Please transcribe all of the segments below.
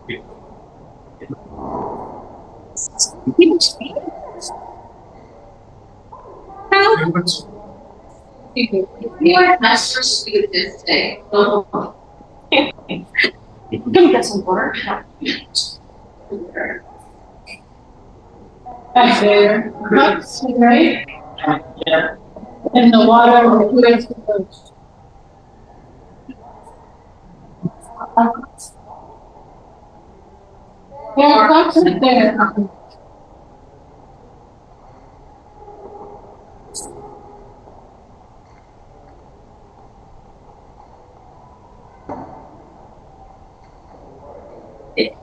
You are master student today. You can get some water. Back there, cups, right? Yeah. And the water, where's the coach? There are cups right there. Okay.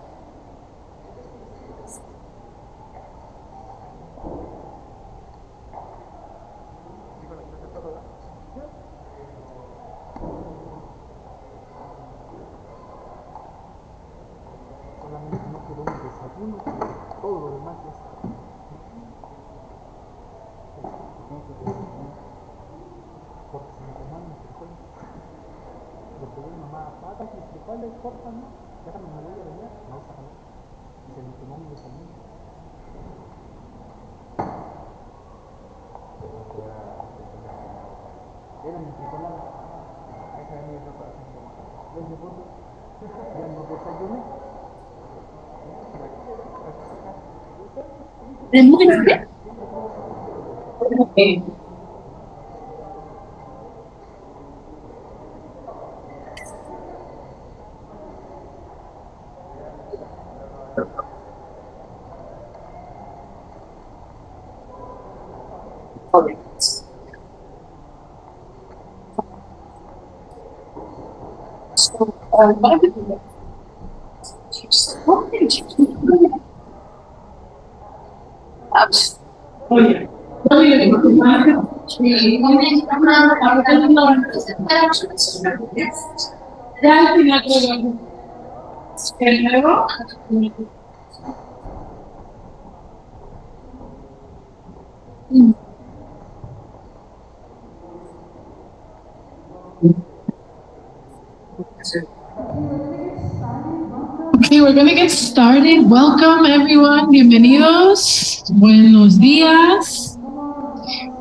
Okay, we're gonna get started. Welcome everyone, bienvenidos, buenos días.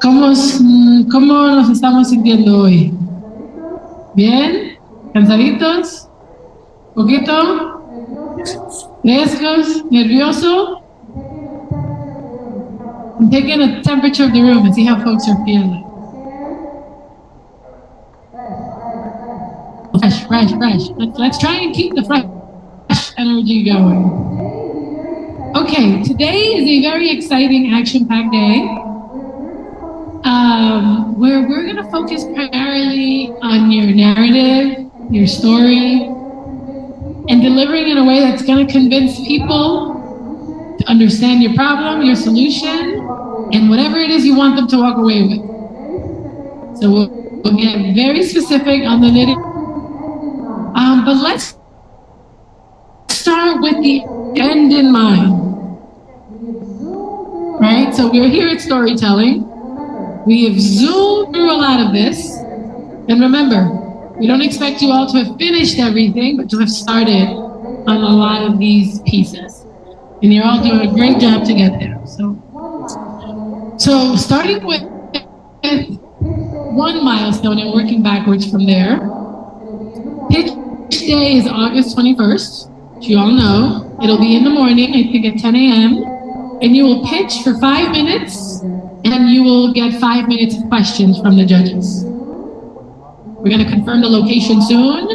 ¿Cómo nos estamos sintiendo hoy? ¿Bien? ¿Cansaditos? ¿Poquito? ¿Frescos? ¿Nervioso? I'm taking a temperature of the room and see how folks are feeling. Fresh. Let's try and keep the fresh energy going. Okay, today is a very exciting action-packed day where we're going to focus primarily on your narrative, your story, and delivering in a way that's going to convince people to understand your problem, your solution, and whatever it is you want them to walk away with. So we'll get very specific on the nitty. But let's start with the end in mind, right? So we're here at Storytelling. We have zoomed through a lot of this. And remember, we don't expect you all to have finished everything, but to have started on a lot of these pieces. And you're all doing a great job to get there. So starting with one milestone and working backwards from there. Pitch day is August 21st, which you all know. It'll be in the morning, I think at 10 a.m. And you will pitch for 5 minutes, and you will get 5 minutes of questions from the judges. We're going to confirm the location soon,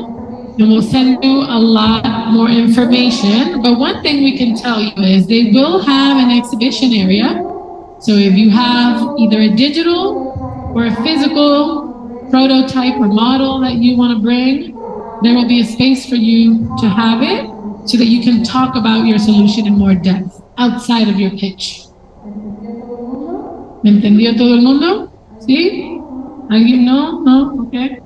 and we'll send you a lot more information. But one thing we can tell you is they will have an exhibition area. So if you have either a digital or a physical prototype or model that you want to bring, there will be a space for you to have it so that you can talk about your solution in more depth outside of your pitch. ¿Me entendió todo el mundo? ¿Sí? ¿Alguien no? ¿No? Okay.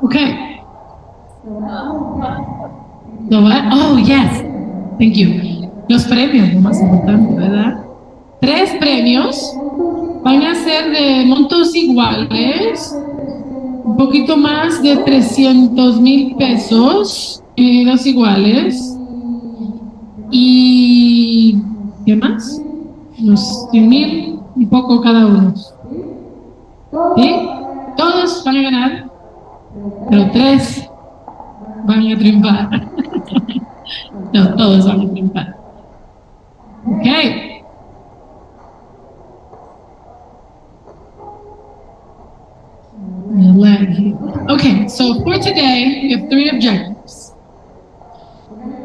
Okay. The what? Oh, yes. Thank you. Los premios, lo más importante, ¿verdad? 3 premios van a ser de montos iguales, un poquito más de 300,000 pesos divididos iguales. Y ¿qué más? Unos 100,000 y poco cada uno. ¿Sí? Todos van a ganar, pero 3 van a triunfar. No, todos van a triunfar. Okay. Okay, so for today, we have 3 objectives.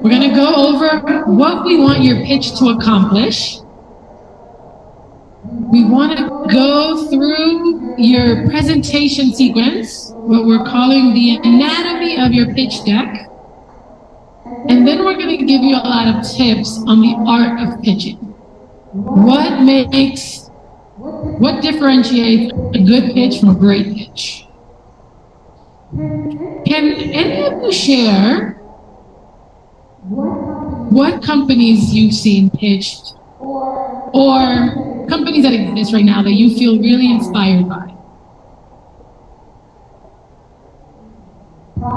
We're going to go over what we want your pitch to accomplish. We want to go through your presentation sequence, what we're calling the anatomy of your pitch deck. And then we're going to give you a lot of tips on the art of pitching. What differentiates a good pitch from a great pitch? Can any of you share what companies you've seen pitched or companies that exist right now that you feel really inspired by?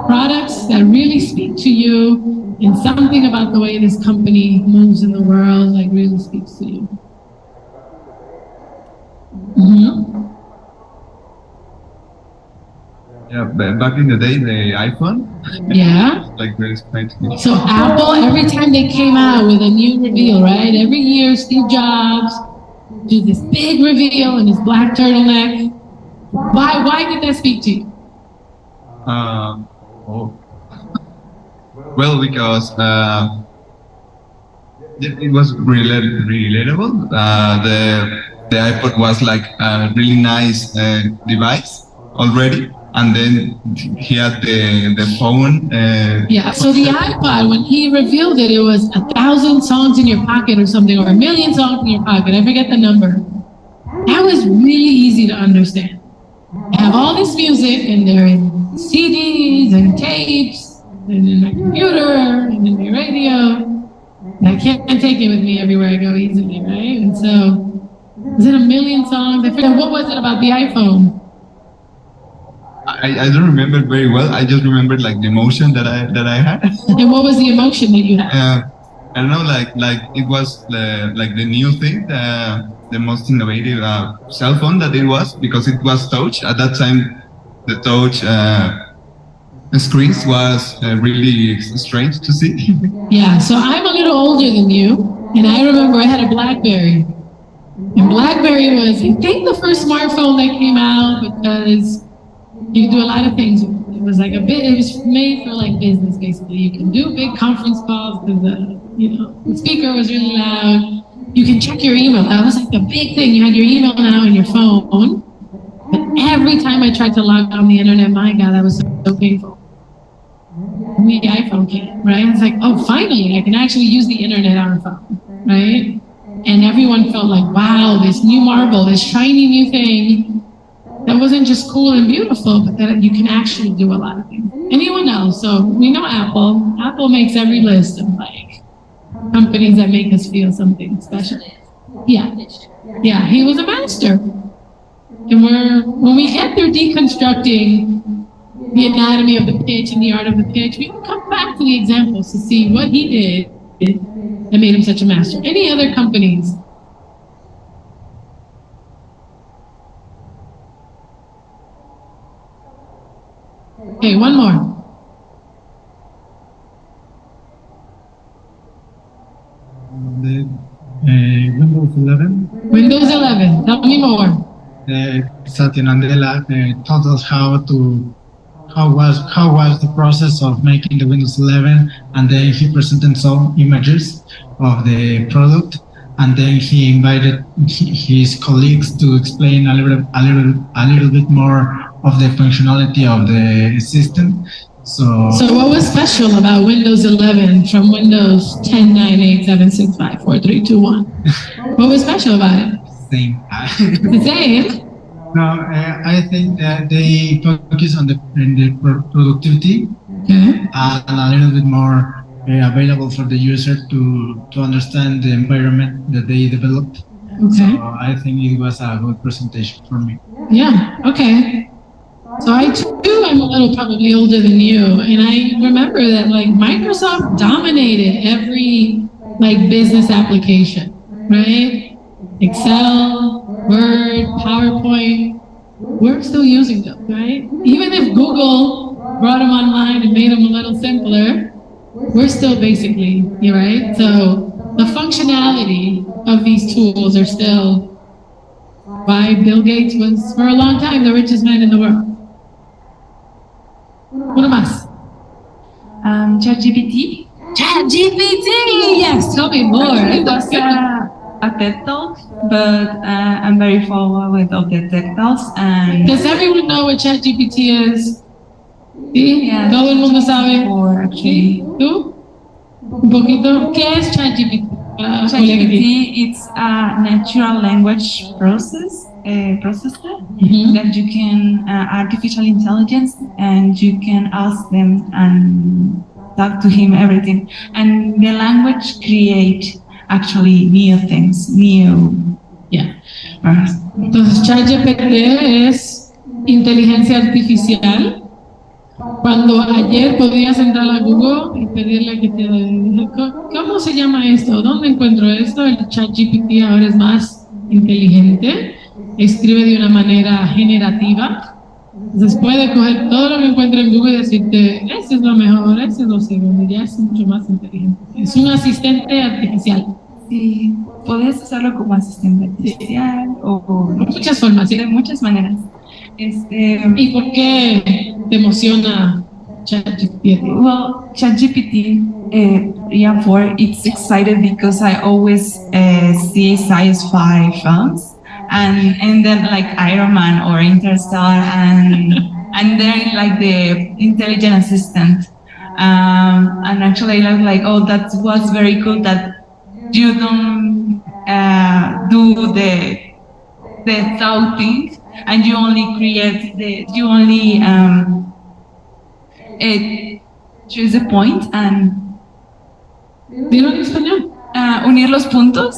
Products that really speak to you and something about the way this company moves in the world like really speaks to you. Mm-hmm. Yeah, back in the day, the iPhone. Yeah. Like very exciting. So Apple, every time they came out with a new reveal, right? Every year, Steve Jobs do this big reveal in his black turtleneck. Why did that speak to you? Well, because it was relatable. The iPod was like a really nice device already. And then he had the phone. Yeah, so the iPod, when he revealed it, it was 1,000 songs in your pocket or something, or 1,000,000 songs in your pocket. I forget the number. That was really easy to understand. You have all this music, and they're in CDs and tapes, and in my computer, and in my radio. And I can't take it with me everywhere I go easily, right? And so, was it 1,000,000 songs? I forget, what was it about the iPhone? I don't remember very well. I just remembered like the emotion that I had. And what was the emotion that you had? I don't know, like it was like the new thing, the most innovative cell phone that it was, because it was touch. At that time, the touch screens was really strange to see. Yeah, so I'm a little older than you, and I remember I had a BlackBerry. And BlackBerry was, I think, the first smartphone that came out because you could do a lot of things. It was like it was made for like business, basically. You can do big conference calls because the speaker was really loud. You can check your email. That was like the big thing. You had your email now in your phone. But every time I tried to log on the internet, my God, that was so painful. The iPhone came, right? It's like, oh, finally, I can actually use the internet on a phone, right? And everyone felt like, wow, this new marvel, this shiny new thing that wasn't just cool and beautiful, but that you can actually do a lot of things. Anyone else? So we know Apple. Apple makes every list of like companies that make us feel something special. Yeah, he was a master. And when we get through deconstructing the anatomy of the pitch and the art of the pitch, we can come back to the examples to see what he did that made him such a master. Any other companies? Okay, one more. Windows 11. Windows 11. Tell me more. Satya Nadella taught us how was the process of making the Windows 11, and then he presented some images of the product, and then he invited his colleagues to explain a little bit more of the functionality of the system. So what was special about Windows 11 from Windows 10, 9, 8, 7, 6, 5, 4, 3, 2, 1? What was special about it? Same. The same? No, I think that they focus on the productivity, and a little bit more available for the user to understand the environment that they developed. Okay. So I think it was a good presentation for me. Yeah, okay. So I too am a little probably older than you, and I remember that like Microsoft dominated every like business application, right? Excel, Word, PowerPoint. We're still using them, right? Even if Google brought them online and made them a little simpler, we're still basically, you're right? So the functionality of these tools are still why Bill Gates was, for a long time, the richest man in the world. Uno más. ChatGPT. ChatGPT! Yes, tell me more. It was a TED Talk, but I'm very familiar with all the TED Talks. And Does everyone know what ChatGPT is? ¿Sí? Yeah. ¿Todo el mundo sabe? Or actually, ¿Tú? Un poquito. ¿Qué es ChatGPT? ChatGPT, it's a natural language processor Mhm. that you can artificial intelligence, and you can ask them and talk to him everything, and the language create actually new things, new. Yeah. Entonces, ChatGPT es inteligencia artificial. Cuando ayer podías entrar a Google y pedirle que te... ¿Cómo se llama esto? ¿Dónde encuentro esto? El ChatGPT ahora es más inteligente, escribe de una manera generativa. Entonces puede coger todo lo que encuentra en Google y decirte, ese es lo mejor, ese es lo segundo, ya es mucho más inteligente. Es un asistente artificial. Sí, puedes usarlo como asistente artificial o De muchas formas, ¿sí? de muchas maneras. ¿Y por qué te emociona ChatGPT? Well, ChatGPT, yeah, it's excited because I always see sci-fi films, and then like Iron Man or Interstellar, and then like the intelligent assistant, and actually I was like, oh, that was very cool that you don't do the thought thing, and you only choose a point and ¿Dilo en español? unir los puntos.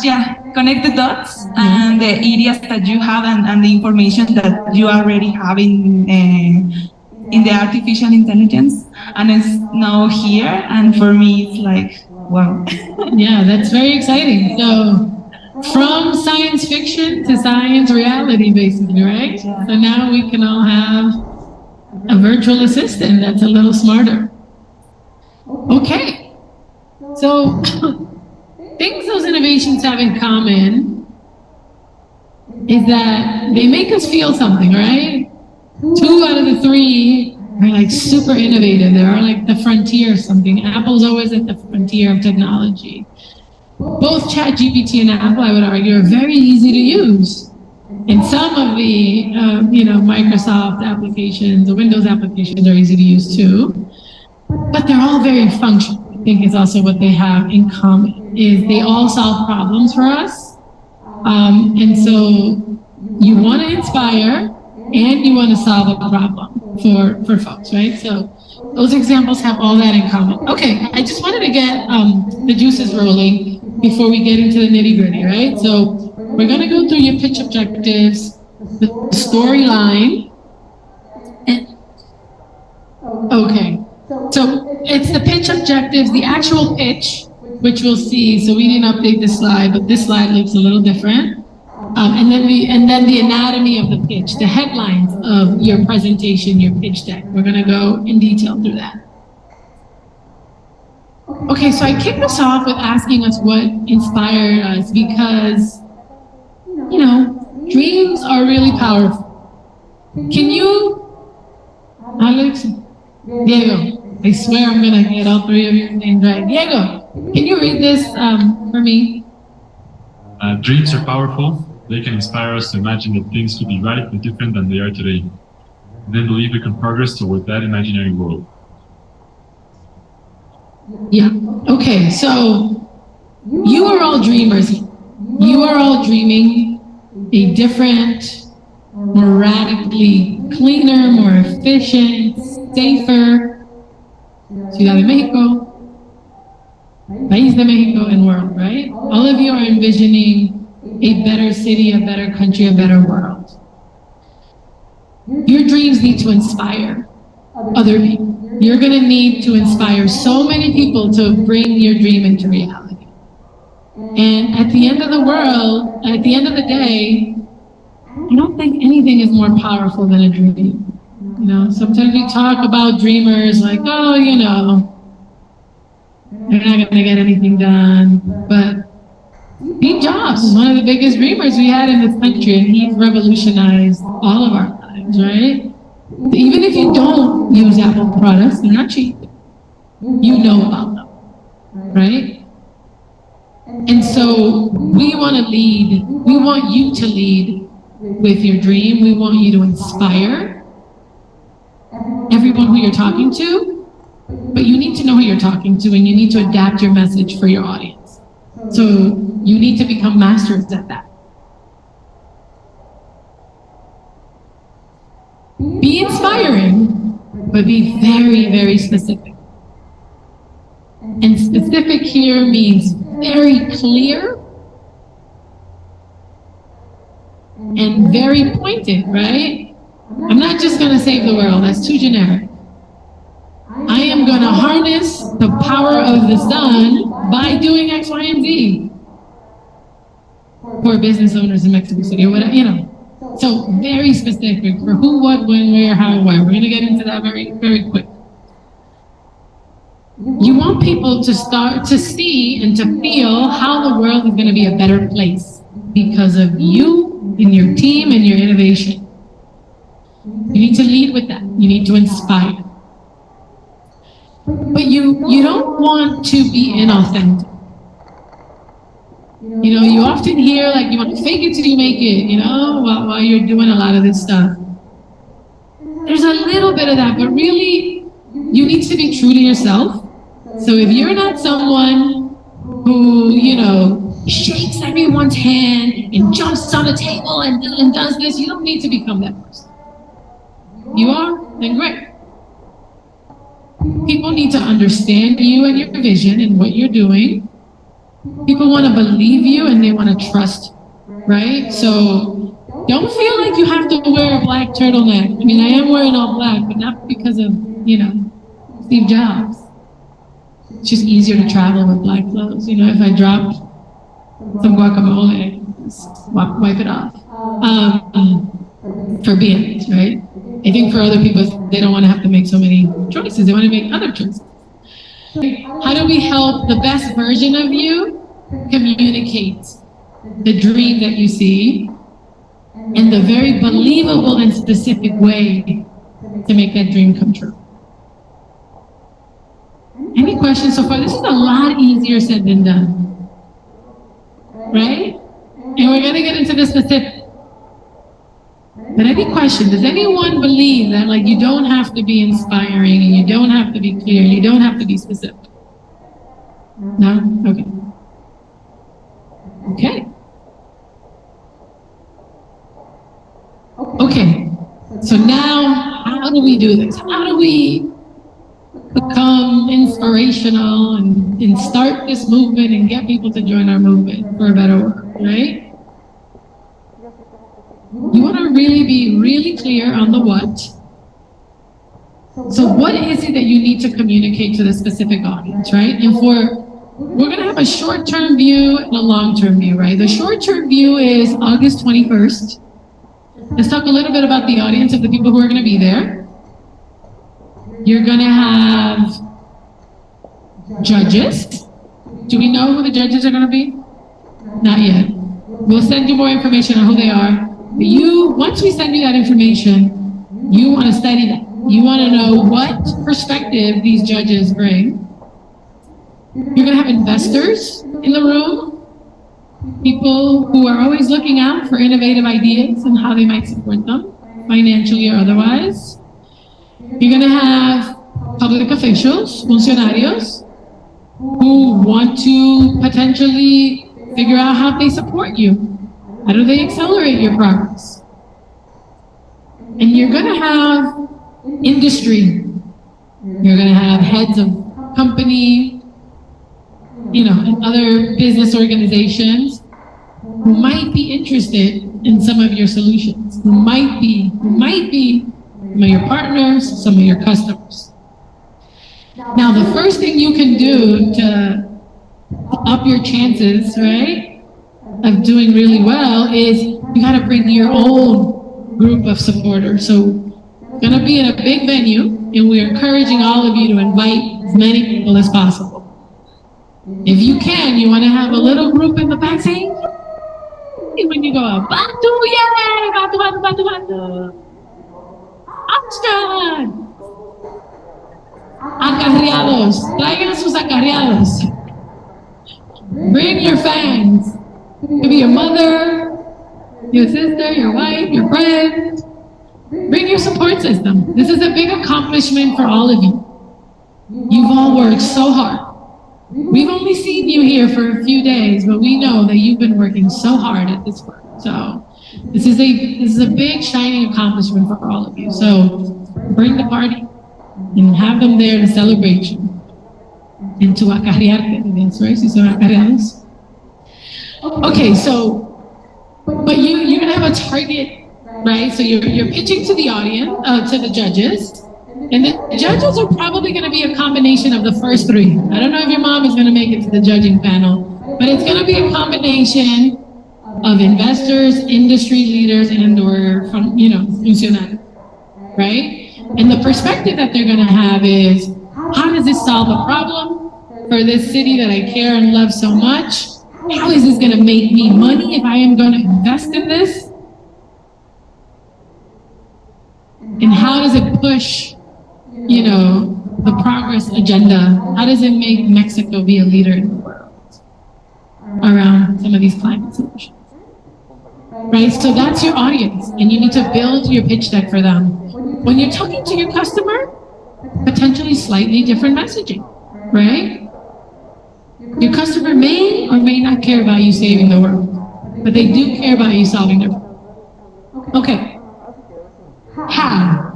Yeah, connect the dots and the areas that you have and the information that you already have in the artificial intelligence, and it's now here, and for me it's like, wow. Yeah, that's very exciting. So from science fiction to science reality, basically, right? Yeah. So now we can all have a virtual assistant that's a little smarter. Okay. So things those innovations have in common is that they make us feel something, right? 2 out of the 3 are like super innovative. They are like the frontier or something. Apple's always at the frontier of technology. Both ChatGPT and Apple, I would argue, are very easy to use. And some of the, Microsoft applications, the Windows applications are easy to use too. But they're all very functional. I think is also what they have in common, is they all solve problems for us. And so you want to inspire and you want to solve a problem for folks, right? So those examples have all that in common. Okay, I just wanted to get the juices rolling before we get into the nitty-gritty, right? So we're going to go through your pitch objectives, the storyline. Okay, so it's the pitch objectives, the actual pitch, which we'll see. So we didn't update this slide, but this slide looks a little different. And then the anatomy of the pitch, the headlines of your presentation, your pitch deck. We're going to go in detail through that. Okay, so I kicked us off with asking us what inspired us because, dreams are really powerful. Can you, Alex, Diego, I swear I'm going to get all 3 of your names right. Diego, can you read this for me? Dreams are powerful. They can inspire us to imagine that things could be radically different than they are today. Then believe we can progress toward that imaginary world. Yeah. Okay, so you are all dreamers. You are all dreaming a different, more radically cleaner, more efficient, safer Ciudad de Mexico, País de Mexico, and world, right? All of you are envisioning a better city, a better country, a better world. your dreams need to inspire other people. You're going to need to inspire so many people to bring your dream into reality. And at the end of the world, at the end of the day, I don't think anything is more powerful than a dream. You know, sometimes we talk about dreamers like, oh, you know, they're not going to get anything done. But Steve Jobs is one of the biggest dreamers we had in this country, and he's revolutionized all of our lives, right? Even if you don't use Apple products, they're not cheap. You know about them, right? And so we want to lead. We want you to lead with your dream. We want you to inspire everyone who you're talking to, but you need to know who you're talking to, and you need to adapt your message for your audience. So you need to become masters at that. Be inspiring, but be very, very specific. And specific here means very clear and very pointed, right? I'm not just going to save the world. That's too generic. I am going to harness the power of the sun by doing X, Y, and Z for business owners in Mexico City or whatever, you know. So very specific for who, what, when, where, how, why. We're going to get into that very, very quick. You want people to start to see and to feel how the world is going to be a better place because of you and your team and your innovation. You need to lead with that. You need to inspire. But you don't want to be inauthentic. You know, you often hear like you want to fake it till you make it, you know, while you're doing a lot of this stuff. There's a little bit of that, but really you need to be true to yourself. So if you're not someone who, you know, shakes everyone's hand and jumps on the table and does this, you don't need to become that person. You are? Then great. People need to understand you and your vision and what you're doing. People want to believe you and they want to trust, right? So don't feel like you have to wear a black turtleneck. I mean, I am wearing all black, but not because of, you know, Steve Jobs. It's just easier to travel with black clothes. You know, if I drop some guacamole, just wipe it off. For beings, right? I think for other people, they don't want to have to make so many choices. They want to make other choices. How do we help the best version of you communicate the dream that you see in the very believable and specific way to make that dream come true? Any questions so far? This is a lot easier said than done, right? And we're going to get into the specifics. But any question, does anyone believe that like you don't have to be inspiring and you don't have to be clear, you don't have to be specific? No? Okay. Okay. Okay. So now, how do we do this? How do we become inspirational and start this movement and get people to join our movement for a better world, right? You want to really be really clear on the what. So what is it that you need to communicate to the specific audience, right? And we're going to have a short-term view and a long-term view, right? The short-term view is August 21st. Let's talk a little bit about the audience of the people who are going to be there. You're going to have judges. Do we know who the judges are going to be? Not yet. We'll send you more information on who they are. But once we send you that information, you want to study that. You want to know what perspective these judges bring. You're going to have investors in the room, people who are always looking out for innovative ideas and how they might support them, financially or otherwise. You're going to have public officials, funcionarios, who want to potentially figure out how they support you. How do they accelerate your progress? And you're going to have industry. You're going to have heads of company, you know, and other business organizations who might be interested in some of your solutions, who might be some of your partners, some of your customers. Now, the first thing you can do to up your chances, right, of doing really well is you got to bring your own group of supporters. So it's going to be in a big venue, and we're encouraging all of you to invite as many people as possible. If you can, you want to have a little group in the back saying, when you go out, Batu, yay, Batu, Batu, Batu, Batu. Action! Acarreados, traigan sus acarreados. Bring your fans. Maybe your mother, your sister, your wife, your friend. Bring your support system. This is a big accomplishment for all of you. You've all worked so hard. We've only seen you here for a few days, but we know that you've been working so hard at this work. So this is a big shining accomplishment for all of you. So bring the party and have them there to celebrate you and to acarrearte. That's right, si son acarreados. Okay, so, but you're gonna have a target, right? So you're pitching to the audience, to the judges. And the judges are probably going to be a combination of the first three. I don't know if your mom is going to make it to the judging panel, but it's going to be a combination of investors, industry leaders, and/or funcionarios, right? And the perspective that they're going to have is, how does this solve a problem for this city that I care and love so much? How is this going to make me money if I am going to invest in this? And how does it push the progress agenda? How does it make Mexico be a leader in the world around some of these climate solutions? Right, so that's your audience, and you need to build your pitch deck for them. When you're talking to your customer, potentially slightly different messaging, right? Your customer may or may not care about you saving the world, but they do care about you solving their problem. Okay, how?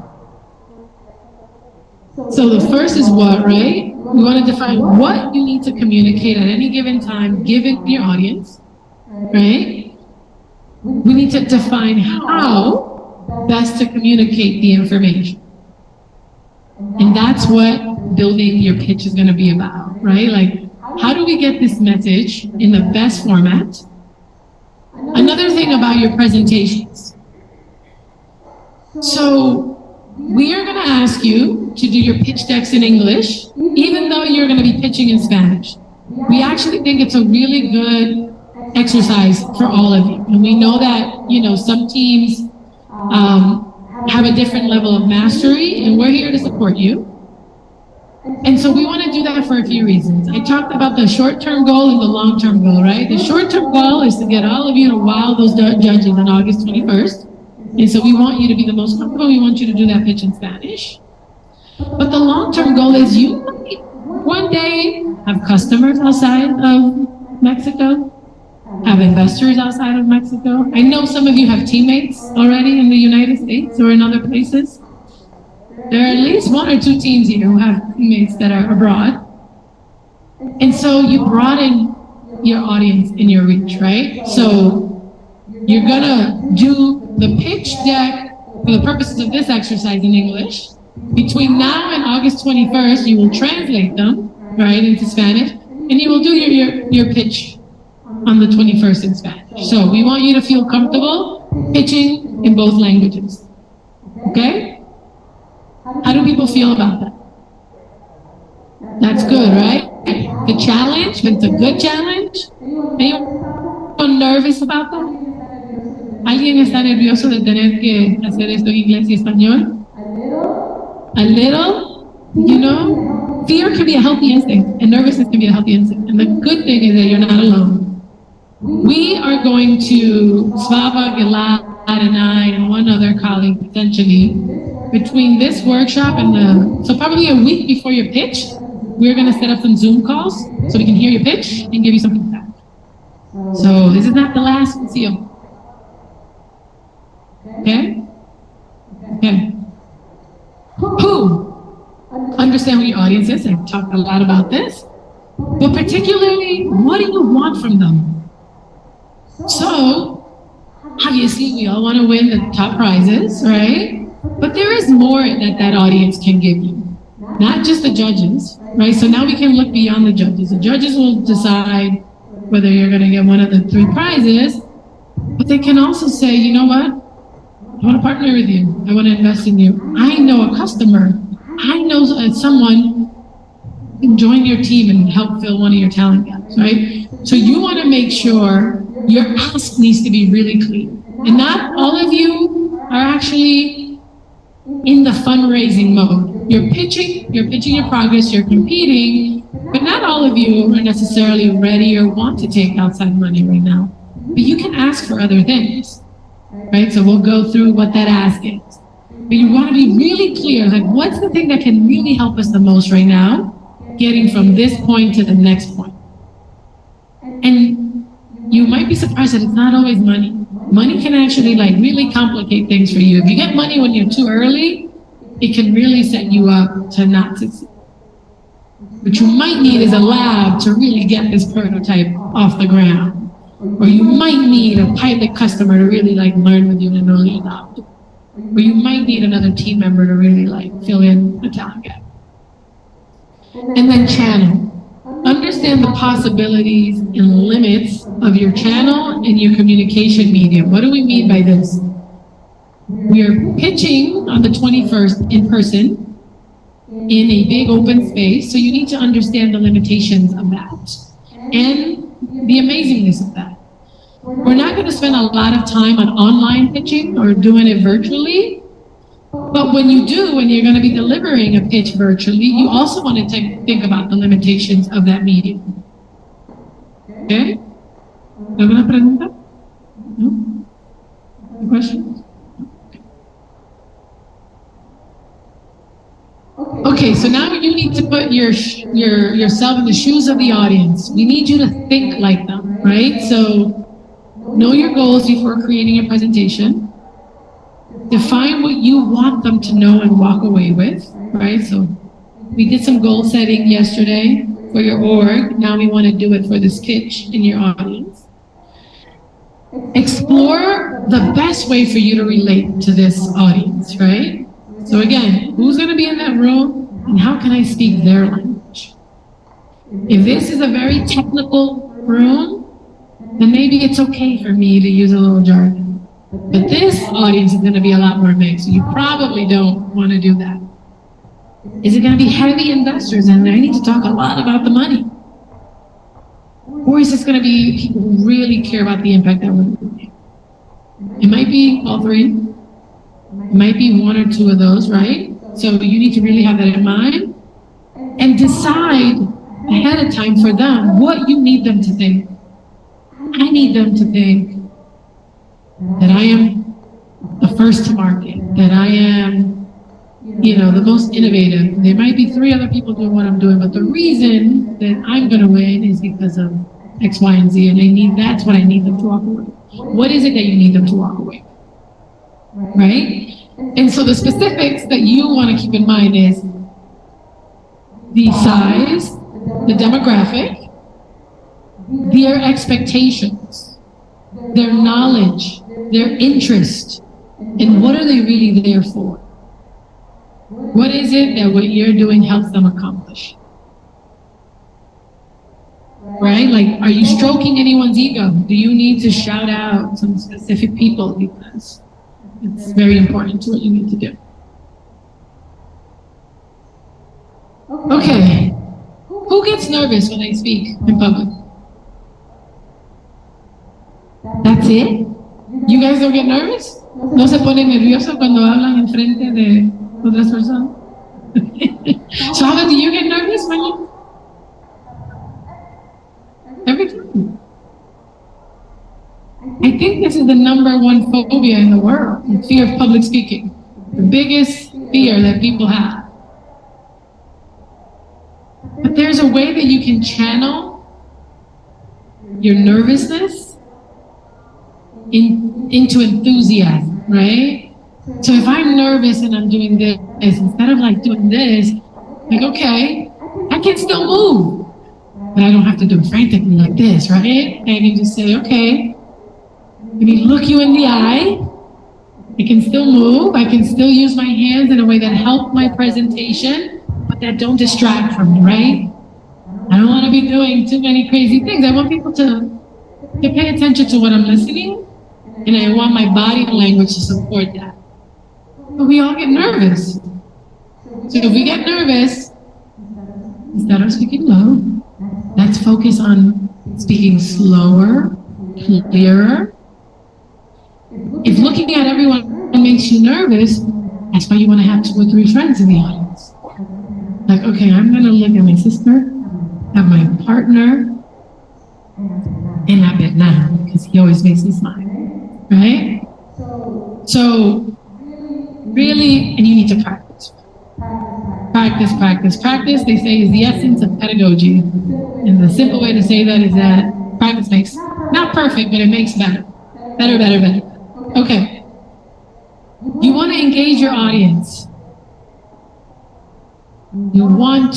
So the first is what, right? We want to define what you need to communicate at any given time, given your audience, right? We need to define how best to communicate the information. And that's what building your pitch is going to be about, right? Like, how do we get this message in the best format? Another thing about your presentations. So we are going to ask you to do your pitch decks in English, even though you're going to be pitching in Spanish. We actually think it's a really good exercise for all of you. And we know that, some teams have a different level of mastery, and we're here to support you. And so we want to do that for a few reasons. I talked about the short-term goal and the long-term goal, right? The short-term goal is to get all of you to wow those judges on August 21st. And so we want you to be the most comfortable. We want you to do that pitch in Spanish. But the long-term goal is you might one day have customers outside of Mexico, have investors outside of Mexico. I know some of you have teammates already in the United States or in other places. There are at least one or two teams here who have teammates that are abroad. And so you broaden your audience and your reach, right? So you're gonna do the pitch deck for the purposes of this exercise in English. Between now and August 21st, you will translate them, right, into Spanish, and you will do your pitch on the 21st in Spanish. So we want you to feel comfortable pitching in both languages, okay? How do people feel about that? That's good, right? The challenge, it's a good challenge. Anyone nervous about that? ¿Alguien está nervioso de tener que hacer esto en inglés y español? A little, fear can be a healthy instinct, and nervousness can be a healthy instinct. And the good thing is that you're not alone. We are going to, Slava, Gilad, and I, and one other colleague potentially, between this workshop and so probably a week before your pitch, we're going to set up some Zoom calls so we can hear your pitch and give you some feedback. So this is not the last we'll see you. Okay? Okay. Who? Understand what your audience is. I've talked a lot about this. But particularly, what do you want from them? So, obviously, we all want to win the top prizes, right? But there is more that audience can give you, not just the judges, right? So now we can look beyond the judges. The judges will decide whether you're going to get one of the 3 prizes, but they can also say, you know what? I want to partner with you. I want to invest in you. I know a customer. I know someone can join your team and help fill one of your talent gaps, right? So you want to make sure your ask needs to be really clear. And not all of you are actually in the fundraising mode. You're pitching your progress, you're competing, but not all of you are necessarily ready or want to take outside money right now. But you can ask for other things, right? So we'll go through what that ask is. But you want to be really clear, like what's the thing that can really help us the most right now, getting from this point to the next point. And you might be surprised that it's not always money. Money can actually like really complicate things for you. If you get money when you're too early, it can really set you up to not succeed. What you might need is a lab to really get this prototype off the ground. Or you might need a pilot customer to really like learn with you and early adopt. Or you might need another team member to really like fill in a talent gap. And then channel. Understand the possibilities and limits of your channel and your communication medium. What do we mean by this? We are pitching on the 21st in person in a big open space, so you need to understand the limitations of that and the amazingness of that. We're not going to spend a lot of time on online pitching or doing it virtually, but when you do, when you're going to be delivering a pitch virtually, you also want to think about the limitations of that medium. Okay? ¿Alguna pregunta? No? Any questions? Okay, so now you need to put yourself in the shoes of the audience. We need you to think like them, right? So know your goals before creating your presentation. Define what you want them to know and walk away with, right? So we did some goal setting yesterday for your org. Now we want to do it for this pitch in your audience. Explore the best way for you to relate to this audience, right? So again, who's going to be in that room and how can I speak their language? If this is a very technical room, then maybe it's okay for me to use a little jargon. But this audience is going to be a lot more mixed, so you probably don't want to do that. Is it going to be heavy investors and I need to talk a lot about the money? Or is this going to be people who really care about the impact that we're making? It might be all 3. It might be 1 or 2 of those, right? So you need to really have that in mind and decide ahead of time for them what you need them to think. I need them to think that I am the first to market, that I am, the most innovative. There might be 3 other people doing what I'm doing, but the reason that I'm going to win is because of X, Y, and Z, and that's what I need them to walk away. What is it that you need them to walk away with? Right? And so the specifics that you want to keep in mind is the size, the demographic, their expectations, their knowledge, their interest, and what are they really there for? What is it that what you're doing helps them accomplish? Right? Like, are you stroking anyone's ego? Do you need to shout out some specific people because it's very important to what you need to do? Okay. Who gets nervous when I speak in public? That's it? You guys don't get nervous? ¿No se pone nervioso cuando hablan en frente de otras personas? So how do you get nervous when you? Every time. I think this is the #1 phobia in the world, the fear of public speaking. The biggest fear that people have. But there's a way that you can channel your nervousness into enthusiasm, right? So if I'm nervous and I'm doing this, instead of like doing this, like, okay, I can still move, but I don't have to do it frantically like this, right? And you just say, okay, Let me look you in the eye. I can still move. I can still use my hands in a way that help my presentation, but that don't distract from me, right? I don't want to be doing too many crazy things. I want people to pay attention to what I'm listening, and I want my body language to support that. But we all get nervous. So if we get nervous, instead of speaking low, let's focus on speaking slower, clearer. If looking at everyone makes you nervous, that's why you want to have 2 or 3 friends in the audience. Like, okay, I'm going to look at my sister, at my partner, and at Vietnam, because he always makes me smile, right? So, really, and you need to practice. Practice, practice, practice, they say, is the essence of pedagogy. And the simple way to say that is that practice makes, not perfect, but it makes better. Better, better, better. Okay. You want to engage your audience. You want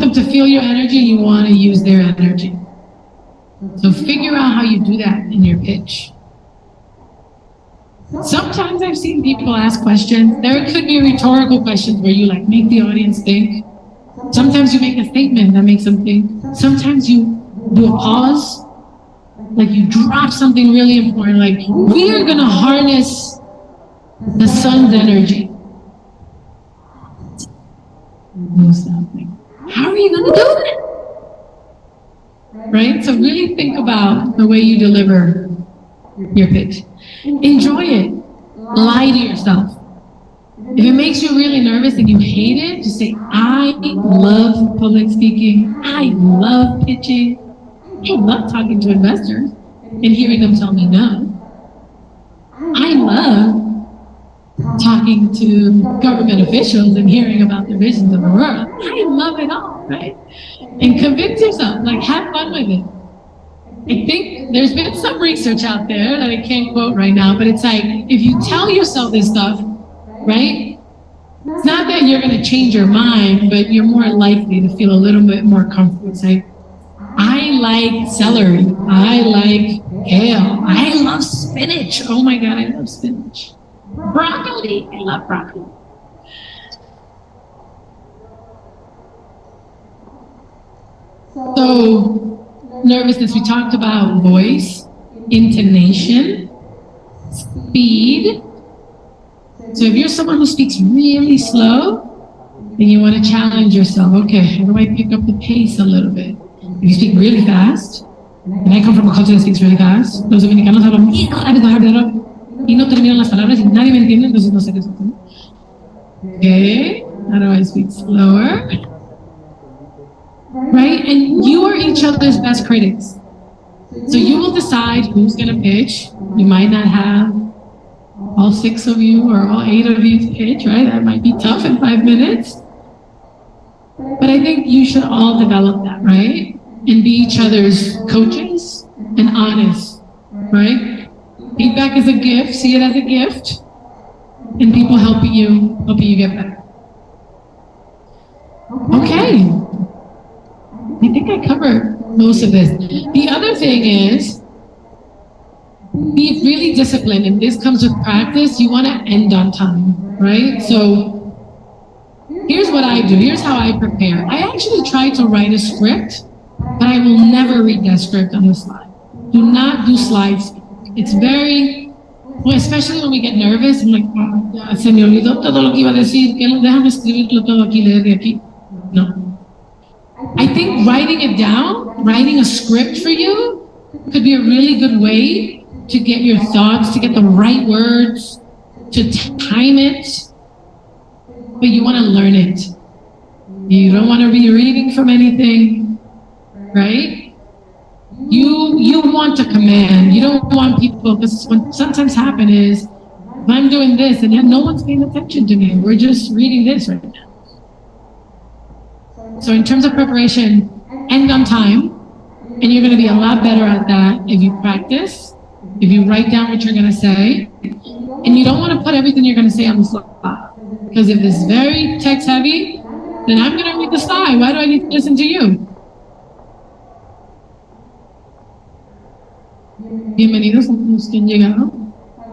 them to feel your energy, you want to use their energy. So figure out how you do that in your pitch. Sometimes I've seen people ask questions. There could be rhetorical questions where you like make the audience think. Sometimes you make a statement that makes them think. Sometimes you do a pause. Like you drop something really important, like we are going to harness the sun's energy. Do something. How are you going to do that? Right? So really think about the way you deliver your pitch. Enjoy it. Lie to yourself. If it makes you really nervous and you hate it, just say, I love public speaking. I love pitching. I love talking to investors and hearing them tell me no. I love talking to government officials and hearing about the visions of the world. I love it all, right? And convince yourself, like have fun with it. I think there's been some research out there that I can't quote right now, but it's like, if you tell yourself this stuff, right? It's not that you're going to change your mind, but you're more likely to feel a little bit more comfortable. It's like, I like celery. I like kale. I love spinach. Oh my God, I love spinach. Broccoli. I love broccoli. So, nervousness, we talked about voice, intonation, speed. So if you're someone who speaks really slow, then you want to challenge yourself. Okay, how do I pick up the pace a little bit? If you speak really fast, and I come from a culture that speaks really fast, los dominicanos hablan bien rápido y no terminan las palabras y nadie me entiende, entonces no sé qué es. Okay, how do I speak slower? Right? And you are each other's best critics. So you will decide who's going to pitch. You might not have all 6 of you or all 8 of you to pitch, right? That might be tough in 5 minutes. But I think you should all develop that, right? And be each other's coaches and honest, right? Feedback is a gift. See it as a gift. And people helping you get better. Okay. I think I covered most of this. The other thing is, be really disciplined, and this comes with practice. You want to end on time, right? So here's what I do. Here's how I prepare. I actually try to write a script, but I will never read that script on the slide. Do not do slides. It's very, well, especially when we get nervous. I'm like, oh, ya, se me olvidó todo lo que iba a decir. Déjame escribirlo todo aquí, leer de aquí. No. I think writing it down, writing a script for you, could be a really good way to get your thoughts, to get the right words, to time it. But you want to learn it. You don't want to be reading from anything, right? You want to command. You don't want people, because what sometimes happens is, if I'm doing this and no one's paying attention to me, we're just reading this right now. So in terms of preparation, end on time, and you're going to be a lot better at that if you practice, if you write down what you're going to say, and you don't want to put everything you're going to say on the slide. Because if it's very text heavy, then I'm going to read the slide. Why do I need to listen to you? Bienvenidos a los que han llegado.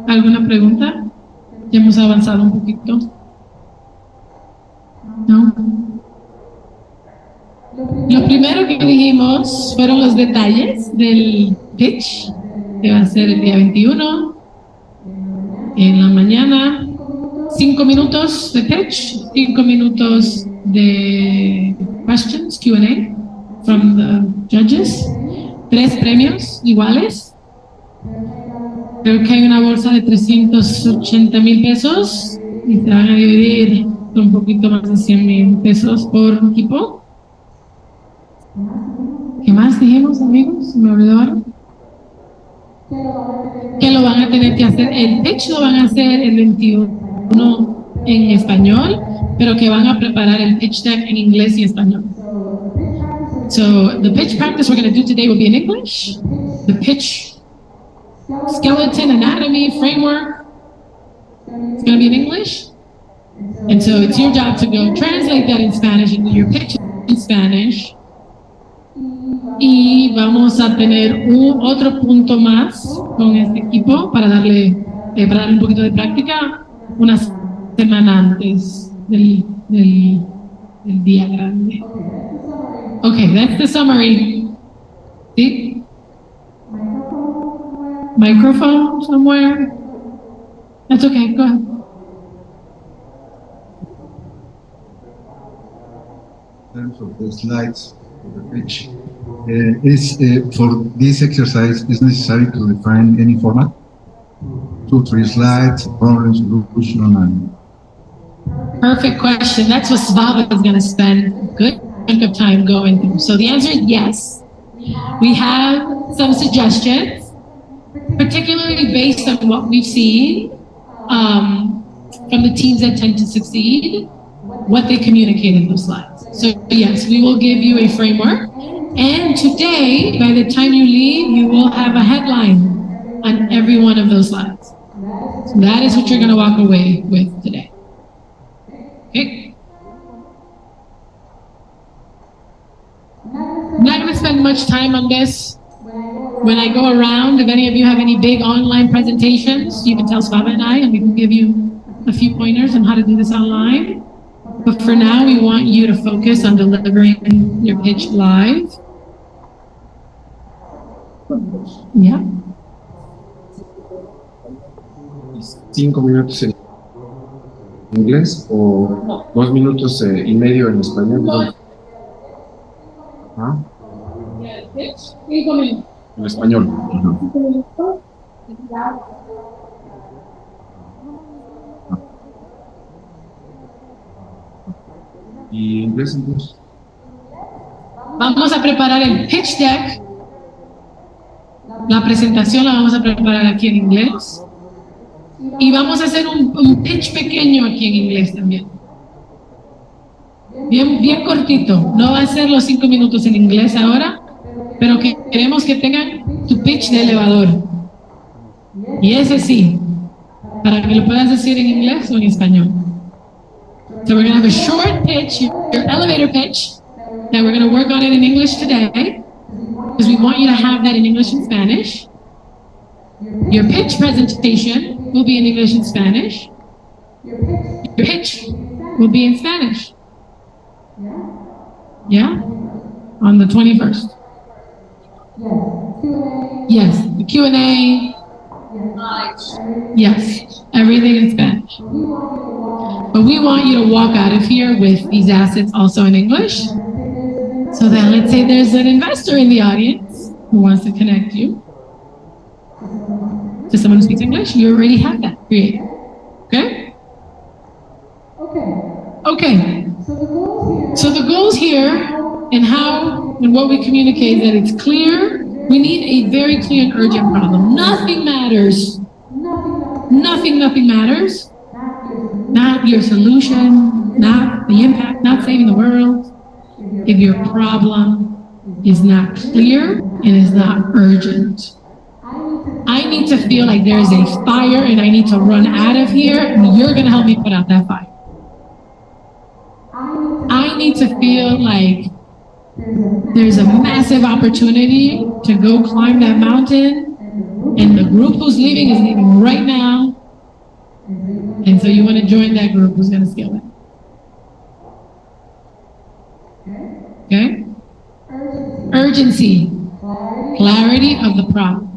¿Alguna pregunta? Ya hemos avanzado un poquito. ¿No? Lo primero que dijimos fueron los detalles del pitch, que va a ser el día 21, en la mañana. 5 minutos de pitch, 5 minutos de questions, Q&A from the judges, 3 premios iguales. Creo que hay una bolsa de 380,000 pesos y se van a dividir un poquito más de 100,000 pesos por equipo. ¿Qué más dijimos, amigos? Me olvidaron. Que lo van a tener que hacer, el pitch lo van a hacer el 21 en español, pero que van a preparar el pitch deck en inglés y español. So the pitch practice we're going to do today will be in English. The pitch skeleton, anatomy, framework, it's going to be in English. And so it's your job to go translate that in Spanish and do your pitch in Spanish. Y vamos a tener otro punto más con este equipo para darle un poquito de práctica una semana antes del día grande. Okay, that's the summary. ¿Sí? Microphone somewhere? That's okay, go ahead. In terms of the slides of the pitch, for this exercise, is necessary to define any format? 2, 3 slides, problem solution, and... Perfect question. That's what Svava is going to spend a good chunk of time going through. So the answer is yes. We have some suggestions, particularly based on what we've seen from the teams that tend to succeed, what they communicate in those slides. So yes, we will give you a framework. And today, by the time you leave, you will have a headline on every one of those slides. So that is what you're going to walk away with today. Okay? I'm not going to spend much time on this. When I go around, if any of you have any big online presentations, you can tell Svava and I, and we can give you a few pointers on how to do this online. But for now, we want you to focus on delivering your pitch live. Yeah. 5 minutos en inglés o 2 minutos y medio en español. ¿Ah? En español. ¿Y inglés entonces? Vamos a preparar el pitch deck. La presentación la vamos a preparar aquí en inglés. Y vamos a hacer un pitch pequeño aquí en inglés también. Bien cortito. No va a ser los 5 minutos en inglés ahora, pero que queremos que tengan tu pitch de elevador. Y ese sí, para que lo puedas decir en inglés o en español. So we're going to have a short pitch, your elevator pitch, that we're going to work on it in English today, because we want you to have that in English and Spanish. Your pitch presentation will be in English and Spanish. Your pitch will be in Spanish. Yeah? On the 21st. Yes, the Q&A. Yes, everything in Spanish. But we want you to walk out of here with these assets also in English. So then let's say there's an investor in the audience who wants to connect you to someone who speaks English. You already have that created. Okay? Okay. So the goals here and how and what we communicate is that it's clear. We need a very clear and urgent problem. Nothing matters. Nothing matters. Not your solution, not the impact, not saving the world. If your problem is not clear and is not urgent. I need to feel like there is a fire and I need to run out of here and you're going to help me put out that fire. I need to feel like there's a massive opportunity to go climb that mountain And the group who's leaving is leaving right now. And so you want to join that group who's going to scale it. Okay? Urgency. Clarity of the problem.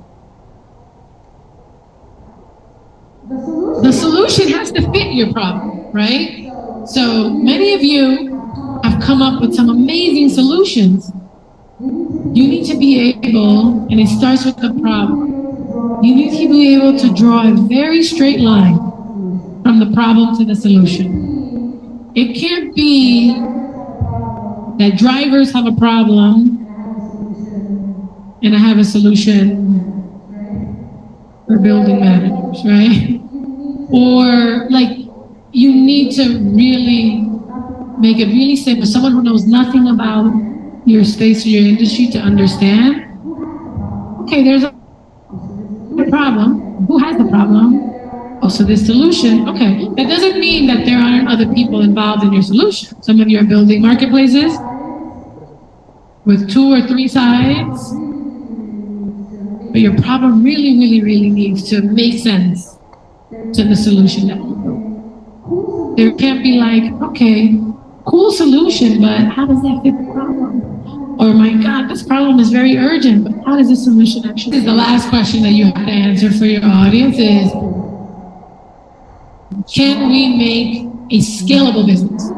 The solution has to fit your problem, right? So many of you have come up with some amazing solutions. You need to be able, and it starts with the problem, you need to be able to draw a very straight line from the problem to the solution. It can't be that drivers have a problem and I have a solution for building managers, right? Or like, you need to really make it really simple. Someone who knows nothing about your space or your industry to understand, okay, there's a problem. Who has the problem? Oh, so this solution, okay. That doesn't mean that there aren't other people involved in your solution. Some of you are building marketplaces with 2 or 3 sides, but your problem really, really, really needs to make sense to the solution that you build. There can't be like, okay, cool solution, but how does that fit the problem? Or my God, this problem is very urgent, but how does the solution actually? This is the last question that you have to answer for your audience is, can we make a scalable business?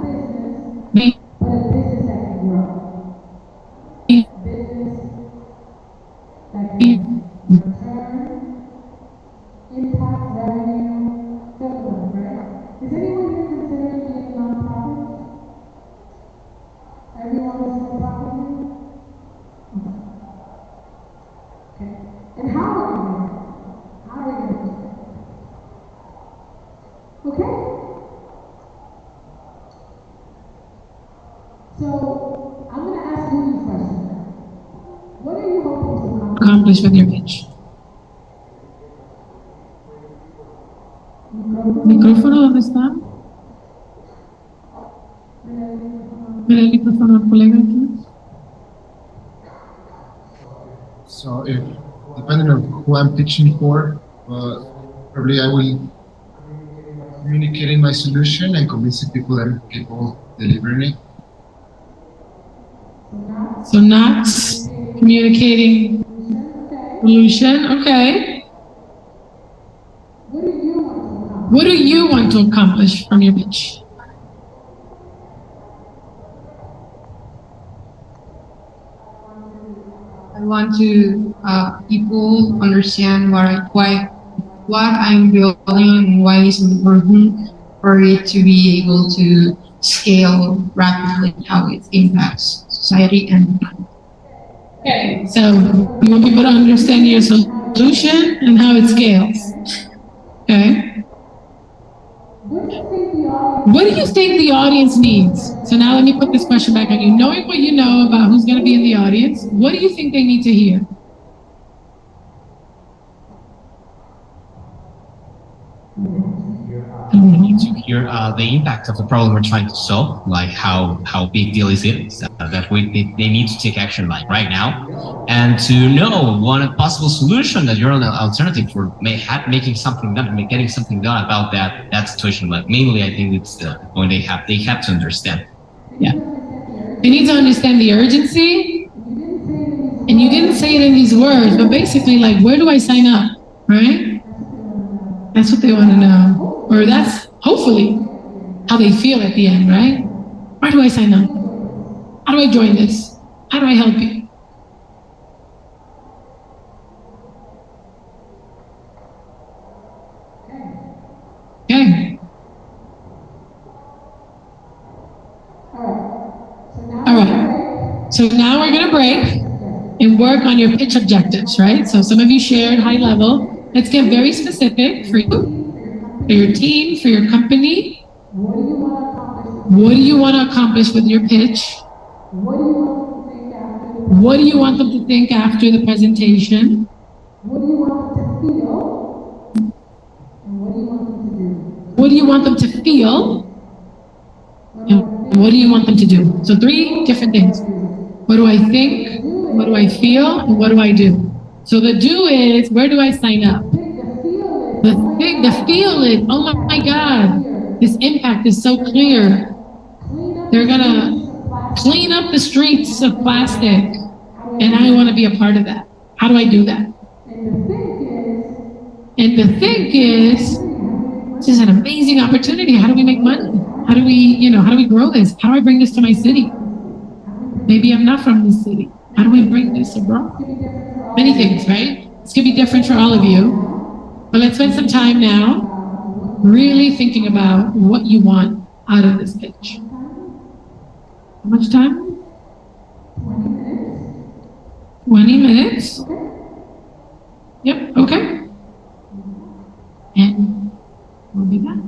Accomplish with your pitch. ¿Micrófono dónde está? Mira el micrófono al colega aquí. So, if depending on who I'm pitching for, probably I will communicating my solution and convincing people that I'm capable of delivering it. So not communicating solution, okay. What do you want to accomplish from your pitch? I want to people understand what I'm building and why it's important for it to be able to scale rapidly, how it impacts society and okay. So you want people to understand your solution and how it scales. Okay. What do you think the audience needs? So now let me put this question back on you. Knowing what you know about who's going to be in the audience, what do you think they need to hear? To hear the impact of the problem we're trying to solve, like how big deal is it, that they need to take action like right now, and to know one possible solution that you're an alternative for making something done, getting something done about that situation. But mainly, I think it's the point they have to understand. Yeah, they need to understand the urgency, and you didn't say it in these words, but basically, like, where do I sign up, right? That's what they want to know, or that's hopefully how they feel at the end, right? Where do I sign up? How do I join this? How do I help you? Okay. All right. So now we're going to break and work on your pitch objectives, right? So some of you shared high level. Let's get very specific for you, for your team, for your company. What do you want to accomplish with your pitch? What do you want them to think after the presentation? What do you want them to feel? And what do you want them to do? What do you want them to feel? And what do you want them to do? So 3 different things. What do I think? What do I feel? And what do I do? So the do is, where do I sign up? The feel is, oh my God, this impact is so clear. They're gonna clean up the streets of plastic, and I want to be a part of that. How do I do that? And the think is, this is an amazing opportunity. How do we make money? How do we grow this? How do I bring this to my city? Maybe I'm not from this city. How do we bring this abroad? Many things, right? It's gonna be different for all of you. But let's spend some time now really thinking about what you want out of this pitch. How much time? 20 minutes. Yep, okay. And we'll be back.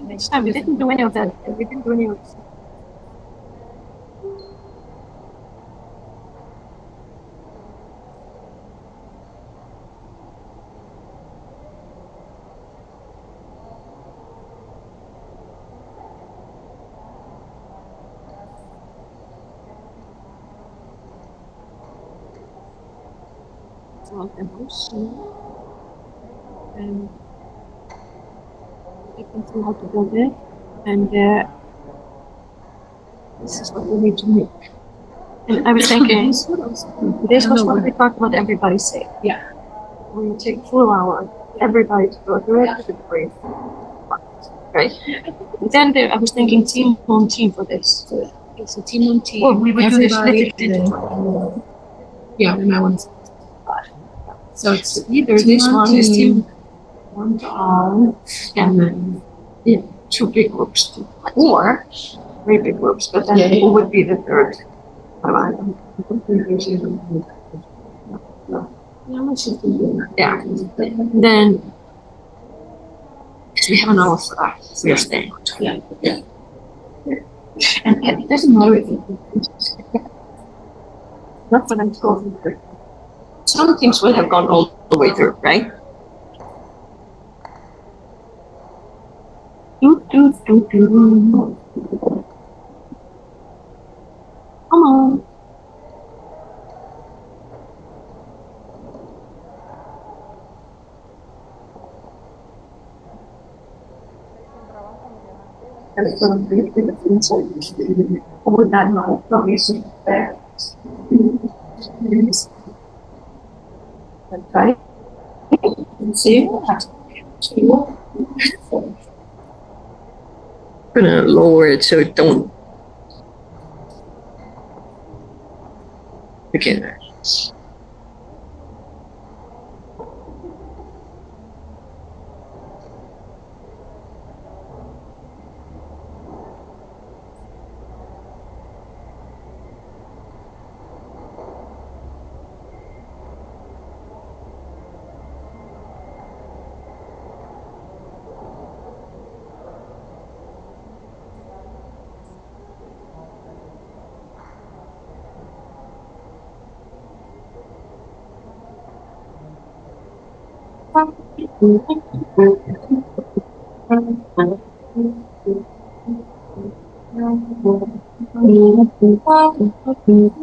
Next time we didn't do any of that. We didn't do any of this. Emotion and I can see how to build it, and this is what we need to make. And I was thinking, this was what we talked about. Everybody say, yeah, we will take full hour. Everybody to go through it to breathe, right? And then I was thinking team on team for this. So it's a team on team. Well, we would do this yeah, we might want to. So it's either this one is team one down, and then two big groups, or three big groups, but then who would be the third? Yeah. Then we have an hour for that. We are staying. Yeah. And it doesn't matter if not for them to go through. Some things would have gone all the way through, right? Come on. Would that not provision there? Okay. See? I'm gonna lower it so it don't. Okay.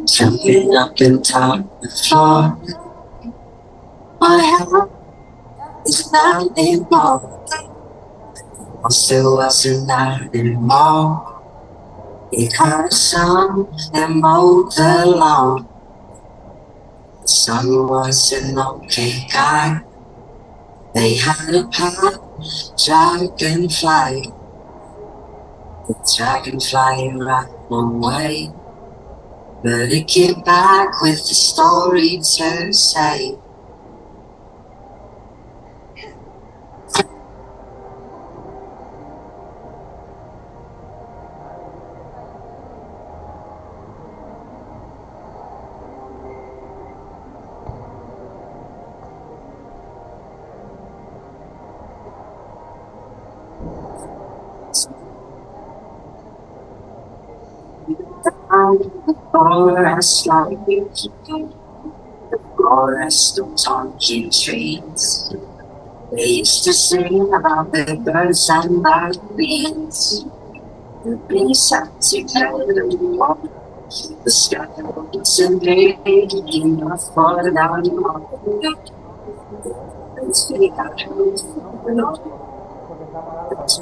Jumping up and down the floor. My heart is not anymore. I still wasn't not anymore. It had a sun that mowed the lawn. The sun was an okay guy. They had a pet dragonfly. The dragonfly ran away, but it came back with a story to say. The forest like the forest of talking trees. They used to sing about the birds and the bees. The bees had to carry the walk. The sky was invading enough for the animal. They speak out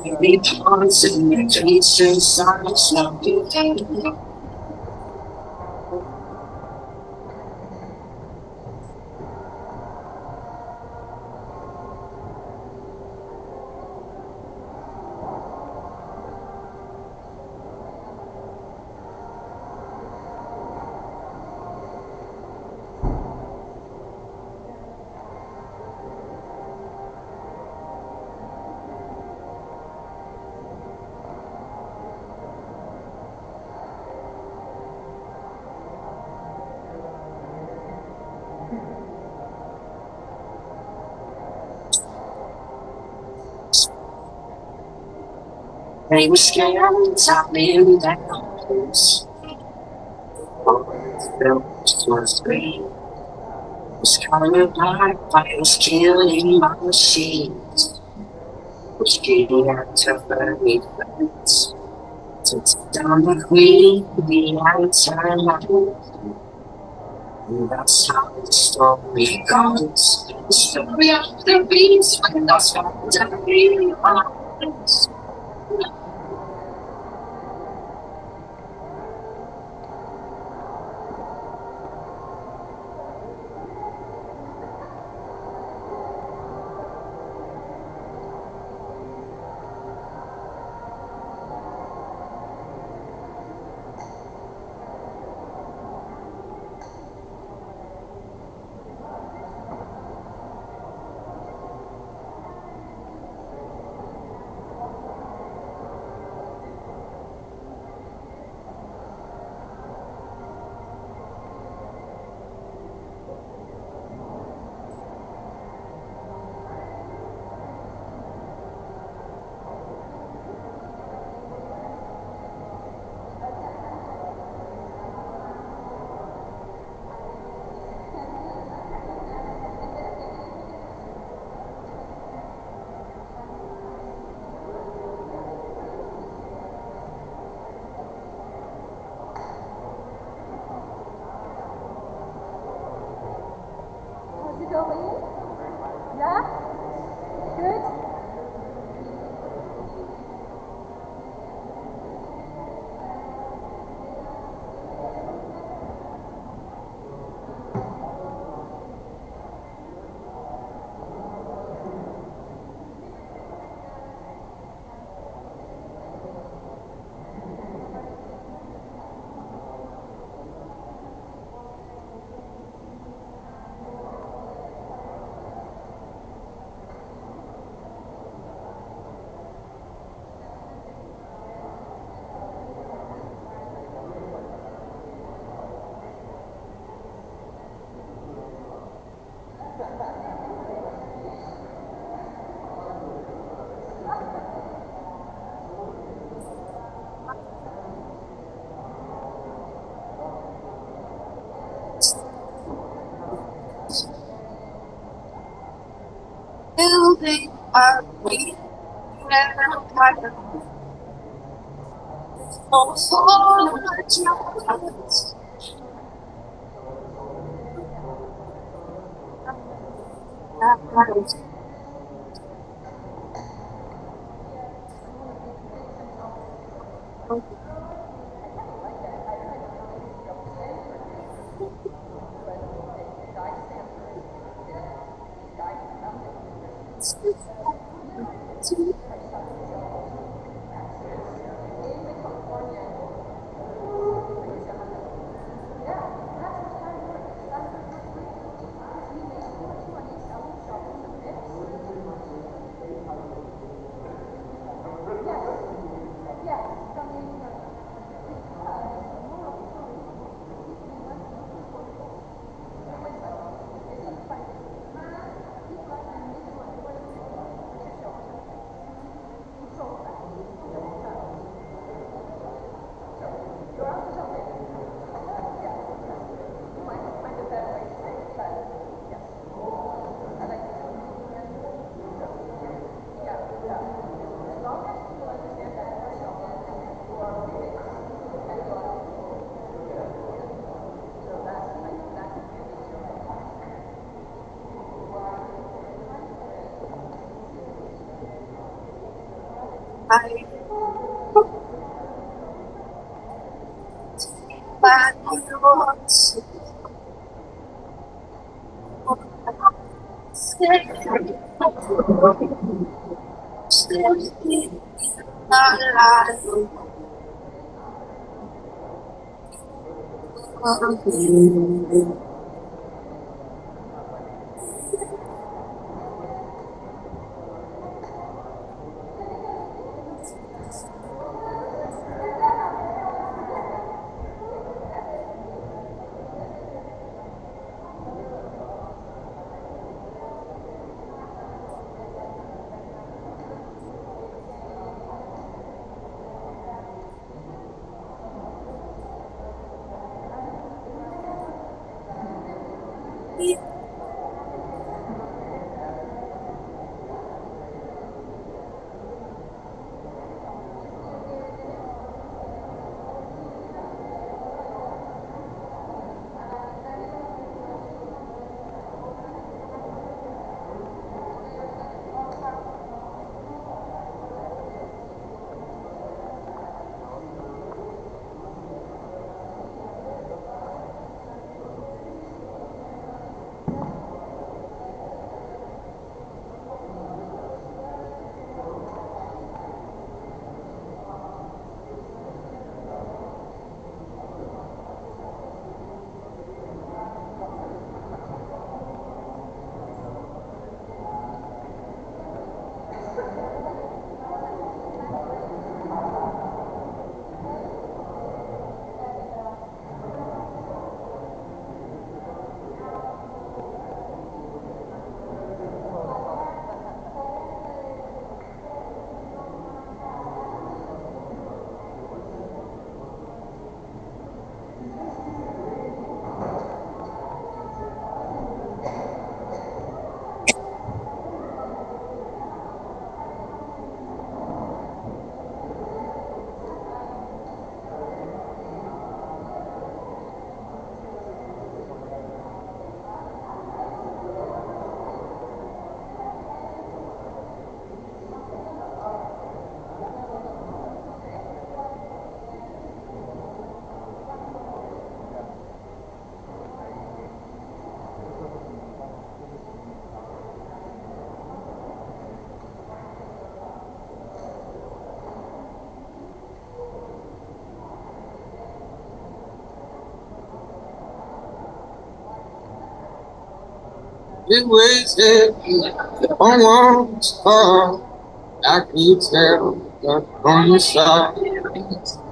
the ponds and the creatures are slowly. They were scared of in their homes. The village was green. It was colored black, but it was killing machines. Which had to bury friends. Took down the queen, the answer light. And that's how the story goes. The story of the beast when that's what the real hearts. Building a we never got no fall of the It waited on one star. I could tell that from the start.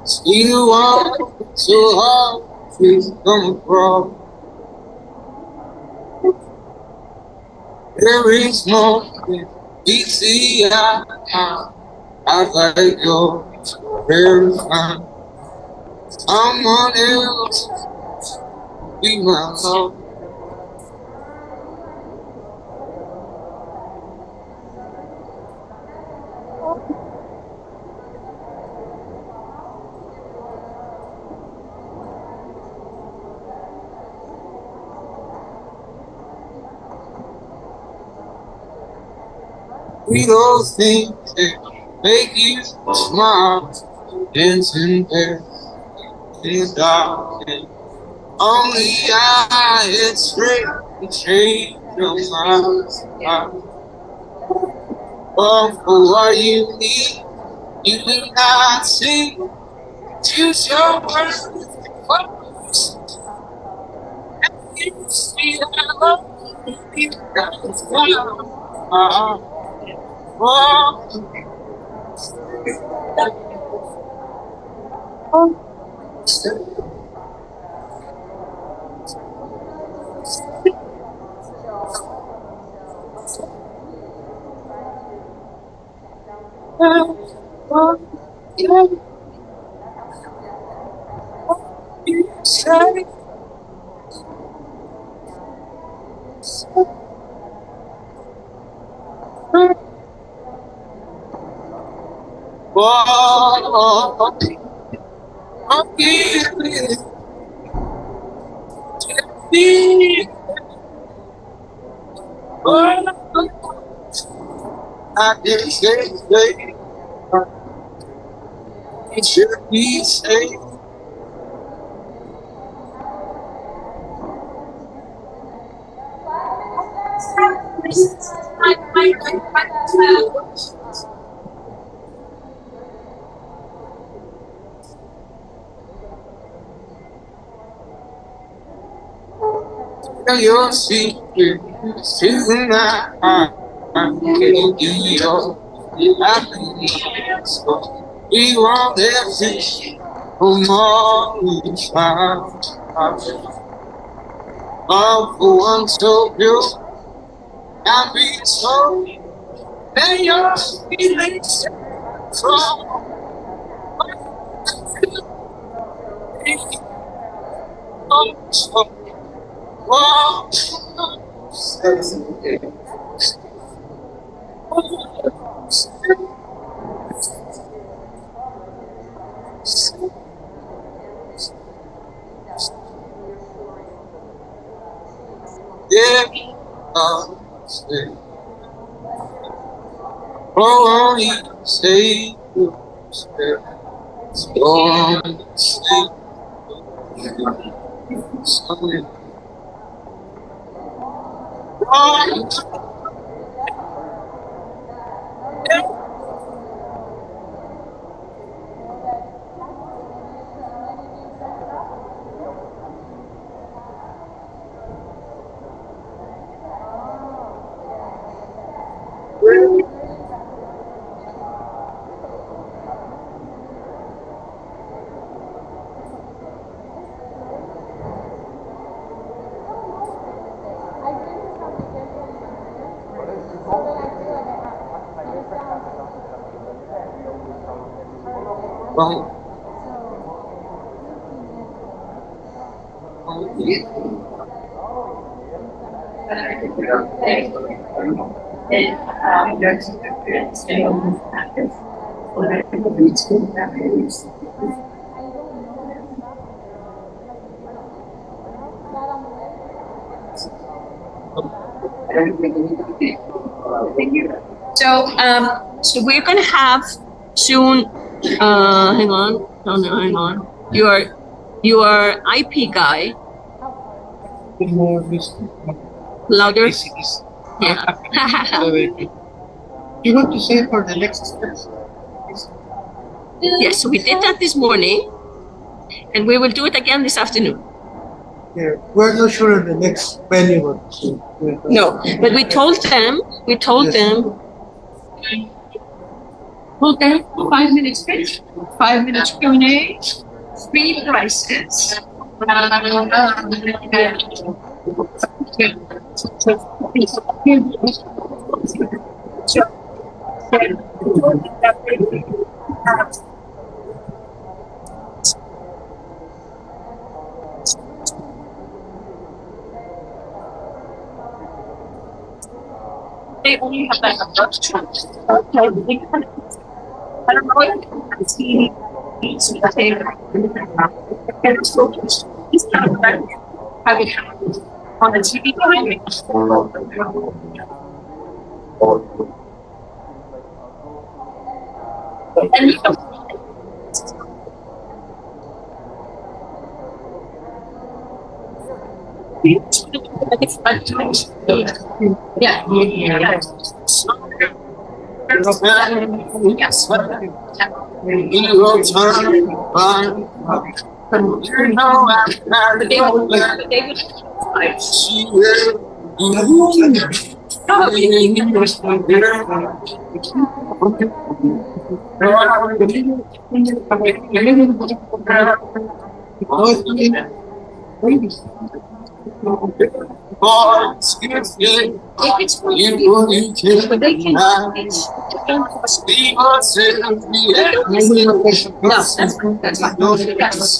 See the one so hard to come across. There is more than DCI. I like yours very fine. Someone else be my love. We those things that make you smile, dancing there in the dark, and only I had straight to change your mind. Oh, for what you need, you do not see. Choose your words. And you see that love you got is down. I didn't say it should be safe. Your secret to my heart. Can you do your happiness? We want everything for more we found. Love for one so pure and be so. May your feelings from. So we're gonna have soon. Hang on. Hang on. Your IP guy. Louder. Yeah. You want to say for the next steps? Yes, so we did that this morning, and we will do it again this afternoon. Yeah, we're not sure of the next venue. No, but we told them. Told them 5 minutes pitch, 5 minutes Q&A, 3 prices. They only have like a Dutch chance. I don't know if you can see the table. It's kind of like have it on the TV behind me. And you don't. Yeah. Yes. You will turn around. You know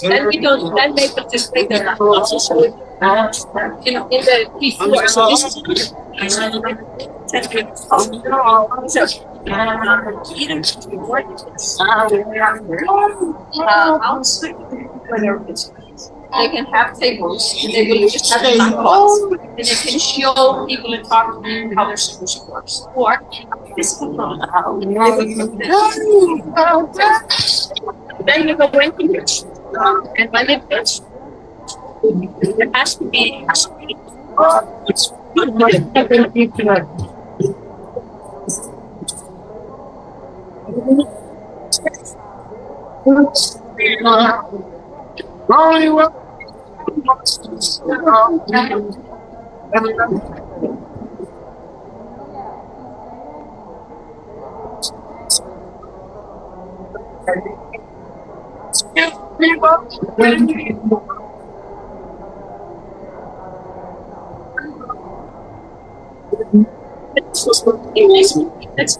Then we don't. Then they participate in the before. So this is. Outside, they can have tables, and they will just have some pots, and they can show people and talk to them how their solution works. Or physical problem. Then you go into pitch, and when they pitch, it has to be. That's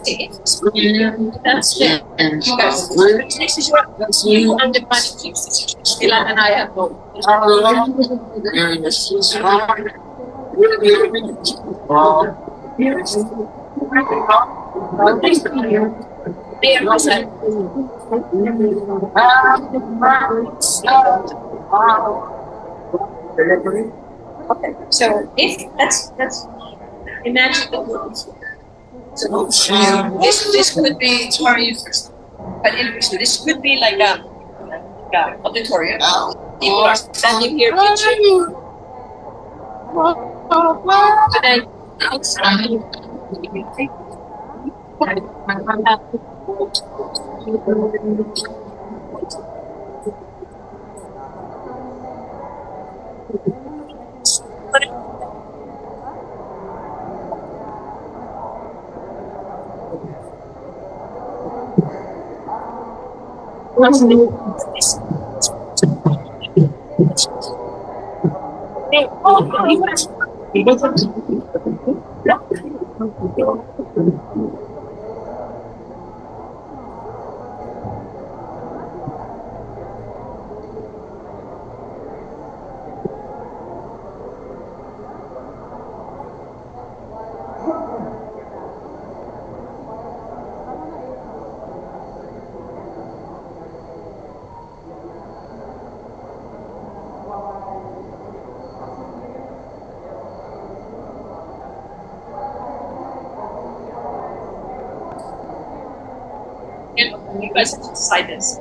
it. That's it. This is what you and the bunch keeps Ilan and I have both. Okay, so if that's imagine the world. So this could be sorry first, but anyway, so this could be like a auditorium. People are standing here teaching. And then outside. You guys have to decide this.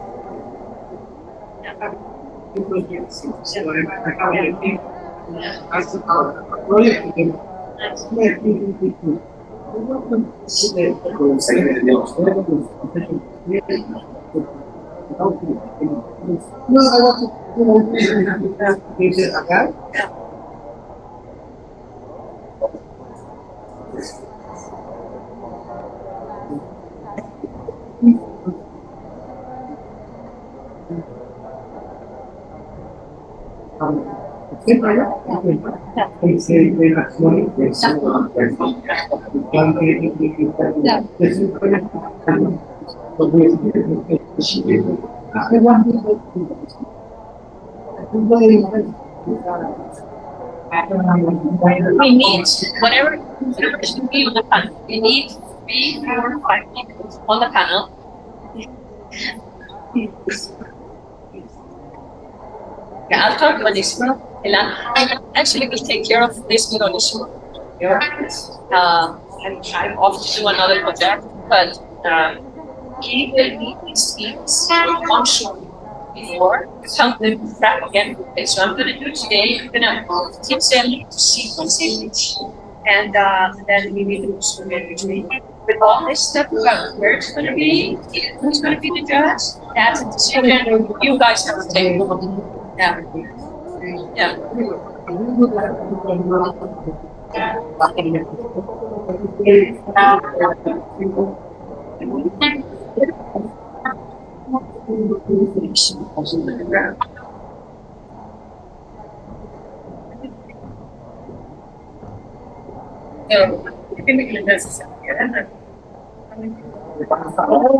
No, I want to acá. We need whatever should be on the panel. We need 3, 4, 5 people on the panel. Yeah, I'll talk to Anisma. I actually will take care of this with Anisma. I'm off to do another project, but he will need these teams onshore before, help them prep again. Okay, so I'm going to do today, I'm going to teach them to sequence image and then we need to swim in between. With all this stuff about where it's going to be, who's going to be the judge, that's a decision you guys have to take. Yeah. Yeah.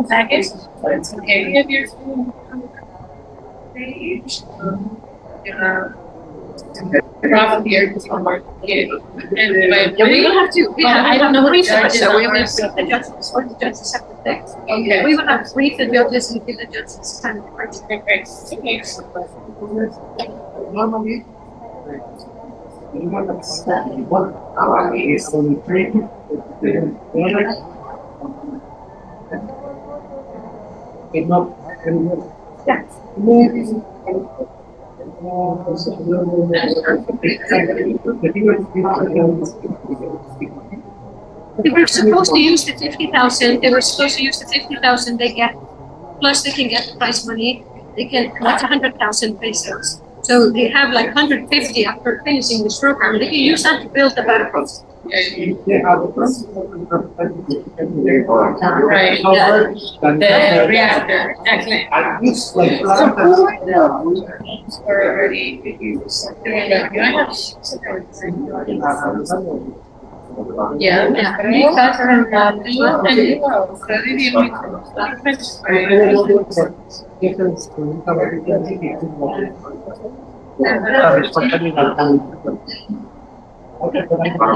Package, but it's okay. We have your page. Problem here because I'm and we don't have to. I don't know what the judges. So we only have to the judges. What the judges have to think. Okay. We would have to brief the judges and give the judges kind of advice. Okay. Normally. They were supposed to use the 50,000. They were supposed to use the 50,000 they get, plus they can get prize money. They can, that's 100,000 pesos. So they have like 150 after finishing this program. They can use that to build the battlefield. Right. Yeah. The reactor. Exactly. Yeah.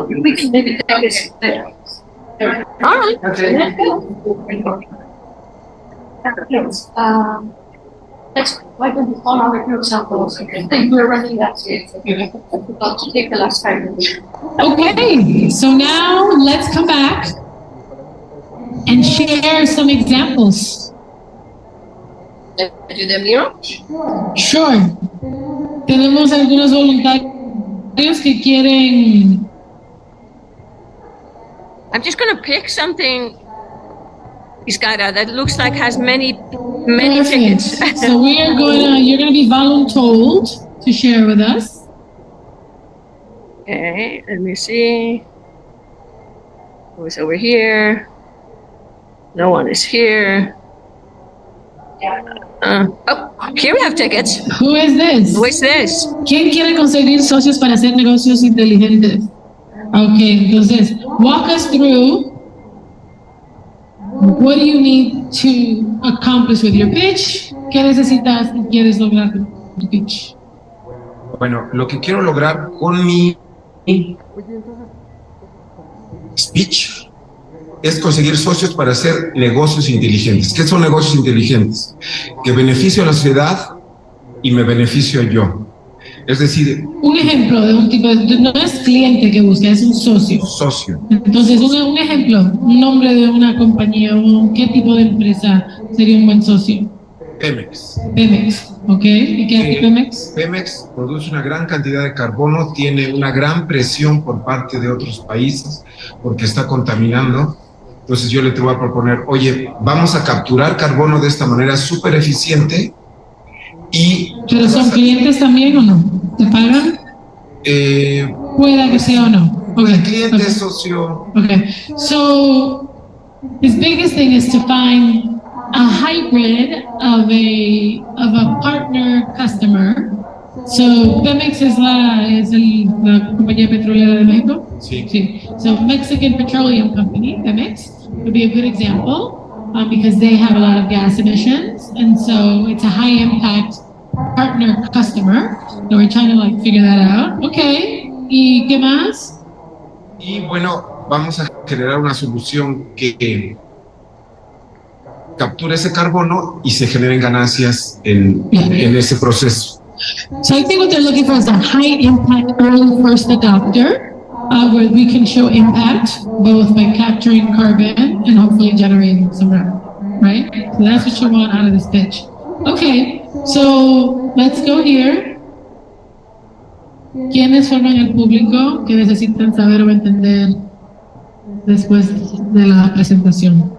We can maybe take this later. All right. Let's why don't we call our group samples? I think we're running that about to take the last 5 minutes. Okay, so now let's come back and share some examples. Do them here? Sure. Tenemos algunos voluntarios que quieren. I'm just going to pick something, Iskara, that looks like has many tickets. So you're going to be voluntold to share with us. Okay, let me see. Who's over here? No one is here. Here we have tickets. Who is this? Who is this? ¿Quién quiere conseguir socios para hacer negocios inteligentes? Okay, entonces, walk us through what do you need to accomplish with your pitch? ¿Qué necesitas y quieres lograr con tu pitch? Bueno, lo que quiero lograr con mi speech es conseguir socios para hacer negocios inteligentes. ¿Qué son negocios inteligentes? Que beneficio a la sociedad y me beneficio yo. Es decir, un ejemplo de un tipo de, no es cliente que busca, es un socio. Socio. Entonces, un ejemplo, un nombre de una compañía o qué tipo de empresa sería un buen socio. Pemex. Pemex, ¿ok? ¿Y qué hace Pemex? Pemex produce una gran cantidad de carbono, tiene una gran presión por parte de otros países porque está contaminando. Entonces yo le te voy a proponer, oye, vamos a capturar carbono de esta manera súper eficiente y... ¿Pero son clientes también o no? ¿Te pagan? Pueda que sea o no. Okay. El cliente es socio. Okay, so his biggest thing is to find a hybrid of a partner customer. So Pemex es la compañía petrolera de México. Sí. So Mexican Petroleum Company, Pemex, would be a good example because they have a lot of gas emissions, and so it's a high impact partner customer. So we're trying to figure that out. Okay. ¿Y qué más? Y bueno, vamos a generar una solución que capture ese carbono y se generen ganancias en ese proceso. So I think what they're looking for is a high impact early first adopter where we can show impact both by capturing carbon and hopefully generating some revenue, right? So that's what you want out of this pitch. Okay, so let's go here. ¿Quiénes forman el público que necesitan saber o entender después de la presentación?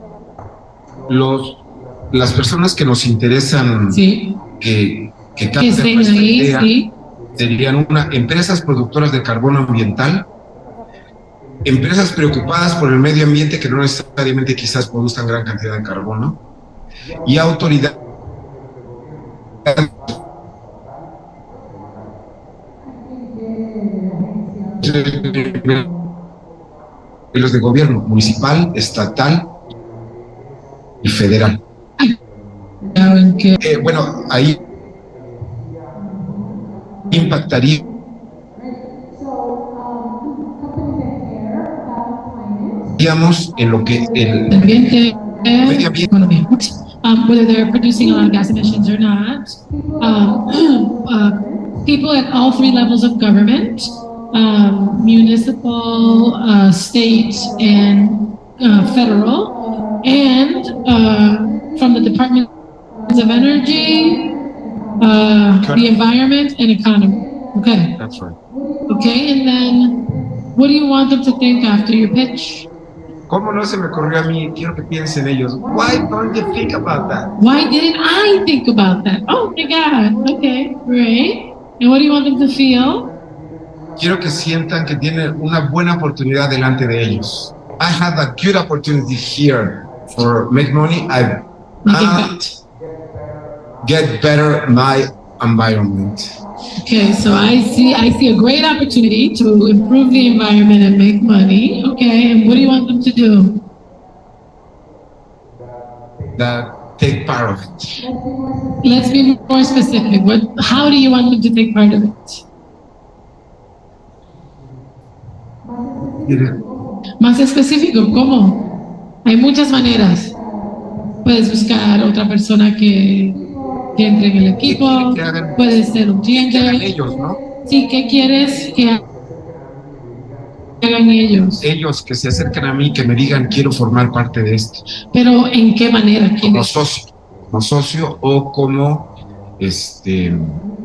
Las personas que nos interesan Sí. que Que capten estén nuestra ahí, idea, sí. serían empresas productoras de carbono ambiental, empresas preocupadas por el medio ambiente que no necesariamente quizás produzcan gran cantidad de carbono, y autoridades de gobierno municipal, estatal y federal. Bueno, ahí impactaría en lo que el Ambiente, medio ambiente. economía. Whether they're producing a lot of gas emissions or not. People at all three levels of government, municipal, state, and federal, and from the Departments of Energy, the environment, and economy. Okay. That's right. Okay, and then what do you want them to think after your pitch? ¿Cómo no se me ocurrió a mí? Quiero que piensen ellos. Why don't you think about that? Why didn't I think about that? Oh my God. Okay, great. And what do you want them to feel? Quiero que sientan que tienen una buena oportunidad delante de ellos. I have a good opportunity here for make money. I get better my environment. Okay, so I see a great opportunity to improve the environment and make money. Okay, and what do you want them to do? That take part of it. Let's be more specific. How do you want them to take part of it? Más específico, ¿cómo? Hay muchas maneras. Puedes buscar otra persona que entre en el equipo, puede ser un cliente. Ellos, ¿no? Sí, ¿qué quieres que hagan ellos? Ellos que se acerquen a mí, que me digan quiero formar parte de esto. Pero ¿en qué manera? Como socio o como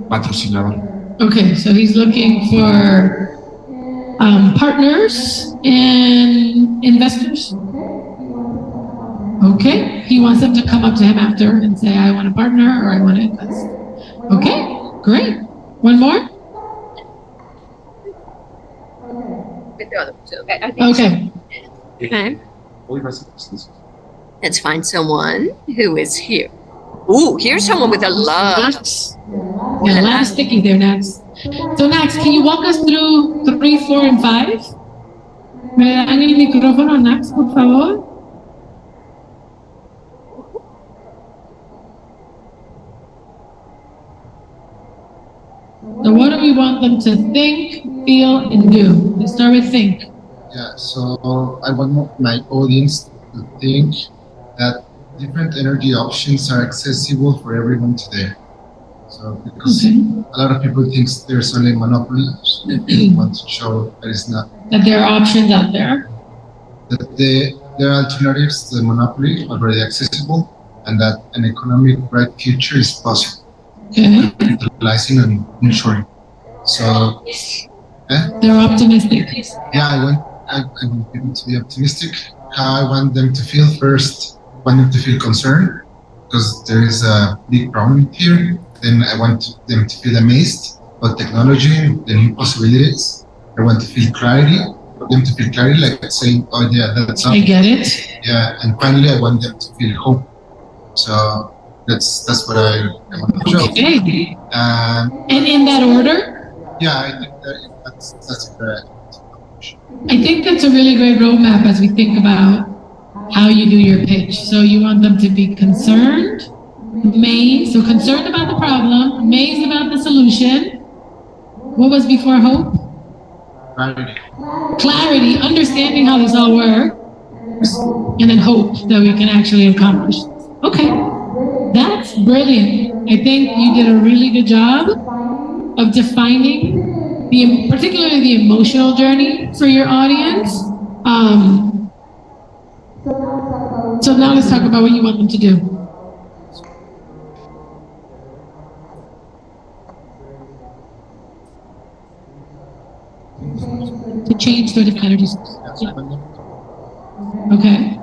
patrocinador. Okay, so he's looking for partners and investors. Okay, he wants them to come up to him after and say, I want a partner or I want to invest. Okay, great. One more? Okay. Okay. Let's find someone who is here. Ooh, here's someone with a lot. Yeah, a lot of sticky there, Nax. So Nax, can you walk us through 3, 4, and 5? ¿Me dan el micrófono, Nax, por favor? So what do we want them to think, feel, and do? Let's start with think. Yeah, so I want my audience to think that different energy options are accessible for everyone today. So because a lot of people think there's only monopolies, they want to show that it's not. That there are options out there. That there are alternatives to the monopoly already accessible, and that an economic bright future is possible. Okay. Utilizing and ensuring. So, they're optimistic. Yeah, I want people to be optimistic. How I want them to feel first. I want them to feel concerned because there is a big problem here. Then I want them to feel amazed about technology, the new possibilities. I want to feel clarity. For them to feel clarity, like saying, "Oh yeah, that's." I get it. Yeah, and finally, I want them to feel hope. So that's what I want to show. Okay. And in that order? Yeah, I think that's correct. I think that's a really great roadmap as we think about how you do your pitch. So you want them to be concerned, amazed, so concerned about the problem, amazed about the solution. What was before hope? Clarity, understanding how this all works, and then hope that we can actually accomplish this. Okay, that's brilliant. I think you did a really good job of defining particularly the emotional journey for your audience. So now let's talk about what you want them to do. change to a different energy source. Yeah. Okay.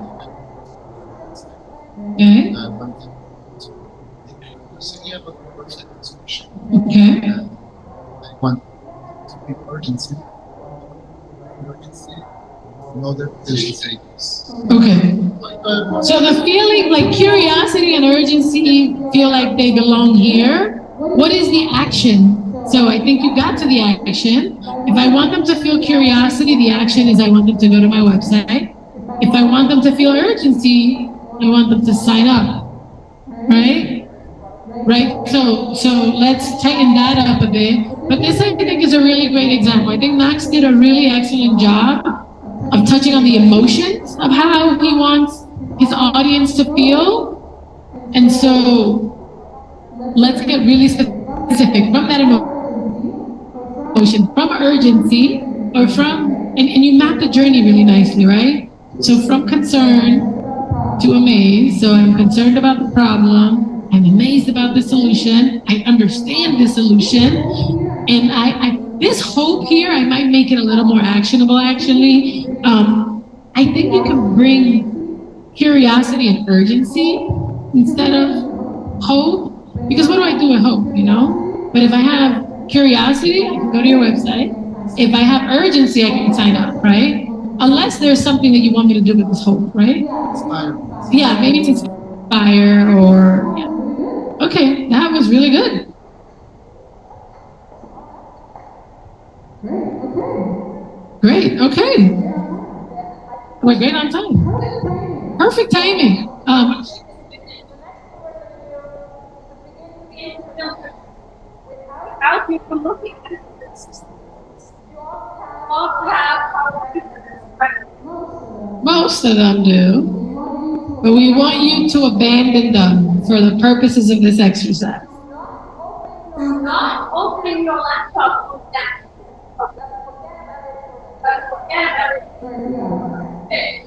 Okay. Okay. I want to be urgency. Another stages. Okay. So the feeling like curiosity and urgency feel like they belong here. What is the action? So I think you got to the action. If I want them to feel curiosity, the action is I want them to go to my website. If I want them to feel urgency, I want them to sign up. Right? Right? So let's tighten that up a bit. But this I think is a really great example. I think Max did a really excellent job of touching on the emotions of how he wants his audience to feel. And so let's get really specific from that emotion, from urgency, or from, and you map the journey really nicely, right? So from concern to amaze. So I'm concerned about the problem, I'm amazed about the solution, I understand the solution, and I this hope here, I might make it a little more actionable actually. I think you can bring curiosity and urgency instead of hope. Because what do I do with hope, you know? But if I have curiosity, I can go to your website. If I have urgency, I can sign up, right? Unless there's something that you want me to do with this hope, right? Inspire. Yeah, maybe it's inspire or, yeah. Okay, that was really good. Great, okay. We're great on time. Perfect timing. Without people looking at this, most of them do, but we want you to abandon them for the purposes of this exercise. Do not open your laptop with that.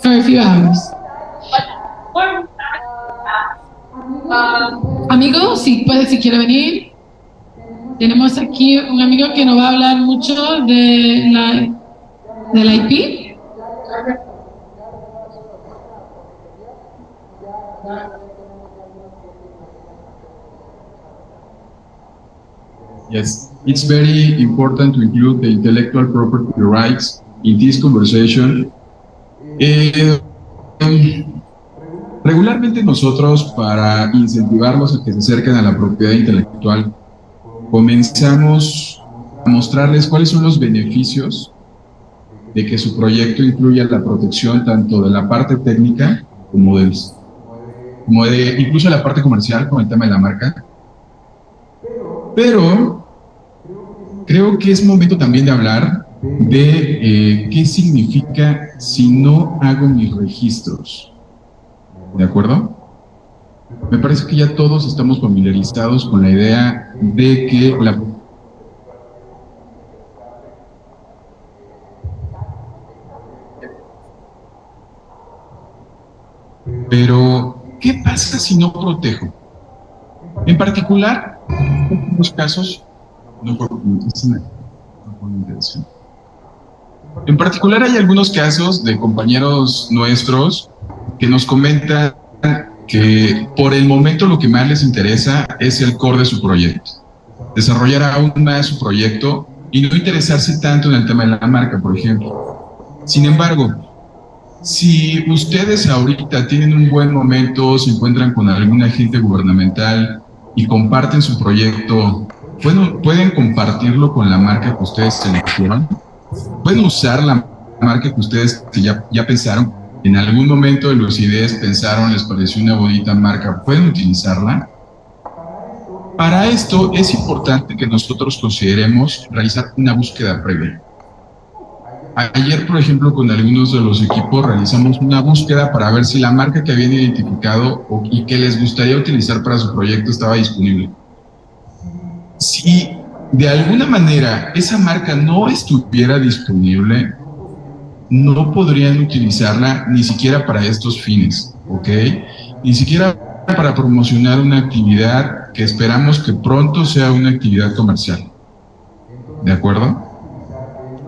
For a few hours. Amigo, si quiere venir. Tenemos aquí un amigo que nos va a hablar mucho de la IP. Yes, it's very important to include the intellectual property rights in this conversation. Regularmente nosotros, para incentivarlos a que se acerquen a la propiedad intelectual, comenzamos a mostrarles cuáles son los beneficios de que su proyecto incluya la protección tanto de la parte técnica como de incluso la parte comercial, como el tema de la marca. Pero creo que es momento también de hablar de qué significa si no hago mis registros. ¿De acuerdo? Me parece que ya todos estamos familiarizados con la idea de que la... Pero, ¿qué pasa si no protejo? En particular, en los casos... En particular hay algunos casos de compañeros nuestros que nos comentan que por el momento lo que más les interesa es el core de su proyecto, desarrollar aún más su proyecto y no interesarse tanto en el tema de la marca, por ejemplo. Sin embargo, si ustedes ahorita tienen un buen momento, se encuentran con algún agente gubernamental y comparten su proyecto, pueden compartirlo con la marca que ustedes seleccionan, pueden usar la marca que ustedes ya pensaron. En algún momento de los ideas pensaron, les pareció una bonita marca, ¿pueden utilizarla? Para esto es importante que nosotros consideremos realizar una búsqueda previa. Ayer, por ejemplo, con algunos de los equipos realizamos una búsqueda para ver si la marca que habían identificado y que les gustaría utilizar para su proyecto estaba disponible. Si de alguna manera esa marca no estuviera disponible, no podrían utilizarla ni siquiera para estos fines, ¿ok? Ni siquiera para promocionar una actividad que esperamos que pronto sea una actividad comercial, ¿de acuerdo?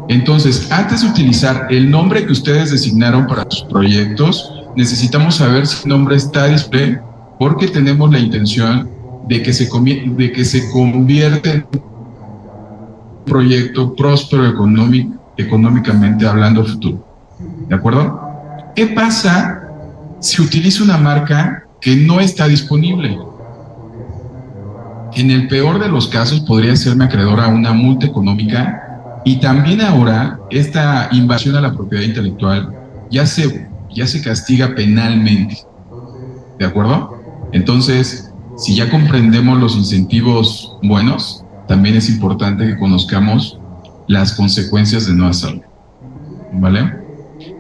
Entonces, antes de utilizar el nombre que ustedes designaron para sus proyectos, necesitamos saber si el nombre está disponible, porque tenemos la intención de que se convierta en un proyecto próspero económicamente hablando futuro. ¿De acuerdo? ¿Qué pasa si utilizo una marca que no está disponible? En el peor de los casos podría serme acreedora a una multa económica, y también ahora esta invasión a la propiedad intelectual ya se castiga penalmente. ¿De acuerdo? Entonces, si ya comprendemos los incentivos buenos, también es importante que conozcamos las consecuencias de no hacerlo. ¿Vale?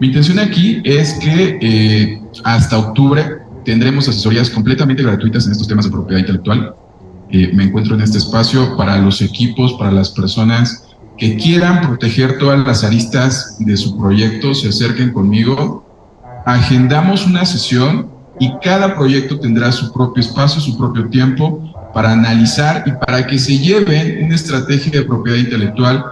Mi intención aquí es que hasta octubre tendremos asesorías completamente gratuitas en estos temas de propiedad intelectual. Me encuentro en este espacio para los equipos, para las personas que quieran proteger todas las aristas de su proyecto, se acerquen conmigo, agendamos una sesión y cada proyecto tendrá su propio espacio, su propio tiempo para analizar y para que se lleven una estrategia de propiedad intelectual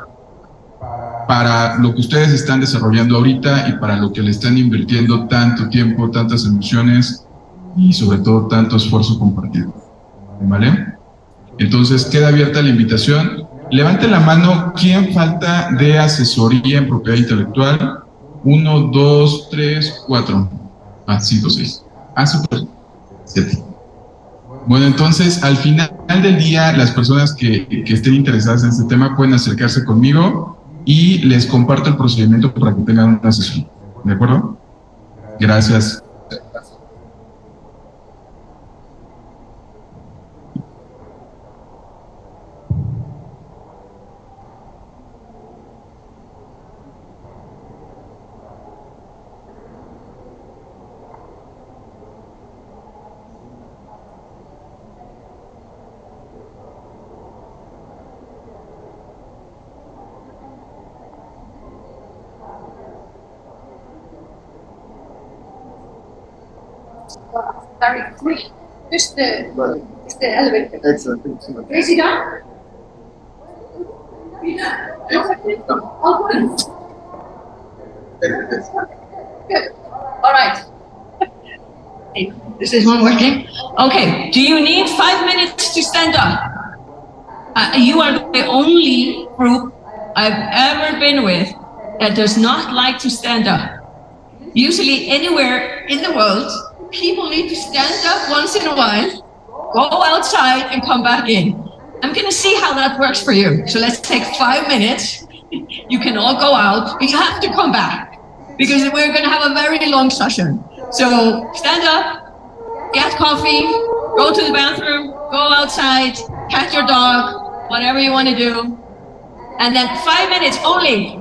para lo que ustedes están desarrollando ahorita y para lo que le están invirtiendo tanto tiempo, tantas emociones y sobre todo tanto esfuerzo compartido. ¿Vale? Entonces queda abierta la invitación. Levanten la mano, ¿quién falta de asesoría en propiedad intelectual? 1, 2, 3, 4. 5, 6. Súper. 7. Bueno, entonces, al final del día, las personas que estén interesadas en este tema pueden acercarse conmigo y les comparto el procedimiento para que tengan una sesión. ¿De acuerdo? Gracias. Very quick. Just the elevator. Excellent. Is he done? All good. Good. All right. Hey, this is one working. Okay. Do you need 5 minutes to stand up? You are the only group I've ever been with that does not like to stand up. Usually, anywhere in the world, people need to stand up once in a while, go outside and come back in. I'm gonna see how that works for you. So let's take 5 minutes. You can all go out, but you have to come back because we're gonna have a very long session. So stand up, get coffee, go to the bathroom, go outside, cat your dog, whatever you wanna do. And then 5 minutes only.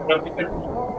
Gracias.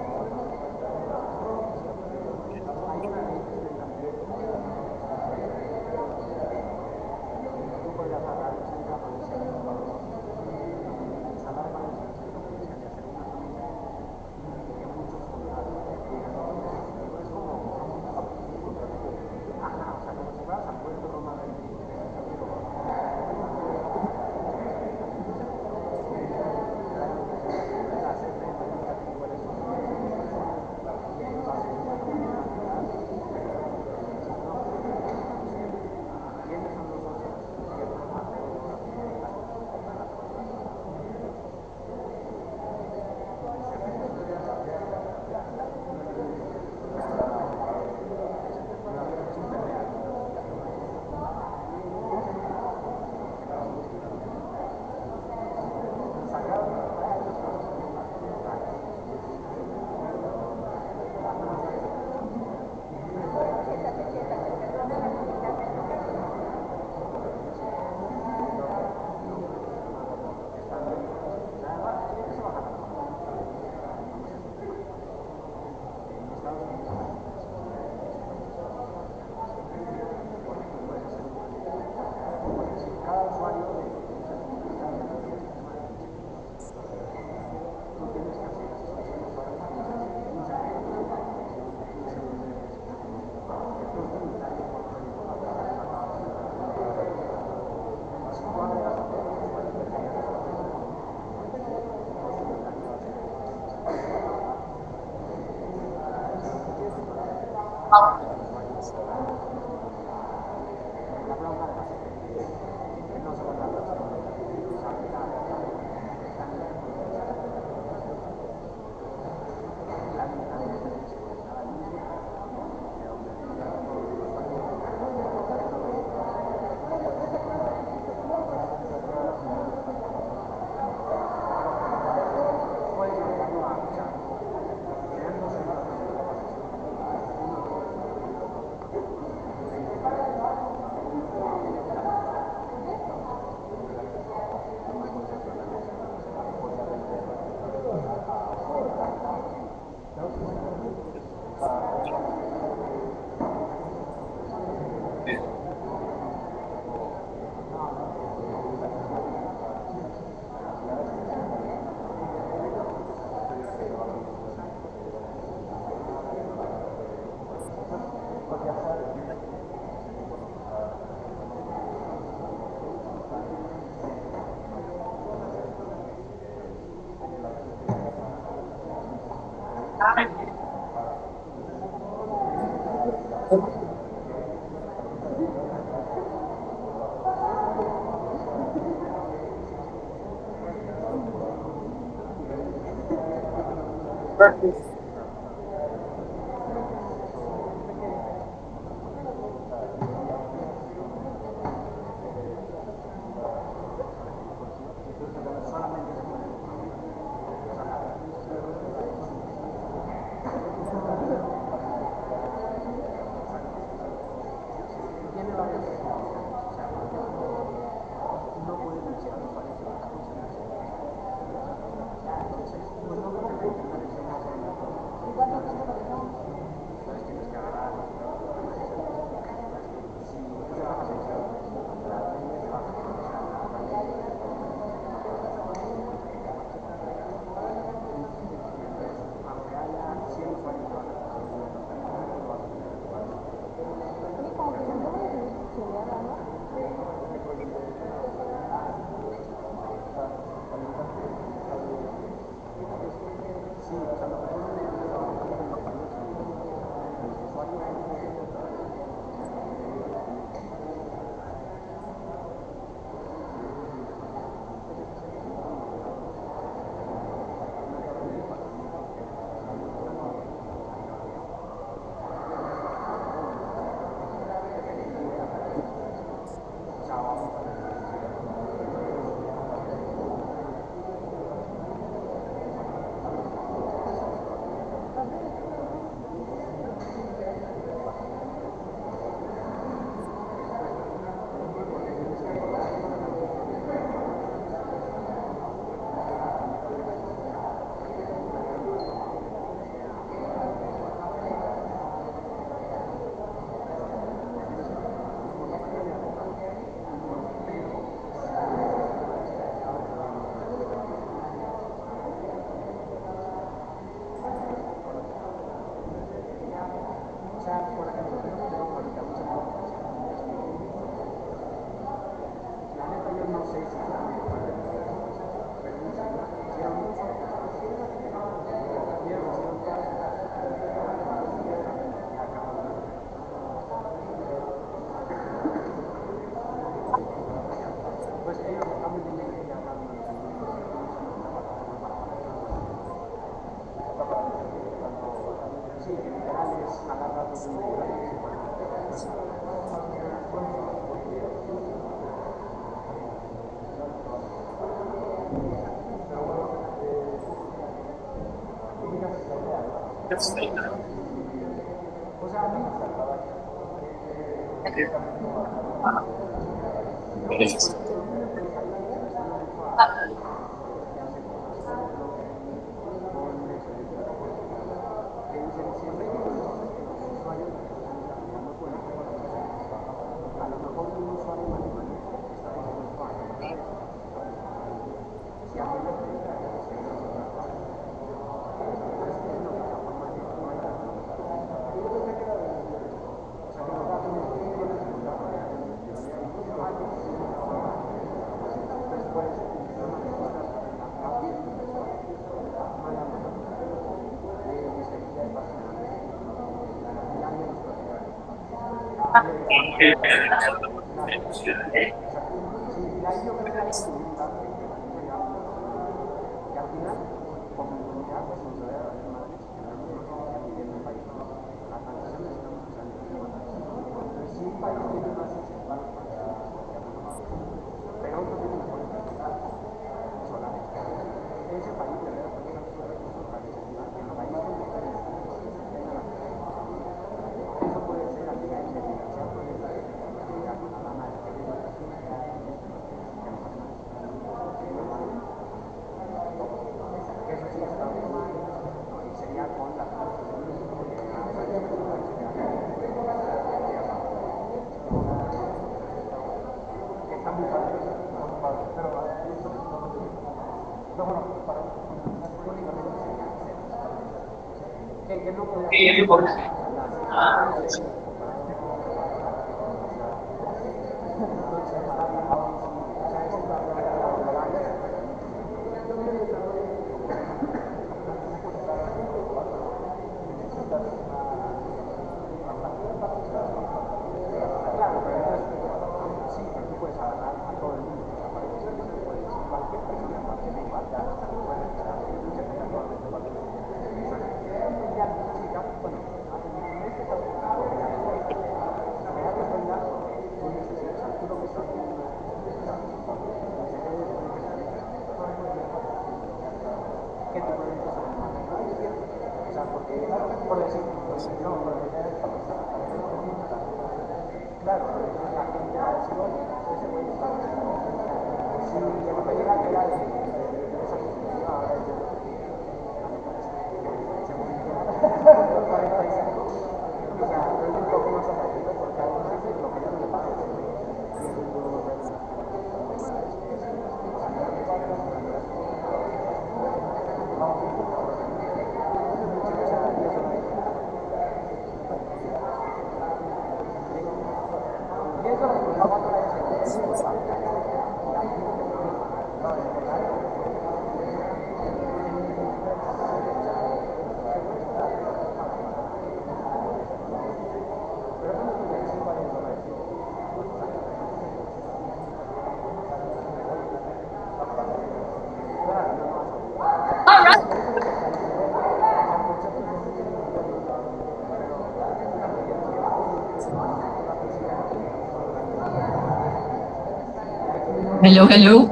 Hello, hello.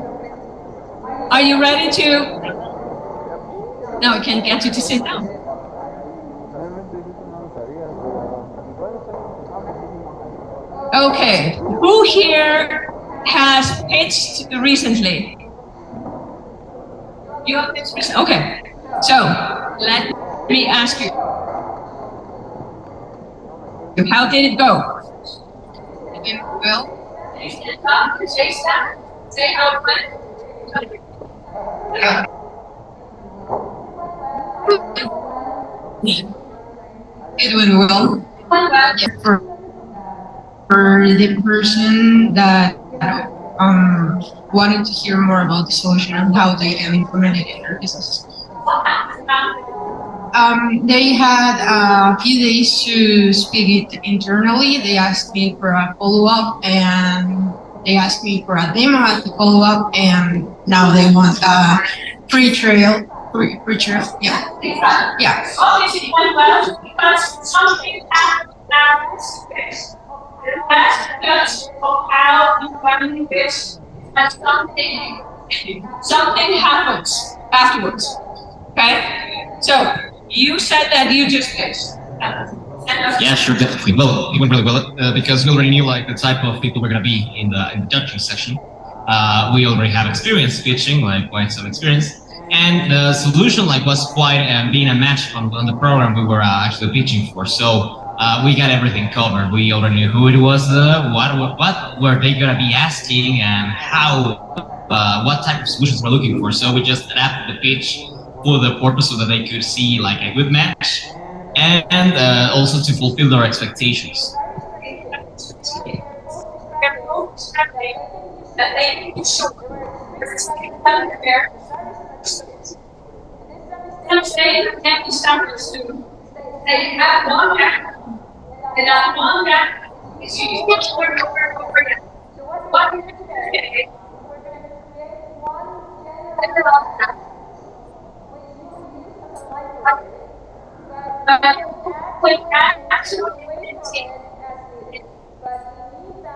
Are you ready to? No, I can't get you to sit down. Okay, who here has pitched recently? You have pitched recently? Okay, so let me ask you. How did it go? It went well. Say how it went. Yeah. It went well. For the person that wanted to hear more about the solution and how they can implement it in their business. They had a few days to speak it internally. They asked me for a follow-up, and they asked me for a demo at the follow-up, and now they want a free trial. Yeah. Yeah. Obviously, it went well because something happened now it's fixed. The last touch of how you run this, and something happens afterwards. Okay? So, you said that you just fixed. Yeah, sure, definitely. Well, it went really well because we already knew like the type of people we're gonna be in the judging session. We already have experience pitching, like quite some experience, and the solution like was quite being a match on the program we were actually pitching for. So we got everything covered. We already knew who it was, what were they gonna be asking, and how, what type of solutions we're looking for. So we just adapted the pitch for the purpose so that they could see like a good match. And also to fulfill their expectations. They have one gap, and that one gap is you use over and over and over again. What we're going to do today, with absolutely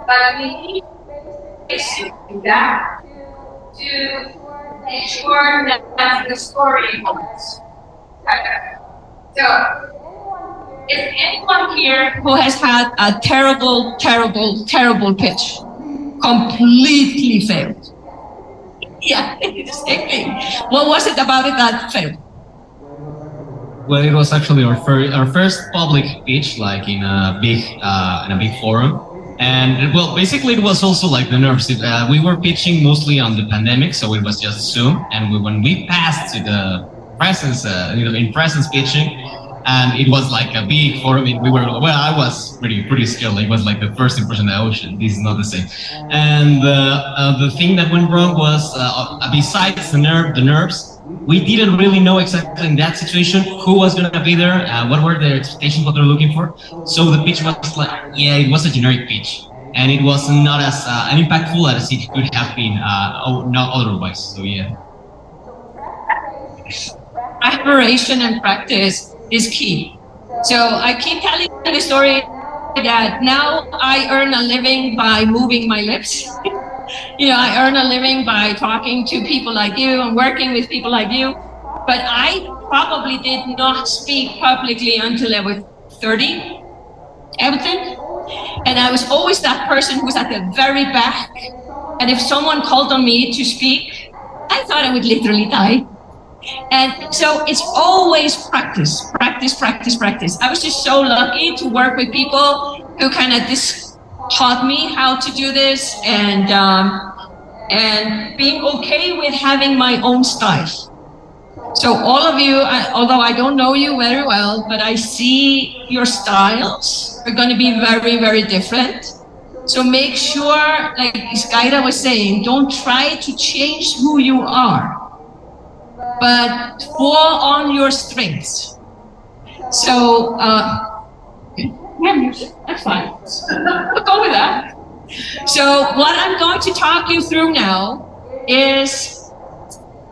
but we need to that to make sure that the story holds. So, is anyone here who has had a terrible, terrible, terrible pitch? Completely failed. Yeah, exactly. What was it about it that failed? Well, it was actually our first public pitch, like in a big forum, and well, basically it was also like the nerves. We were pitching mostly on the pandemic, so it was just Zoom, and when we passed to the presence, in presence pitching, and it was like a big forum. I was pretty skilled. It was like the first impression of the ocean. This is not the same. And the thing that went wrong was, besides the nerves. We didn't really know exactly in that situation who was going to be there, what were their expectations, what they're looking for. So the pitch was like, it was a generic pitch, and it was not as impactful as it could have been not otherwise. So yeah. Preparation and practice is key. So I keep telling the story that now I earn a living by moving my lips. I earn a living by talking to people like you and working with people like you. But I probably did not speak publicly until I was 30, I would think. And I was always that person who was at the very back. And if someone called on me to speak, I thought I would literally die. And so it's always practice. I was just so lucky to work with people who kind of taught me how to do this, and being okay with having my own style. So all of you, although I don't know you very well, but I see your styles are going to be very, very different. So make sure, like Iscaira was saying, don't try to change who you are, but fall on your strengths. So, yeah, music, that's fine. We'll go with that. So what I'm going to talk you through now is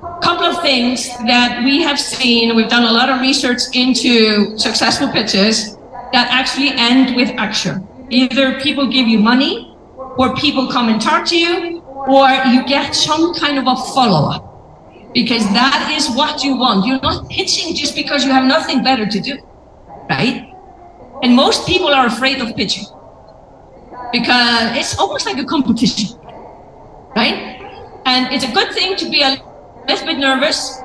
a couple of things that we have seen. We've done a lot of research into successful pitches that actually end with action. Either people give you money, or people come and talk to you, or you get some kind of a follow-up. Because that is what you want. You're not pitching just because you have nothing better to do, right? And most people are afraid of pitching because it's almost like a competition, right? And it's a good thing to be a little bit nervous.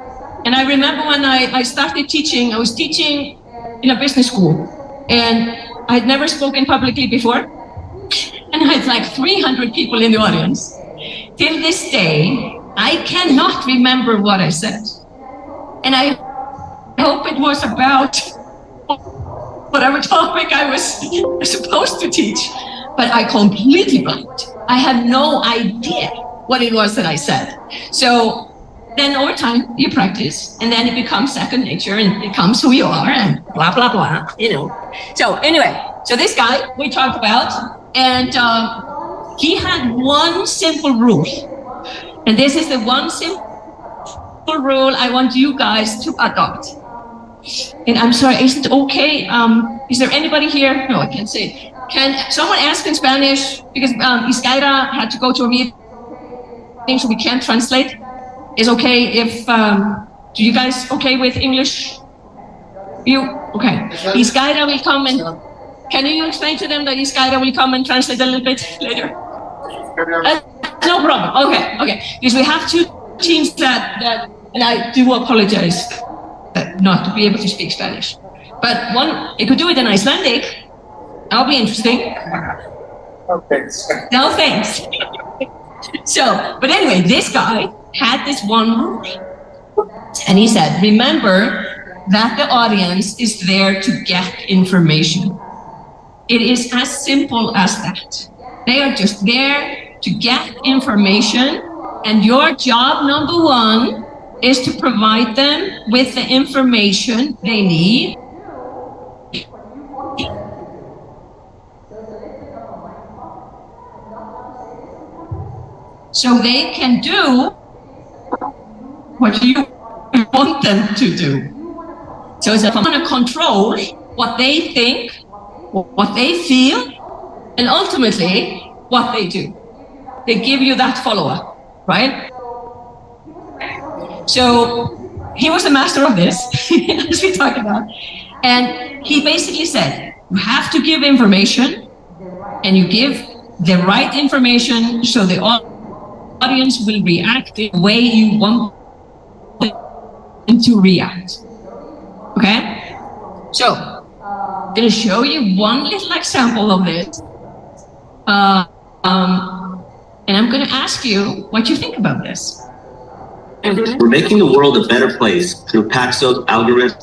And I remember when I started teaching, I was teaching in a business school, and I had never spoken publicly before. And I had like 300 people in the audience. Till this day, I cannot remember what I said. And I hope it was about whatever topic I was supposed to teach, but I completely blanked. I had no idea what it was that I said. So then over time, you practice, and then it becomes second nature, and it becomes who you are, and blah, blah, blah, So anyway, so this guy we talked about, and he had one simple rule. And this is the one simple rule I want you guys to adopt. And I'm sorry, is it okay? Is there anybody here? No, I can't say it. Can someone ask in Spanish? Because Iscaira had to go to a meeting, so we can't translate. Is okay if, do you guys okay with English? You, okay. Iscaira will come and, can you explain to them that Iscaira will come and translate a little bit later? No problem. Okay. Because we have two teams that and I do apologize not to be able to speak Spanish. But one, I could do it in Icelandic. That'll be interesting. No thanks. So, but anyway, this guy had this one rule. And he said, remember that the audience is there to get information. It is as simple as that. They are just there to get information, and your job number one is to provide them with the information they need. so they can do what you want them to do. So it's going to control what they think, what they feel, and ultimately what they do. They give you that follow-up, right? So he was the master of this, as we talked about. And he basically said, you have to give information, and you give the right information so the audience will react the way you want them to react. Okay? So, I'm going to show you one little example of this. And I'm going to ask you what you think about this. We're making the world a better place through Paxos algorithm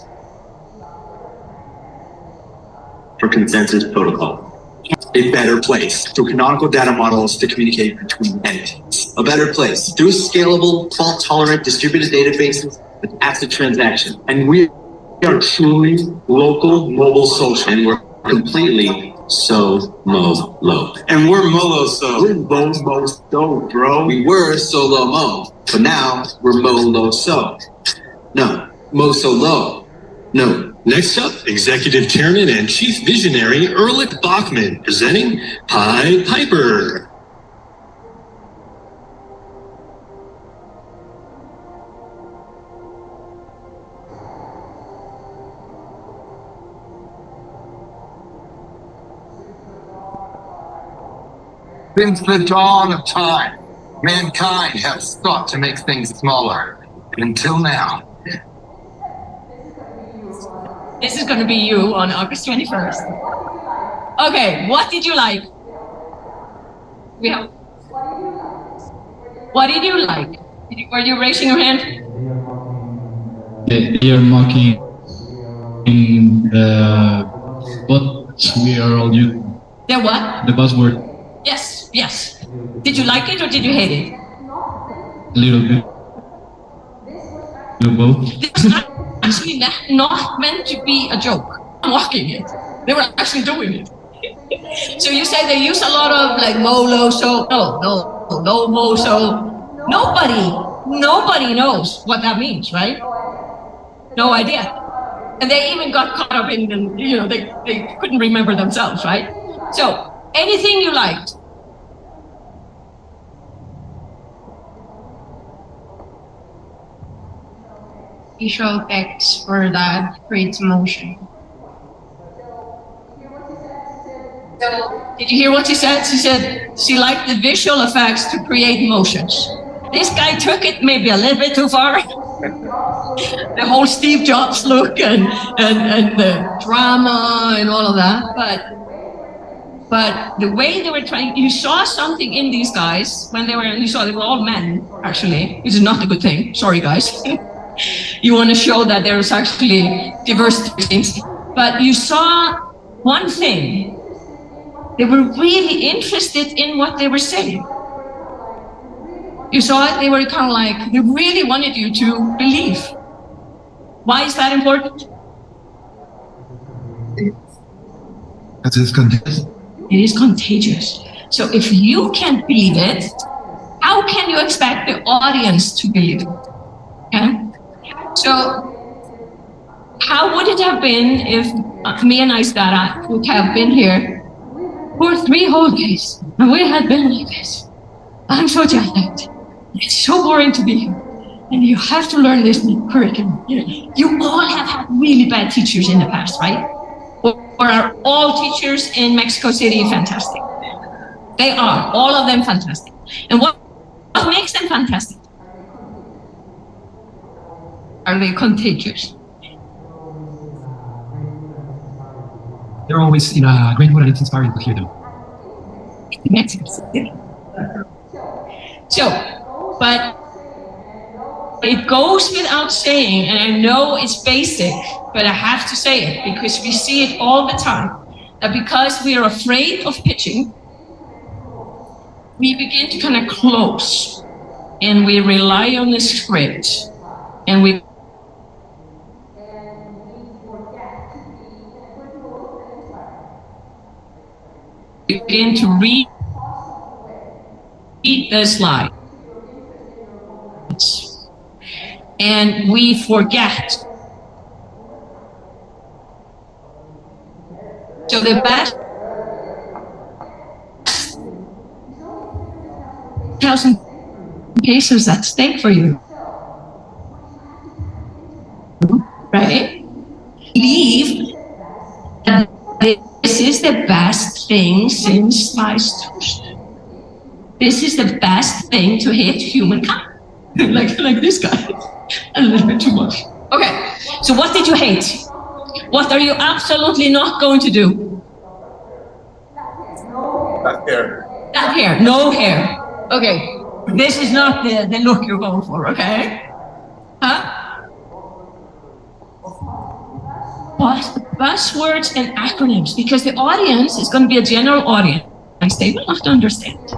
for consensus protocol. A better place through canonical data models to communicate between entities. A better place through scalable, fault-tolerant, distributed databases with ACID transaction. And we are truly local, mobile, social, and we're completely low. And we're Molo-So. We're Mo-So, bro. We were Solo-Mo, but now we're Molo-So. No, Mo-So-Lo. No. Next up, Executive Chairman and Chief Visionary Erlich Bachman, presenting Pied Piper. Since the dawn of time, mankind has sought to make things smaller. Until now. This is going to be you on August 21st. Okay, what did you like? What did you like? Were you raising your hand? They are mocking what we are all using. The what? The buzzword. Yes, yes. Did you like it or did you hate it? A little bit. Both. This was actually not meant to be a joke. I'm mocking it. They were actually doing it. So you say they use a lot of like Molo-So. No Mo-So. Nobody knows what that means, right? No idea. And they even got caught up in, they couldn't remember themselves, right? So anything you liked. Visual effects for that creates motion. Did you hear what she said? She said she liked the visual effects to create motions. This guy took it maybe a little bit too far. The whole Steve Jobs look and the drama and all of that. But the way they were trying, you saw something in these guys when they were all men, actually. This is not a good thing. Sorry, guys. You want to show that there's actually diversity. But you saw one thing. They were really interested in what they were saying. You saw it, they were kind of like, they really wanted you to believe. Why is that important? Because it's contagious. It is contagious. So if you can't believe it, how can you expect the audience to believe it? Okay? So how would it have been if me and Aizara would have been here for 3 whole days and we had been like this? I'm so jet-lagged. It's so boring to be here. And you have to learn this new curriculum. You all have had really bad teachers in the past, right? Or are all teachers in Mexico City fantastic? They are, all of them fantastic. And what makes them fantastic? Are they contagious? They're always in a great mood and it's inspiring to hear them. Mexico City. So, but it goes without saying, and I know it's basic, but I have to say it because we see it all the time, that because we are afraid of pitching, we begin to kind of close and we rely on the script and we begin to read the slide. and we forget. So the best 1,000 pesos at stake for you, right? Believe that this is the best thing since sliced toast. This is the best thing to hit humankind. like this guy. A little bit too much. Okay, so what did you hate? What are you absolutely not going to do? That hair. That hair, no hair. Okay, this is not the look you're going for, okay? Huh? Buzzwords and acronyms, because the audience is going to be a general audience. They will not understand.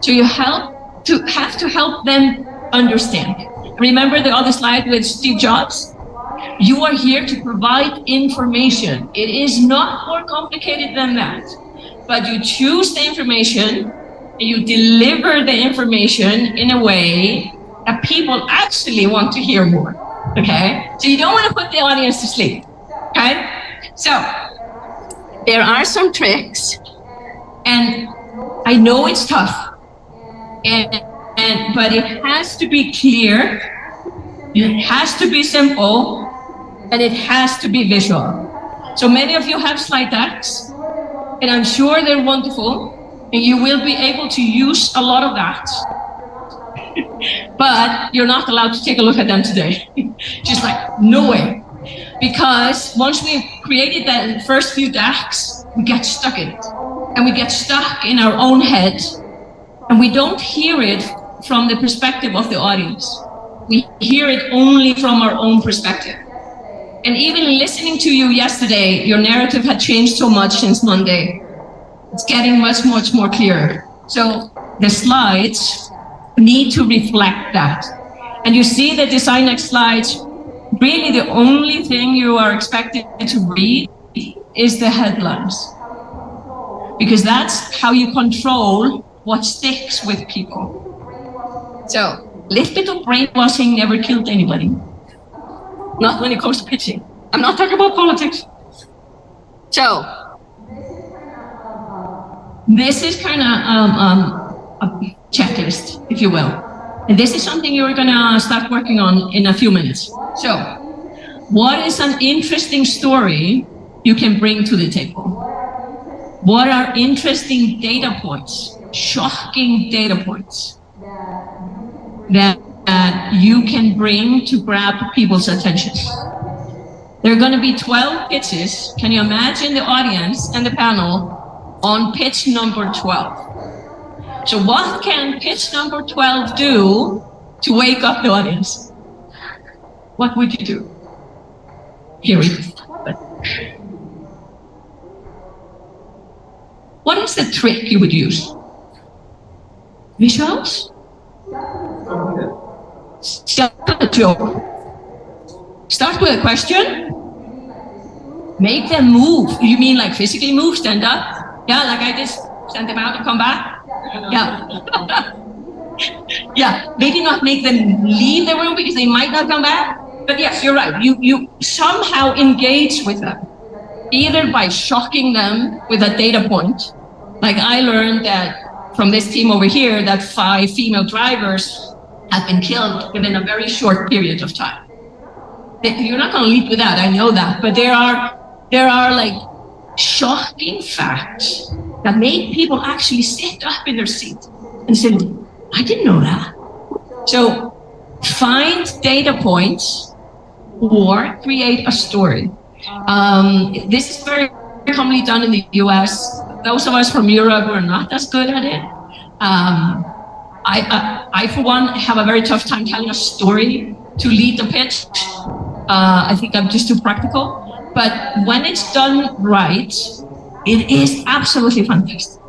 So you have to help them understand. Remember the other slide with Steve Jobs? You are here to provide information. It is not more complicated than that. But you choose the information and you deliver the information in a way that people actually want to hear more. Okay? So you don't want to put the audience to sleep. Okay? So there are some tricks, and I know it's tough. But it has to be clear, it has to be simple, and it has to be visual. So many of you have slide decks, and I'm sure they're wonderful, and you will be able to use a lot of that. But you're not allowed to take a look at them today. Just like, no way. Because once we've created that first few decks, we get stuck in it. And we get stuck in our own head, and we don't hear it from the perspective of the audience. We hear it only from our own perspective. And even listening to you yesterday, your narrative had changed so much since Monday. It's getting much more clear. So the slides need to reflect that. And you see the DesignX slides, really the only thing you are expected to read is the headlines. Because that's how you control what sticks with people. So, a little bit of brainwashing never killed anybody. Not when it comes to pitching. I'm not talking about politics. So, this is kind of a checklist, if you will. And this is something you're gonna start working on in a few minutes. So, what is an interesting story you can bring to the table? What are interesting data points, shocking data points that you can bring to grab people's attention? There are going to be 12 pitches. Can you imagine the audience and the panel on pitch number 12? So what can pitch number 12 do to wake up the audience? What would you do? Here we go. What is the trick you would use? Visuals? Start with a joke. Start with a question. Make them move. You mean like physically move, stand up? Yeah, like I just send them out and come back? Yeah. Yeah, maybe not make them leave the room because they might not come back. But yes, you're right. You somehow engage with them, either by shocking them with a data point. Like I learned that from this team over here that 5 female drivers have been killed within a very short period of time. You're not going to lead with that, I know that, but there are like shocking facts that make people actually sit up in their seat and say, I didn't know that. So find data points or create a story. This is very commonly done in the US. Those of us from Europe are not as good at it. I, for one, have a very tough time telling a story to lead the pitch. I think I'm just too practical. But when it's done right, it is absolutely fantastic.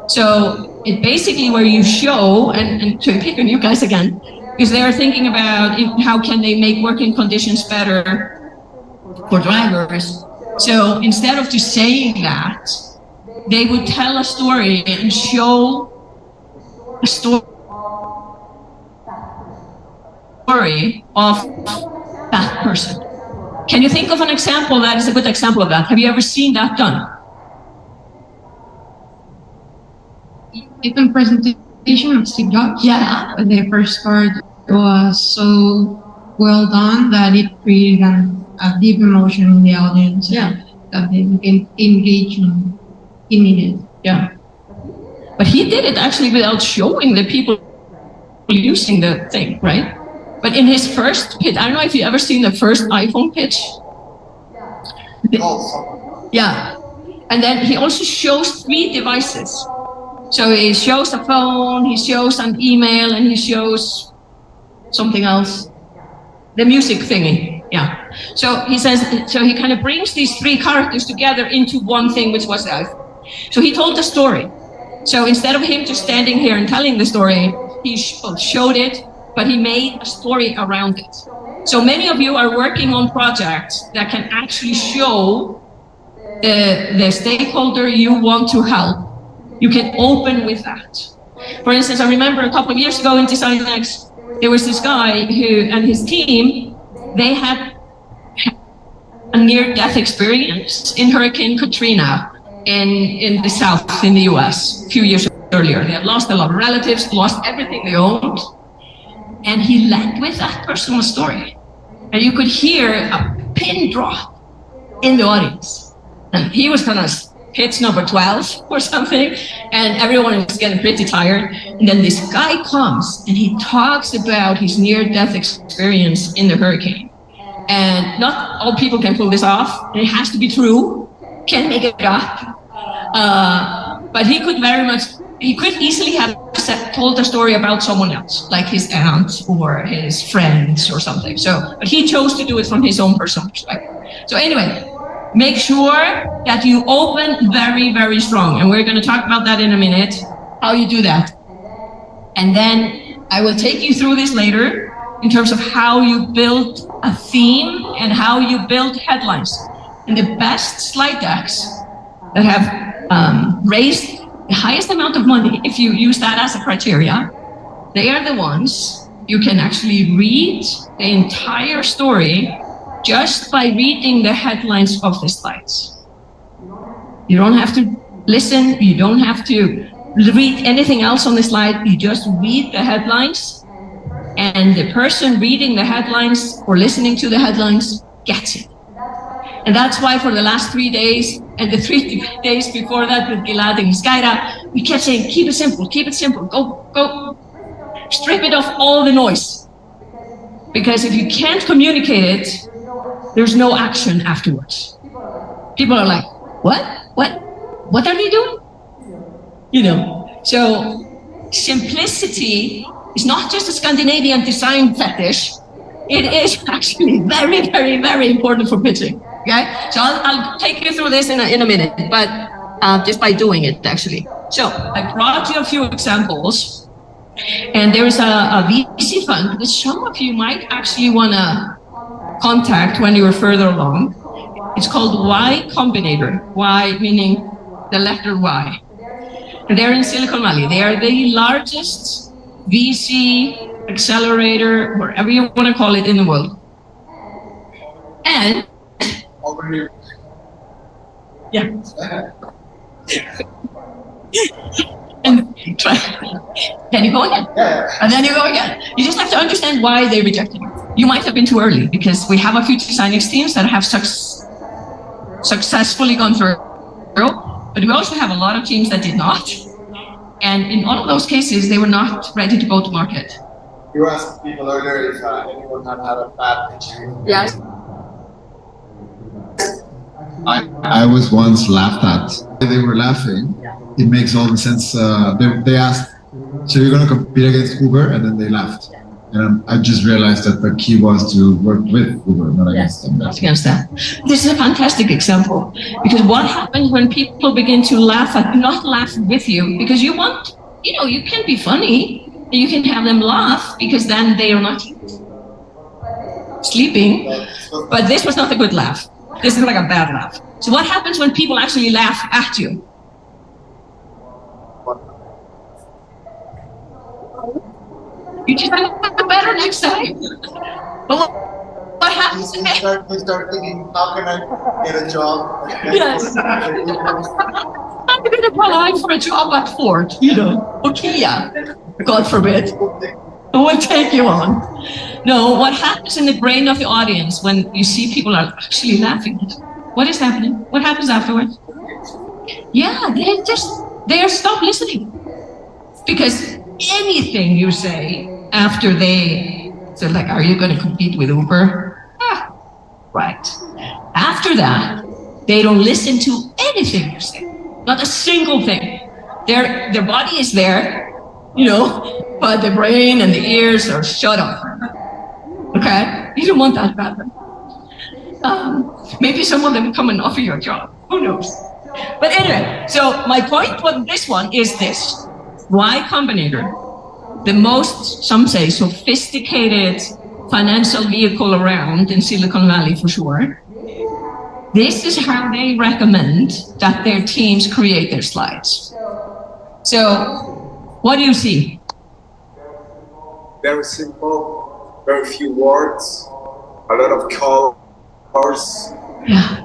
So it basically where you show, and to pick on you guys again, because they are thinking about how can they make working conditions better for drivers. So instead of just saying that, they would tell a story and show a story story of that person. Can you think of an example that is a good example of that? Have you ever seen that done? Even presentation of Steve Jobs. Yeah. The first part was so well done that it created a deep emotion in the audience. Yeah. That they became engaged in it. Yeah. But he did it actually without showing the people using the thing, right? But in his first pitch, I don't know if you've ever seen the first iPhone pitch. Yeah. And then he also shows 3 devices. So he shows a phone, he shows an email, and he shows something else. The music thingy. Yeah. So he says, so he kind of brings these 3 characters together into one thing, which was the iPhone. So he told the story. So instead of him just standing here and telling the story, he showed it, but he made a story around it. So many of you are working on projects that can actually show the stakeholder you want to help. You can open with that. For instance, I remember a couple of years ago in DesignX, there was this guy who and his team, they had a near-death experience in Hurricane Katrina in the South, in the US, a few years earlier. They had lost a lot of relatives, lost everything they owned. And he led with that personal story. And you could hear a pin drop in the audience. And he was kind of pitch number 12 or something, and everyone was getting pretty tired. And then this guy comes and he talks about his near-death experience in the hurricane. And not all people can pull this off. It has to be true. Can't make it up. But he could easily have told a story about someone else, like his aunt or his friends or something. But he chose to do it from his own personal perspective. So anyway, make sure that you open very, very strong. And we're going to talk about that in a minute, how you do that. And then I will take you through this later in terms of how you build a theme and how you build headlines. And the best slide decks that have raised the highest amount of money, if you use that as a criteria, they are the ones you can actually read the entire story just by reading the headlines of the slides. You don't have to listen, you don't have to read anything else on the slide, you just read the headlines, and the person reading the headlines or listening to the headlines gets it. And that's why for the last 3 days, and the 3 days before that with Gilad and Skyra, we kept saying, keep it simple, go, strip it of all the noise. Because if you can't communicate it, there's no action afterwards. People are like, what are they doing? You know, so simplicity is not just a Scandinavian design fetish. It is actually very, very, very important for pitching. Okay, so I'll take you through this in a minute, but just by doing it, actually. So I brought you a few examples, and there is a VC fund that some of you might actually want to contact when you are further along. It's called Y Combinator. Y meaning the letter Y. And they're in Silicon Valley. They are the largest VC accelerator, whatever you want to call it, in the world. And yeah. And then you go again. And then you go again. You just have to understand why they rejected you. You might have been too early, because we have a few DesignX teams that have successfully gone through, but we also have a lot of teams that did not. And in all of those cases, they were not ready to go to market. You asked people earlier if anyone had a bad pitching. Yes. I was once laughed at. They were laughing. It makes all the sense. They asked, so you're going to compete against Uber? And then they laughed. And I just realized that the key was to work with Uber, not against them. Not against them. This is a fantastic example, because what happens when people begin to laugh at, not laugh with you, because you want, you can be funny, and you can have them laugh, because then they are not sleeping. But this was not a good laugh. This is like a bad laugh. So what happens when people actually laugh at you? You just have a better next time. But what happens in there? We start thinking, how can I get a job? Yes. I'm going to apply for a job at Ford, or Kia, God forbid. Who will take you on? No, what happens in the brain of the audience when you see people are actually laughing? What is happening? What happens afterwards? Yeah, they are stopped listening. Because anything you say after they say, like, are you going to compete with Uber? Right. After that, they don't listen to anything you say. Not a single thing. Their body is there, but the brain and the ears are shut off. Okay? You don't want that to happen. Maybe some of them come and offer you a job. Who knows? But anyway, so my point with this one is this. Y Combinator, the most, some say, sophisticated financial vehicle around in Silicon Valley for sure. This is how they recommend that their teams create their slides. So, what do you see? Very simple, very few words, a lot of colors. Yeah.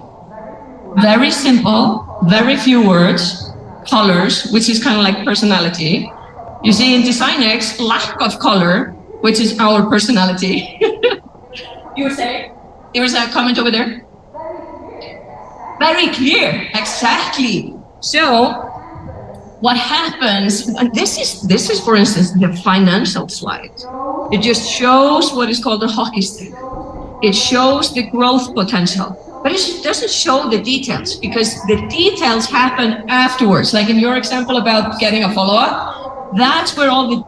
Very simple, very few words, colors, which is kind of like personality. You see in DesignX, lack of color, which is our personality. You were saying? There was a comment over there. Very clear, exactly. So, what happens? This is, for instance, the financial slide. It just shows what is called a hockey stick. It shows the growth potential, but it doesn't show the details because the details happen afterwards. Like in your example about getting a follow-up, that's where all the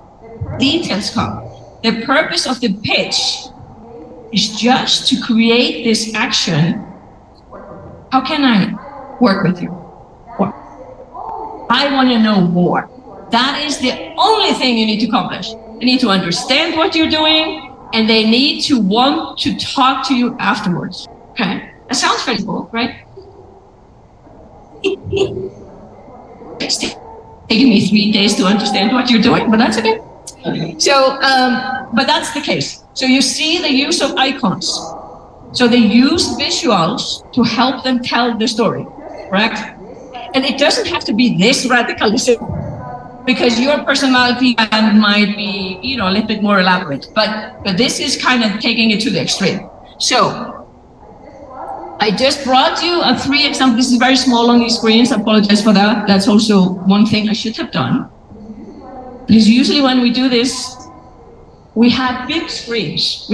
details come. The purpose of the pitch is just to create this action. How can I work with you? I want to know more. That is the only thing you need to accomplish. They need to understand what you're doing, and they need to want to talk to you afterwards. Okay? That sounds pretty cool, right? It's taking me 3 days to understand what you're doing, but that's okay. So, but that's the case. So you see the use of icons. So they use visuals to help them tell the story, correct? And it doesn't have to be this radically simple, because your personality might be, a little bit more elaborate. But this is kind of taking it to the extreme. So I just brought you 3 examples. This is very small on these screens. I apologize for that. That's also one thing I should have done. Because usually when we do this, we have big screens.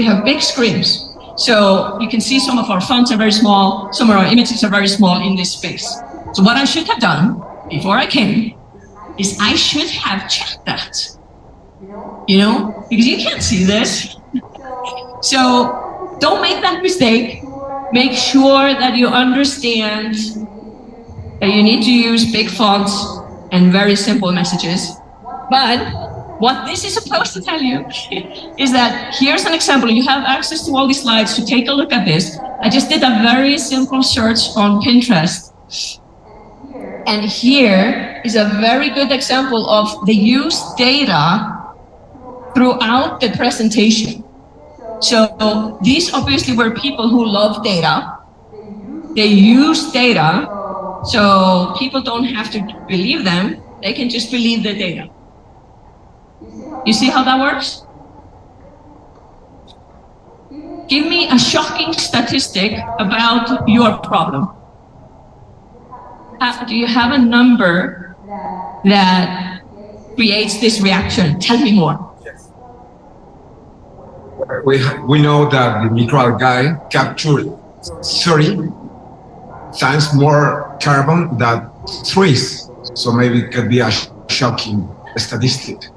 So you can see some of our fonts are very small, some of our images are very small in this space. So what I should have done before I came is I should have checked that, because you can't see this. So don't make that mistake. Make sure that you understand that you need to use big fonts and very simple messages. But what this is supposed to tell you is that here's an example. You have access to all these slides to take a look at this. I just did a very simple search on Pinterest. And here is a very good example of the use data throughout the presentation. So these obviously were people who love data. They use data. So people don't have to believe them. They can just believe the data. You see how that works? Give me a shocking statistic about your problem. Do you have a number that creates this reaction? Tell me more. Yes. We know that the micro guy captured 30 times more carbon than trees. So maybe it could be a shocking statistic.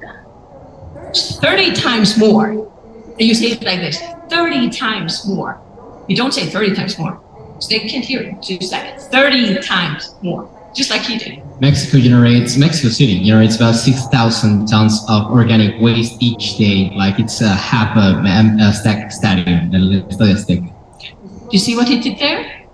30 times more. And you say it like this, 30 times more. You don't say 30 times more. So they can't hear it. So you say 30 times more, just like he did. Mexico City generates about 6,000 tons of organic waste each day. Like it's half a stadium. Do you see what he did there?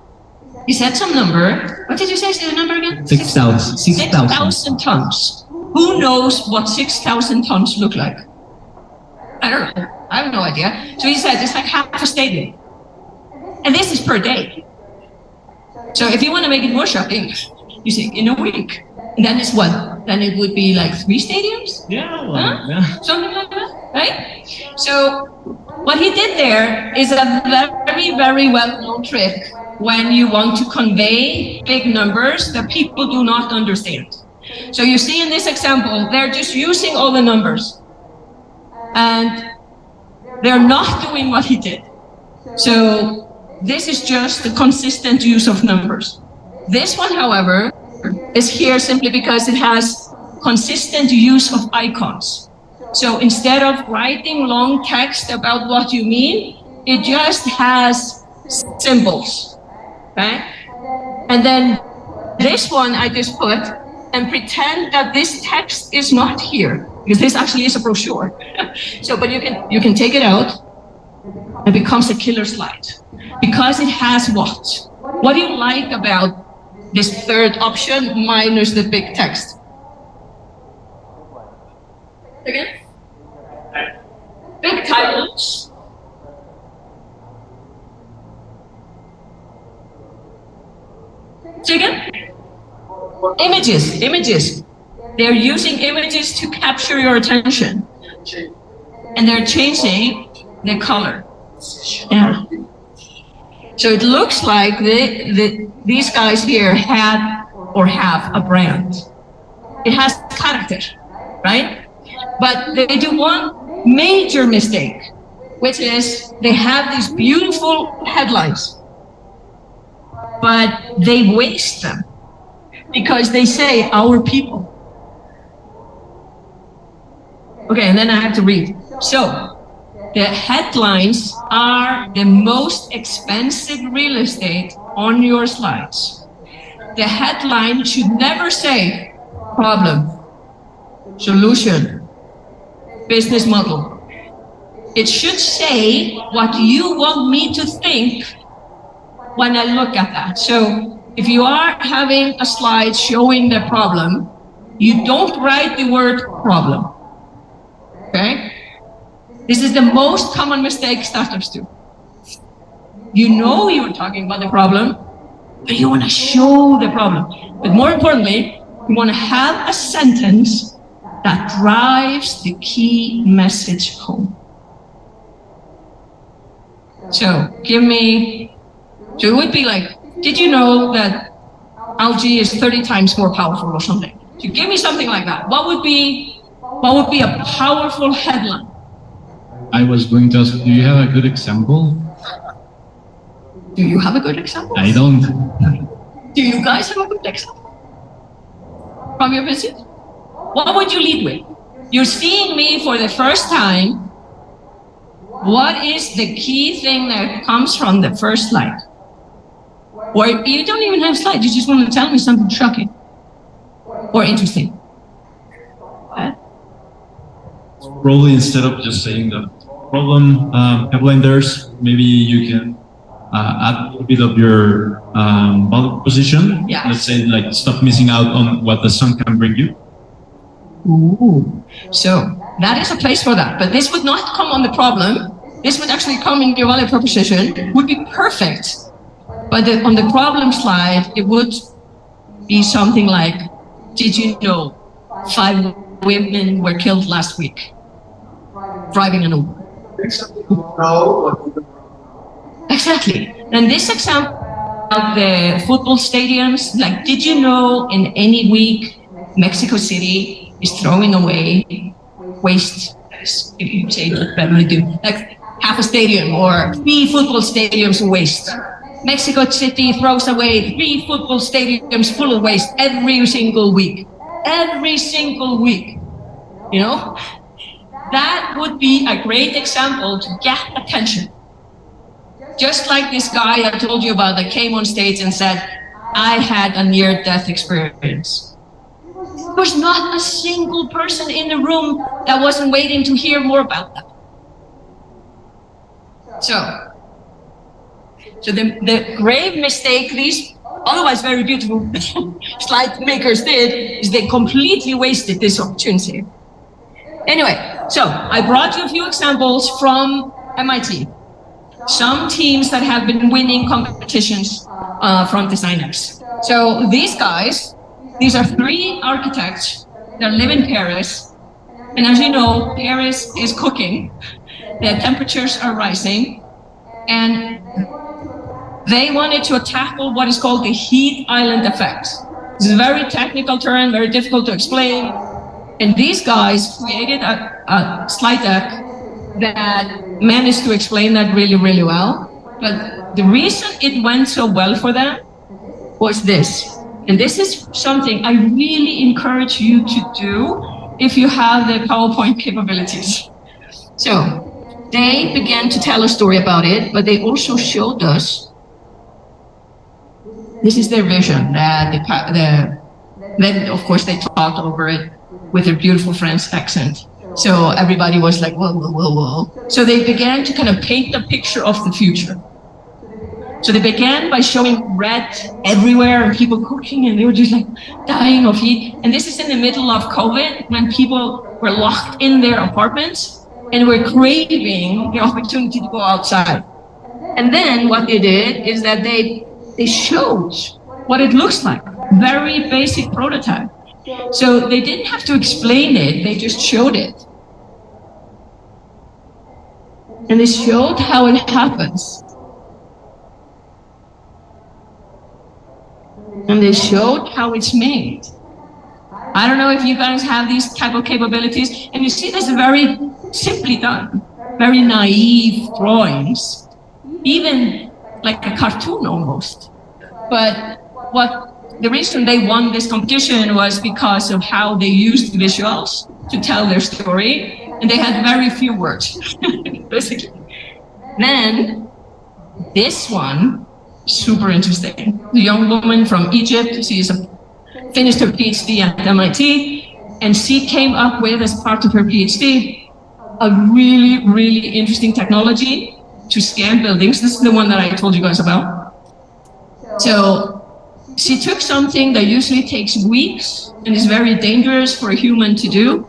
He said some number. What did you say? Say the number again? 6,000. 6,000 tons. Who knows what 6,000 tons look like? I don't know. I have no idea. So he said it's like half a stadium. And this is per day. So if you want to make it more shocking, you say in a week. And then it's what? Then it would be like 3 stadiums? Yeah, Something like that, right? So what he did there is a very, very well-known trick when you want to convey big numbers that people do not understand. So you see in this example, they're just using all the numbers. And they're not doing what he did. So this is just the consistent use of numbers. This one, however, is here simply because it has consistent use of icons. So instead of writing long text about what you mean, it just has symbols, okay? And then this one I just put and pretend that this text is not here, because this actually is a brochure. So, but you can take it out. It becomes a killer slide because it has what? What do you like about this third option minus the big text? Again? Big titles. Say again? Images. They're using images to capture your attention. And they're changing the color. Yeah. So it looks like these guys here had or have a brand. It has character, right? But they do one major mistake, which is they have these beautiful headlines, but they waste them because they say our people. Okay, and then I have to read. So the headlines are the most expensive real estate on your slides. The headline should never say problem, solution, business model. It should say what you want me to think when I look at that. So if you are having a slide showing the problem, you don't write the word problem, okay? This is the most common mistake startups do. You know you're talking about the problem, but you want to show the problem. But more importantly, you want to have a sentence that drives the key message home. So so it would be like, did you know that algae is 30 times more powerful or something? So give me something like that. What would be a powerful headline? I was going to ask, do you have a good example? Do you have a good example? I don't. Do you guys have a good example from your visit? What would you lead with? You're seeing me for the first time. What is the key thing that comes from the first slide? Or you don't even have slides, you just want to tell me something shocking or interesting. What? Probably instead of just saying the problem headline there's, maybe you can add a bit of your value proposition. Yeah. Let's say like stop missing out on what the sun can bring you. Ooh. So that is a place for that, but this would not come on the problem. This would actually come in your value proposition, would be perfect. But on the problem slide, it would be something like, did you know 5 women were killed last week driving an Uber? Exactly. And this example of the football stadiums, like, did you know in any week Mexico City is throwing away waste? If you say that better, do like half a stadium or 3 football stadiums of waste. Mexico City throws away 3 football stadiums full of waste every single week. Every single week. You know? That would be a great example to get attention. Just like this guy I told you about that came on stage and said, I had a near-death experience. There was not a single person in the room that wasn't waiting to hear more about that. So the grave mistake these otherwise very beautiful slide makers did is they completely wasted this opportunity. Anyway, so I brought you a few examples from MIT. Some teams that have been winning competitions from designers. So these guys, these are 3 architects that live in Paris. And as you know, Paris is cooking. The temperatures are rising. And they wanted to tackle what is called the heat island effect. It's a very technical term, very difficult to explain. And these guys created a slide deck that managed to explain that really, really well. But the reason it went so well for them was this. And this is something I really encourage you to do if you have the PowerPoint capabilities. So they began to tell a story about it, but they also showed us, this is their vision, then of course they talked over it with their beautiful French accent. So everybody was like, whoa, whoa, whoa, whoa. So they began to kind of paint a picture of the future. So they began by showing red everywhere and people cooking, and they were just like dying of heat. And this is in the middle of COVID, when people were locked in their apartments and were craving the opportunity to go outside. And then what they did is that they showed what it looks like, very basic prototype. So they didn't have to explain it, they just showed it. And they showed how it happens. And they showed how it's made. I don't know if you guys have these type of capabilities, and you see this very simply done, very naive drawings, even like a cartoon almost. But the reason they won this competition was because of how they used visuals to tell their story, and they had very few words, basically. Then this one, super interesting. The young woman from Egypt, finished her PhD at MIT, and she came up with, as part of her PhD, a really, really interesting technology to scan buildings. This is the one that I told you guys about. So she took something that usually takes weeks and is very dangerous for a human to do.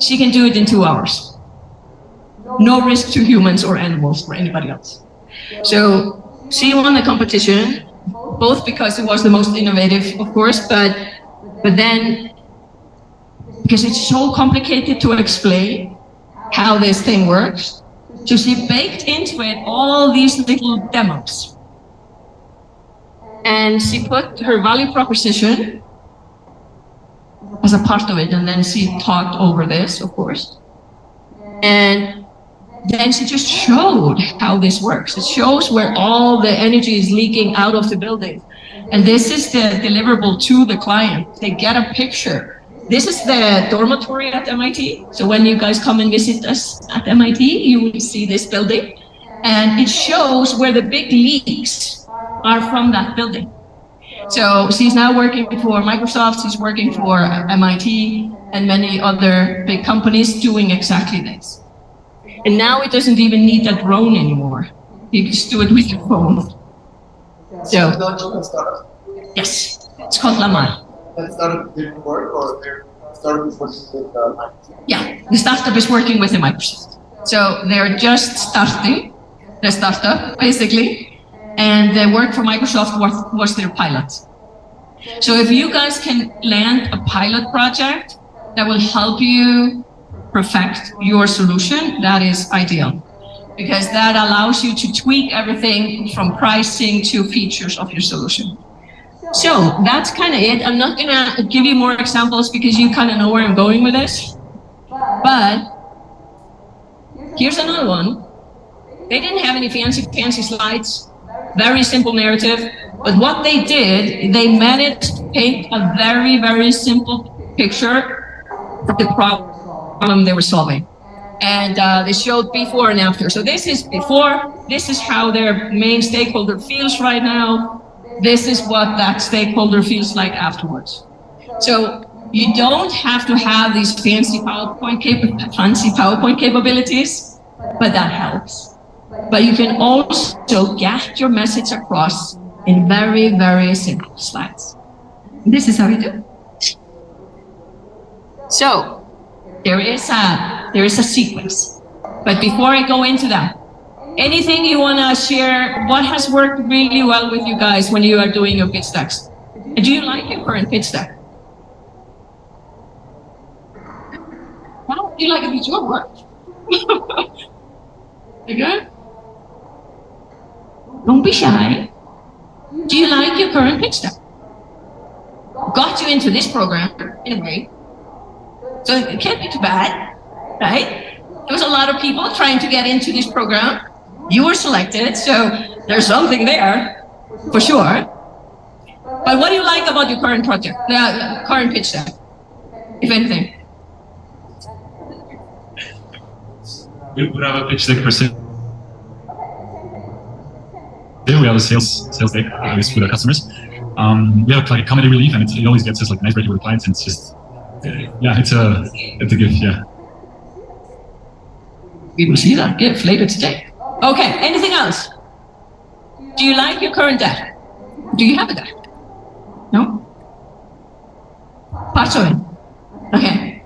She can do it in 2 hours. No risk to humans or animals or anybody else. So she won the competition, both because it was the most innovative, of course, but then because it's so complicated to explain how this thing works. So she baked into it all these little demos. And she put her value proposition as a part of it, and then she talked over this, of course. And then she just showed how this works. It shows where all the energy is leaking out of the building. And this is the deliverable to the client. They get a picture. This is the dormitory at MIT. So when you guys come and visit us at MIT, you will see this building. And it shows where the big leaks are from that building. So she's now working for Microsoft, she's working for MIT and many other big companies doing exactly this. And now it doesn't even need a drone anymore. You just do it with your phone. So, yes, it's called Lamar. That startup didn't work, or their startup is working with Microsoft? Yeah, the startup is working with the Microsoft. So they're just starting the startup, basically. And the work for Microsoft was their pilot. So if you guys can land a pilot project that will help you perfect your solution, that is ideal. Because that allows you to tweak everything from pricing to features of your solution. So that's kind of it. I'm not gonna give you more examples because you kind of know where I'm going with this. But here's another one. They didn't have any fancy slides. Very simple narrative, but what they did, they managed to paint a very, very simple picture of the problem they were solving. And they showed before and after. So this is before, this is how their main stakeholder feels right now. This is what that stakeholder feels like afterwards. So you don't have to have these fancy PowerPoint capabilities, but that helps. But you can also get your message across in very, very simple slides. This is how you do it. So There is a sequence. But before I go into that, anything you want to share? What has worked really well with you guys when you are doing your pitch decks? And do you like your current pitch deck? How do you like it with your work? Okay? Don't be shy. Do you like your current pitch deck? Got you into this program in a way. So it can't be too bad, right? There was a lot of people trying to get into this program. You were selected, so there's something there, for sure. But what do you like about your current project, the current pitch deck, if anything? We have a pitch deck per se. We have a sales deck with our customers. We have like a comedy relief, and it always gets us like nice regular clients, and it's just it's a gift, yeah. We will see that gift later today. Okay, anything else? Do you like your current deck? Do you have a deck? No? Parts of it? Okay.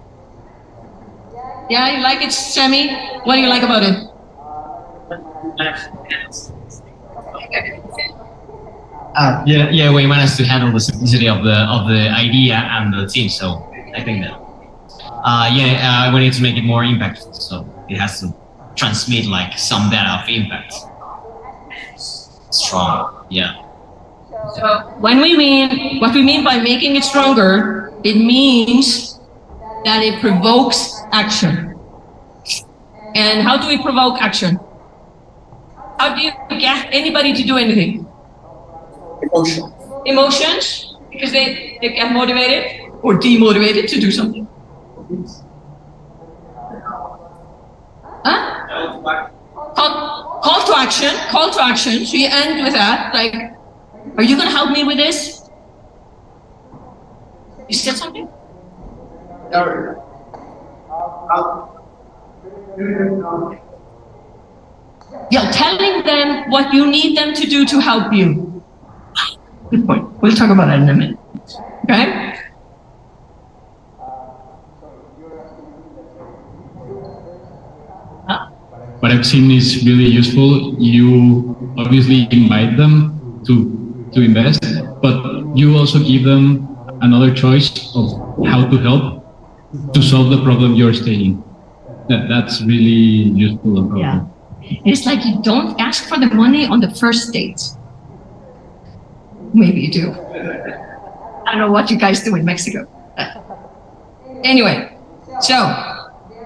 Yeah, you like it, Sammy? What do you like about it? We managed to handle the simplicity of the idea and the team, so I think that we need to make it more impactful, so it has to transmit like some data of impact. Strong, yeah. So what we mean by making it stronger, it means that it provokes action. And how do we provoke action? How do you get anybody to do anything? Emotions, because they get motivated or demotivated to do something. Huh? Call to action. So you end with that, like, are you going to help me with this? You said something? Yeah, telling them what you need them to do to help you. Good point. We'll talk about that in a minute. Okay? What I've seen is really useful. You obviously invite them to invest, but you also give them another choice of how to help to solve the problem you're stating. That's really useful. Yeah. It's like you don't ask for the money on the first date. Maybe you do. I don't know what you guys do in Mexico. Anyway, so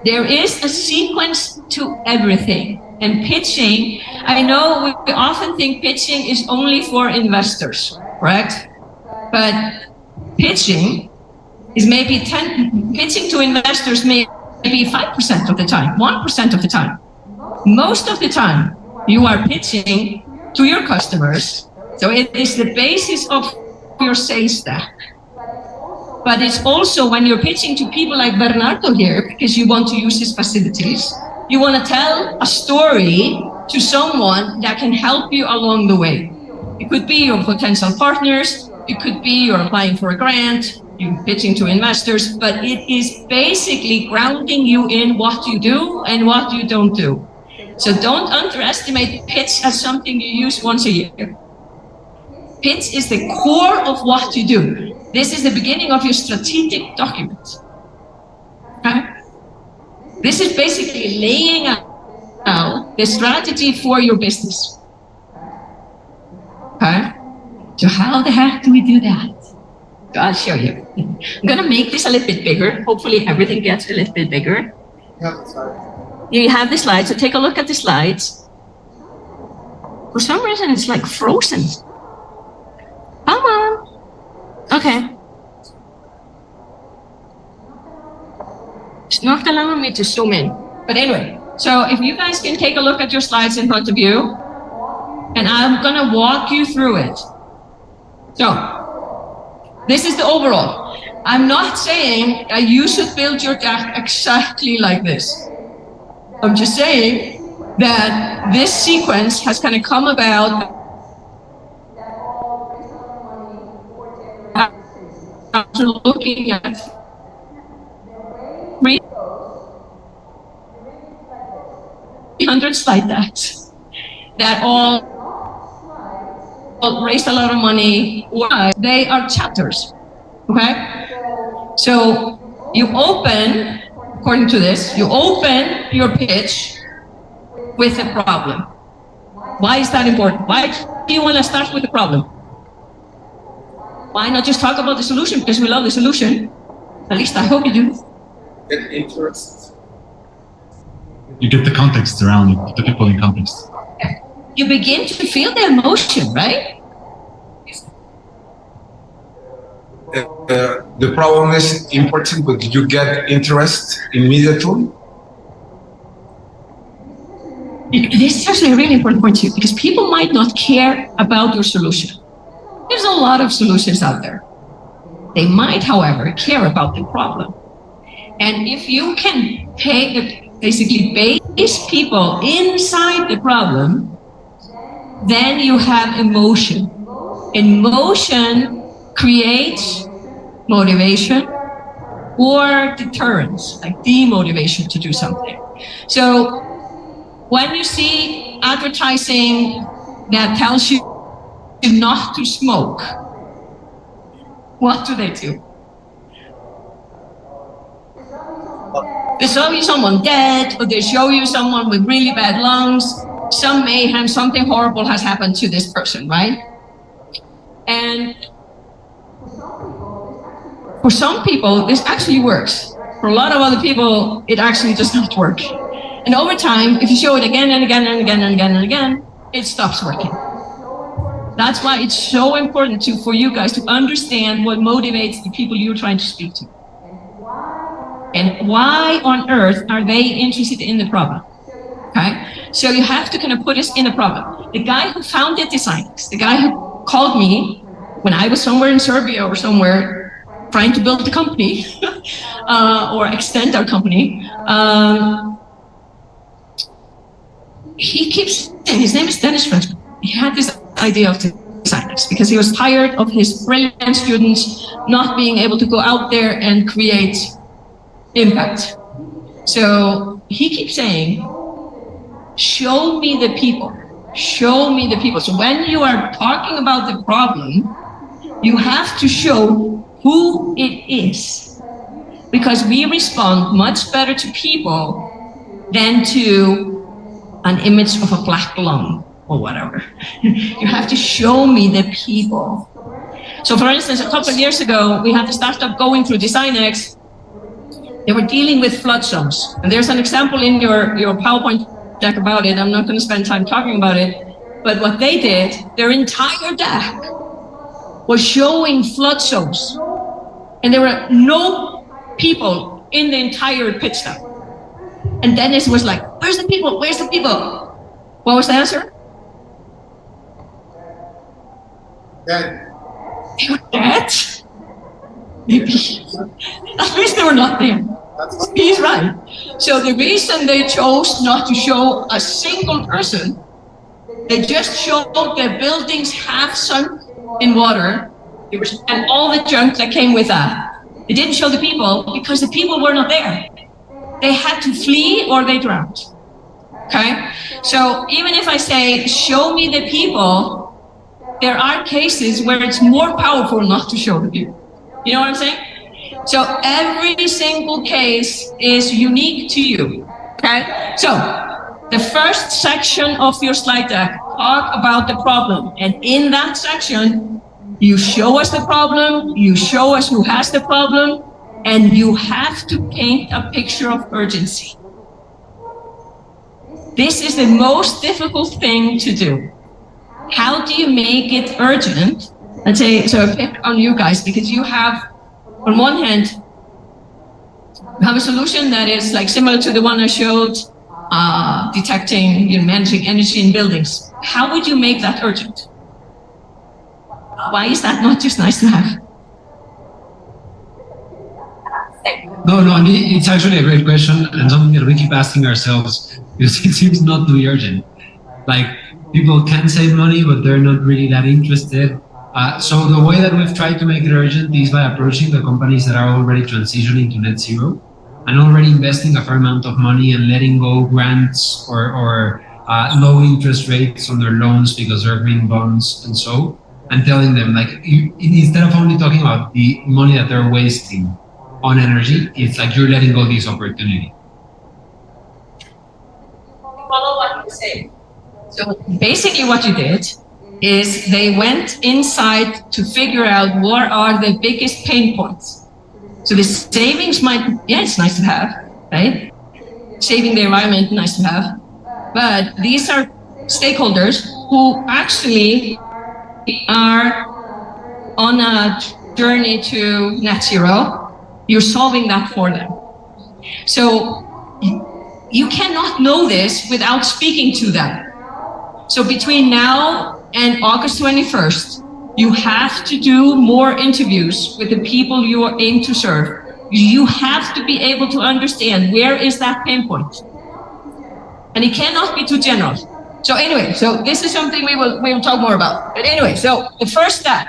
there is a sequence to everything. And pitching, I know we often think pitching is only for investors, correct? But pitching is maybe pitching to investors maybe 5% of the time, 1% of the time. Most of the time, you are pitching to your customers. So it is the basis of your sales stack. But it's also when you're pitching to people like Bernardo here, because you want to use his facilities, you want to tell a story to someone that can help you along the way. It could be your potential partners, it could be you're applying for a grant, you're pitching to investors, but it is basically grounding you in what you do and what you don't do. So don't underestimate pitch as something you use once a year. Pitch is the core of what you do. This is the beginning of your strategic document. Okay? This is basically laying out the strategy for your business. Okay? So how the heck do we do that? So I'll show you. I'm gonna make this a little bit bigger. Hopefully everything gets a little bit bigger. You have the slides, so take a look at the slides. For some reason, it's like frozen. Come on. Okay. It's not allowing me to zoom in. But anyway, so if you guys can take a look at your slides in front of you, and I'm gonna walk you through it. So, this is the overall. I'm not saying you should build your deck exactly like this. I'm just saying that this sequence has kind of come about after looking at 300 slide decks that all raised a lot of money. Why? They are chapters, okay? So you open, according to this, you open your pitch with a problem. Why is that important? Why do you want to start with the problem? Why not just talk about the solution? Because we love the solution. At least I hope you do. Get interest. You get the context around it, the people in context. You begin to feel the emotion, right? The problem is important, but you get interest immediately. This is actually a really important point too, because people might not care about your solution. There's a lot of solutions out there. They might, however, care about the problem. And if you can basically base people inside the problem, then you have emotion. Emotion creates motivation or deterrence, like demotivation to do something. So when you see advertising that tells you not to smoke, what do? They show you someone dead, or they show you someone with really bad lungs, some mayhem, something horrible has happened to this person, right? And for some people, this actually works. For a lot of other people, it actually does not work. And over time, if you show it again and again and again and again and again, it stops working. That's why it's so important for you guys to understand what motivates the people you're trying to speak to. And why on earth are they interested in the problem? Okay? So you have to kind of put us in the problem. The guy who founded Designx, the guy who called me when I was somewhere in Serbia or somewhere trying to build a company or extend our company, he keeps saying, his name is Dennis Frenchman. He had this idea of Designx because he was tired of his brilliant students not being able to go out there and create impact. So he keeps saying, show me the people. Show me the people. So when you are talking about the problem, you have to show who it is, because we respond much better to people than to an image of a black lung or whatever. You have to show me the people. So for instance, a couple of years ago, we had a startup going through Designx. They were dealing with flood zones. And there's an example in your PowerPoint deck about it. I'm not going to spend time talking about it. But what they did, their entire deck was showing flood zones. And there were no people in the entire pitch deck. And Dennis was like, where's the people? Where's the people? What was the answer? Dead. They were dead? Maybe. At least they were not there. He's right. So the reason they chose not to show a single person, they just showed the buildings half sunk in water and all the junk that came with that. They didn't show the people because the people were not there. They had to flee or they drowned. Okay? So even if I say, show me the people, there are cases where it's more powerful not to show the people. You know what I'm saying? So every single case is unique to you. Okay? So the first section of your slide deck, talk about the problem. And in that section, you show us the problem, you show us who has the problem, and you have to paint a picture of urgency. This is the most difficult thing to do. How do you make it urgent? Let's say, so I pick on you guys because you have, on one hand, you have a solution that is like similar to the one I showed, detecting, managing energy in buildings. How would you make that urgent? Why is that not just nice to have? No, it's actually a great question and something that we keep asking ourselves because it seems not to be urgent. Like, people can save money, but they're not really that interested. So the way that we've tried to make it urgent is by approaching the companies that are already transitioning to net zero and already investing a fair amount of money and letting go grants or low interest rates on their loans because they're green bonds and so, and telling them like, instead of only talking about the money that they're wasting on energy, it's like you're letting go this opportunity. Follow what you say. So basically what you did is they went inside to figure out what are the biggest pain points. So the savings might, yeah, it's nice to have, right? Saving the environment, nice to have. But these are stakeholders who actually are on a journey to net zero. You're solving that for them. So you cannot know this without speaking to them. So between now and August 21st, you have to do more interviews with the people you are aim to serve. You have to be able to understand where is that pain point. And it cannot be too general. So anyway, so this is something we will talk more about. But anyway, so the first step,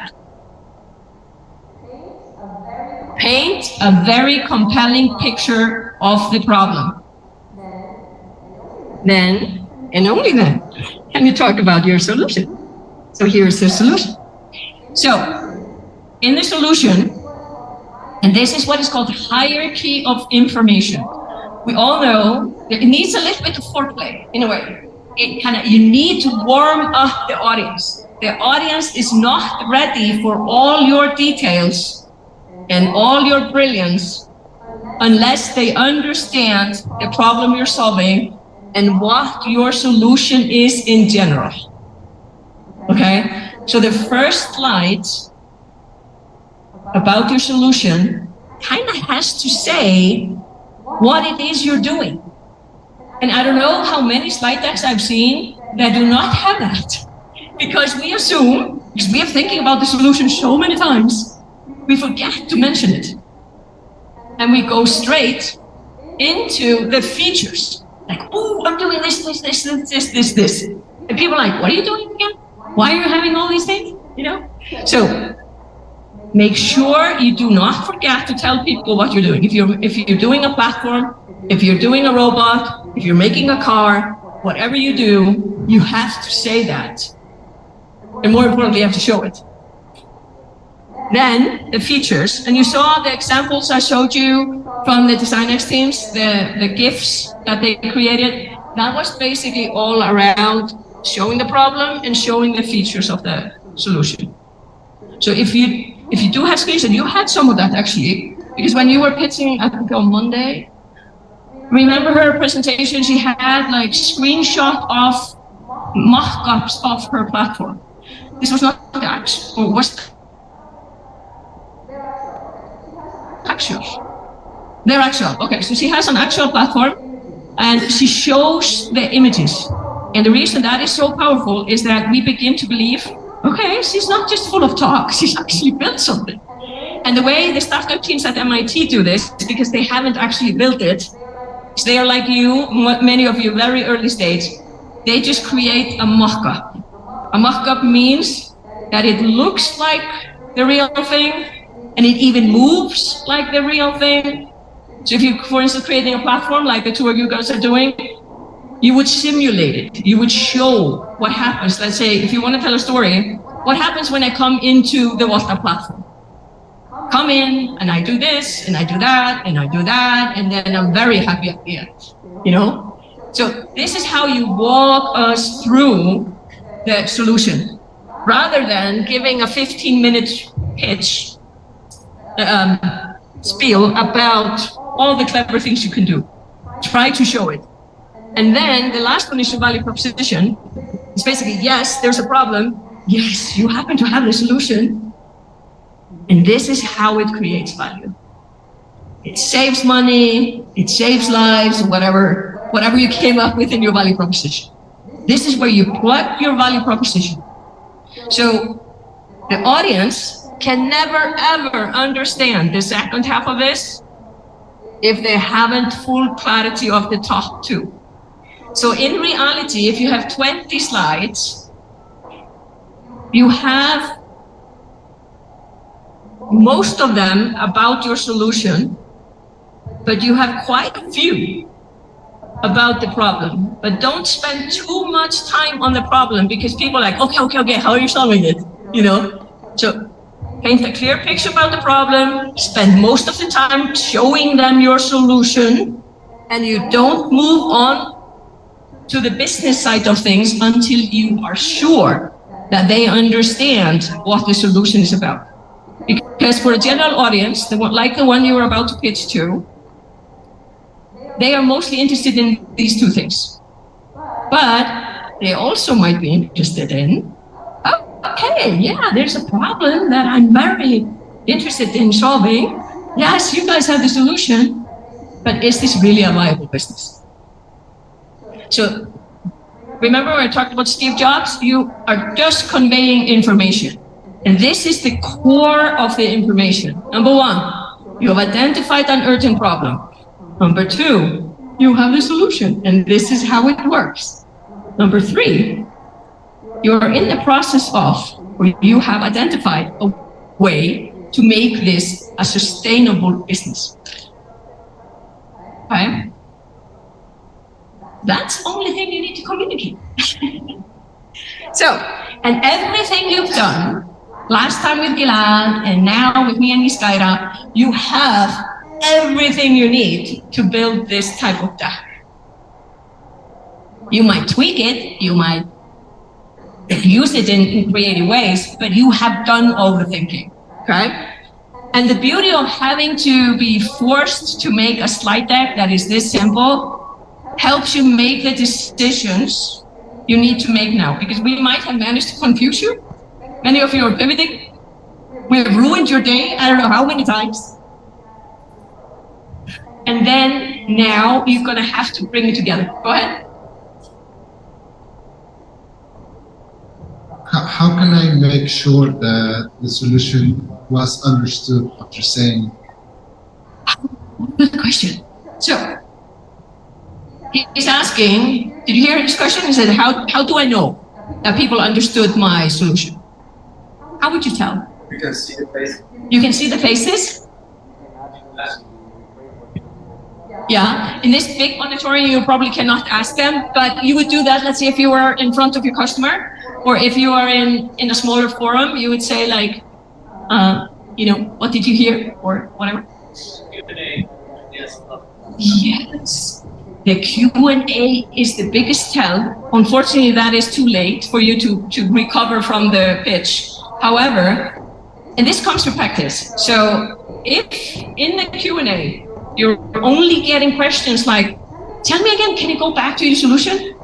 paint a very compelling picture of the problem. Then, and only then, can you talk about your solution. So here's the solution. So, in the solution, and this is what is called hierarchy of information. We all know that it needs a little bit of foreplay, in a way. You need to warm up the audience. The audience is not ready for all your details and all your brilliance unless they understand the problem you're solving and what your solution is in general. Okay? So the first slide about your solution kind of has to say what it is you're doing. And I don't know how many slide decks I've seen that do not have that. Because we assume, because we are thinking about the solution so many times, we forget to mention it. And we go straight into the features. Like, oh, I'm doing this. And people are like, what are you doing again? Why are you having all these things? You know? So make sure you do not forget to tell people what you're doing. If you're doing a platform, if you're doing a robot, if you're making a car, whatever you do, you have to say that. And more importantly, you have to show it. Then the features, and you saw the examples I showed you from the DesignX teams, the GIFs that they created. That was basically all around showing the problem and showing the features of the solution. So if you do have screens, and you had some of that actually, because when you were pitching, I think on Monday, remember her presentation, she had like screenshot of mock-ups of her platform. This was not the actual, or was actual. They're actual. Okay, so she has an actual platform and she shows the images. And the reason that is so powerful is that we begin to believe, okay, she's not just full of talk, she's actually built something. And the way the startup teams at MIT do this is because they haven't actually built it. They are like you, many of you, very early stage. They just create a mock-up. A mock-up means that it looks like the real thing, and it even moves like the real thing. So if you, for instance, creating a platform like the two of you guys are doing, you would simulate it. You would show what happens. Let's say, if you want to tell a story, what happens when I come into the Volta platform? Come in, and I do this, and I do that, and I do that, and then I'm very happy at the end, you know? So this is how you walk us through the solution, rather than giving a 15-minute pitch spiel about all the clever things you can do. Try to show it. And then the last one is your value proposition. It's basically, yes, there's a problem. Yes, you happen to have the solution. And this is how it creates value. It saves money, it saves lives, whatever you came up with in your value proposition. This is where you plug your value proposition. So the audience can never ever understand the second half of this if they haven't full clarity of the top two. So in reality, if you have 20 slides, you have most of them about your solution, but you have quite a few about the problem. But don't spend too much time on the problem, because people are like, okay, how are you solving it? So paint a clear picture about the problem, spend most of the time showing them your solution, and you don't move on to the business side of things until you are sure that they understand what the solution is about. Because for a general audience, like the one you were about to pitch to, they are mostly interested in these two things. But they also might be interested in, okay, yeah, there's a problem that I'm very interested in solving. Yes, you guys have the solution, but is this really a viable business? So remember when I talked about Steve Jobs? You are just conveying information. And this is the core of the information. Number one, you have identified an urgent problem. Number two, you have the solution, and this is how it works. Number three, you're in the process of, or you have identified a way to make this a sustainable business. Okay? That's the only thing you need to communicate. So, and everything you've done, last time with Gilad, and now with me and Niscaira, you have everything you need to build this type of deck. You might tweak it, you might use it in creative ways, but you have done all the thinking, okay? And the beauty of having to be forced to make a slide deck that is this simple helps you make the decisions you need to make now, because we might have managed to confuse you. Many of you are pivoting. We have ruined your day, I don't know how many times. And then now you're gonna have to bring it together. Go ahead. How can I make sure that the solution was understood after saying? Good question. So he's asking, did you hear his question? He said, how do I know that people understood my solution? How would you tell? You can see the faces. You can see the faces? Yeah, in this big auditorium, you probably cannot ask them, but you would do that, let's say if you were in front of your customer, or if you are in a smaller forum, you would say like, what did you hear, or whatever. Yes, the Q&A is the biggest tell. Unfortunately, that is too late for you to recover from the pitch. However, and this comes from practice. So if in the Q&A, you're only getting questions like, tell me again, can you go back to your solution?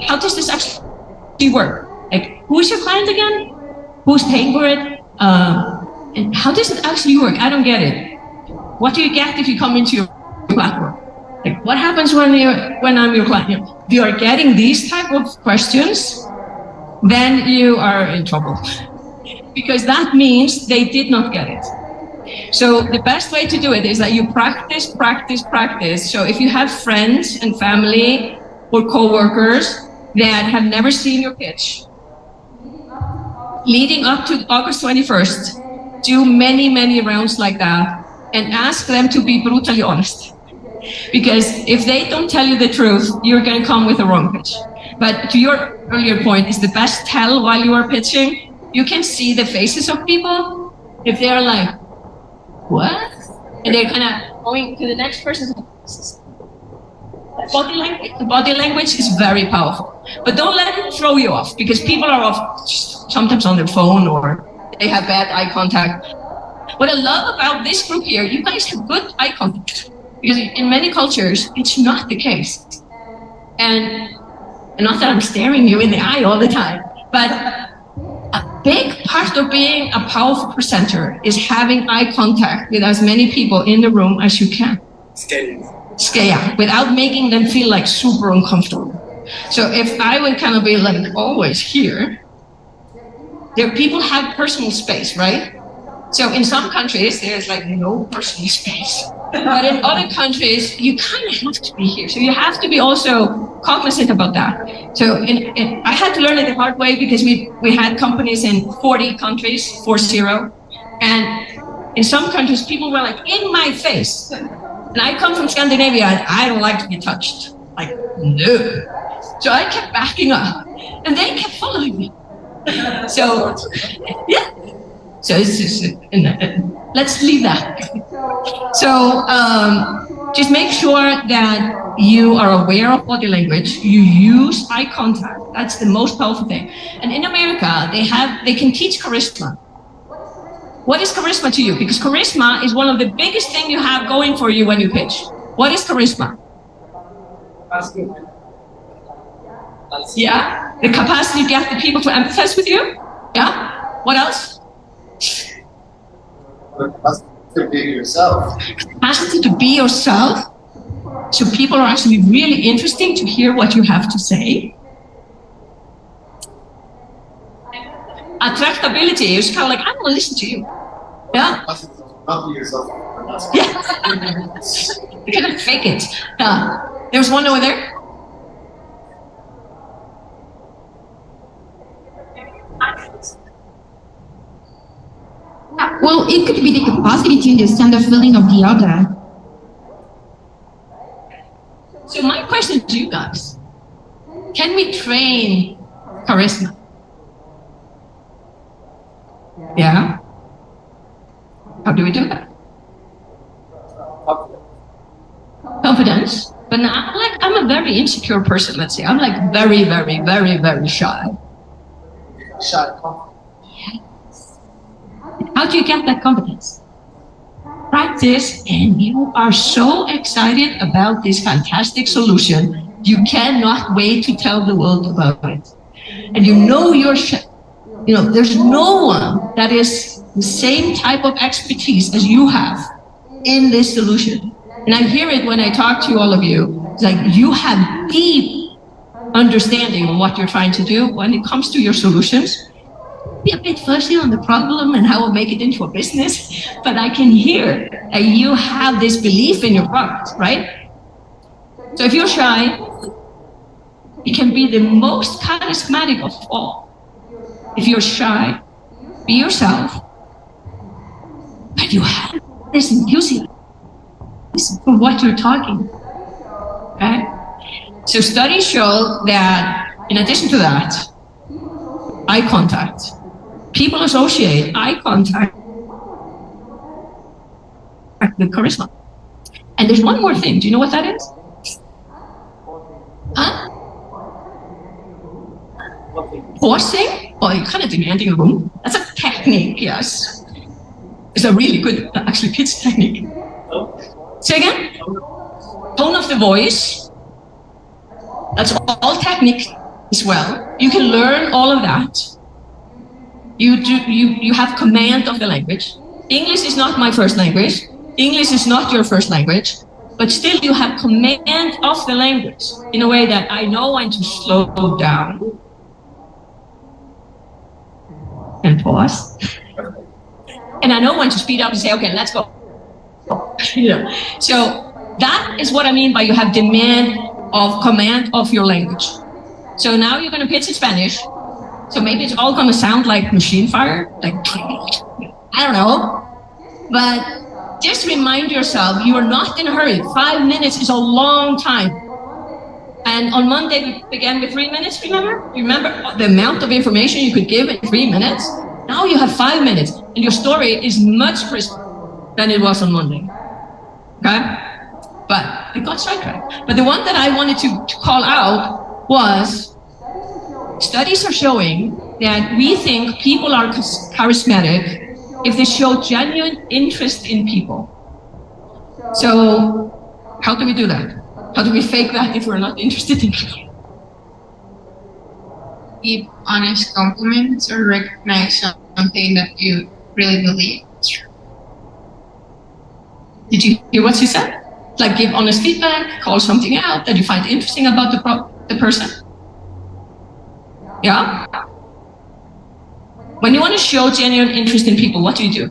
How does this actually work? Like, who is your client again? Who's paying for it? And how does it actually work? I don't get it. What do you get if you come into your platform? Like, what happens when I'm your client? If you are getting these type of questions, then you are in trouble. Because that means they did not get it. So the best way to do it is that you practice. So if you have friends and family or coworkers that have never seen your pitch, leading up to August 21st, do many rounds like that and ask them to be brutally honest. Because if they don't tell you the truth, you're going to come with the wrong pitch. But to your earlier point, is the best tell while you are pitching, you can see the faces of people. If they're like, what? And they're kind of going to the next person. Body language is very powerful. But don't let it throw you off, because people are sometimes on their phone or they have bad eye contact. What I love about this group here, you guys have good eye contact. Because in many cultures, it's not the case. And not that I'm staring you in the eye all the time, but a big part of being a powerful presenter is having eye contact with as many people in the room as you can. Scale, without making them feel like super uncomfortable. So if I would kind of be like always here, there people have personal space, right? So in some countries, there's like no personal space. But in other countries, you kind of have to be here. So you have to be also cognizant about that. So I had to learn it the hard way, because we had companies in 40 countries, 40. And in some countries, people were like, in my face. And I come from Scandinavia and I don't like to be touched. Like, no. So I kept backing up and they kept following me. So, yeah. So it's just, let's leave that. So just make sure that you are aware of body language. You use eye contact. That's the most powerful thing. And in America, they can teach charisma. What is charisma to you? Because charisma is one of the biggest things you have going for you when you pitch. What is charisma? Yeah, the capacity to get the people to empathize with you. Yeah. What else? Capacity to be yourself. Capacity to be yourself. So people are actually really interesting to hear what you have to say. Attractability is kind of like, I want to listen to you. Yeah. Not be yourself. Yeah. You cannot fake it. There's one over there. Well, it could be the capacity to understand the feeling of the other. So my question to you guys, can we train charisma? Yeah. How do we do that? Confidence. But now, I'm a very insecure person, let's say. I'm like very, very, very, very shy. Shy. How do you get that confidence? Practice, and you are so excited about this fantastic solution, you cannot wait to tell the world about it. And you know there's no one that is the same type of expertise as you have in this solution. And I hear it when I talk to all of you. It's like you have deep understanding of what you're trying to do when it comes to your solutions. Be a bit fuzzy on the problem and how we'll make it into a business, but I can hear that you have this belief in your product, right? So if you're shy, you can be the most charismatic of all. If you're shy, be yourself, but you have this enthusiasm for what you're talking, okay? So studies show that in addition to that, eye contact. People associate eye contact with charisma. And there's one more thing. Do you know what that is? Huh? Pausing? Well, you're kind of demanding a room. That's a technique, yes. It's a really good, actually, pitch technique. Say again? Tone of the voice. That's all technique as well. You can learn all of that. You have command of the language. English is not my first language. English is not your first language, but still you have command of the language in a way that I know when to slow down and pause. And I know when to speed up and say, okay, let's go. So that is what I mean by you have command of your language. So now you're going to pitch in Spanish. So maybe it's all going to sound like machine fire, like, I don't know. But just remind yourself, you are not in a hurry. 5 minutes is a long time. And on Monday, we began with 3 minutes, remember? Remember the amount of information you could give in 3 minutes? Now you have 5 minutes, and your story is much crisper than it was on Monday. Okay? But it got sidetracked. But the one that I wanted to call out was, studies are showing that we think people are charismatic if they show genuine interest in people. So how do we do that? How do we fake that if we're not interested in people? Give honest compliments or recognize something that you really believe is true. Did you hear what she said? Like give honest feedback, call something out that you find interesting about the person. Yeah? When you want to show genuine interest in people, what do you do?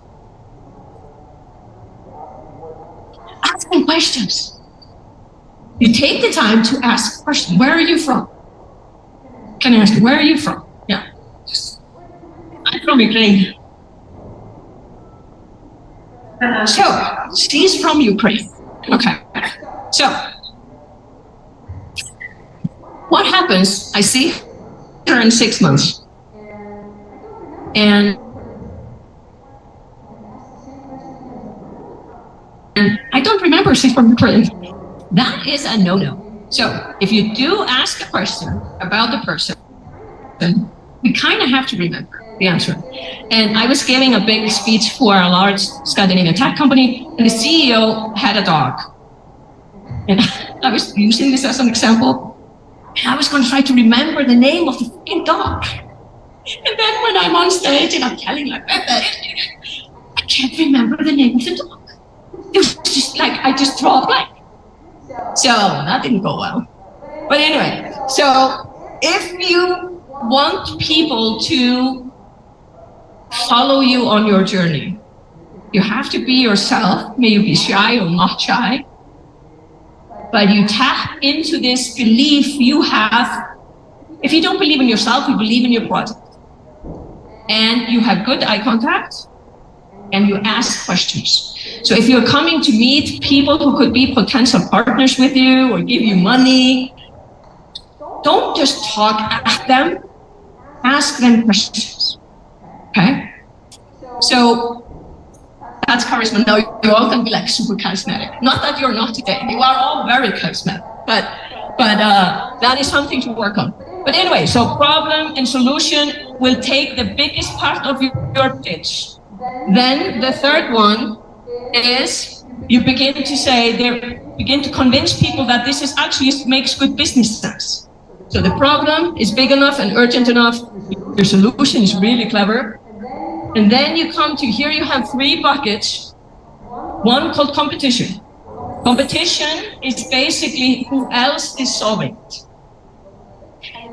Ask them questions. You take the time to ask questions. Where are you from? Can I ask you, where are you from? Yeah. I'm from Ukraine. So, she's from Ukraine. Okay. So, what happens? I see her in 6 months. And I don't remember she's from Ukraine. That is a no-no. So if you do ask a question about the person, then we kind of have to remember the answer. And I was giving a big speech for a large Scandinavian tech company, and the CEO had a dog. And I was using this as an example. And I was going to try to remember the name of the fucking dog. And then when I'm on stage and I'm telling like, I can't remember the name of the dog. It was just like, I just draw a blank. So that didn't go well. But anyway, so if you want people to follow you on your journey, you have to be yourself. May you be shy or not shy. But you tap into this belief you have. If you don't believe in yourself, you believe in your project. And you have good eye contact, and you ask questions. So if you're coming to meet people who could be potential partners with you or give you money, don't just talk at them, ask them questions, okay? So that's charisma. Now you all can be like super charismatic. Not that you're not today, you are all very charismatic, but that is something to work on. But anyway, so problem and solution will take the biggest part of your pitch. Then the third one is you begin to convince people that this is actually makes good business sense. So the problem is big enough and urgent enough. Your solution is really clever. And then you come to here, you have 3 buckets. One called competition. Competition is basically who else is solving it.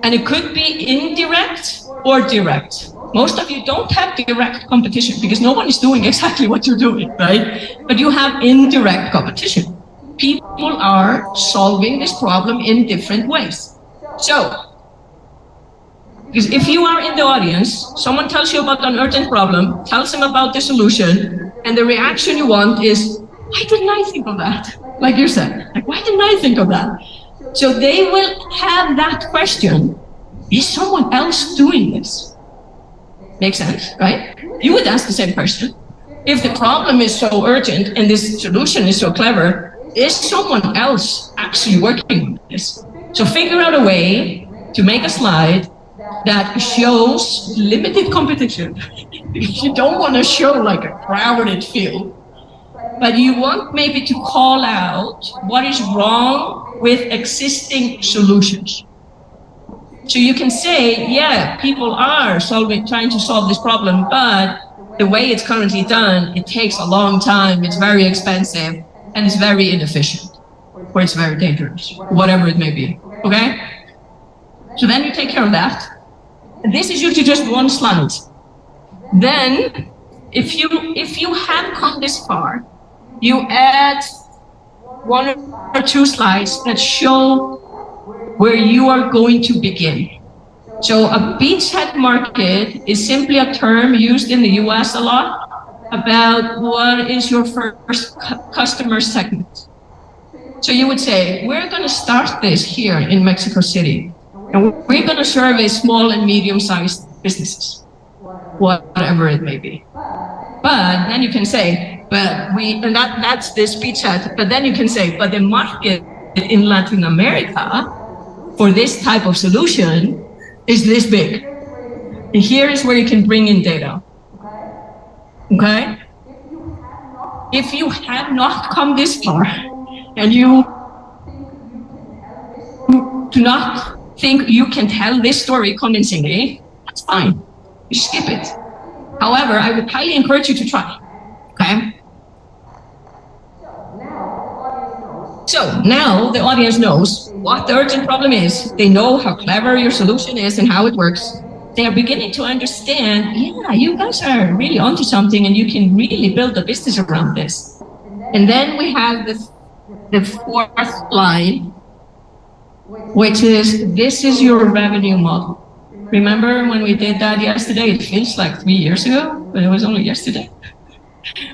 And it could be indirect or direct. Most of you don't have direct competition because no one is doing exactly what you're doing, right? But you have indirect competition. People are solving this problem in different ways. So, because if you are in the audience, someone tells you about an urgent problem, tells them about the solution, and the reaction you want is, why didn't I think of that? Like you said, like, why didn't I think of that? So they will have that question, is someone else doing this? Makes sense, right? You would ask the same question. If the problem is so urgent and this solution is so clever, is someone else actually working on this? So figure out a way to make a slide that shows limited competition. You don't want to show like a crowded field, but you want maybe to call out what is wrong with existing solutions. So you can say, yeah, people are trying to solve this problem, but the way it's currently done, it takes a long time, it's very expensive, and it's very inefficient, or it's very dangerous, whatever it may be, okay? So then you take care of that. And this is usually just one slide. Then, if you have come this far, you add 1 or 2 slides that show where you are going to begin. So a beachhead market is simply a term used in the US a lot about what is your first customer segment. So you would say, we're going to start this here in Mexico City, and we're going to survey small and medium-sized businesses, whatever it may be. But then you can say, that's this beachhead, but then you can say, but the market in Latin America for this type of solution is this big. And here is where you can bring in data. Okay? If you have not come this far and you do not think you can tell this story convincingly, that's fine. You skip it. However, I would highly encourage you to try. Okay? So now the audience knows what the urgent problem is. They know how clever your solution is and how it works. They are beginning to understand, yeah, you guys are really onto something and you can really build a business around this. And then we have the 4th line, which is, this is your revenue model. Remember when we did that yesterday? It feels like 3 years ago, but it was only yesterday.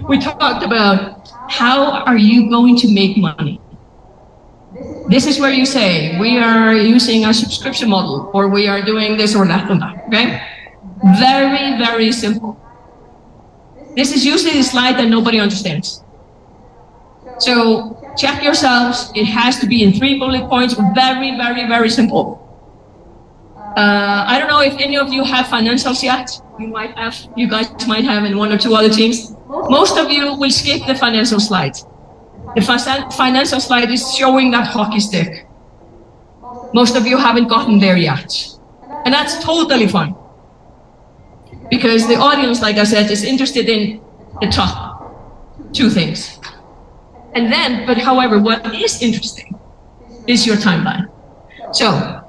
We talked about how are you going to make money? This is where you say, we are using a subscription model, or we are doing this or that and that, okay? Very, very simple. This is usually the slide that nobody understands. So check yourselves. It has to be in 3 bullet points. Very, very, very simple. I don't know if any of you have financials yet. You guys might have in 1 or 2 other teams. Most of you will skip the financial slide. The financial slide is showing that hockey stick. Most of you haven't gotten there yet. And that's totally fine. Because the audience, like I said, is interested in the top 2 things. And then, but however, what is interesting is your timeline. So,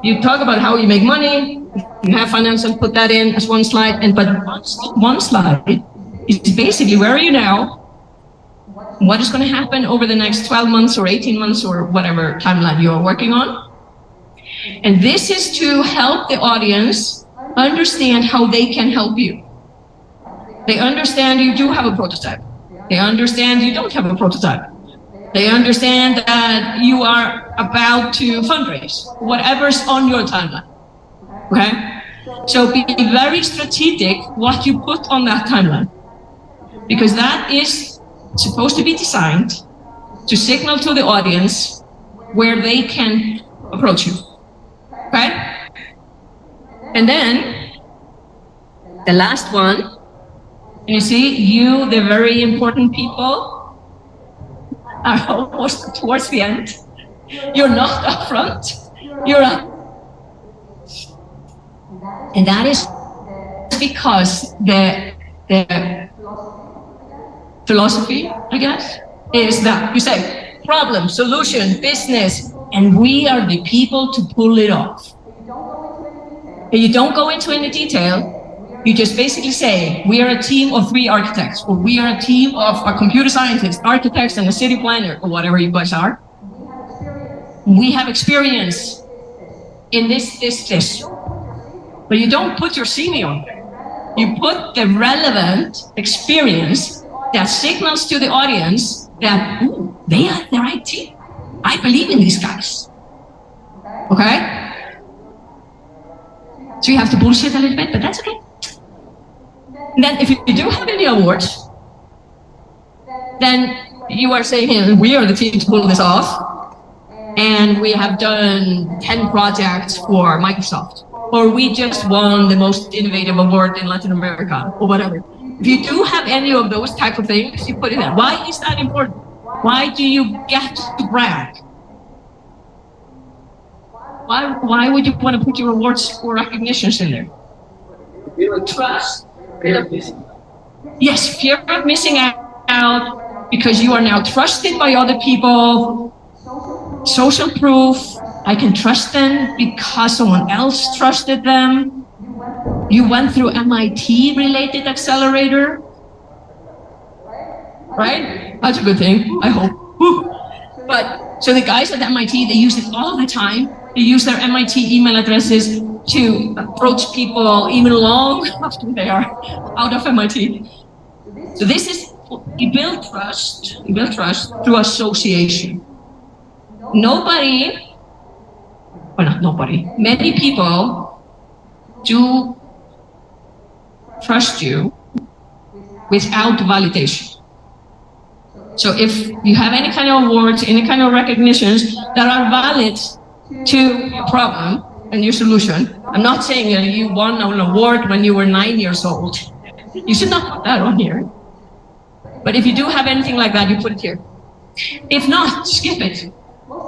you talk about how you make money, you have financial, put that in as one slide, but one slide is basically where are you now, what is going to happen over the next 12 months or 18 months or whatever timeline you're working on. And this is to help the audience understand how they can help you. They understand you do have a prototype. They understand you don't have a prototype. They understand that you are about to fundraise, whatever's on your timeline, okay? So be very strategic what you put on that timeline, because that is supposed to be designed to signal to the audience where they can approach you, okay? And then the last one, you see, you, the very important people, are almost towards the end. You're not up front, you're up. And that is because the philosophy, I guess, is that you say problem, solution, business, and we are the people to pull it off. And you don't go into any detail. You just basically say, we are a team of 3 architects, or we are a team of a computer scientist, architects, and a city planner, or whatever you guys are. We have experience in this. But you don't put your CV on there. You put the relevant experience that signals to the audience that, ooh, they are the right team. I believe in these guys. Okay? So you have to bullshit a little bit, but that's okay. And then if you do have any awards, then you are saying, hey, we are the team to pull this off. And we have done 10 projects for Microsoft. Or we just won the most innovative award in Latin America, or whatever. If you do have any of those type of things, you put it in. Why is that important? Why do you get to brag? Why would you want to put your awards or recognitions in there? Trust. Yes, fear of missing out because you are now trusted by other people. Social proof. I can trust them because someone else trusted them. You went through MIT related accelerator. Right? That's a good thing, I hope. Woo. But so the guys at MIT, they use it all the time. They use their MIT email addresses to approach people even long after they are out of MIT. So this is, you build trust through association. Many people do trust you without validation. So if you have any kind of awards, any kind of recognitions that are valid to your problem and your solution, I'm not saying you won an award when you were 9 years old. You should not put that on here. But if you do have anything like that, you put it here. If not, skip it.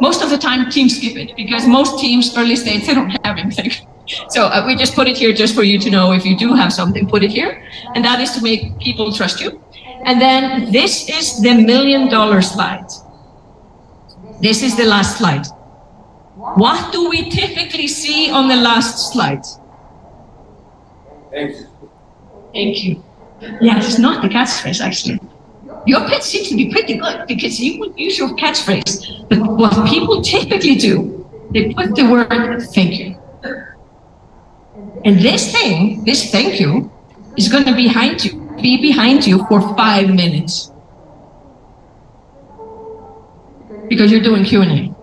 Most of the time, teams skip it because most teams, early stage, they don't have anything. So we just put it here just for you to know if you do have something, put it here. And that is to make people trust you. And then this is the $1 million slide. This is the last slide. What do we typically see on the last slide? Thank you. Thank you. Yeah, it's not the catchphrase, actually. Your pitch seems to be pretty good because you would use your catchphrase. But what people typically do, they put the word thank you. And this thank you, is going to be behind you for 5 minutes. because you're doing Q&A.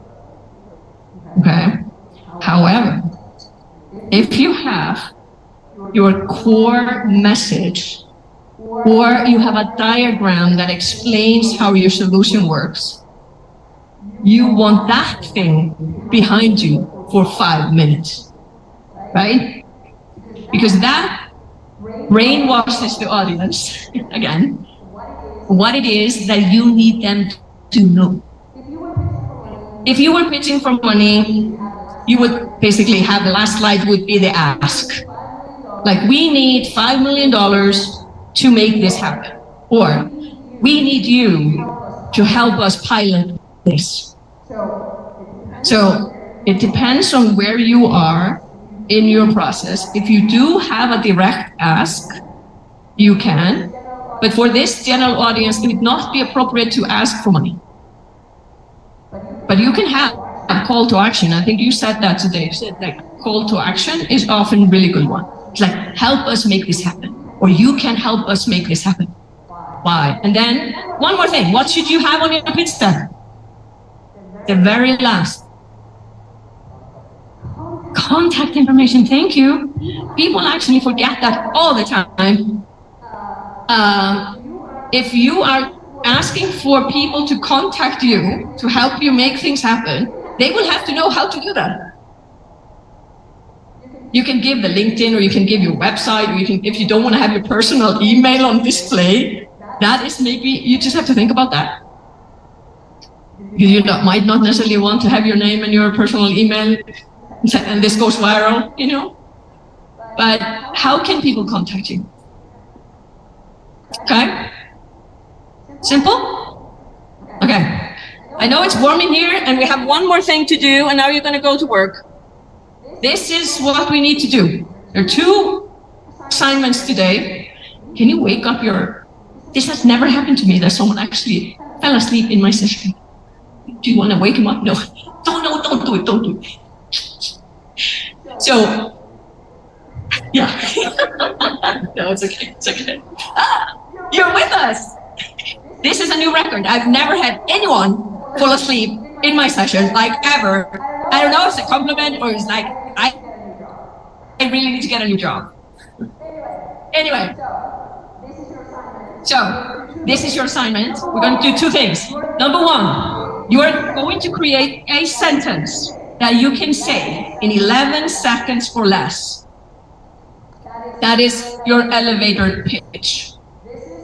Okay? However, if you have your core message or you have a diagram that explains how your solution works, you want that thing behind you for 5 minutes, right? Because that brainwashes the audience, again, what it is that you need them to know. If you were pitching for money, you would basically have the last slide would be the ask. Like, we need $5 million to make this happen. Or, we need you to help us pilot this. So, it depends on where you are in your process. If you do have a direct ask, you can. But for this general audience, it would not be appropriate to ask for money. But you can have a call to action. I think you said that today. You said like call to action is often a really good one. It's like, help us make this happen. Or you can help us make this happen. Why? And then one more thing. What should you have on your pitch deck? The very last. Contact information. Thank you. People actually forget that all the time. If you are asking for people to contact you to help you make things happen, they will have to know how to do that. You can give the LinkedIn, or you can give your website, or you can, if you don't want to have your personal email on display, that is maybe, you just have to think about that. You might not necessarily want to have your name and your personal email, and this goes viral, you know? But how can people contact you? Okay? Simple? Okay. I know it's warm in here, and we have one more thing to do, and now you're going to go to work. This is what we need to do. There are 2 assignments today. Can you wake up your... This has never happened to me, that someone actually fell asleep in my session. Do you want to wake him up? No. Don't do it. Don't do it. So, yeah. No, it's okay. It's okay. You're with us. This is a new record. I've never had anyone fall asleep in my session, like ever. I don't know if it's a compliment or it's like, I really need to get a new job. Anyway, so this is your assignment. We're going to do 2 things. Number 1, you are going to create a sentence that you can say in 11 seconds or less. That is your elevator pitch.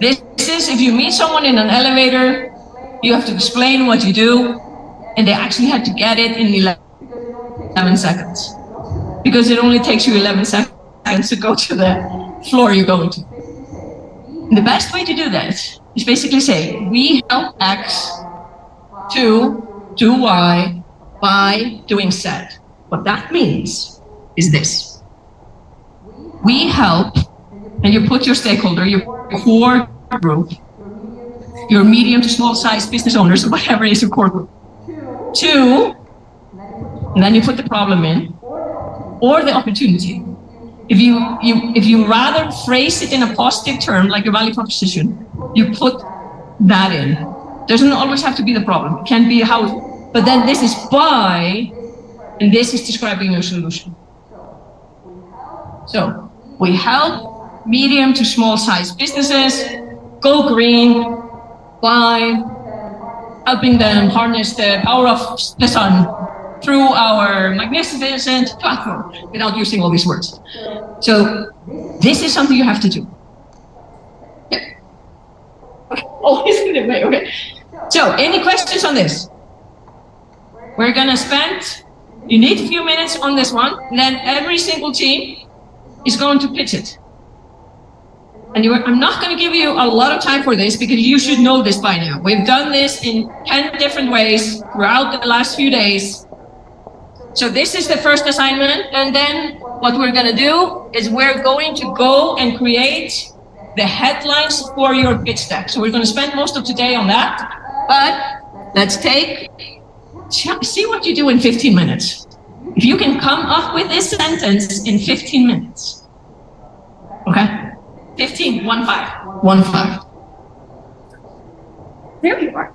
This is, if you meet someone in an elevator, you have to explain what you do, and they actually have to get it in 11 seconds. Because it only takes you 11 seconds to go to the floor you're going to. And the best way to do that is basically say, we help X to do Y by doing Z. What that means is this. We help, and you put your stakeholder, your core group, your medium to small size business owners, or whatever is your core group. 2, and then you put the problem in, or the opportunity. If you rather phrase it in a positive term, like your value proposition, you put that in. Doesn't always have to be the problem. It can be how, but then this is why, and this is describing your solution. So we help medium to small size businesses go green by helping them harness the power of the sun through our magnificent platform, without using all these words. So this is something you have to do. Yeah. Always in the way, okay. So any questions on this? We're gonna spend, you need a few minutes on this one, and then every single team is going to pitch it. And I'm not going to give you a lot of time for this, because you should know this by now. We've done this in 10 different ways throughout the last few days. So this is the first assignment, and then what we're going to do is we're going to go and create the headlines for your pitch deck. So we're going to spend most of today on that, but let's see what you do in 15 minutes. If you can come up with this sentence in 15 minutes, okay? 15, 1-5. There you are.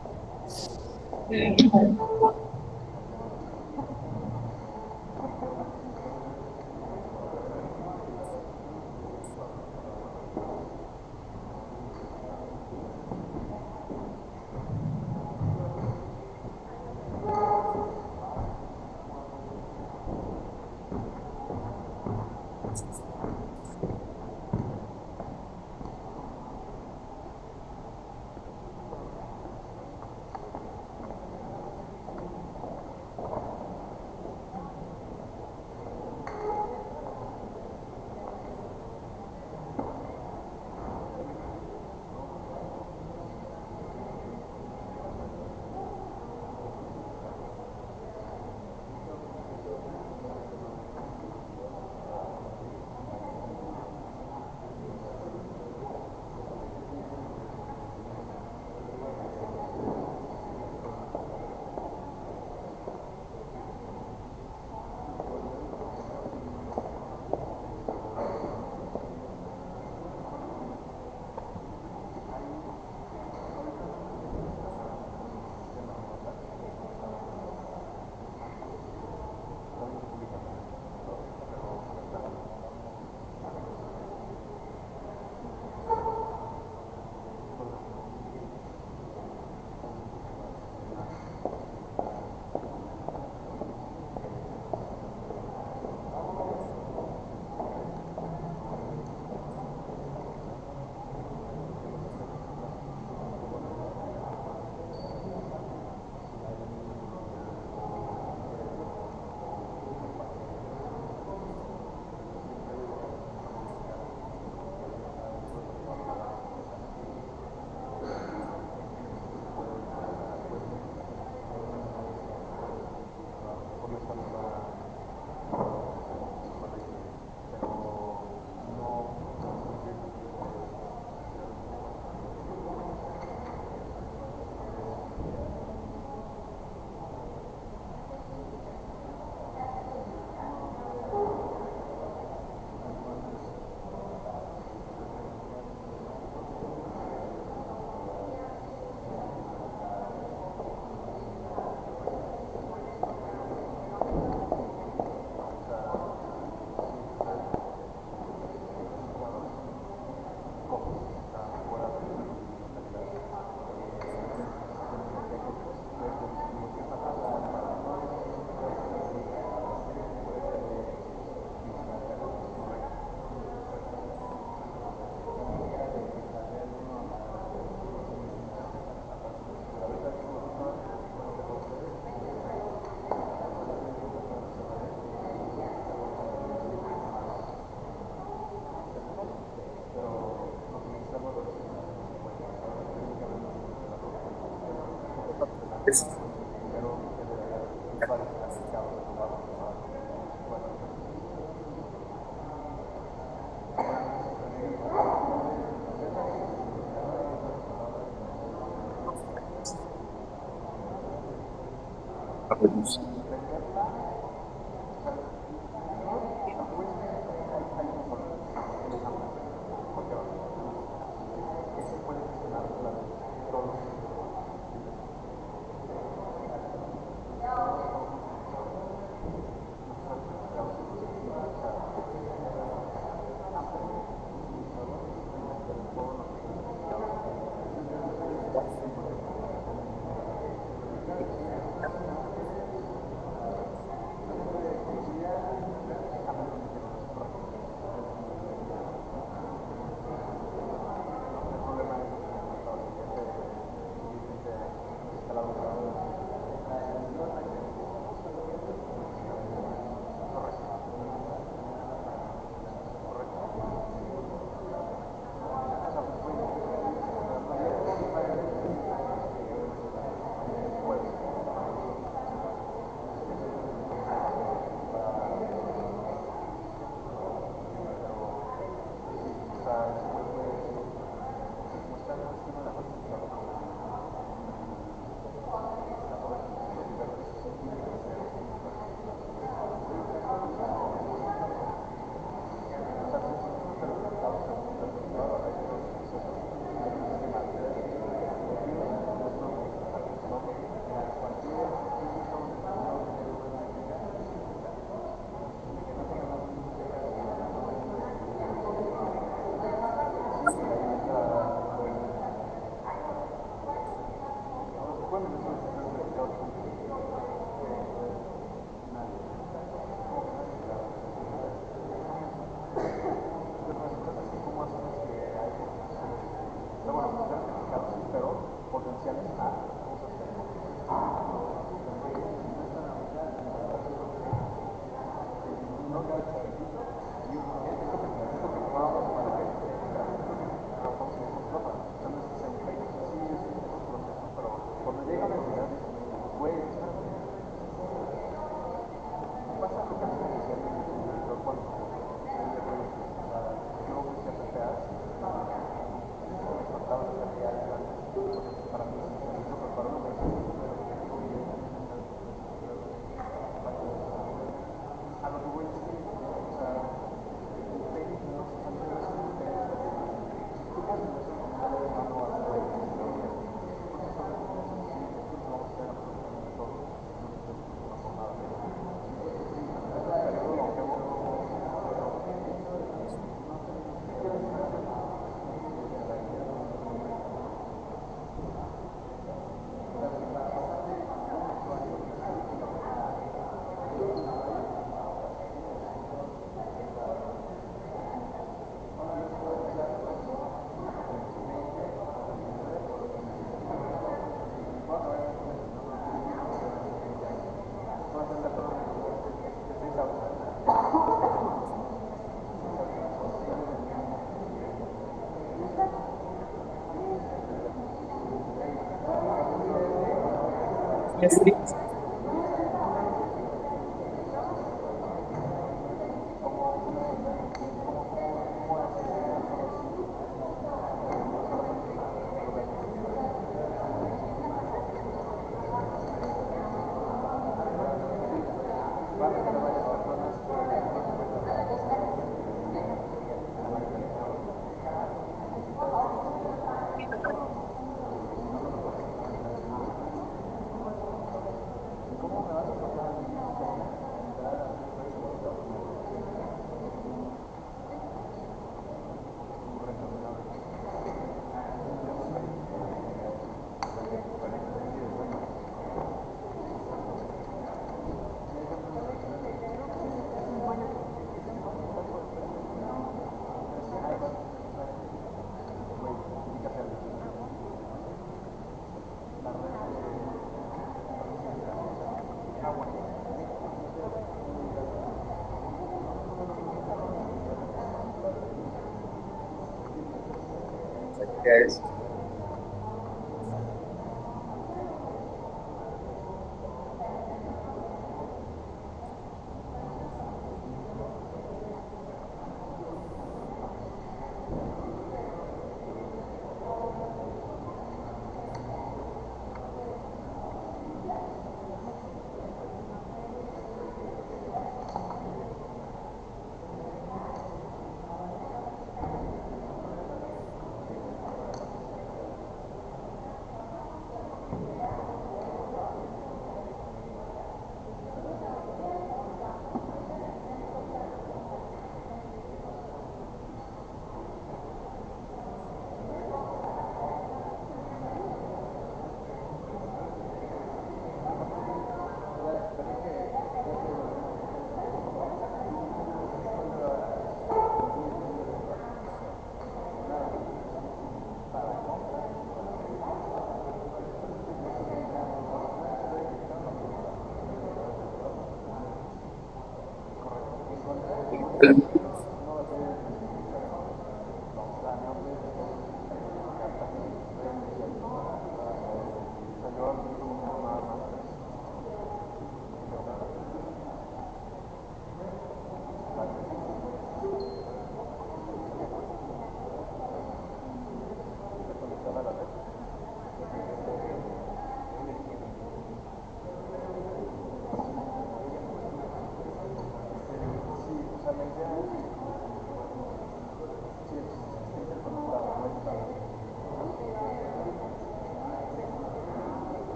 Guys.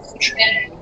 Okay.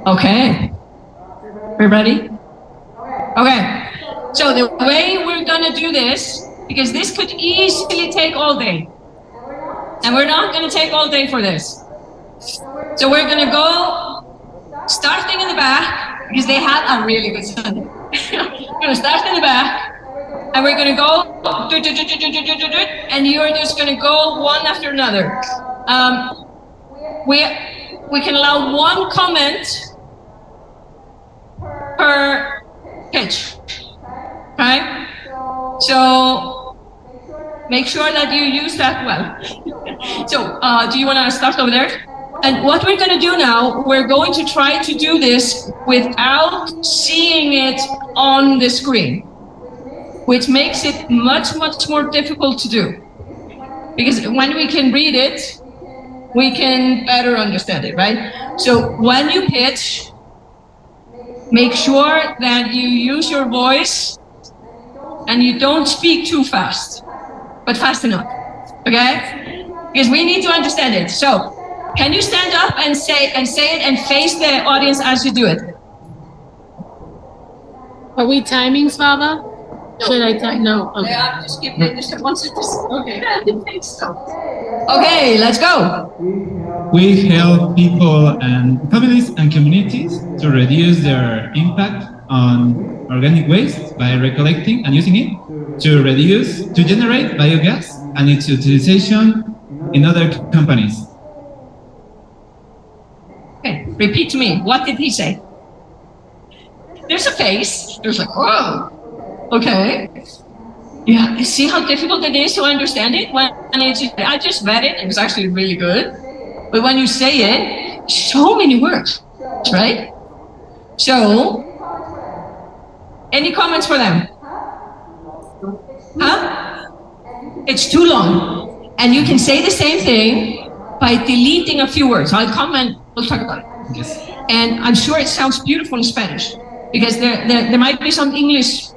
Okay. We ready? Okay. So the way we're gonna do this, because this could easily take all day. And we're not going to take all day for this. So we're going to go starting in the back, because they have a really good Sunday. We're going to start in the back, and we're going to go, and you're just going to go one after another. We can allow one comment per pitch, right? So make sure that you use that well. So do you want to start over there? And what we're going to do now, we're going to try to do this without seeing it on the screen, which makes it much, much more difficult to do. Because when we can read it, we can better understand it, right? So when you pitch, make sure that you use your voice and you don't speak too fast, but fast enough, okay? Because we need to understand it. So can you stand up and say it and face the audience as you do it? Are we timing, Slava? Should I time? No. Okay. Yeah, just give me just one sentence. Okay. Okay, let's go. We help people and families and communities to reduce their impact on organic waste by recollecting and using it to generate biogas and its utilization in other companies. Okay, repeat to me. What did he say? There's a face. There's like, whoa. Okay. Yeah, see how difficult it is to understand it? I just read it. It was actually really good. But when you say it, so many words, right? So, any comments for them? Huh? It's too long. And you can say the same thing by deleting a few words. I'll comment, we'll talk about it. Yes. And I'm sure it sounds beautiful in Spanish, because there might be some English,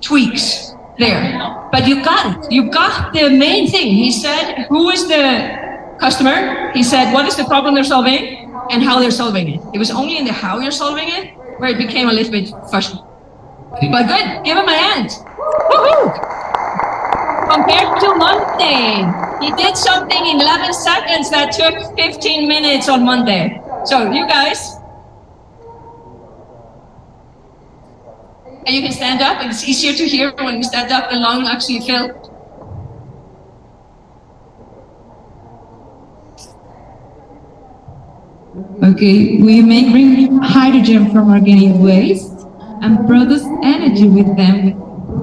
tweaks there. But you got it. You got the main thing. He said, who is the customer? He said, what is the problem they're solving and how they're solving it. It was only in the how you're solving it where it became a little bit fuzzy. But good. Give him a hand. Woohoo! Compared to Monday, he did something in 11 seconds that took 15 minutes on Monday. So you guys, and you can stand up, and it's easier to hear when we stand up, the lung actually fill. Okay, we make green hydrogen from organic waste and produce energy with them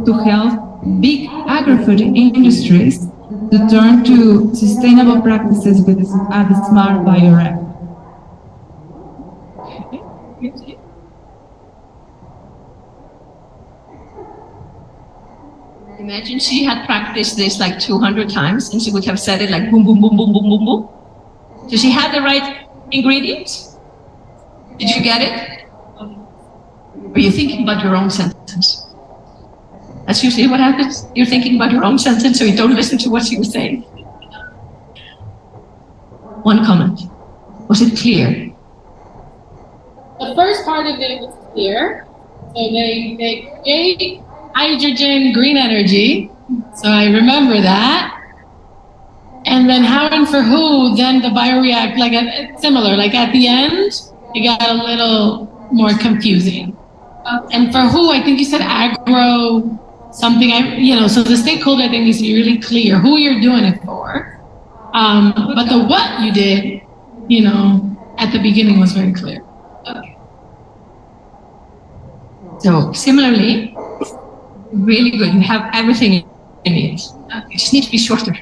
to help big agri-food industries to turn to sustainable practices with a smart bioreactor. Imagine she had practiced this like 200 times and she would have said it like boom, boom, boom, boom, boom, boom, boom. So she had the right ingredients? Did you get it? Or are you thinking about your own sentence? That's usually what happens. You're thinking about your own sentence, so you don't listen to what she was saying. One comment. Was it clear? The first part of it was clear. So they create hydrogen, green energy. So I remember that. And then how and for who, then the bioreactor, it's similar. Like at the end, it got a little more confusing. And for who, I think you said agro something, so the stakeholder thing needs to be really clear who you're doing it for. But the what you did, at the beginning was very clear. Okay. So similarly, really good. You have everything in it. You just need to be shorter.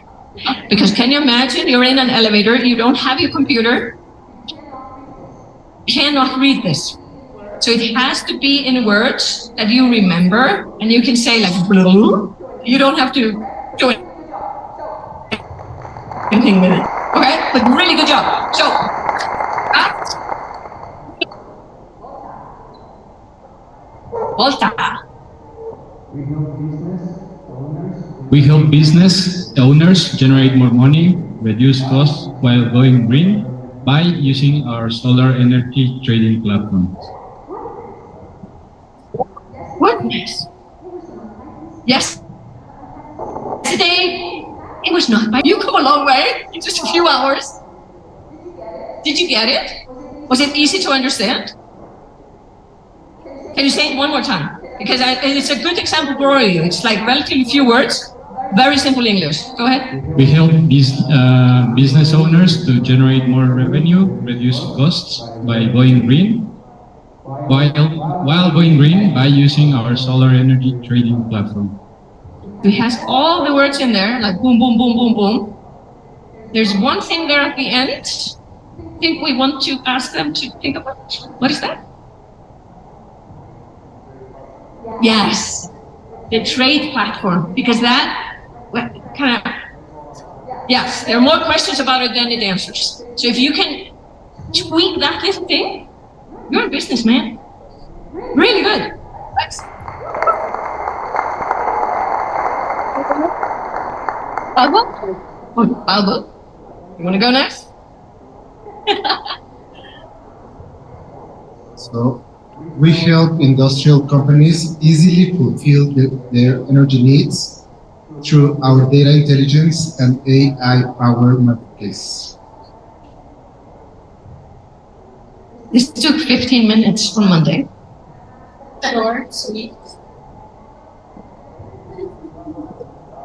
Because can you imagine you're in an elevator, you don't have your computer, you cannot read this. So it has to be in words that you remember, and you can say like, blue. You don't have to do anything with it. Okay? But really good job. So, Volta. We help business owners generate more money, reduce costs while going green by using our solar energy trading platform. Goodness. Yes. Today, It was not bad. You come a long way in just a few hours. Did you get it? Was it easy to understand? Can you say it one more time? Because it's a good example for all of you. It's like relatively few words, very simple English. Go ahead. We help these business owners to generate more revenue, reduce costs by going green, while going green by using our solar energy trading platform. It has all the words in there, like boom, boom, boom, boom, boom. There's one thing there at the end. I think we want to ask them to think about. What is that? Yes, the trade platform, because that kind of, yes, there are more questions about it than it answers. So if you can tweak that little thing, you're a businessman. Really good. Thanks. Alba, you want to go next? So we help industrial companies easily fulfill their energy needs through our data intelligence and AI-powered marketplace. This took 15 minutes from Monday. Short, sweet.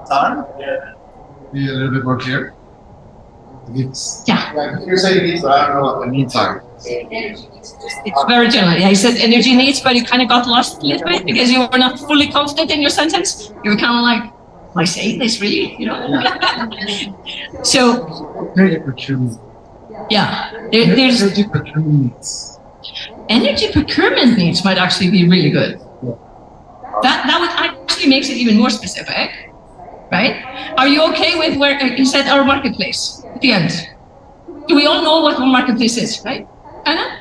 Time? Be a little bit more clear. Needs. Yeah. You're saying needs, but I don't know what the needs are. It's very general. Yeah, he said energy needs, but you kind of got lost a little bit because you were not fully confident in your sentence. You were kind of like, am I saying this really? You know? So, yeah, there's energy procurement needs. Energy procurement needs might actually be really good. That would actually makes it even more specific, right? Are you okay with where he said our marketplace at the end? Do we all know what our marketplace is, right? Anna?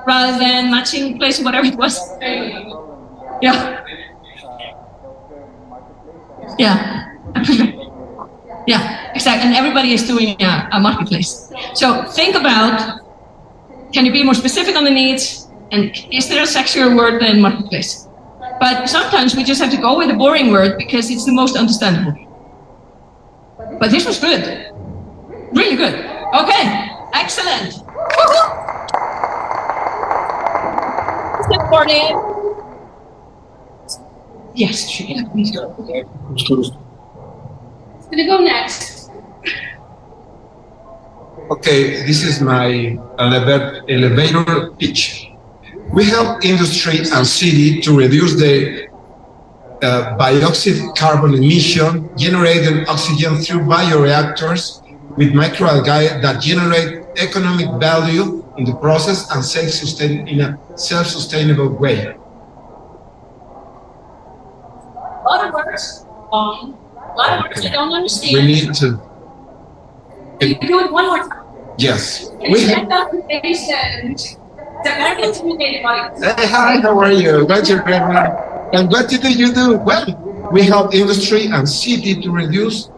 Rather than matching place, whatever it was. Yeah. Yeah. Yeah, exactly. And everybody is doing a marketplace. So think about, can you be more specific on the needs? And is there a sexier word than marketplace? But sometimes we just have to go with a boring word because it's the most understandable. But this was good. Really good. Okay, excellent. Step 40. Yes, Trina, please go. It's gonna go next. Okay, this is my elevator pitch. We help industry and city to reduce the dioxide carbon emission generated oxygen through bioreactors with microalgae that generate economic value in the process and in a self-sustainable way. A lot of words. A lot of words I don't understand. We need to. Can you do it one more time? Yes. Hey, hi, how are you? What's your grandma? And what do you do? Well, we help industry and city to reduce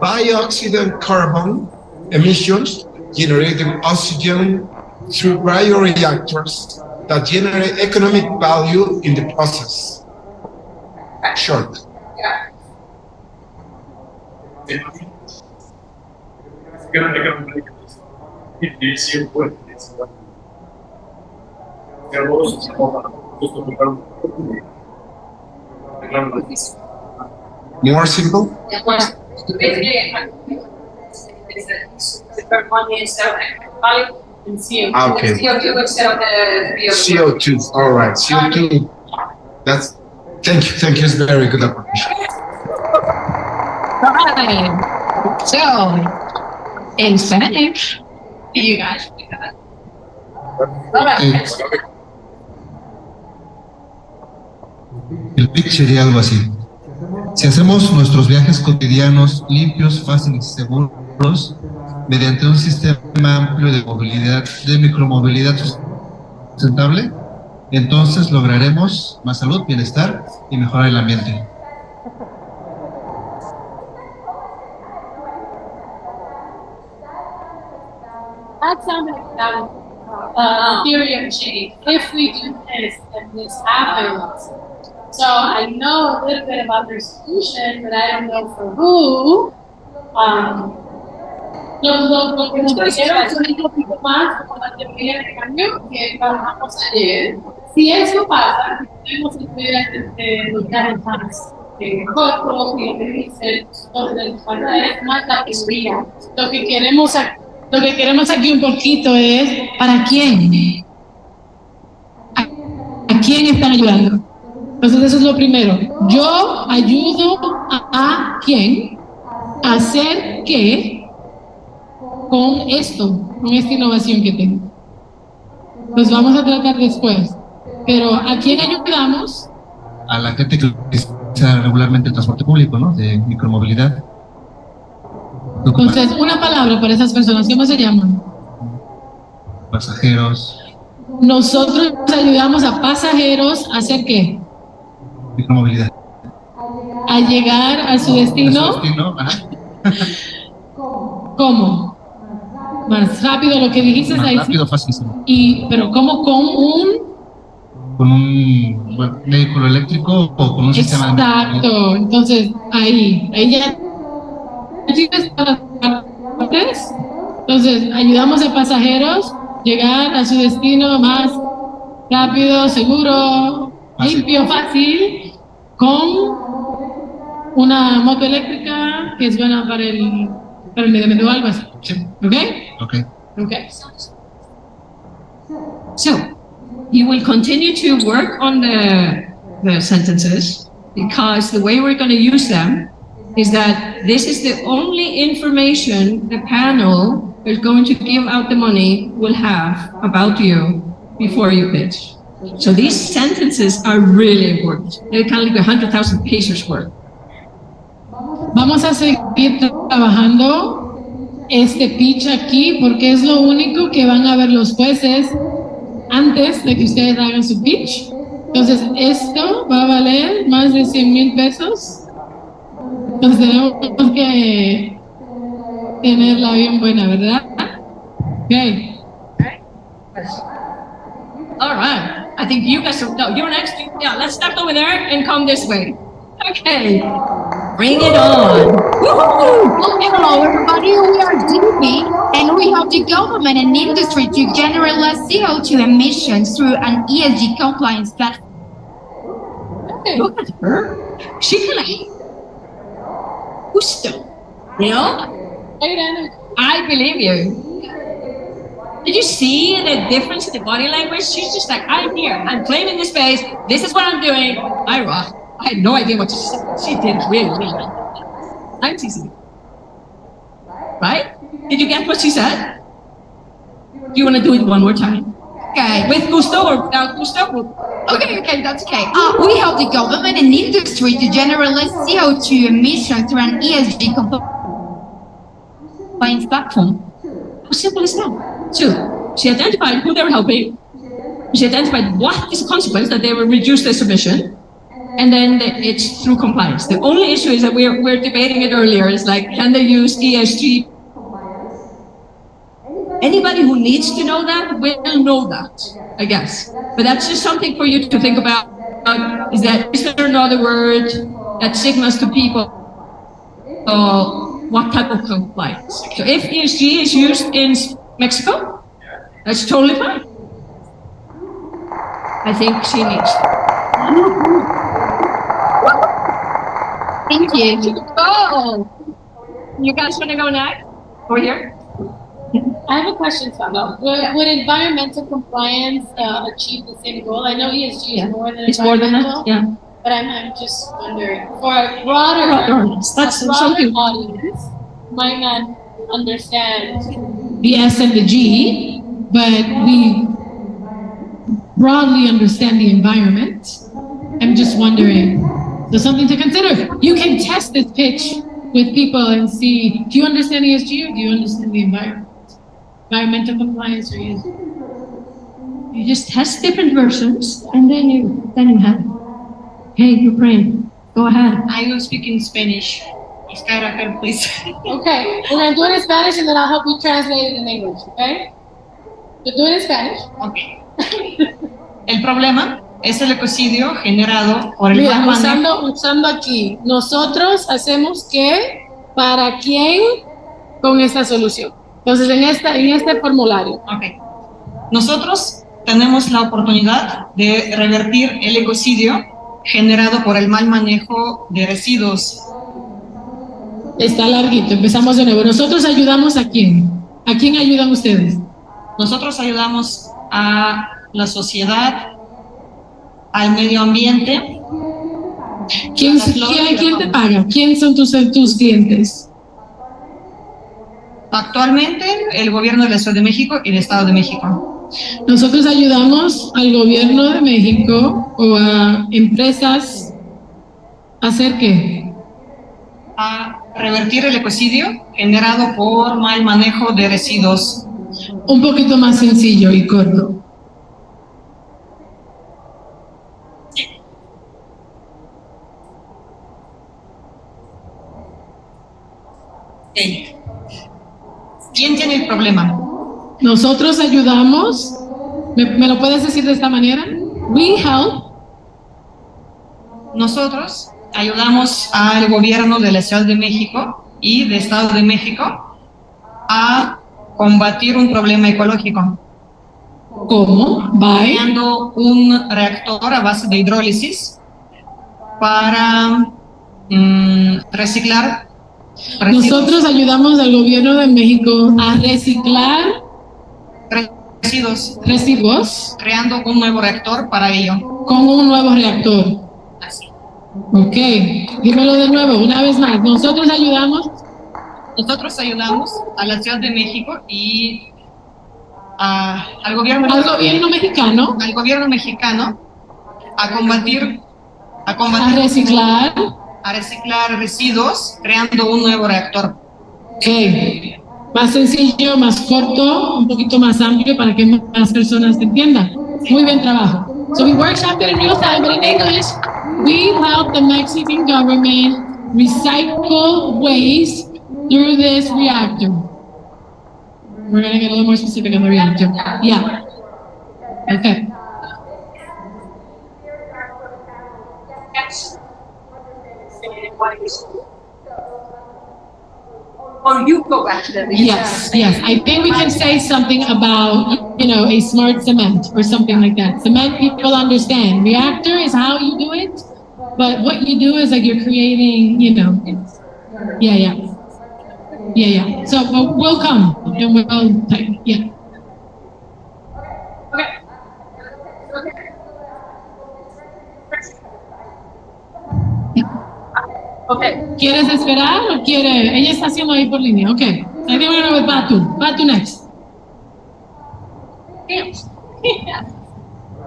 dioxide carbon emissions generating oxygen through bioreactors that generate economic value in the process. Short. Yeah. More simple? Yeah, basically, money instead of value and CO2. Okay. CO2 instead of the CO2. All right. CO2. That's. Thank you. It's very good application. Right. So, in Spanish, you guys do that. All right. El pitch sería algo así. Si hacemos nuestros viajes cotidianos limpios, fáciles y seguros mediante un sistema amplio de movilidad, de micromovilidad sustentable, entonces lograremos más salud, bienestar y mejorar el ambiente. That sounded like theory of change. If we do this, then this happens. So I know a little bit about their solution, but I don't know for who. Lo que nos dijeron son un poquito más como la teoría de cambio que trabajamos ayer. Si eso pasa, tenemos estudiantes de los carros cortos y de dicen, entonces es más la teoría. Lo que queremos aquí un poquito es ¿para quién? ¿A quién están ayudando? Entonces eso es lo primero. Yo ayudo a quién a hacer qué con esto, con esta innovación que tengo. Pues vamos a tratar después. Pero ¿a quién ayudamos? A la gente que utiliza regularmente el transporte público, ¿no? De micromovilidad. Entonces, una palabra para esas personas, ¿cómo se llaman? Pasajeros. Nosotros ayudamos a pasajeros a hacer qué? Micromovilidad. A llegar a su destino. ¿Cómo? Más rápido, lo que dijiste Más ahí. rápido, fácilísimo. Pero ¿cómo? Con un vehículo eléctrico o con un sistema de... Exacto. Entonces, ahí ya tienes para ustedes. Entonces, ayudamos a pasajeros llegar a su destino más rápido, seguro, limpio, fácil, con una moto eléctrica que es buena para el medio ambiente o algo así. Okay. Okay. So, you will continue to work on the sentences because the way we're going to use them is that this is the only information the panel is going to give out the money will have about you before you pitch. So these sentences are really important. They're kind of like 100,000 pages worth. Vamos a seguir trabajando este pitch aquí porque es lo único que van a ver los jueces antes de que ustedes hagan su pitch. Entonces esto va a valer más de 100,000 pesos. Entonces tenemos que tenerla bien buena, ¿verdad? Okay. All right. I think you guys are, no, you're next. Yeah, let's start over there and come this way. Okay. Bring it on. Hello, everybody. We are DB, and we help the government and industry to generate less CO2 emissions through an ESG compliance platform. Hey, look at her. She can Gusto. You know? I believe you. Did you see the difference in the body language? She's just like, I'm here. I'm claiming this space. This is what I'm doing. I rock. I had no idea what she said. She did really well. I'm teasing you. Right? Did you get what she said? Do you want to do it one more time? Okay. With gusto or without gusto? Okay, that's okay. We help the government and industry to generate less CO2 emissions through an ESG compliance platform. How simple is that? So, she identified who they were helping. She identified what is the consequence that they will reduce their submission. And then it's through compliance. The only issue is that we're debating it earlier. It's like, can they use ESG? Anybody who needs to know that will know that, I guess. But that's just something for you to think about. Is there another word that signals to people what type of compliance? So if ESG is used in Mexico, that's totally fine. I think she needs. Thank you. Oh, you guys want to go next? Over here? I have a question, Sandra. Would environmental compliance achieve the same goal? I know ESG is more than it's more than that, yeah. But I'm just wondering, for a broader audience might not understand the S and the G, but we broadly understand the environment. I'm just wondering, there's something to consider. You can test this pitch with people and see, do you understand ESG or do you understand the environment? Environmental compliance or ESG? You just test different versions and then you have it. Hey, you're praying. Go ahead. I will speak in Spanish. Oscar, please. Okay, we're going to do it in Spanish and then I'll help you translate it in English, okay? So do it in Spanish. Okay. El problema es el ecocidio generado por el Mira, usando aquí, nosotros hacemos qué ¿Para quién con esta solución? Entonces, en este formulario. Ok. Nosotros tenemos la oportunidad de revertir el ecocidio generado por el mal manejo de residuos. Está larguito, empezamos de nuevo. ¿Nosotros ayudamos a quién? ¿A quién ayudan ustedes? Nosotros ayudamos a la sociedad, al medio ambiente. ¿Quién te paga? ¿Quién son tus clientes? Actualmente, el gobierno de la Ciudad de México y del Estado de México. Nosotros ayudamos al gobierno de México o a empresas a hacer qué? A revertir el ecocidio generado por mal manejo de residuos. Un poquito más sencillo y corto. ¿Quién tiene el problema? Nosotros ayudamos. ¿Me lo puedes decir de esta manera? We help. Nosotros ayudamos al gobierno de la Ciudad de México y del Estado de México a combatir un problema ecológico. ¿Cómo? Creando un reactor a base de hidrólisis para reciclar. Nosotros ayudamos al gobierno de México a reciclar residuos, creando un nuevo reactor para ello. Con un nuevo reactor. Así. Ok, dímelo de nuevo, una vez más. Nosotros ayudamos a la Ciudad de México y al gobierno mexicano. Al gobierno mexicano a combatir, a reciclar residuos, creando un nuevo reactor. Ok. Más sencillo, más corto, un poquito más amplio para que más personas te entiendan. Muy bien trabajo. So we workshopped it in real time, but in English, we help the Mexican government recycle waste through this reactor. We're going to get a little more specific on the reactor. Yeah. Okay. Or you go back to the Yes. I think we can say something about, a smart cement or something like that. Cement, people understand. Reactor is how you do it, but what you do is like you're creating, Yeah. So but we'll come and we'll type. Yeah. Okay. ¿Quieres esperar o quiere? Ella está haciendo ahí por línea. Okay. I think we're going with Batu. Batu next.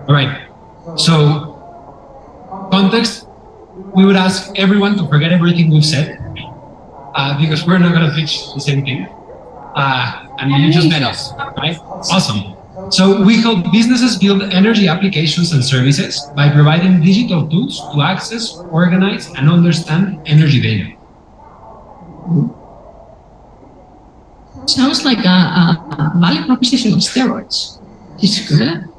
All right. So, context, we would ask everyone to forget everything we've said because we're not going to teach the same thing. And you just met us, right? Awesome. So we help businesses build energy applications and services by providing digital tools to access, organize, and understand energy data. Sounds like a value proposition on steroids. It's good.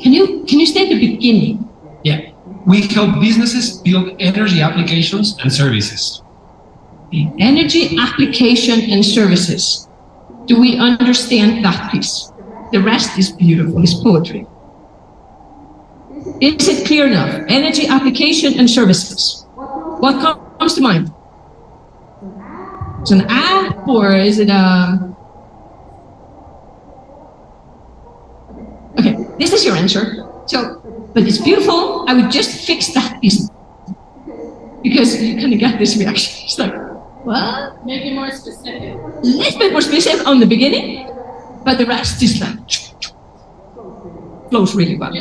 Can you state the beginning? Yeah. We help businesses build energy applications and services. Energy application and services. Do we understand that piece? The rest is beautiful, it's poetry. Is it clear enough? Energy application and services. What comes to mind? Is it an app or is it a... Okay, this is your answer. So, but it's beautiful. I would just fix that piece. Because you kind of get this reaction. It's like, what? Make it more specific. A little bit more specific on the beginning, but the rest is like flows really well.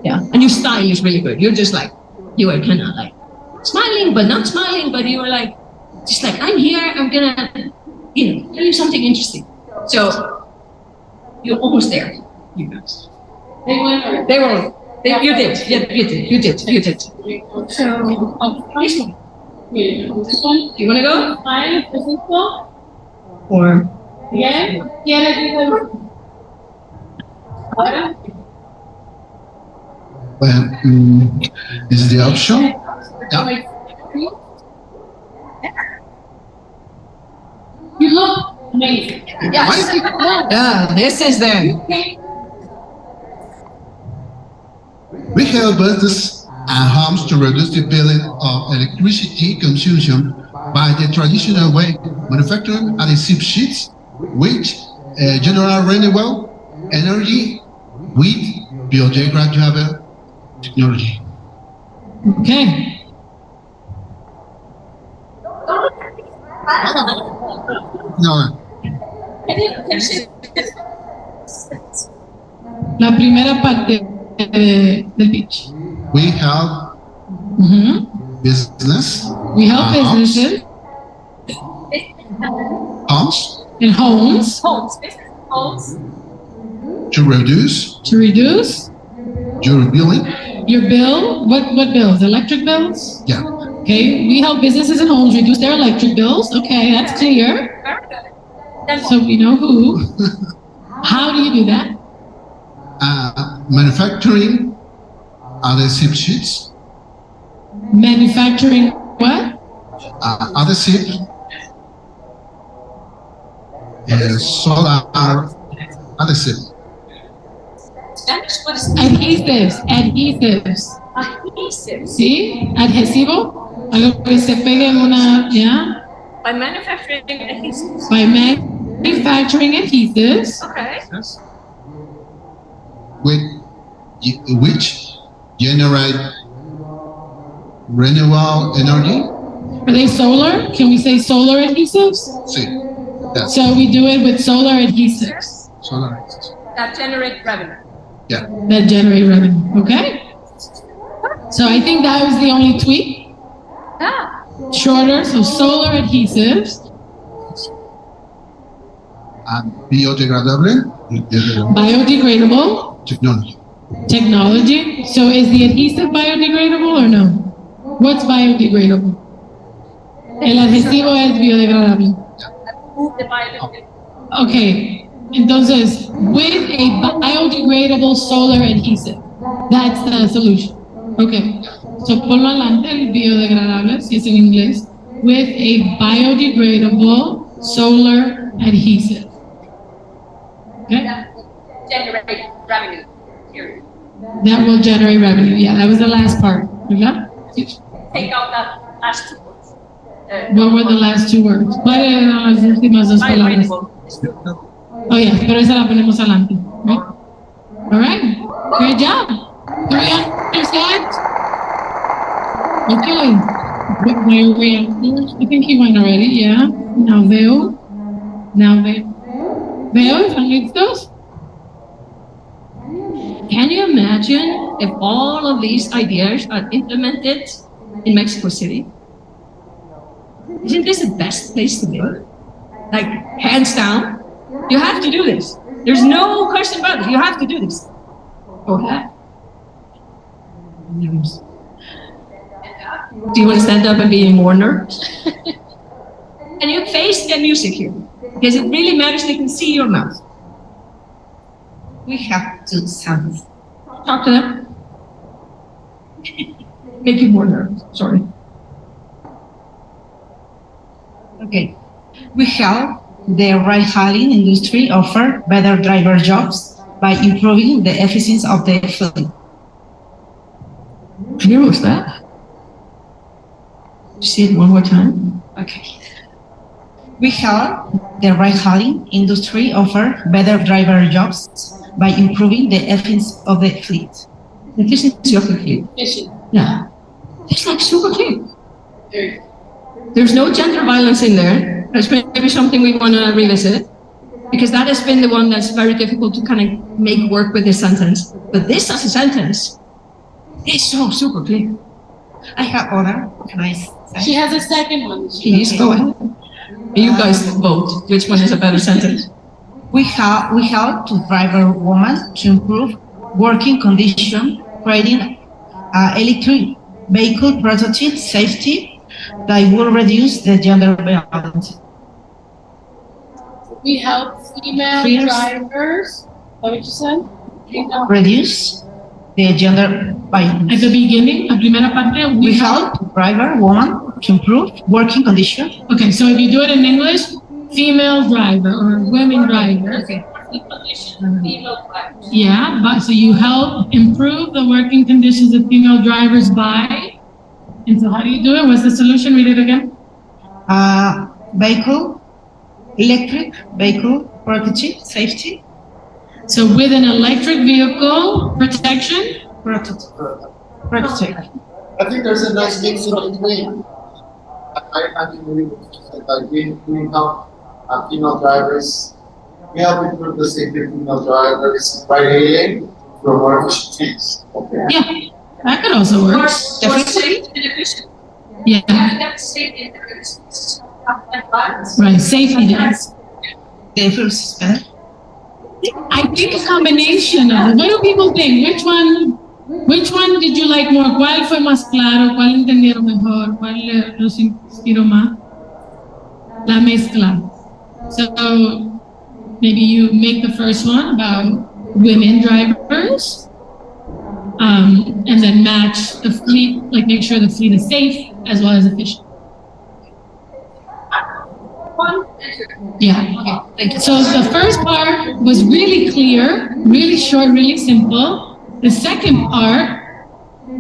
Yeah, and your style is really good. You're just like, you are kind of like smiling, but not smiling, but you were like, just like, I'm here, I'm gonna, tell you something interesting. So, you're almost there, you guys. You did. So, this one. This one? Do you wanna go? Fine, this is cool. Or? Yeah? Well, is the option? Yeah. Yes. Yeah, this is them. We help businesses and homes to reduce the billing of electricity consumption by the traditional way, manufacturing adhesive sheets, which generate renewable energy with biodegradable technology. Okay. No. La primera parte del pitch. We help business. We help businesses homes and homes to reduce your billing. Your bill. What bills? Electric bills? Yeah. Okay. We help businesses and homes reduce their electric bills. Okay, that's clear. So we know who. How do you do that? Manufacturing adhesive sheets. Manufacturing what? Adhesive. Solar adhesive. Adhesives. ¿Sí? Adhesivo. Algo que se pegue en una, ¿ya? By manufacturing adhesives. By manufacturing adhesives. Okay. Which generate renewable energy. Are they solar? Can we say solar adhesives? Sí. Yes. So we do it with solar adhesives. Solar adhesives. That generate revenue. Yeah. That generate revenue. Okay. So I think that was the only tweak. Yeah. Shorter, so solar adhesives. And biodegradable. Biodegradable. Technology. So is the adhesive biodegradable or no? What's biodegradable? El adhesivo es biodegradable. Okay. Entonces, with a biodegradable solar adhesive, that's the solution. Okay. So ponlo adelante, el biodegradable, si es en inglés, with a biodegradable solar adhesive. Okay. Generate revenue. Period. That will generate revenue. Yeah, that was the last part. ¿Verdad? Take out that last two words. What were the last two words? ¿Cuáles eran las últimas dos palabras? Oh, yeah, pero esa la ponemos adelante. Right? All right. Great job. Do we understand? Okay. Where are we at? I think he went already, yeah. Now veo. ¿Veo? ¿Están listos? Can you imagine if all of these ideas are implemented in Mexico City? Isn't this the best place to live? Like, hands down, you have to do this. There's no question about it. You have to do this. Go ahead. Do you want to stand up and be a mourner? And you face the music here, because it really matters. They can see your mouth. We have two sons. Talk to them. Make you more nervous. Sorry. Okay. We help the ride-hailing industry offer better driver jobs by improving the efficiency of the fleet. Where was that? See it one more time? Okay. We help the ride-hailing industry offer better driver jobs by improving the efficiency of the fleet. The efficiency of the fleet. Yeah. It's like super clear. There's no gender violence in there. That's maybe something we want to revisit, because that has been the one that's very difficult to kind of make work with this sentence. But this as a sentence is so super clear. I have other. Can I say? She has a second one. Please go ahead. You guys vote which one is a better sentence. We help to driver women to improve working conditions, creating electric vehicle prototype safety that will reduce the gender balance. We help female drivers. What did you say? Reduce the gender balance. At the beginning, la primera parte, we help driver women to improve working conditions. Okay, so if you do it in English, female driver or women driver. Yeah, but so you help improve the working conditions of female drivers by, and so how do you do it? What's the solution? Read it again. Electric vehicle protection, safety. So with an electric vehicle protection? Protection. I think there's a nice mix in between. I think we help female drivers. We help improve the safety of female drivers by aiding for more efficient teams. Yeah, that could also work. More safe and efficient. Yeah. That's safety and efficient. Right, safety does. The I think a combination of it. What do people think? Which one did you like more? ¿Cuál fue más claro? ¿Cuál entendieron mejor? ¿Cuál los inspiró más? La mezcla. So maybe you make the first one about women drivers, and then match the fleet, like make sure the fleet is safe as well as efficient. Yeah, okay, thank you. So the first part was really clear, really short, really simple. The second part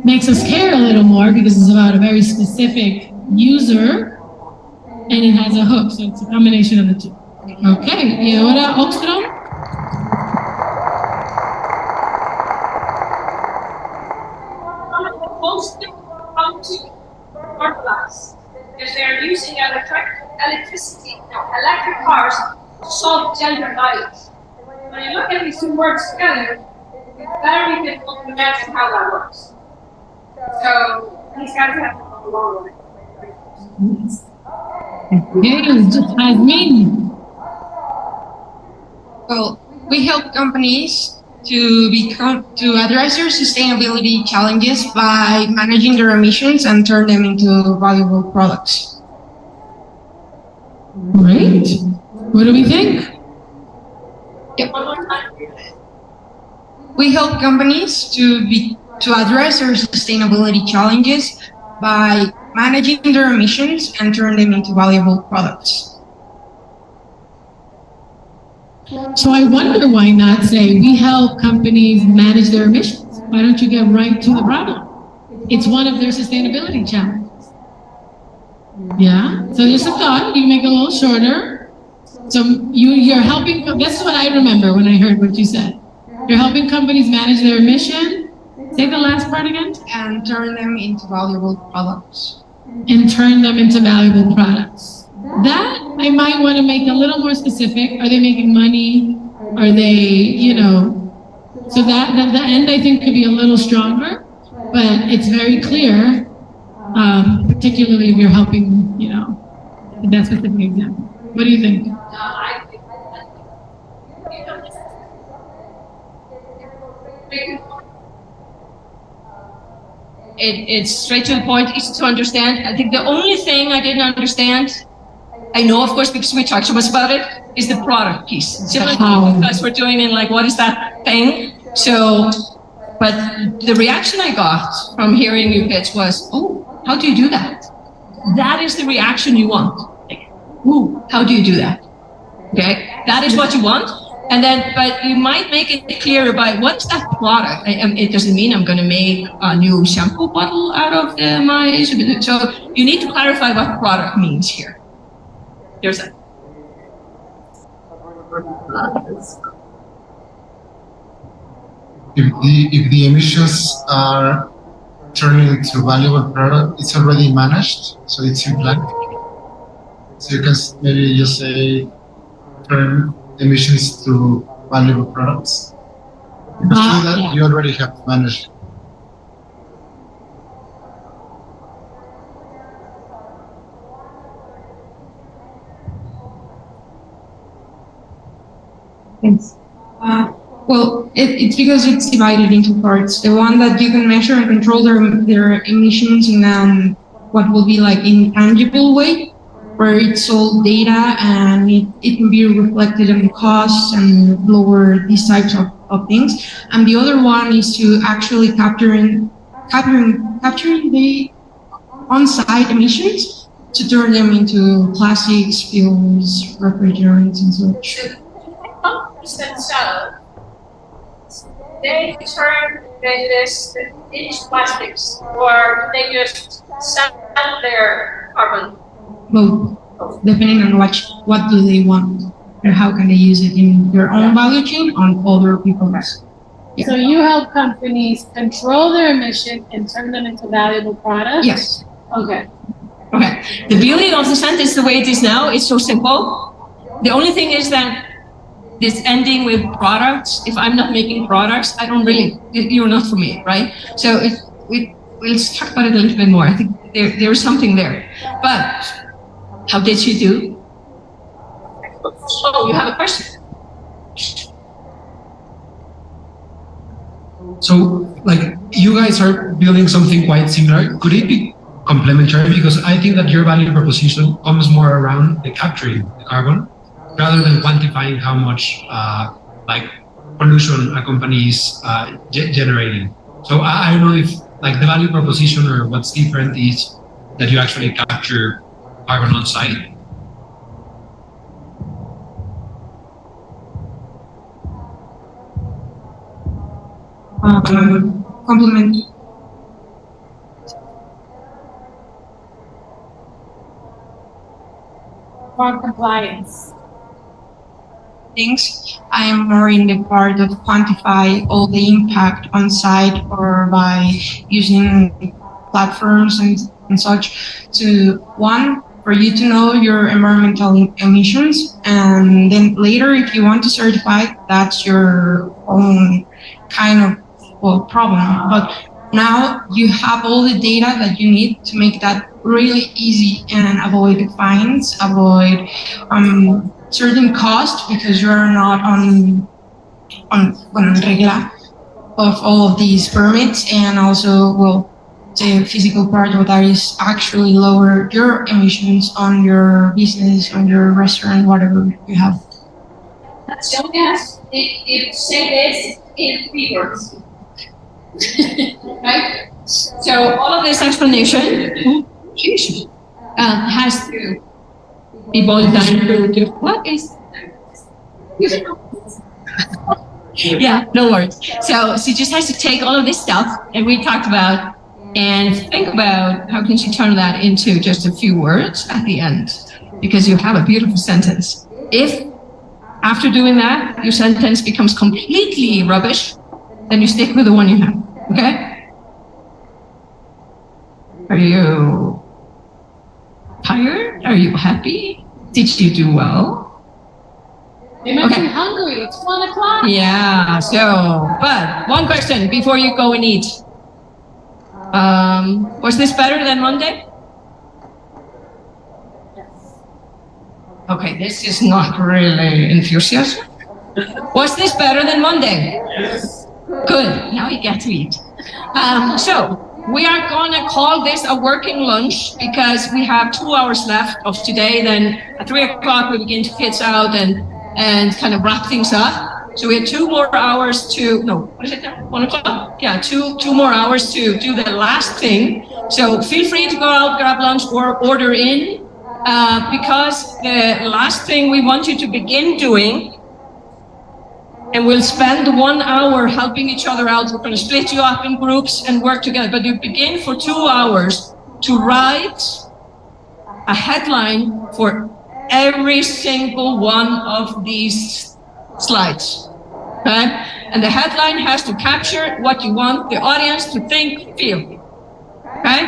makes us care a little more because it's about a very specific user and it has a hook, so it's a combination of the two. Okay, y ahora Oxford. Most people come to our class because they're using electric cars to solve gender bias. When you look at these two words together, it's very difficult to imagine how that works. So these guys have to come along with it. Well, we help companies to address their sustainability challenges by managing their emissions and turn them into valuable products. Great. What do we think? Yep. We help companies to address their sustainability challenges by managing their emissions and turn them into valuable products. So I wonder why not say we help companies manage their emissions. Why don't you get right to the problem? It's one of their sustainability challenges. Yeah, so just a thought, you make it a little shorter. So you're helping, this is what I remember when I heard what you said. You're helping companies manage their emission. Say the last part again. And turn them into valuable products. And turn them into valuable products. That I might want to make a little more specific. Are they making money? Are they, so that the end I think could be a little stronger, but it's very clear, particularly if you're helping, that specific example. What do you think? It's straight to the point, easy to understand. I think the only thing I didn't understand, I know, of course, because we talked so much about it, is the product piece. Similar to what you guys were doing in what is that thing? So, but the reaction I got from hearing you pitch was, oh, how do you do that? That is the reaction you want. Ooh, how do you do that? Okay, that is what you want. And then, but you might make it clearer by what's that product? It doesn't mean I'm going to make a new shampoo bottle out of my. So you need to clarify what product means here. Here's that. If the emissions are turning into valuable product, it's already managed, so it's in plan. So you can maybe just say turn emissions to valuable products. Because to do that, you already have to manage. Thanks. Well, it's because it's divided into parts. The one that you can measure and control their emissions in what will be like intangible way, where it's all data and it can be reflected in costs and lower these types of things. And the other one is to actually capturing the on-site emissions to turn them into plastics, fuels, refrigerants, and such. Companies themselves, they turn this into plastics, or they just sell their carbon. Both, depending on what do they want, and how can they use it in their own value chain on other people's. Yeah. So you help companies control their emission and turn them into valuable products? Yes. Okay. Okay. The beauty of the sentence, the way it is now, it's so simple. The only thing is that this ending with products, if I'm not making products, I don't really, you're not for me, right? So we'll talk about it a little bit more. I think there's something there. But how did you do? Oh, you have a question? So, like, you guys are building something quite similar. Could it be complementary? Because I think that your value proposition comes more around the capturing the carbon rather than quantifying how much like pollution a company is generating. So I don't know if like the value proposition or what's different is that you actually capture carbon on site. Complement. For compliance. Things I am more in the part of quantify all the impact on site or by using platforms and such to one, for you to know your environmental emissions, and then later if you want to certify, that's your own kind of problem. But now you have all the data that you need to make that really easy and avoid fines, avoid certain costs because you're not on regla of all of these permits, and also the physical part of that is actually lower your emissions on your business, on your restaurant, whatever you have. So yes, it say this in 3 words. Right? So all of this explanation has to be boiled down to what is. Yeah, no worries. So she just has to take all of this stuff and we talked about and think about how can she turn that into just a few words at the end, because you have a beautiful sentence. If after doing that your sentence becomes completely rubbish, then you stick with the one you have. Okay? Are you tired? Are you happy? Did you do well? They might be hungry. It's 1 o'clock. Yeah, so, but one question before you go and eat. Was this better than Monday? Yes. Okay, this is not really enthusiasm. Was this better than Monday? Yes. Good, now you get to eat. So, we are gonna call this a working lunch because we have 2 hours left of today. Then at 3 o'clock we begin to kids out and kind of wrap things up. So we have 2 more hours to, no, what is it now? 1 o'clock? Yeah, two more hours to do the last thing. So feel free to go out, grab lunch or order in because the last thing we want you to begin doing, and we'll spend 1 hour helping each other out. We're going to split you up in groups and work together. But you begin for 2 hours to write a headline for every single one of these slides. Okay? And the headline has to capture what you want the audience to think, feel. Okay?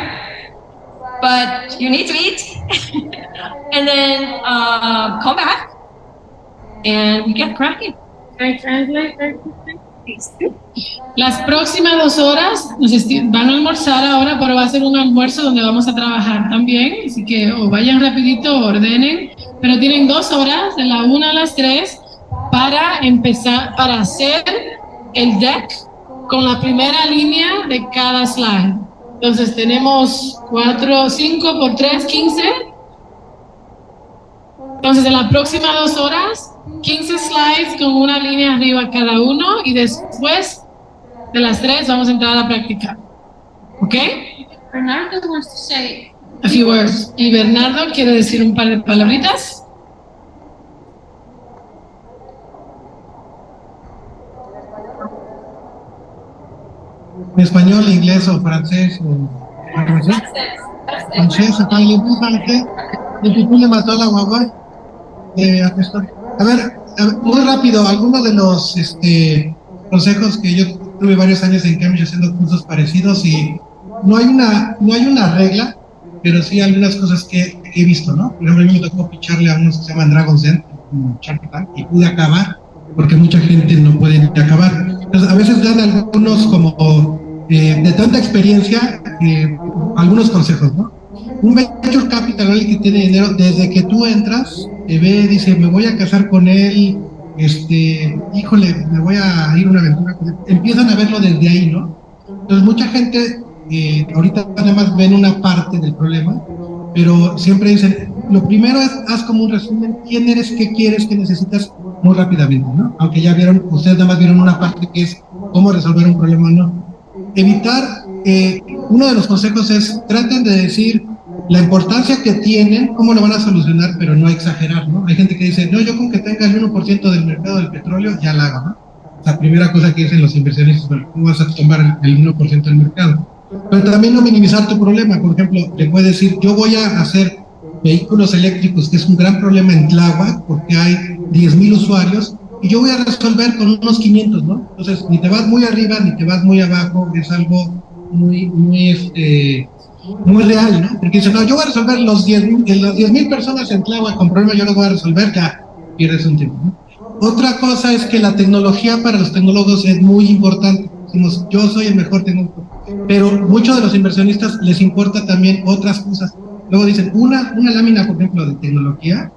But you need to eat. And then come back and we get cracking. Can I translate very quickly? Las próximas 2 horas van a almorzar ahora, pero va a ser un almuerzo donde vamos a trabajar también, así que o vayan rapidito o ordenen, pero tienen 2 horas, de la 1 a las 3, para empezar, para hacer el deck con la primera línea de cada slide. Entonces tenemos 5 por 3, 15. Entonces en las próximas 2 horas 15 slides con una línea arriba cada uno y después de las 3 vamos a entrar a practicar. ¿Ok? Bernardo wants to say a few words. Y Bernardo quiere decir un par de palabritas. En español, inglés o francés o francés, acá le gusta qué, de que tú le mató a la guagua. A ver, muy rápido, algunos de los consejos que yo tuve varios años en Cambridge haciendo cursos parecidos y no hay una regla, pero sí algunas cosas que he visto, ¿no? Por ejemplo, a mí me tocó picharle a unos que se llaman Dragon's Den, Shark Tank, y pude acabar, porque mucha gente no puede acabar. Entonces, a veces dan algunos como de tanta experiencia, algunos consejos, ¿no? Un venture capital que tiene dinero, desde que tú entras, te ve, dice, me voy a casar con él, híjole, me voy a ir a una aventura con él. Empiezan a verlo desde ahí, ¿no? Entonces, mucha gente ahorita además ven una parte del problema, pero siempre dicen, lo primero es, haz como un resumen, quién eres, qué quieres, qué necesitas, muy rápidamente, ¿no? Aunque ya vieron, ustedes nada más vieron una parte que es cómo resolver un problema, ¿no? Evitar, uno de los consejos es, traten de decir la importancia que tienen, cómo lo van a solucionar, pero no exagerar, ¿no? Hay gente que dice, no, yo con que tenga el 1% del mercado del petróleo, ya la hago, ¿no? La primera cosa que dicen los inversionistas, bueno, ¿cómo vas a tomar el 1% del mercado? Pero también no minimizar tu problema. Por ejemplo, le puedes decir, yo voy a hacer vehículos eléctricos, que es un gran problema en Tláhuac, porque hay 10,000 usuarios, y yo voy a resolver con unos 500, ¿no? Entonces, ni te vas muy arriba, ni te vas muy abajo, es algo muy real, ¿no? Porque dicen, no, yo voy a resolver las 10,000 personas en Tláhuac con problemas, yo los voy a resolver, ya pierdes un tiempo, ¿no? Otra cosa es que la tecnología para los tecnólogos es muy importante. Decimos, yo soy el mejor tecnólogo, pero muchos de los inversionistas les importa también otras cosas. Luego dicen, una lámina, por ejemplo, de tecnología,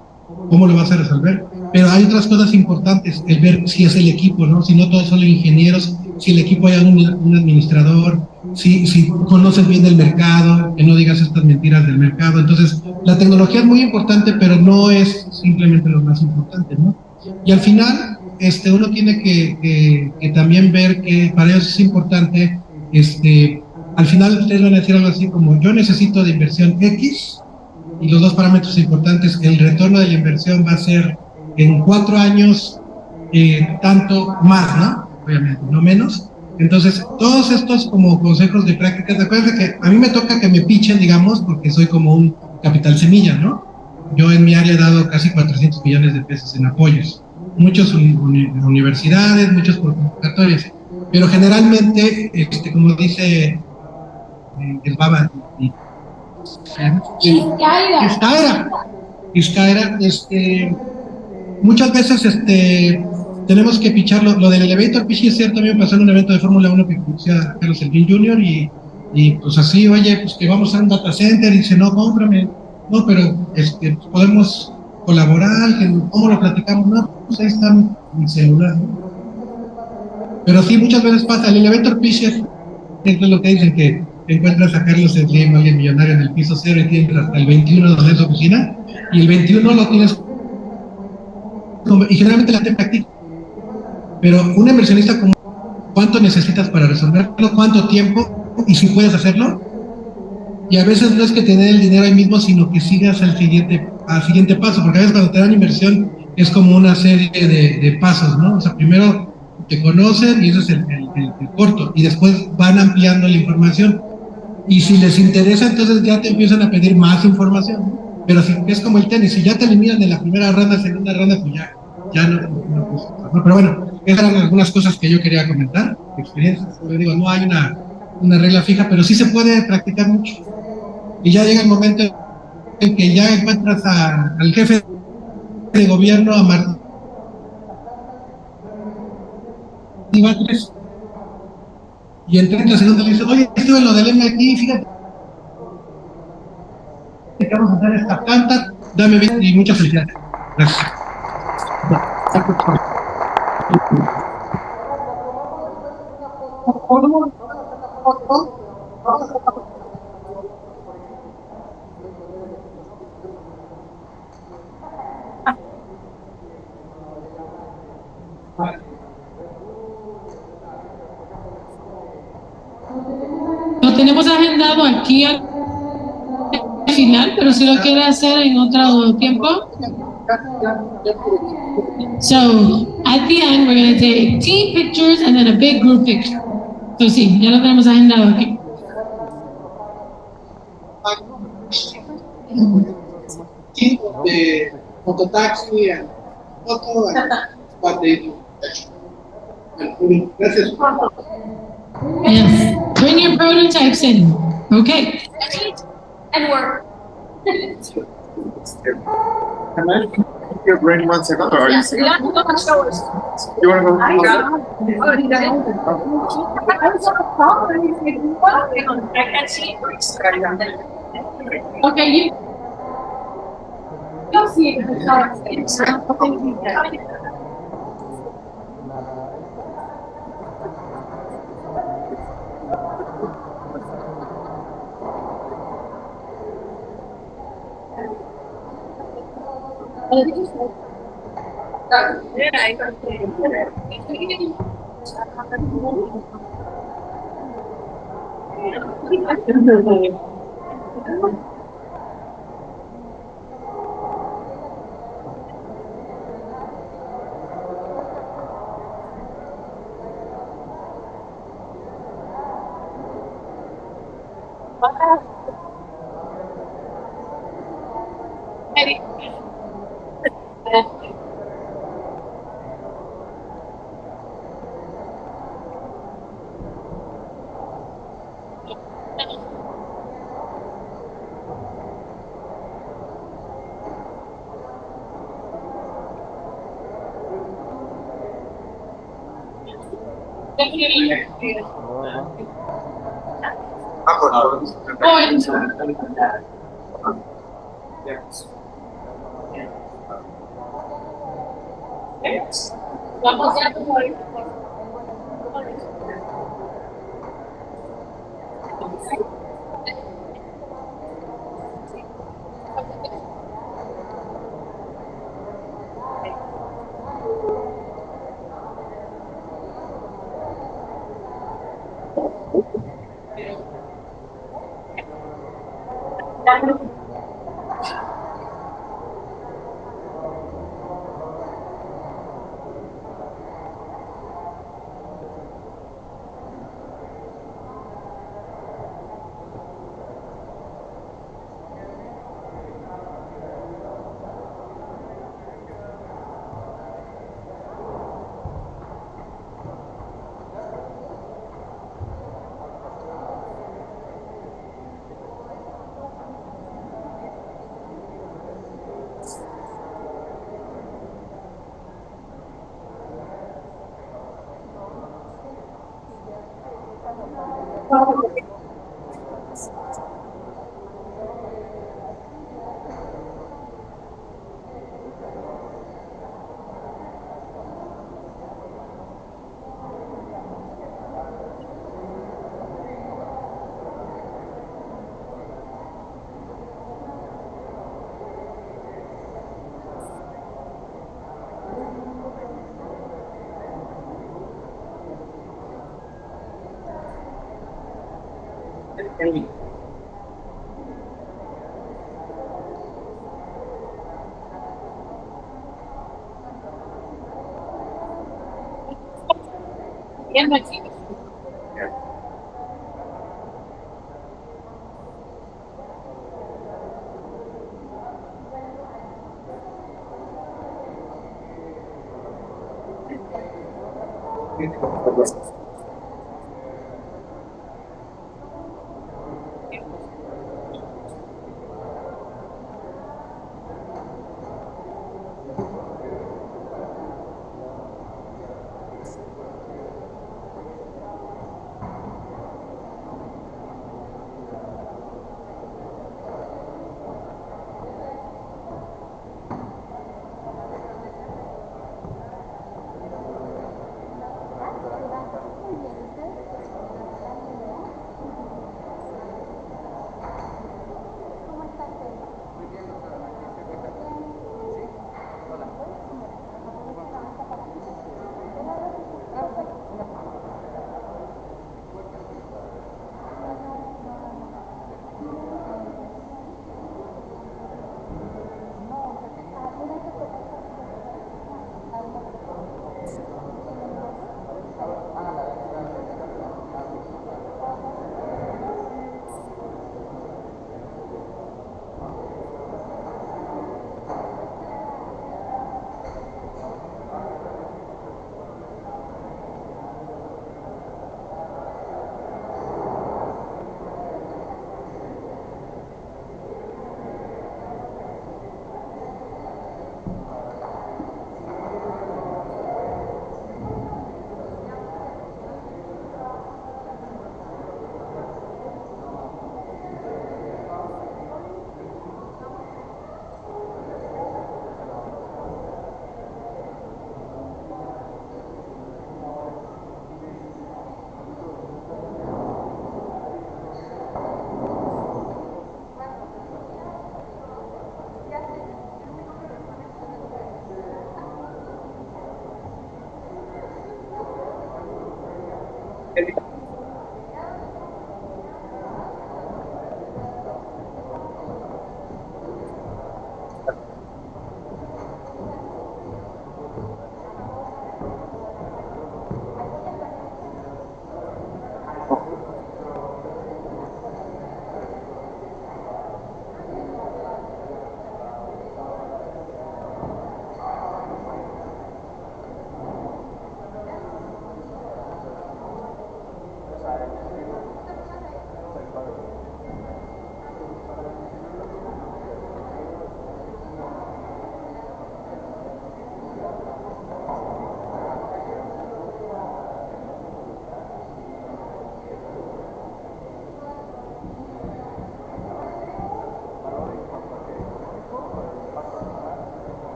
¿cómo lo vas a resolver? Pero hay otras cosas importantes, el ver si es el equipo, ¿no? Si no todos son ingenieros, si el equipo hay un administrador, si conoces bien del mercado, que no digas estas mentiras del mercado. Entonces, la tecnología es muy importante, pero no es simplemente lo más importante, ¿no? Y al final, uno tiene que también ver que para ellos es importante, al final ustedes van a decir algo así como, yo necesito de inversión X, y los dos parámetros importantes, el retorno de la inversión va a ser en 4 años tanto más, ¿no? Obviamente, no menos. Entonces, todos estos como consejos de prácticas, acuérdense que a mí me toca que me pichen, digamos, porque soy como un capital semilla, ¿no? Yo en mi área he dado casi 400 millones de pesos en apoyos, muchos universidades, muchos por convocatorias, pero generalmente, como dice el Baba, Iscaera, muchas veces tenemos que pichar lo del elevator pitch. Es cierto, a mí me pasó en un evento de Fórmula 1 que conocía Carlos Elvin Jr. y pues así, oye, pues que vamos a un data center, y dice, no, cómprame, no, pero podemos colaborar, ¿cómo lo platicamos? No, pues ahí está mi celular, ¿no? Pero sí, muchas veces pasa, el elevator pitch es lo que dicen, que encuentras a Carlos Slim, alguien millonario en el piso 0, y tienes hasta el 21 donde es su oficina, y el 21 lo tienes, y generalmente la gente practica. Pero un inversionista, como ¿cuánto necesitas para resolverlo? ¿Cuánto tiempo? Y si puedes hacerlo. Y a veces no es que te den el dinero ahí mismo, sino que sigas al siguiente paso, porque a veces cuando te dan inversión es como una serie de pasos, ¿no? O sea, primero te conocen y ese es el corto, y después van ampliando la información. Y si les interesa, entonces ya te empiezan a pedir más información, ¿no? Pero si es como el tenis, si ya te eliminan en la primera ronda, segunda ronda, pues ya no, pero bueno, esas eran algunas cosas que yo quería comentar, experiencias. Yo digo, no hay una regla fija, pero sí se puede practicar mucho. Y ya llega el momento en que ya encuentras al jefe de gobierno, a Martín Batres, y en 30 segundos le dice, oye, estuve en lo del MIT, fíjate que vamos a hacer esta planta, dame bien y mucha felicidad. Gracias. Lo tenemos agendado aquí al final, pero si lo quiere hacer en otro tiempo. So, at the end, we're going to take team pictures and then a big group picture. So, sí, ya lo tenemos agendado aquí. The photo taxi and photo and what they do. Gracias. Yes. Bring your prototypes in. Okay. And work. Can I pick your brain 1 second? Or are you saying? Yeah, go and show us. You want to go? I can't see it. Okay, you. You'll see it.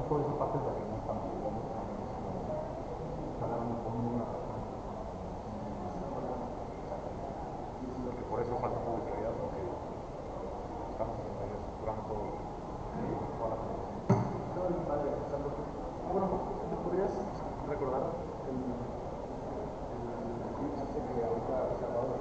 por esa parte de la que no estamos jugando, cada uno con una podrías recordar el tips que ahorita has hablado de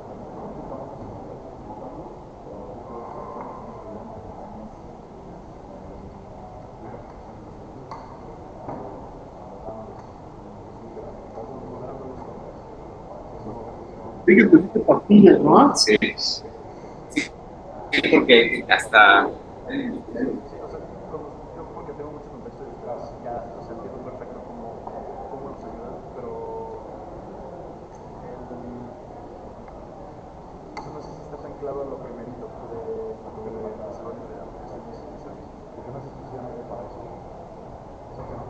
Sí, que pusiste pastillas, ¿no? Sí. Sí, porque hasta porque tengo mucho contexto detrás, ya entiendo perfecto cómo nos ayuda, pero no sé si está tan claro lo primerito de desarrollo de aplicaciones y servicios, porque no es exclusivamente para eso. Eso que no,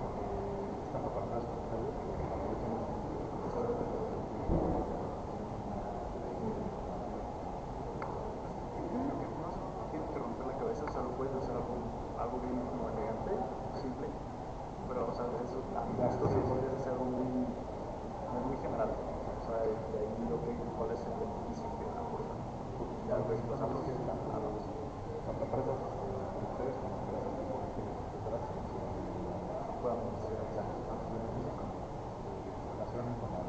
tanto para más puedes hacer algo bien como elegante, simple, pero o sea, esto sí podría ser algo muy general, o sea, de ahí lo que cuál es el beneficio que aporta, ya desplazamos a los empresas, ustedes como empresas, etcétera, puedan hacer más beneficio con relación con la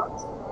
months.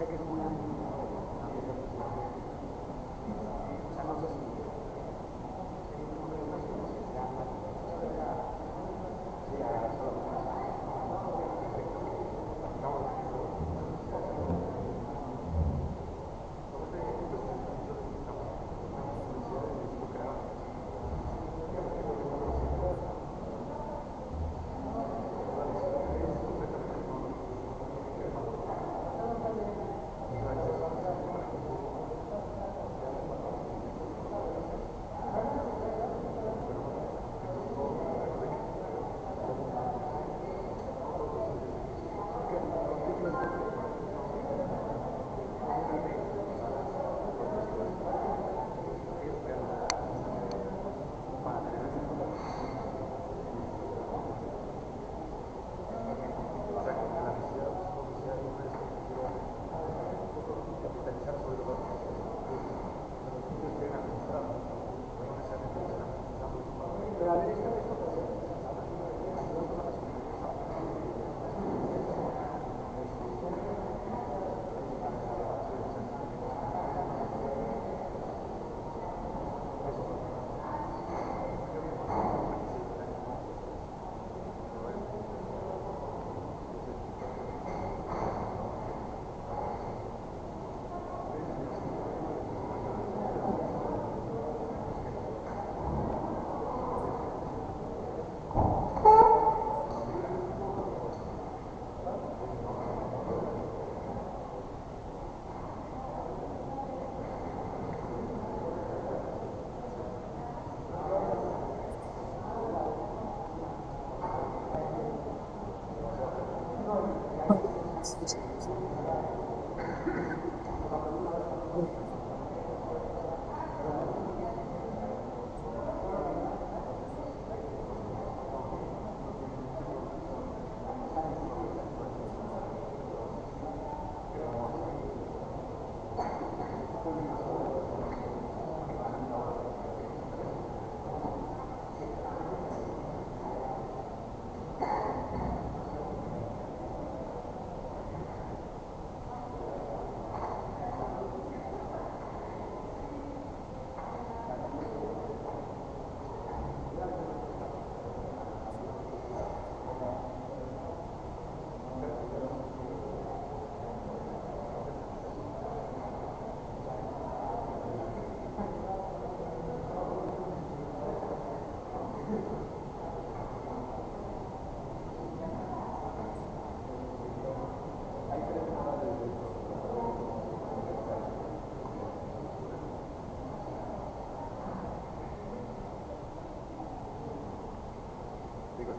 sé que es muy amplio. O sea, no sé si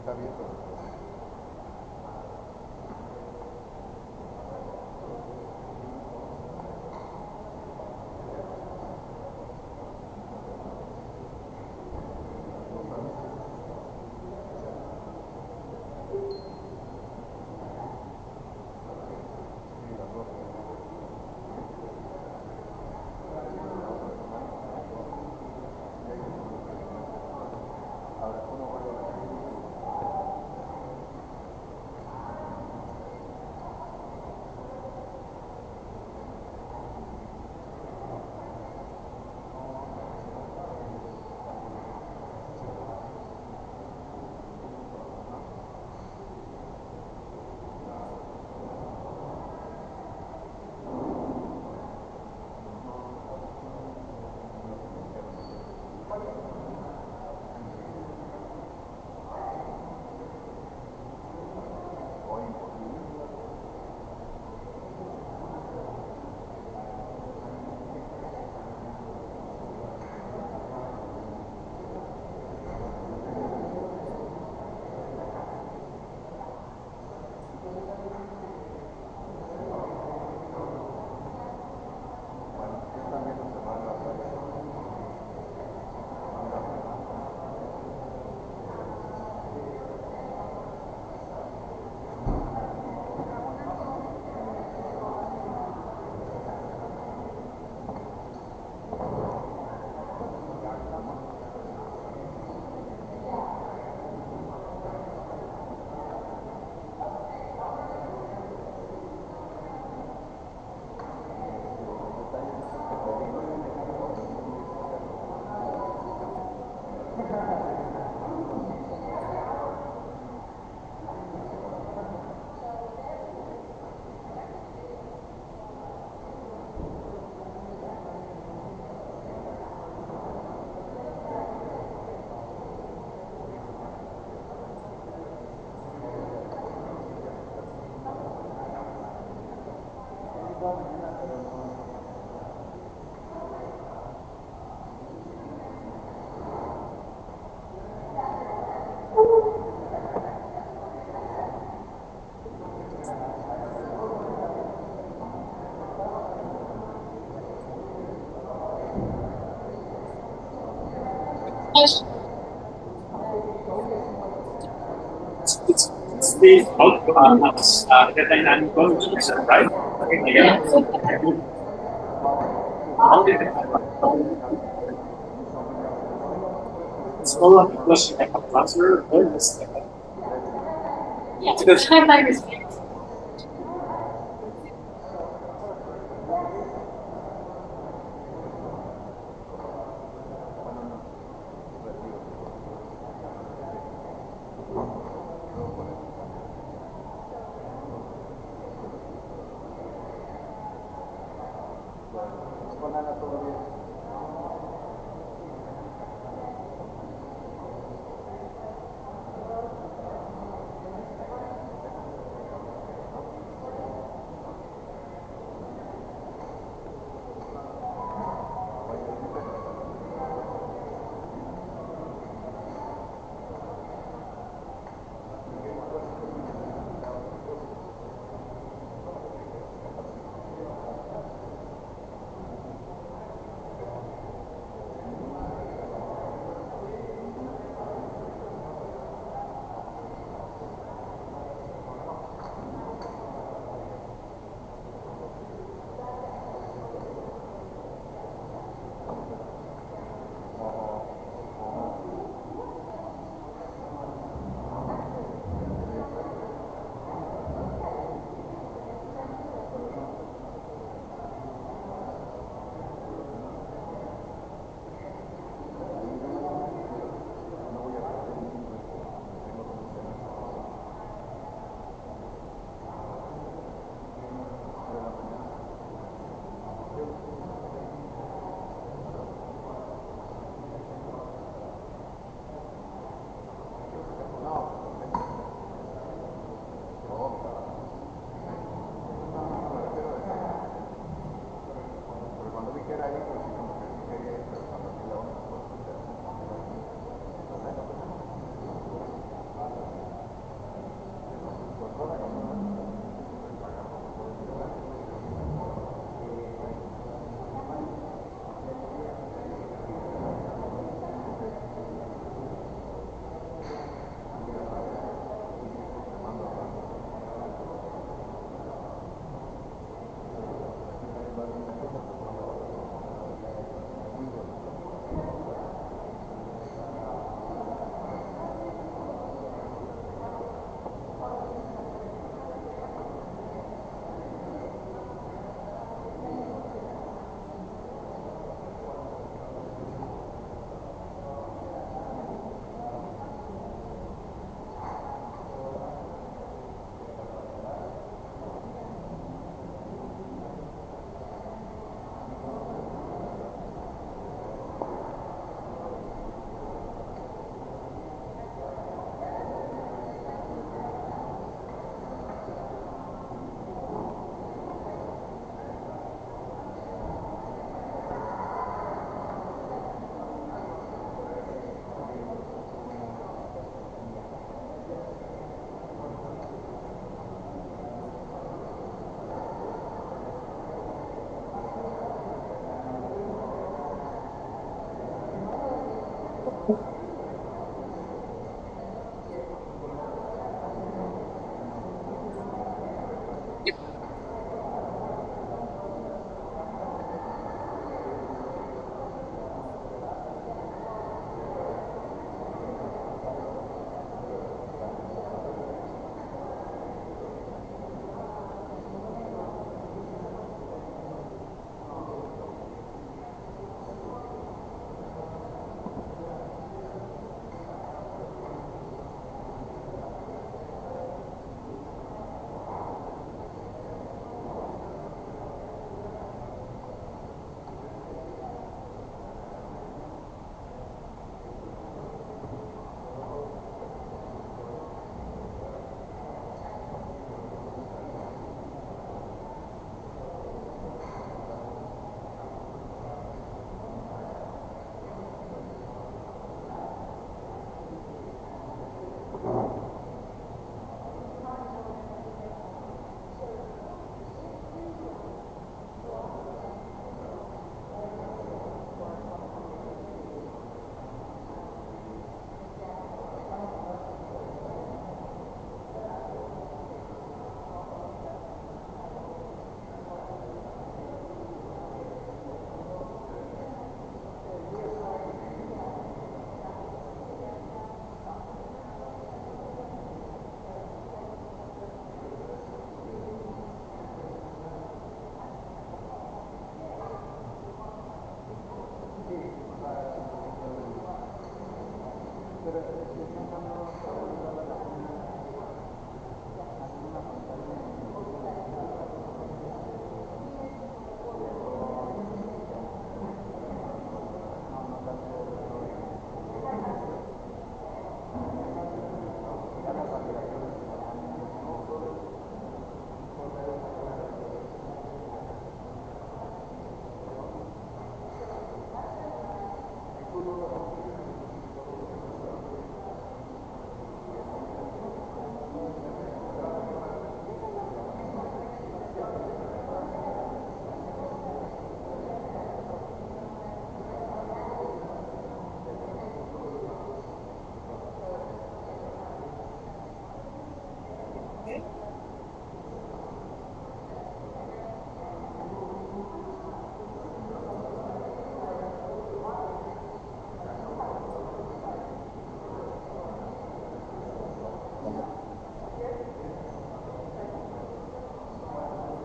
está abierto. It's the outcome of the dynamic conjugate, right? Yeah. It's all of the question I have answered. Yeah, because highlighters.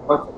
Sorry.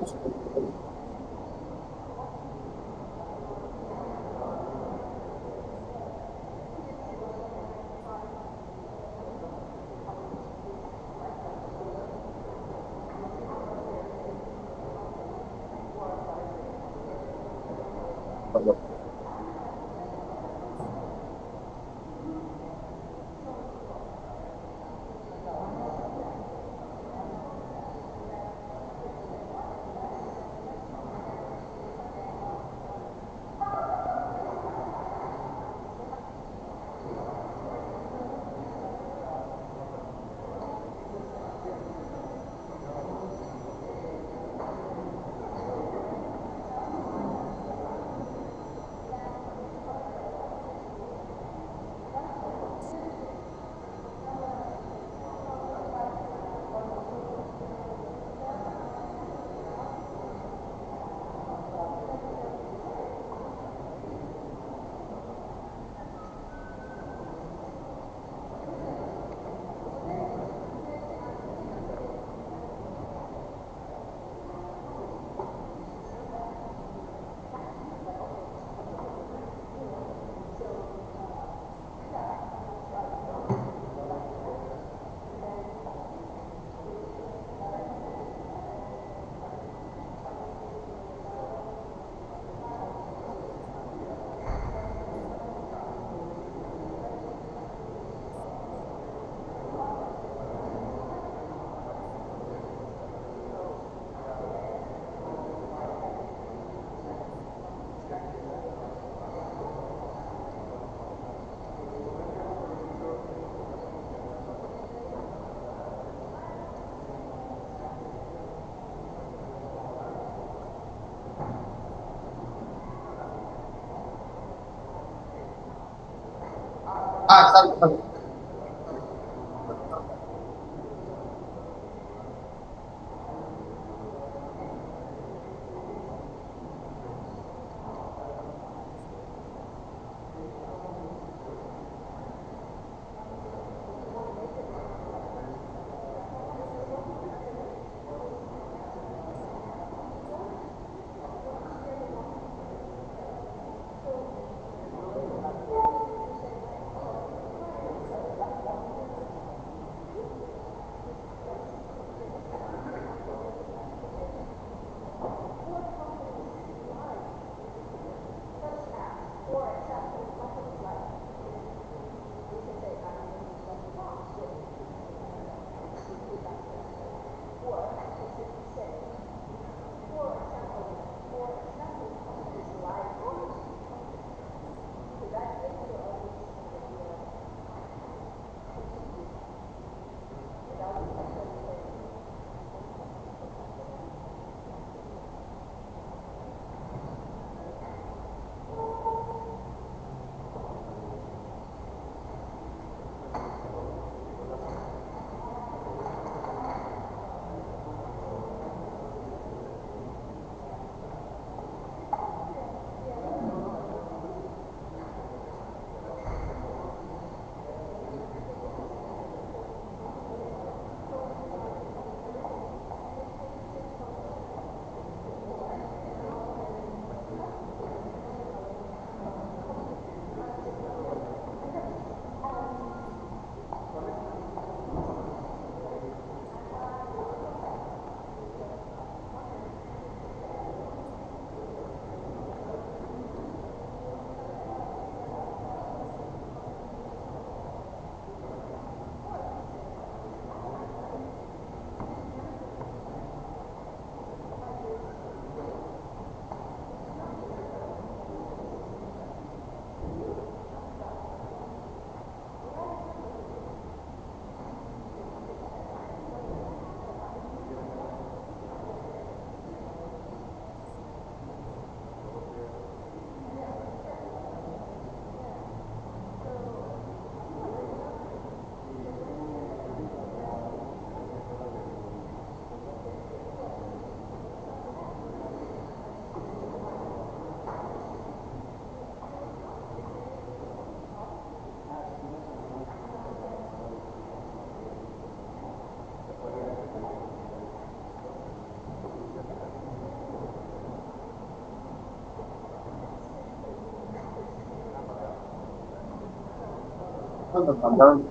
nos mandaron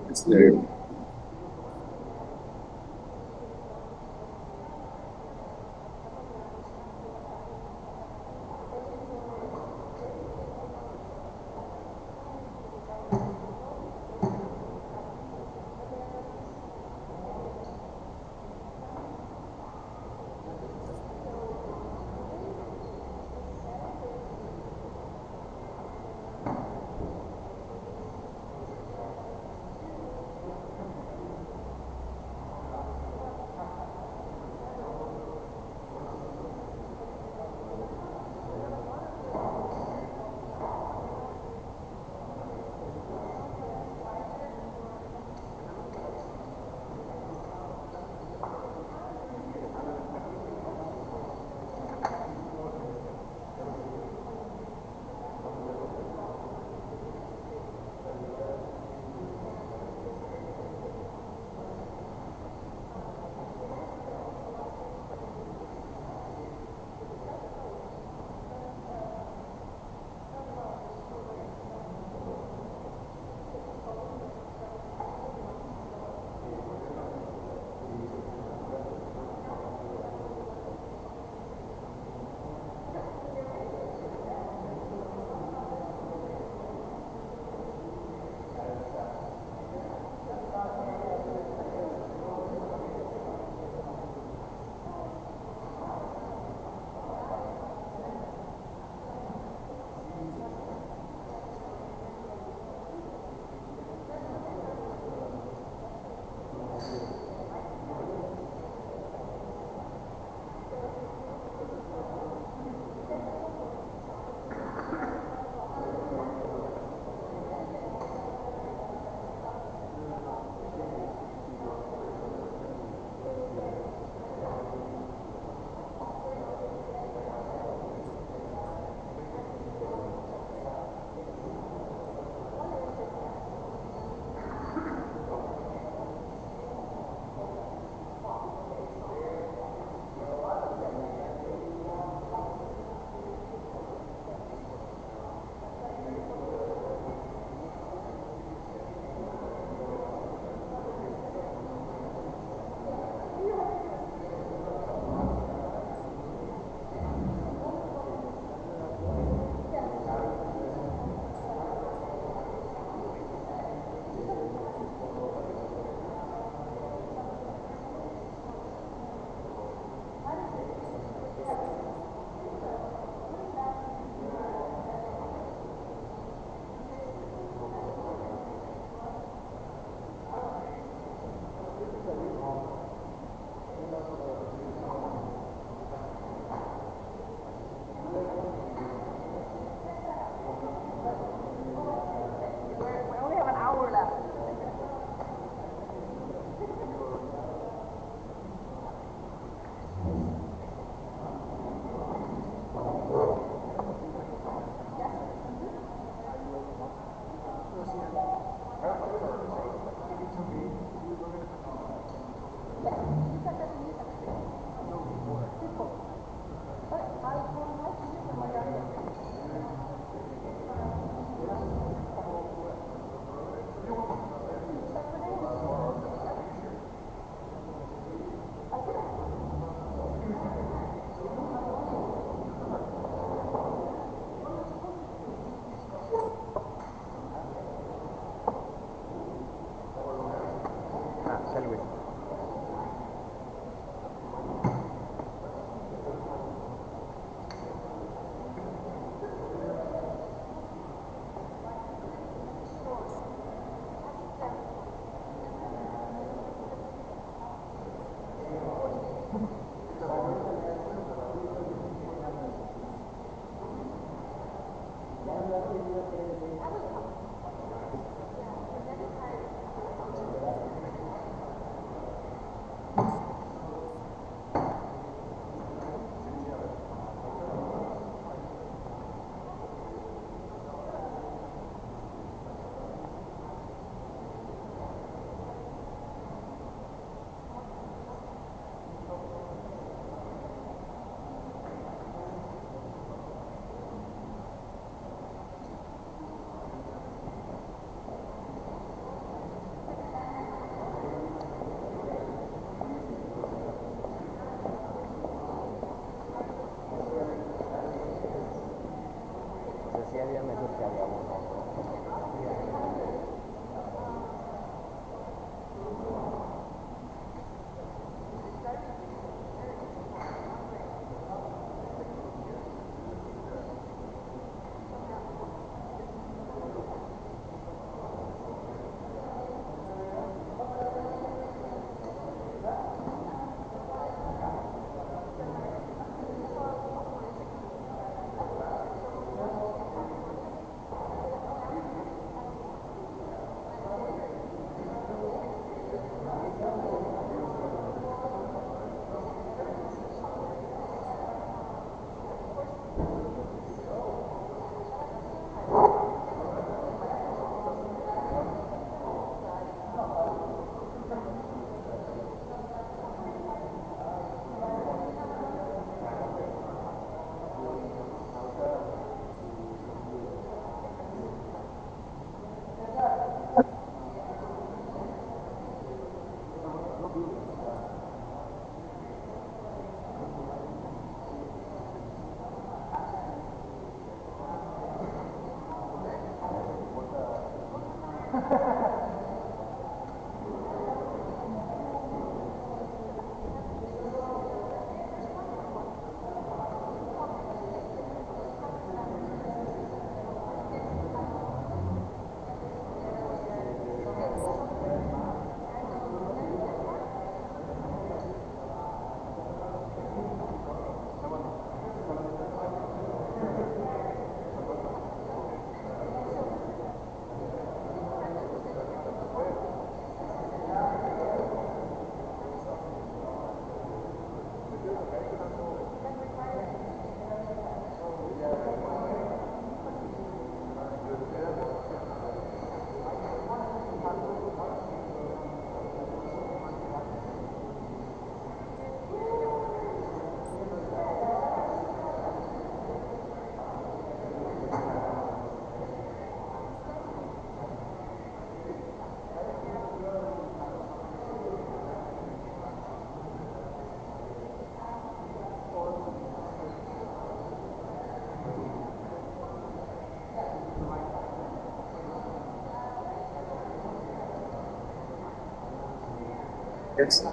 Yes.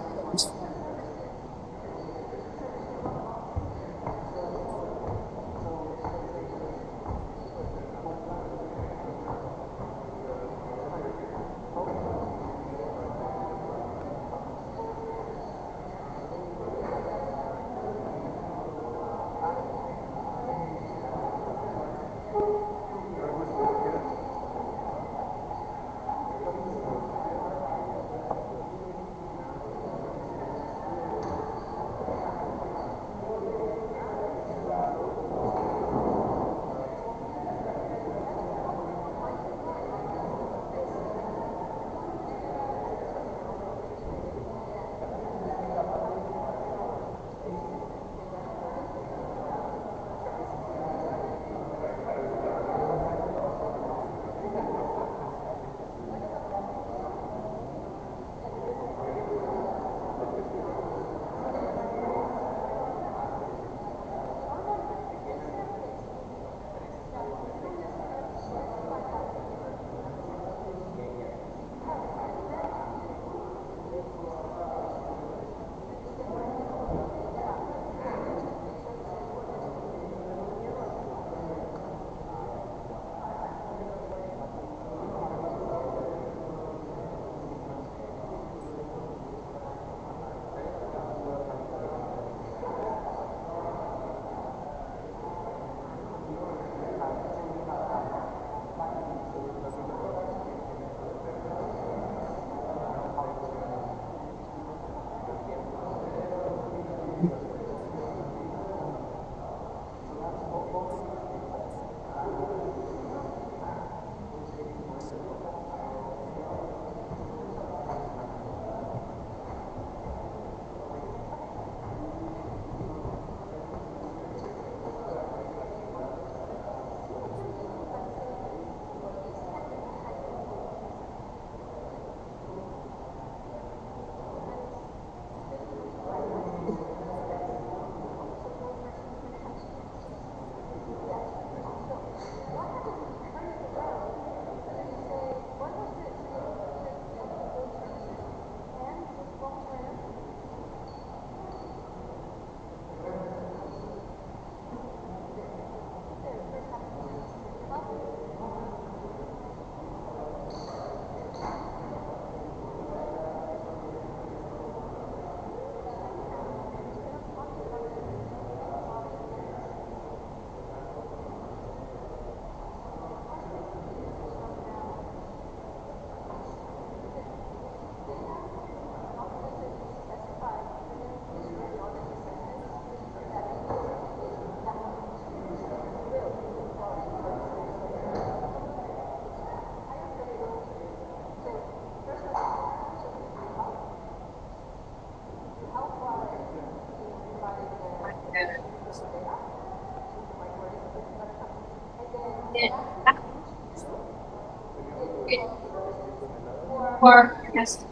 Or yes.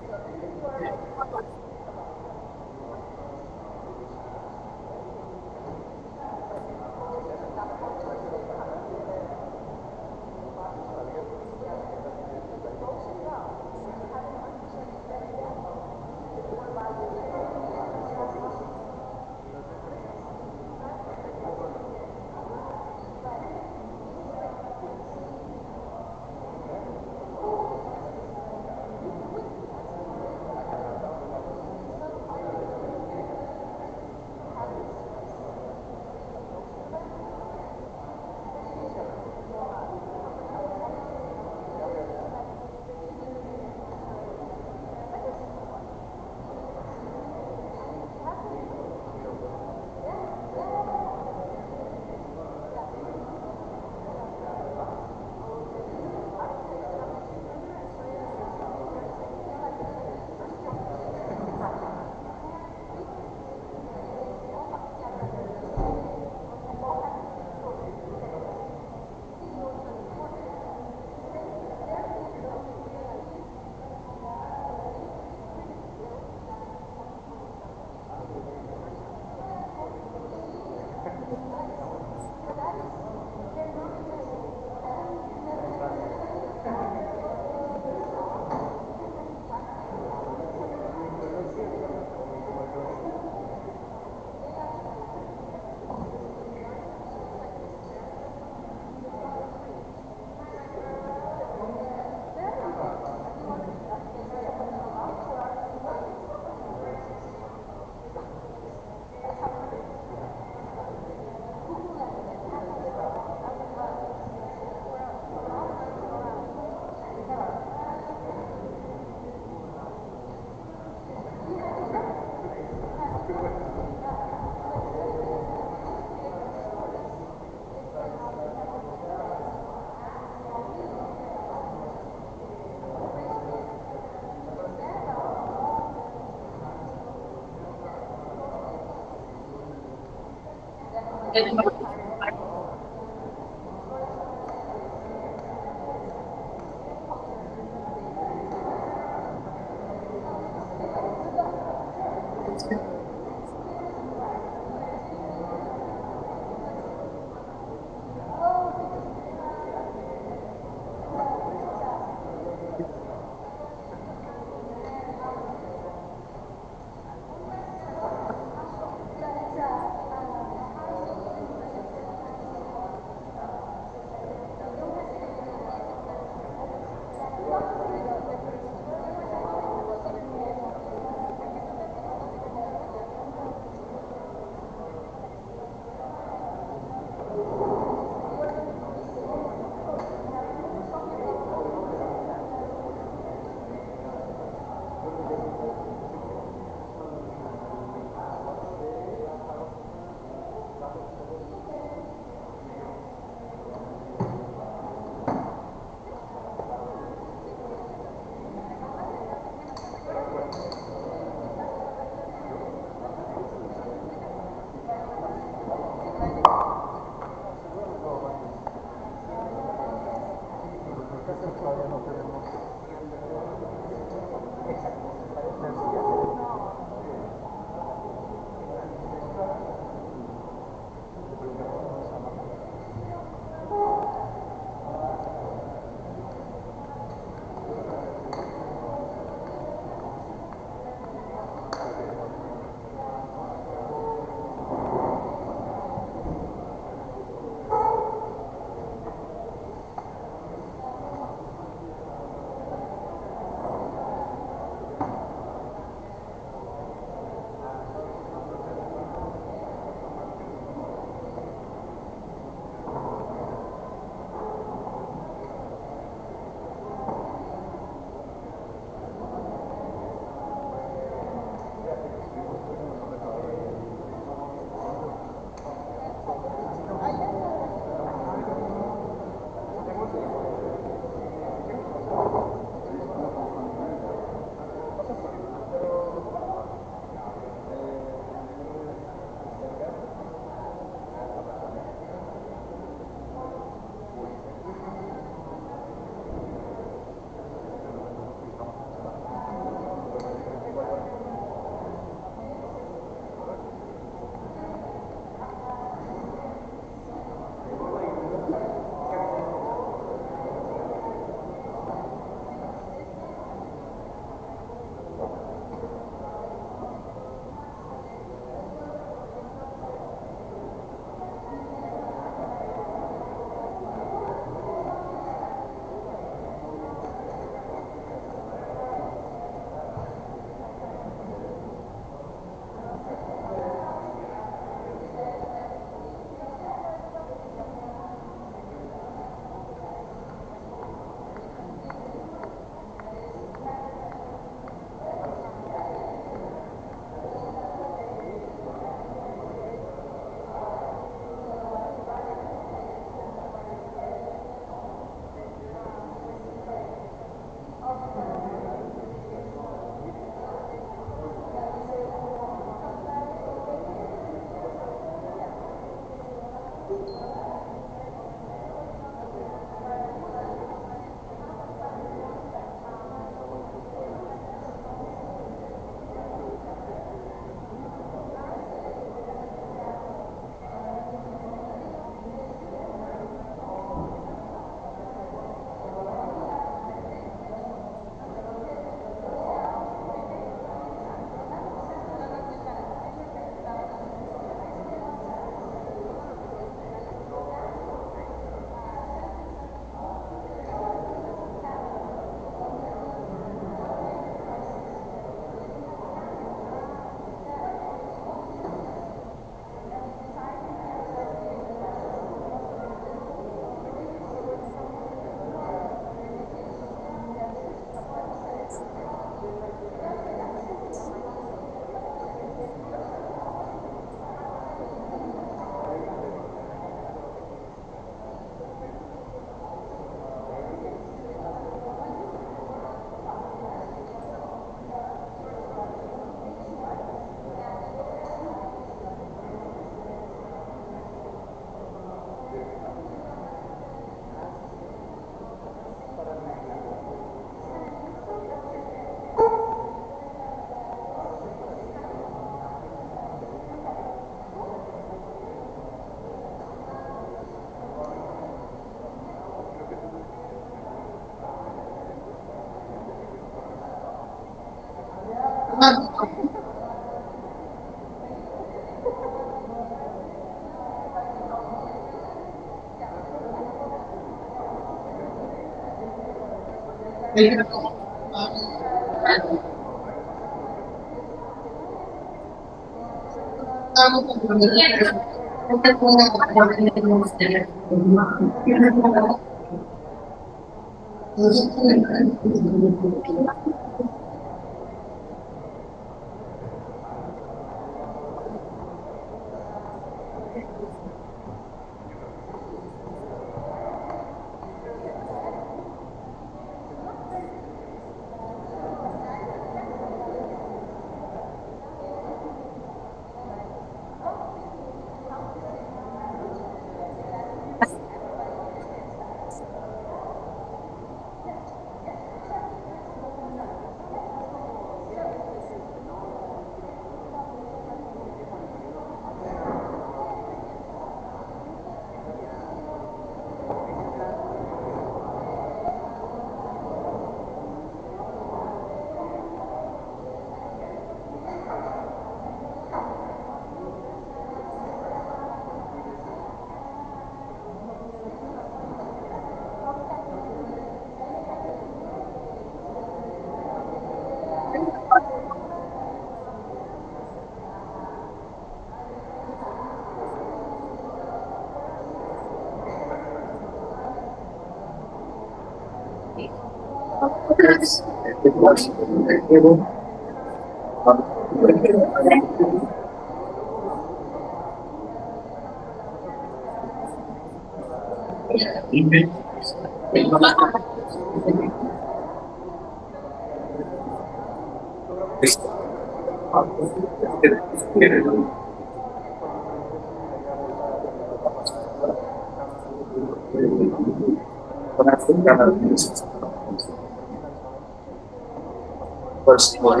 First one,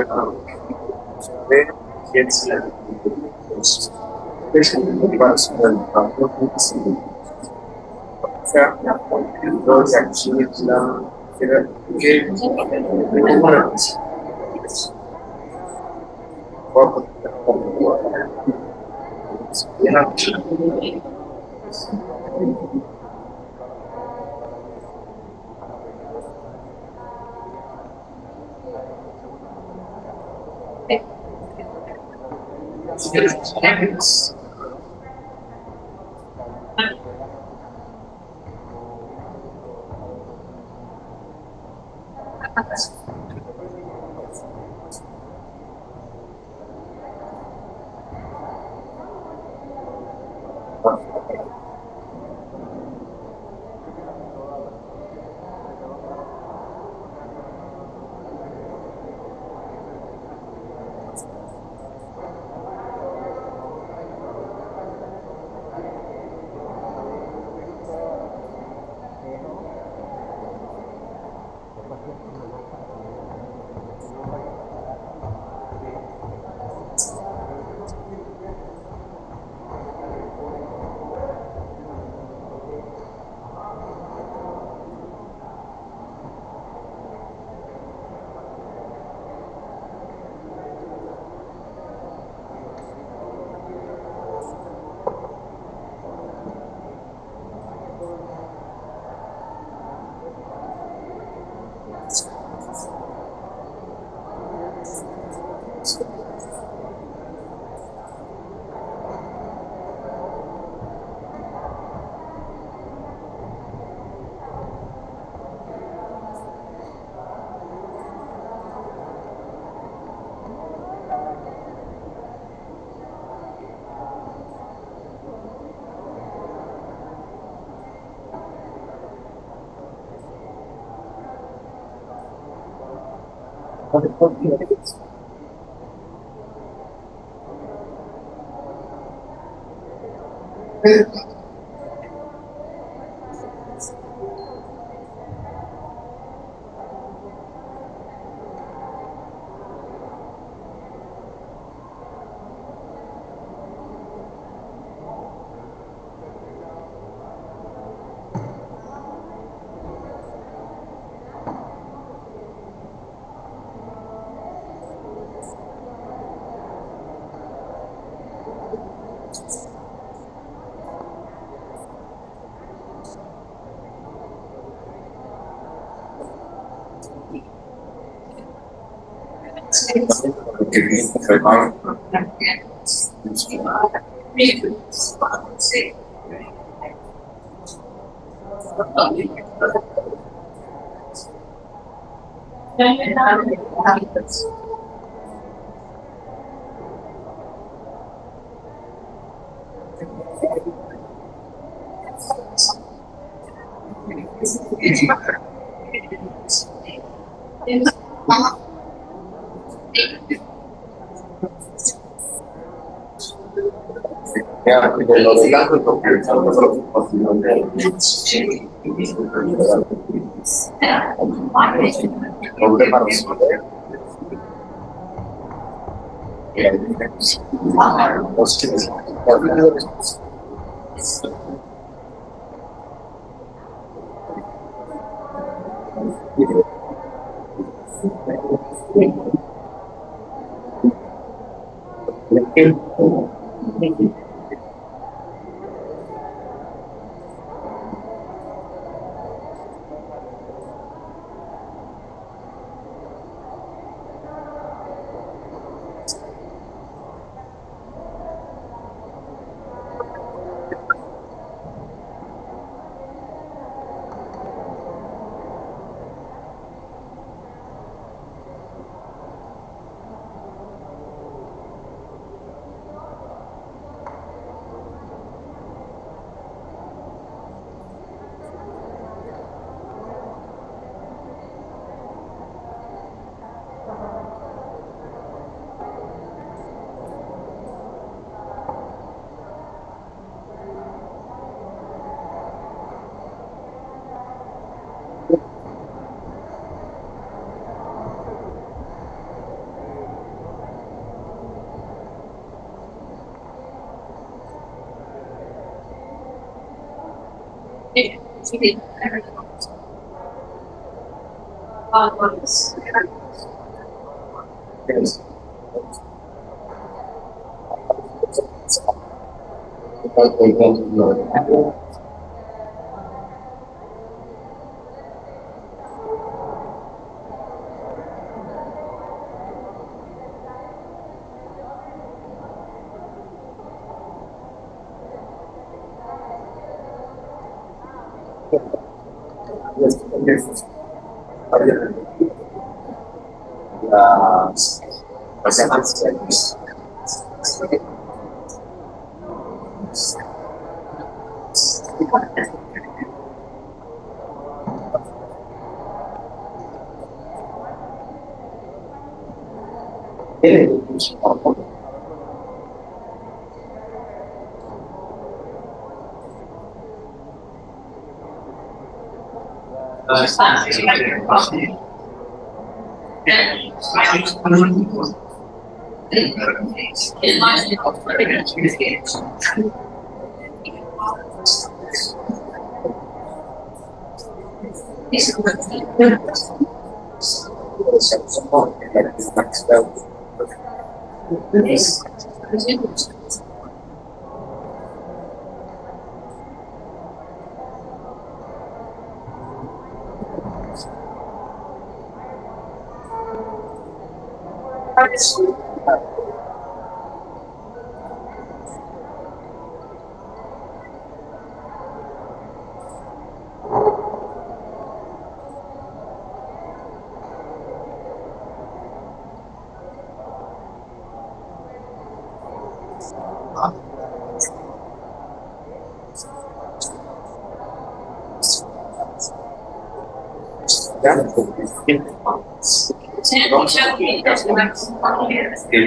where gets especially the personal those actually Yes.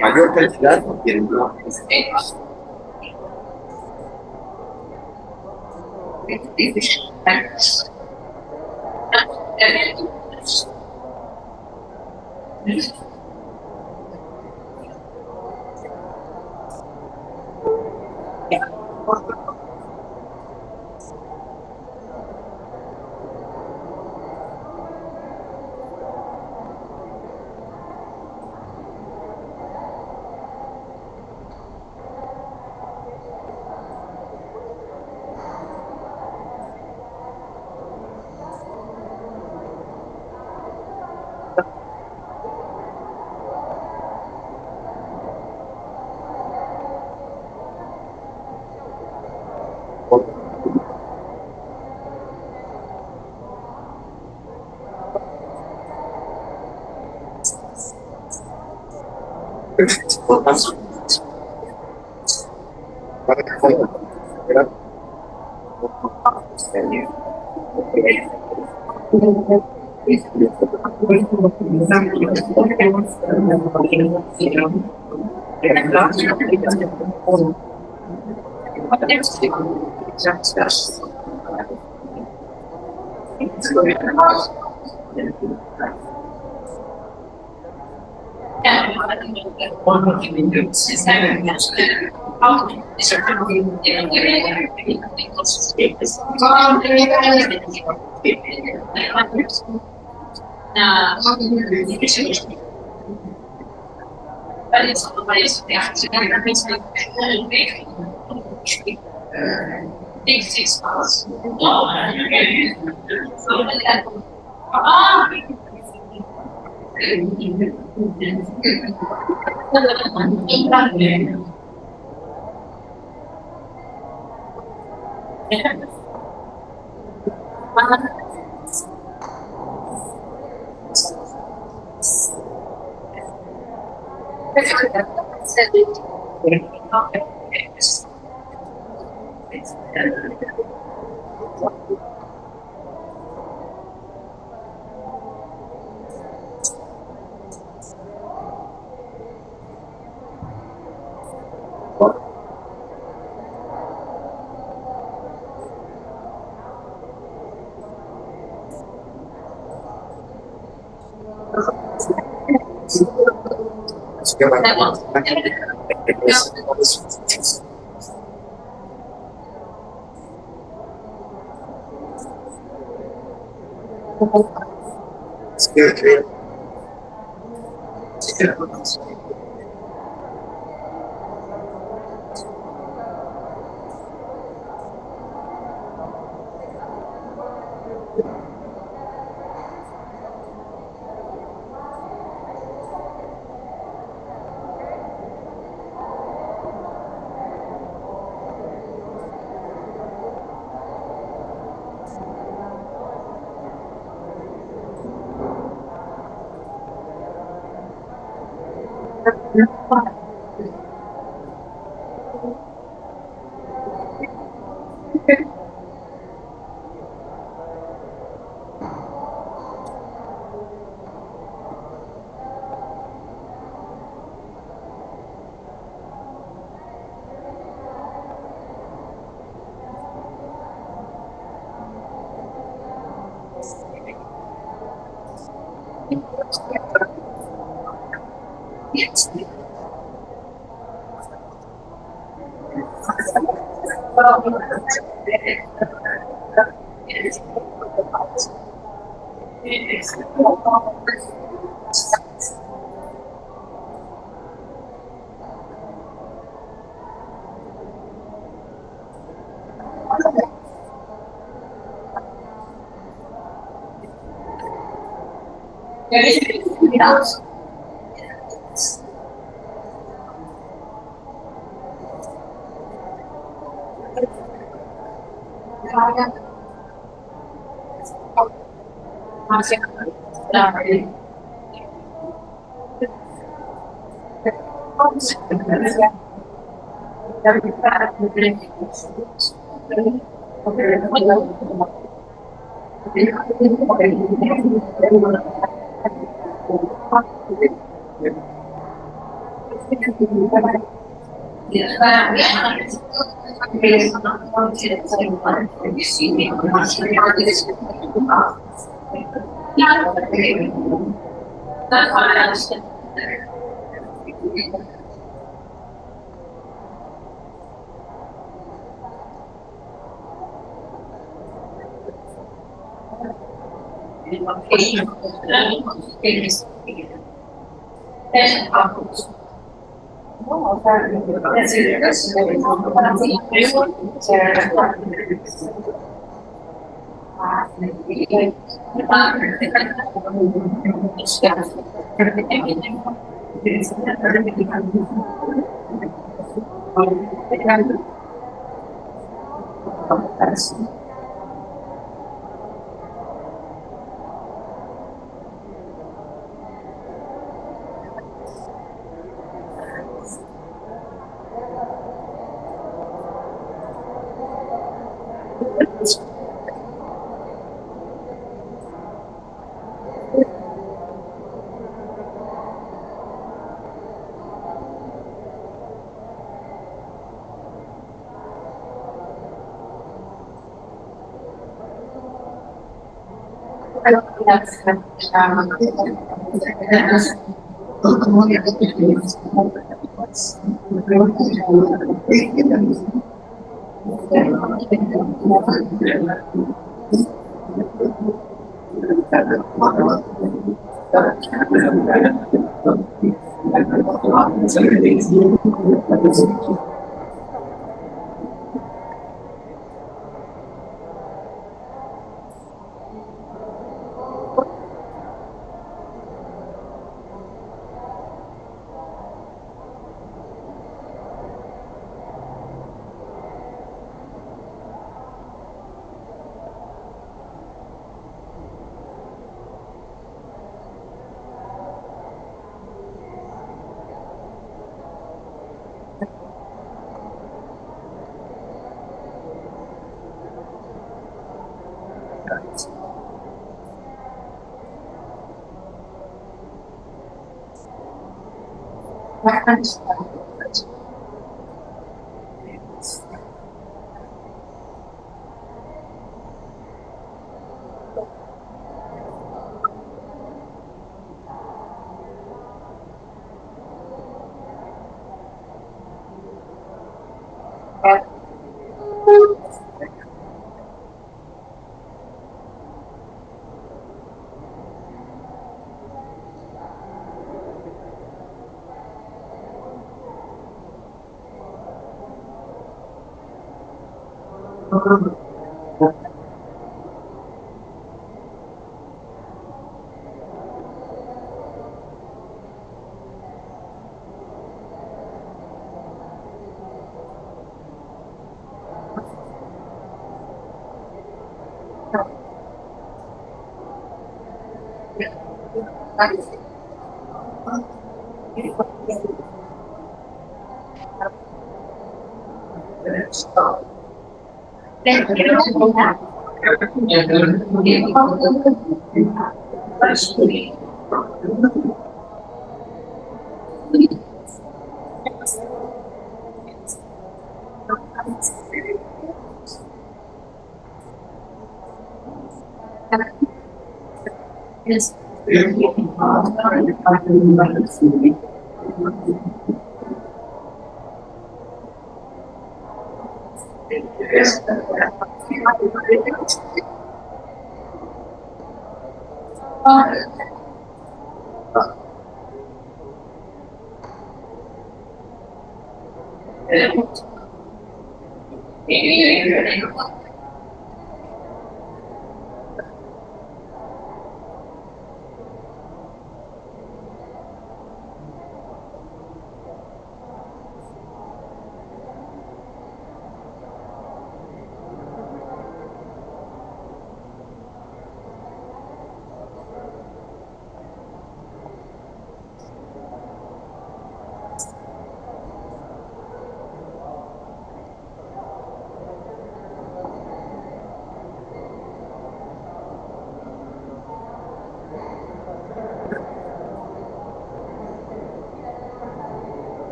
Mayor cantidad tiene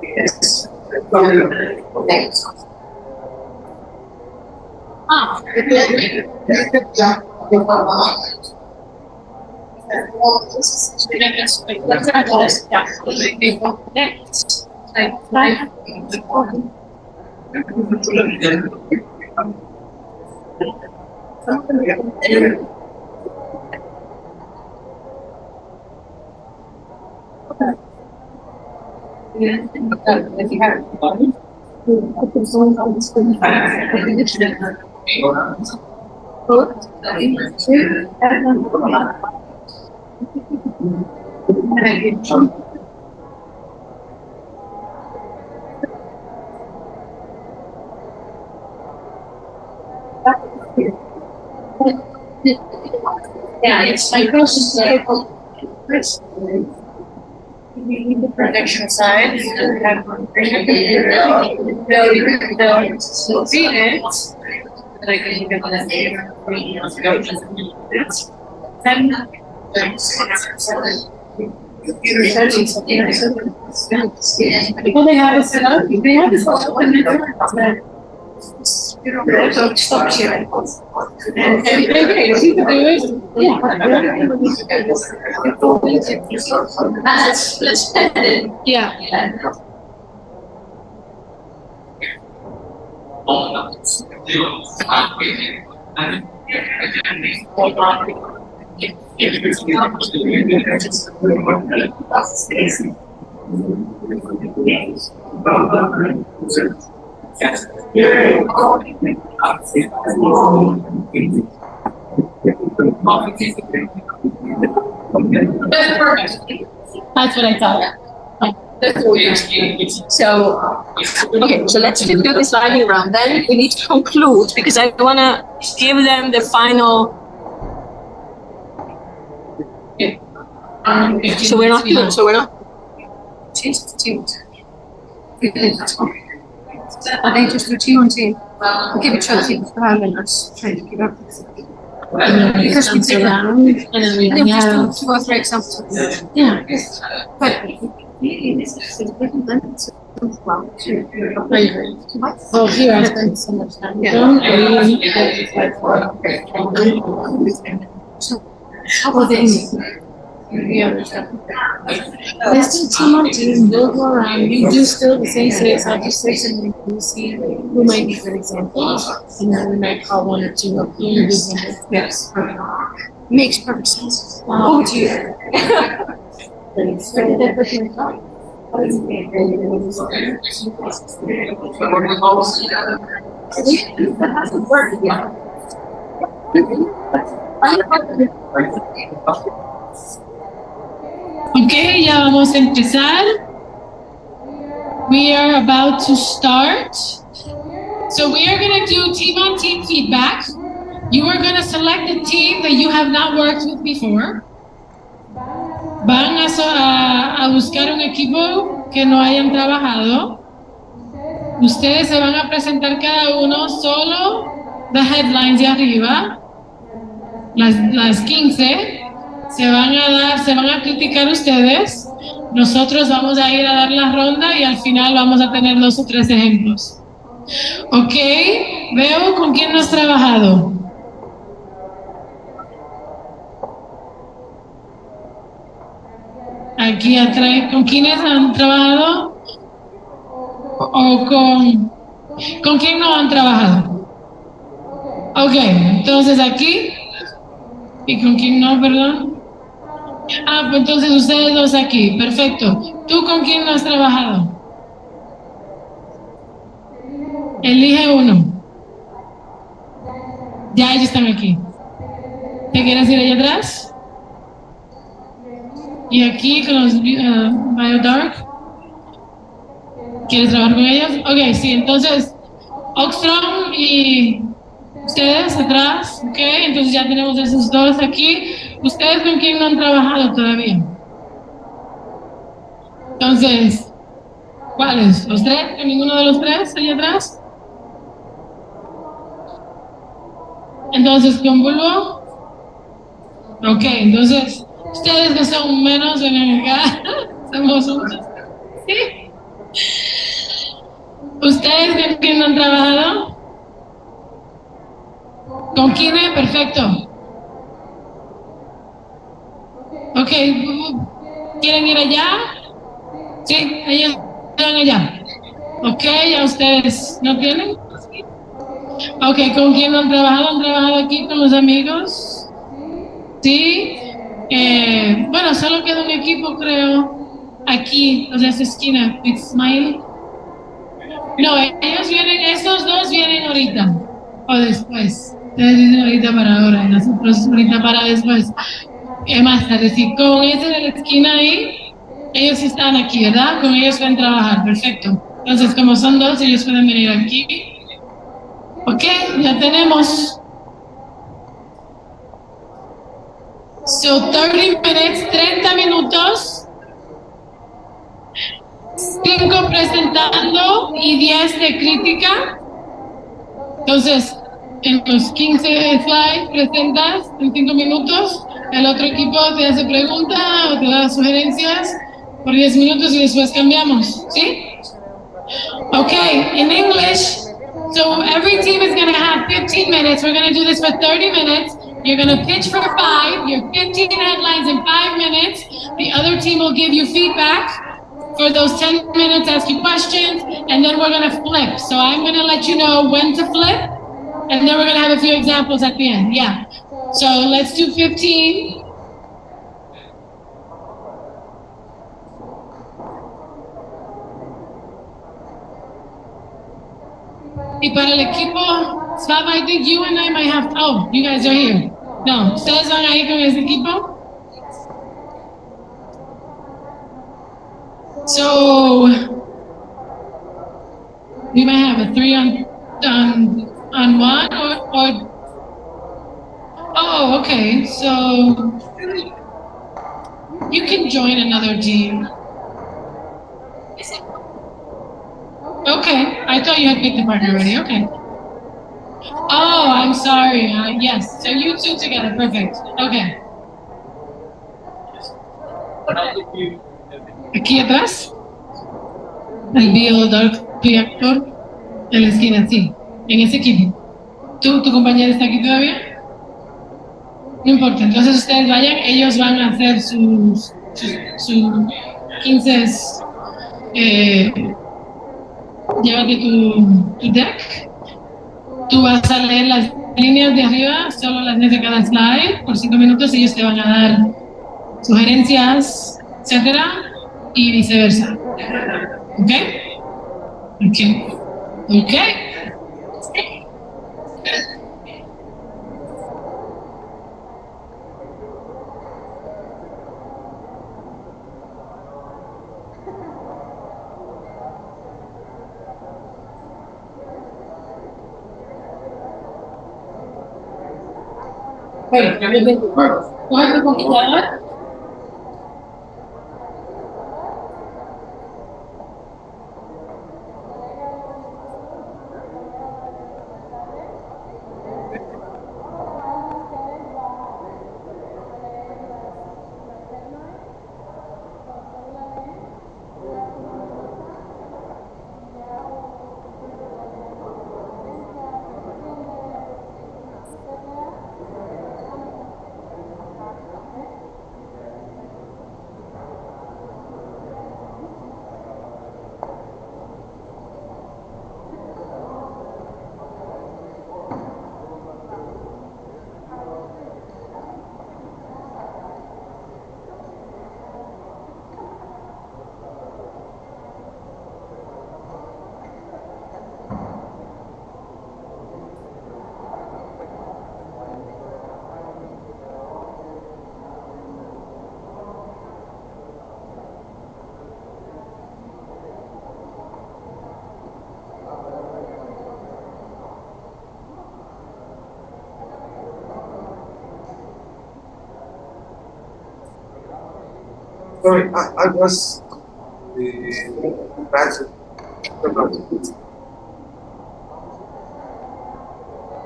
Yes. Yeah, it's like the production side, you have the Phoenix, like you can well, they have a setup. They have this all open network. So stop sharing. And if you could do it, yeah. Let's yeah. That's what I thought. So, okay, so let's do this lightning round. Then we need to conclude because I want to give them the final. So we're not good. So we're not. I think just do 2 and 2. We'll give each other 5 minutes. Try to keep up. Because we sit down and then we have 2 or 3 examples. Yeah. But well, here I spent so much time. So, how about this? There's still too much to go around. You do still the same things. I just say something you see who might be good examples, and then we might call 1 or 2 of you. Yes. Makes perfect sense. Over to you. Okay, ya vamos a empezar. We are about to start. So we are going to do team-on-team feedback. You are going to select a team that you have not worked with before. Van a buscar un equipo que no hayan trabajado. Ustedes se van a presentar cada uno solo the headlines de arriba. Las 15. Se van a criticar ustedes. Nosotros vamos a ir a dar la ronda y al final vamos a tener 2 o 3 ejemplos. Ok, veo con quién no has trabajado. Aquí atrás, ¿con quiénes han trabajado? ¿O con quién no han trabajado? Ok, entonces aquí. ¿Y con quién no, perdón? Ah, pues entonces ustedes 2 aquí, perfecto. ¿Tú con quién no has trabajado? Elige uno. Ya ellos están aquí. ¿Te quieres ir allá atrás? Y aquí con los BioDark. ¿Quieres trabajar con ellos? Ok, sí, entonces Oxstrom y ustedes atrás, ok, entonces ya tenemos esos 2 aquí. ¿Ustedes con quién no han trabajado todavía? Entonces, ¿cuáles? ¿Los 3? ¿Con ninguno de los 3 allá atrás? Entonces, ¿con Bulbo? Ok, entonces, ustedes que son menos, vengan acá. Somos muchos. Sí. ¿Ustedes con quién han trabajado? ¿Con Kine? Perfecto. Ok, ¿quieren ir allá? Sí, ellos van allá. Ok, ¿ya ustedes no tienen? Ok, ¿con quién han trabajado? ¿Han trabajado aquí con los amigos? Sí. Bueno, solo queda un equipo, creo, aquí, o sea, esa esquina, with Smile. No, ellos vienen, estos dos vienen ahorita, o después. Ustedes dicen ahorita para ahora, y nosotros ahorita para después. Más tarde, sí, con ese de la esquina ahí, ellos están aquí, ¿verdad? Con ellos pueden trabajar, perfecto. Entonces, como son dos, ellos pueden venir aquí. Ok, ya tenemos. So 30 minutes, 30 minutos, 5 presentando y 10 de crítica. Entonces, en los 15 slides presentas en 5 minutos, el otro equipo te hace preguntas o te da sugerencias por 10 minutos y después cambiamos, ¿sí? Okay, in English, so every team is going to have 15 minutes. We're going to do this for 30 minutes. You're going to pitch for 5, your 15 headlines in 5 minutes. The other team will give you feedback for those 10 minutes, ask you questions, and then we're going to flip. So I'm going to let you know when to flip, and then we're going to have a few examples at the end. Yeah. So let's do 15. Y para el equipo, Svav, I think you and I might have, oh, you guys are here. No, ¿ustedes van ahí con ese equipo? So, we might have a 3 on 1 or oh, okay, so you can join another team. Okay, I thought you had picked a partner already. Okay. Oh, I'm sorry. Yes, so you two together. Perfect. Okay. Aquí atrás. El Dark Reactor en la esquina, sí. En ese equipo. ¿Tu compañera está aquí todavía? No importa. Entonces ustedes vayan. Ellos van a hacer sus 15. Llévate tu deck. Tú vas a leer las líneas de arriba, solo las de cada slide. Por 5 minutos ellos te van a dar sugerencias, etcétera, y viceversa. ¿Ok? Ok. Ok. Coge tu computador. Sorry, I was back.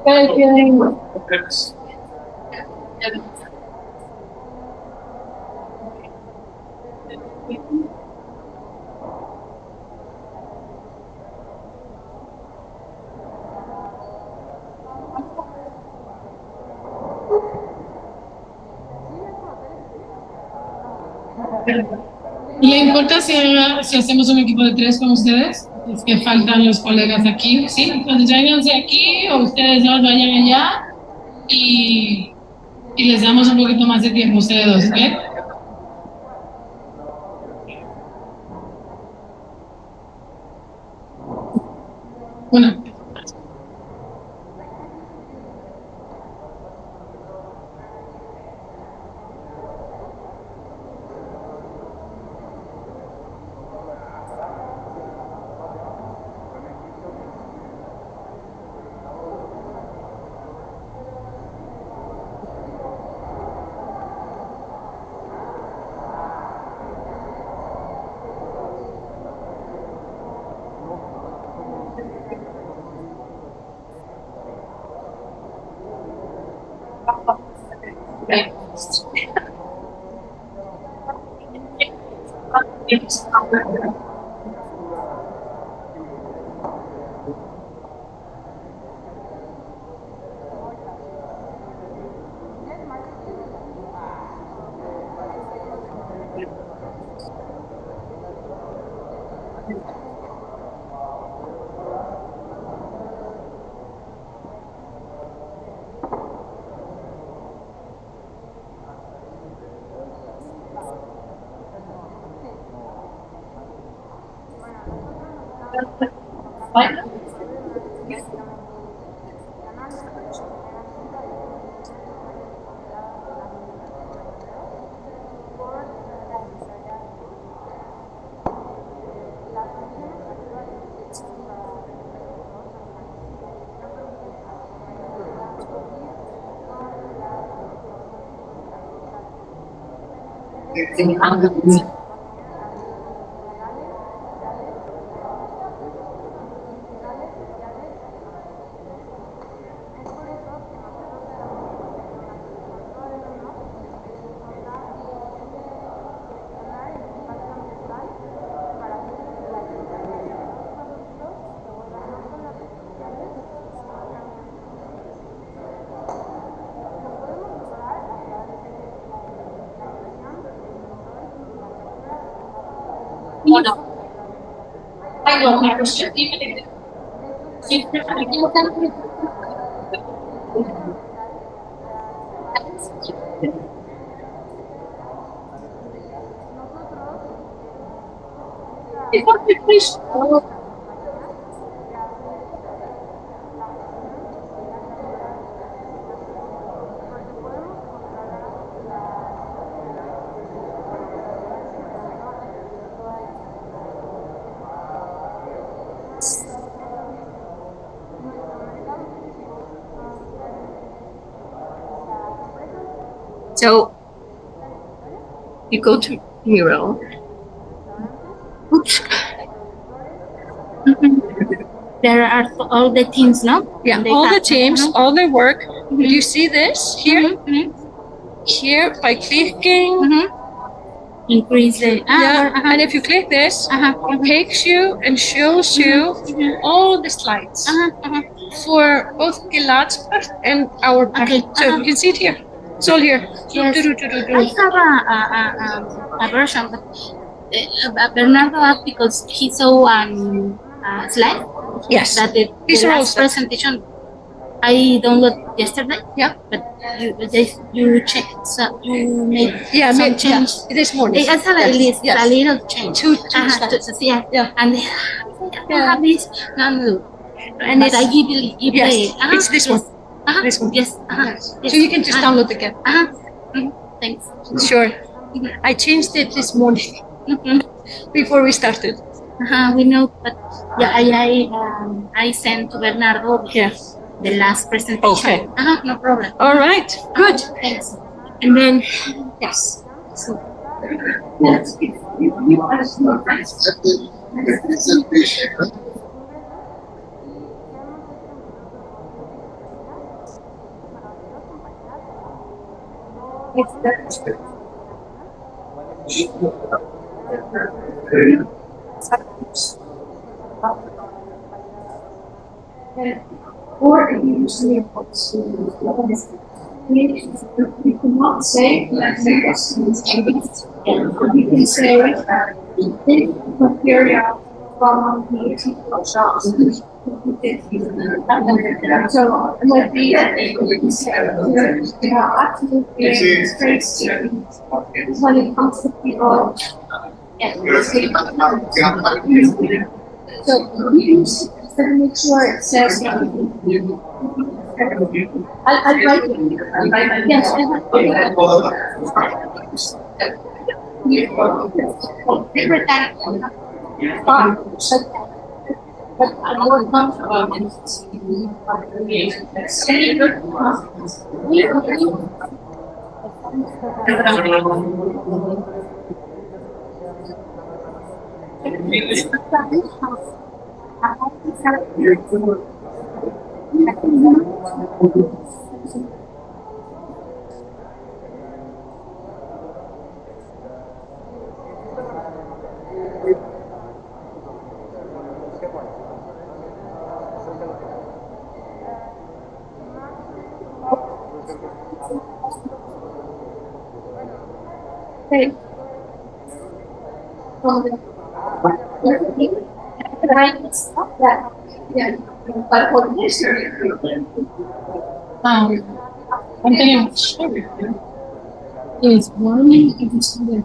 Good feeling. ¿Le importa si hacemos un equipo de 3 con ustedes? Es que faltan los colegas aquí, ¿sí? Entonces váyanse aquí o ustedes dos vayan allá y les damos un poquito más de tiempo a ustedes dos, ¿ok? Bueno. So you go to Miro. Oops. There are all the teams, no? Yeah, They all the have- teams, all their work. You see this here? Here by clicking. Increase the and if you click this, it takes you and shows you all the slides for both Gilat's and our part. So you can see it here. It's all here. Yes. Do-do-do-do-do. I have a version, but Bernardo asked because he saw an slide. Yes. That the These are all last slides. presentation I downloaded yesterday. Yeah. But you checked, so you made some made- change. yeah, this morning. It has a Yes, little, yes. a little change. Two slides. Yeah. And I have this. No. And then I give Yes, the. it's this one. This one. Yes. So you can just download again. Thanks. Sure. I changed it this morning before we started. We know, but yeah, I sent to Bernardo the last presentation. Okay. No problem. All right. Good. Thanks. And then, yes. So, or usually We cannot say that the customers we can say this material from the shops. So with the absolutely straight when it comes to people. So we can make sure it says. I'd like it. Yes, but I'm more comfortable in Hey. Stop that. Yeah. But for this one thing I'm sure is one episode.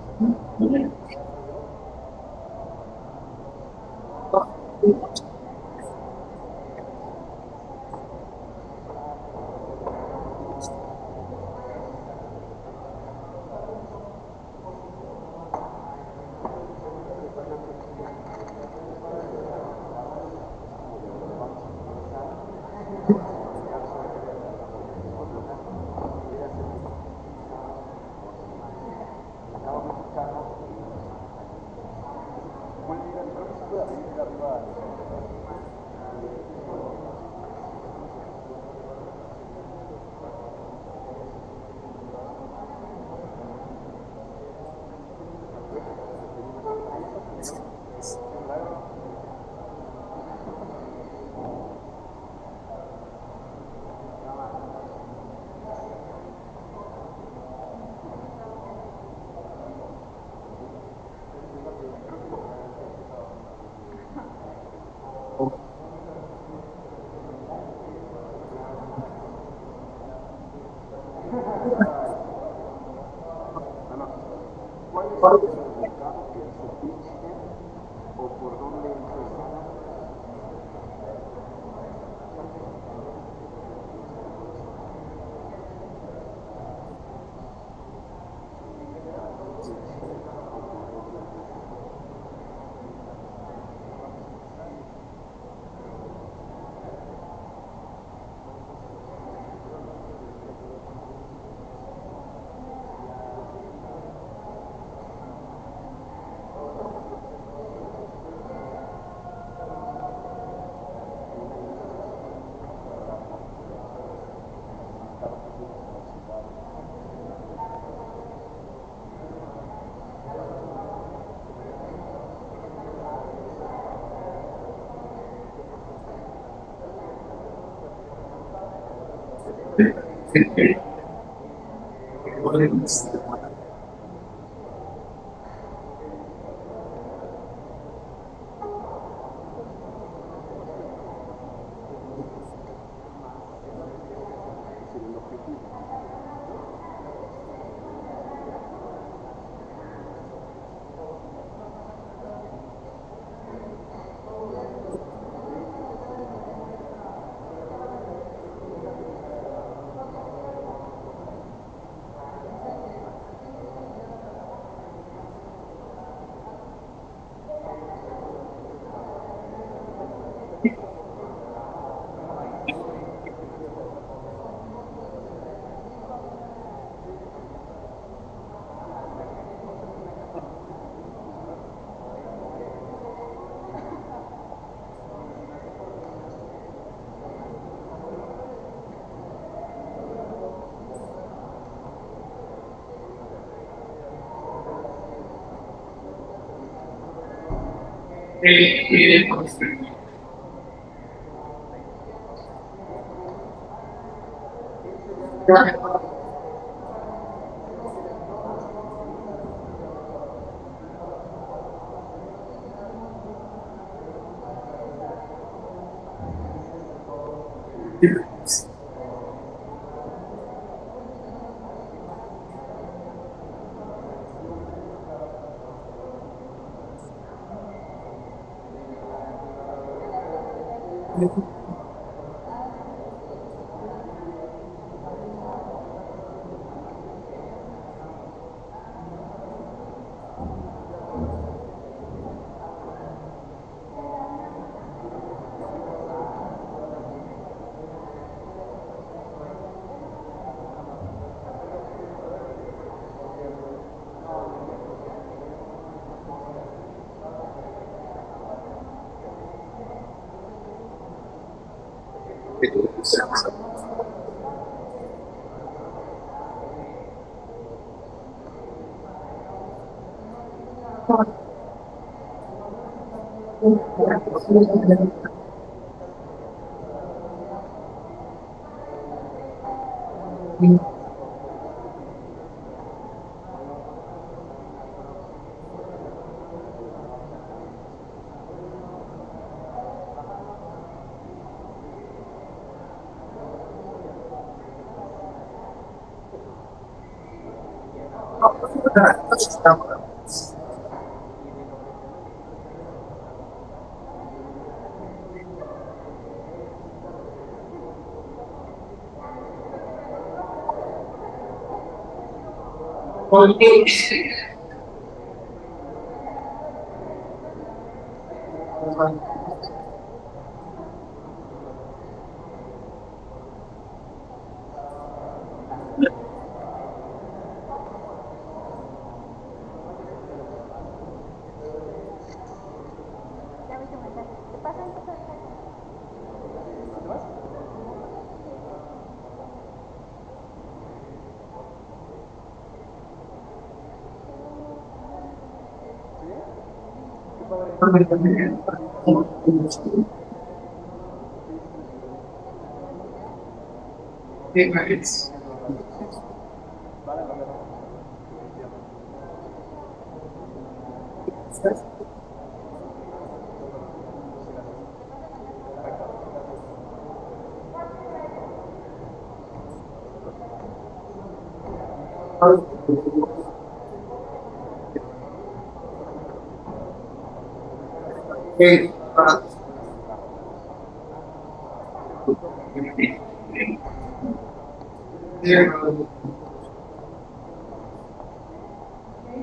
Right.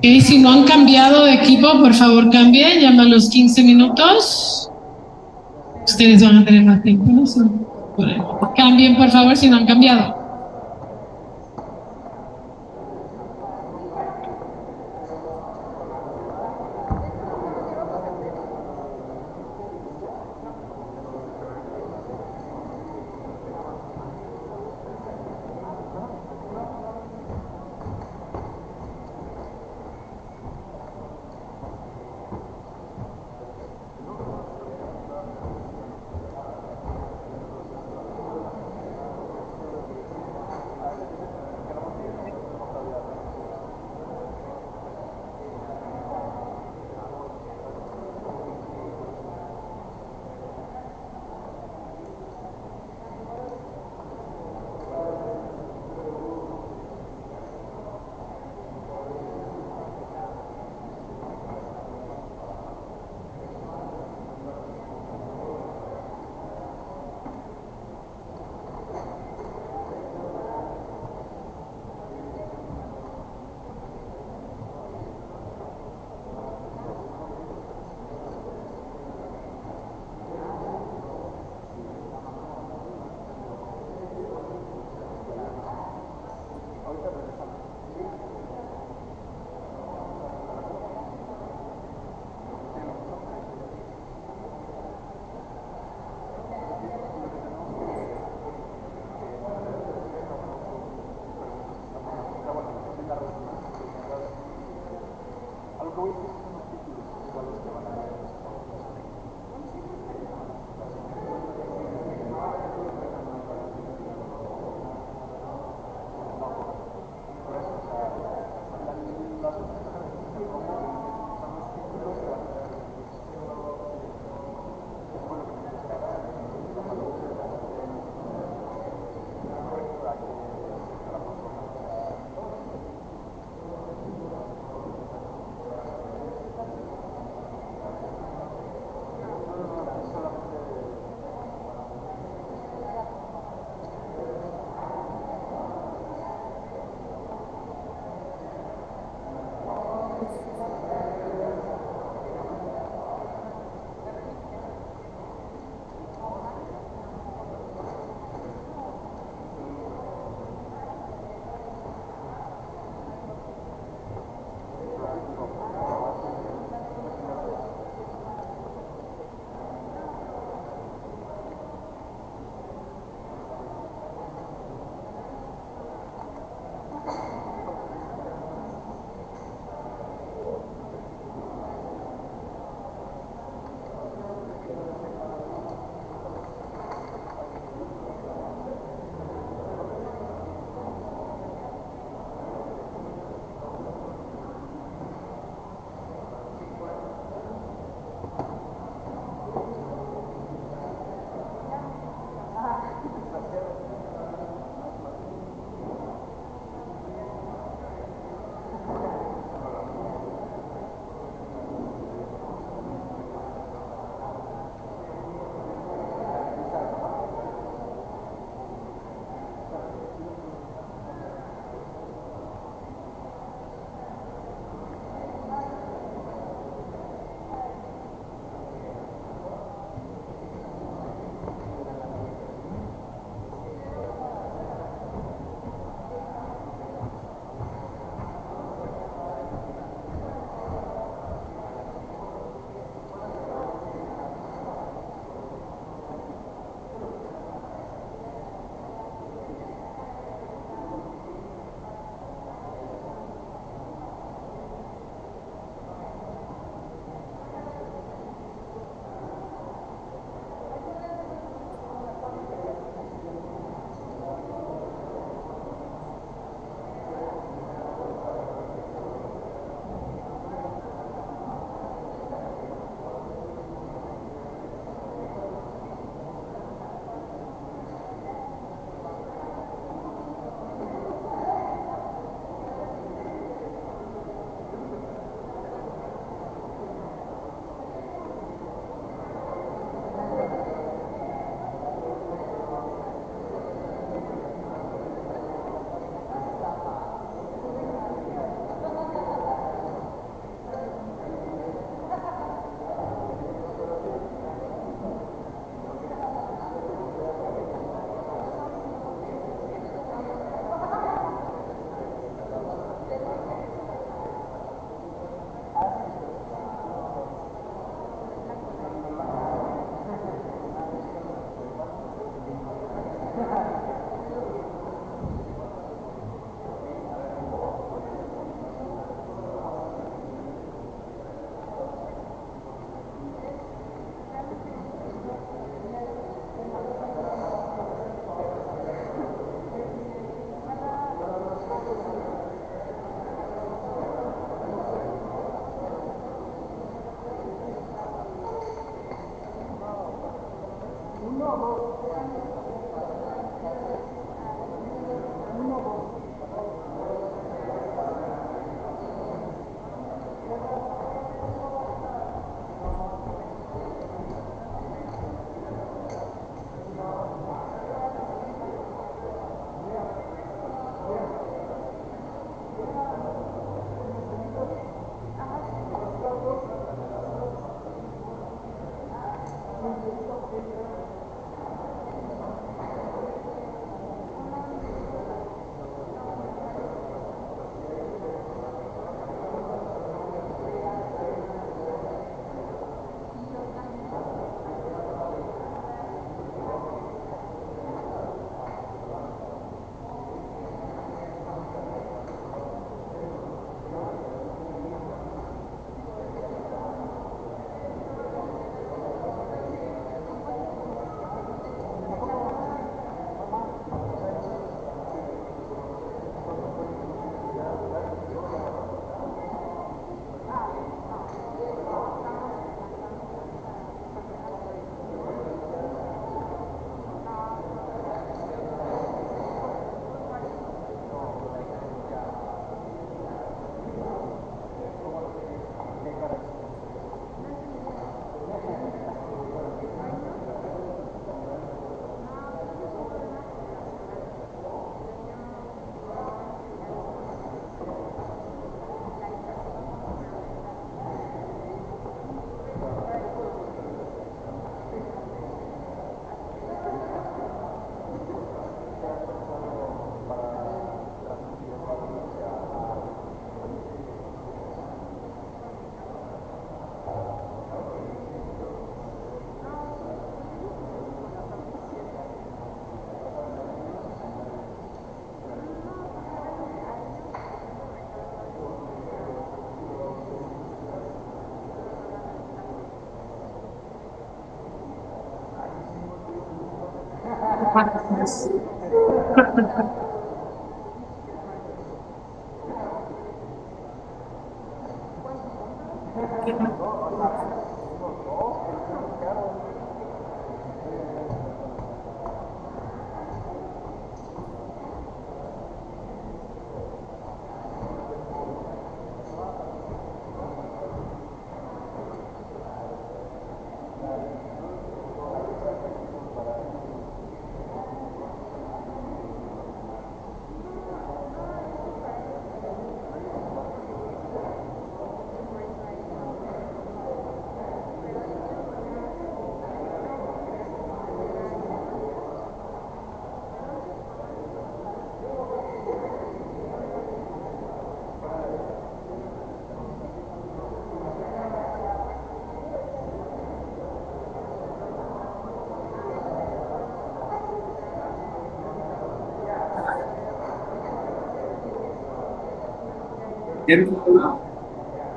Y si no han cambiado de equipo, por favor cambien, llama a los 15 minutos. Ustedes van a tener más tiempo, ¿no? Cambien, por favor, si no han cambiado.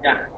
Ya.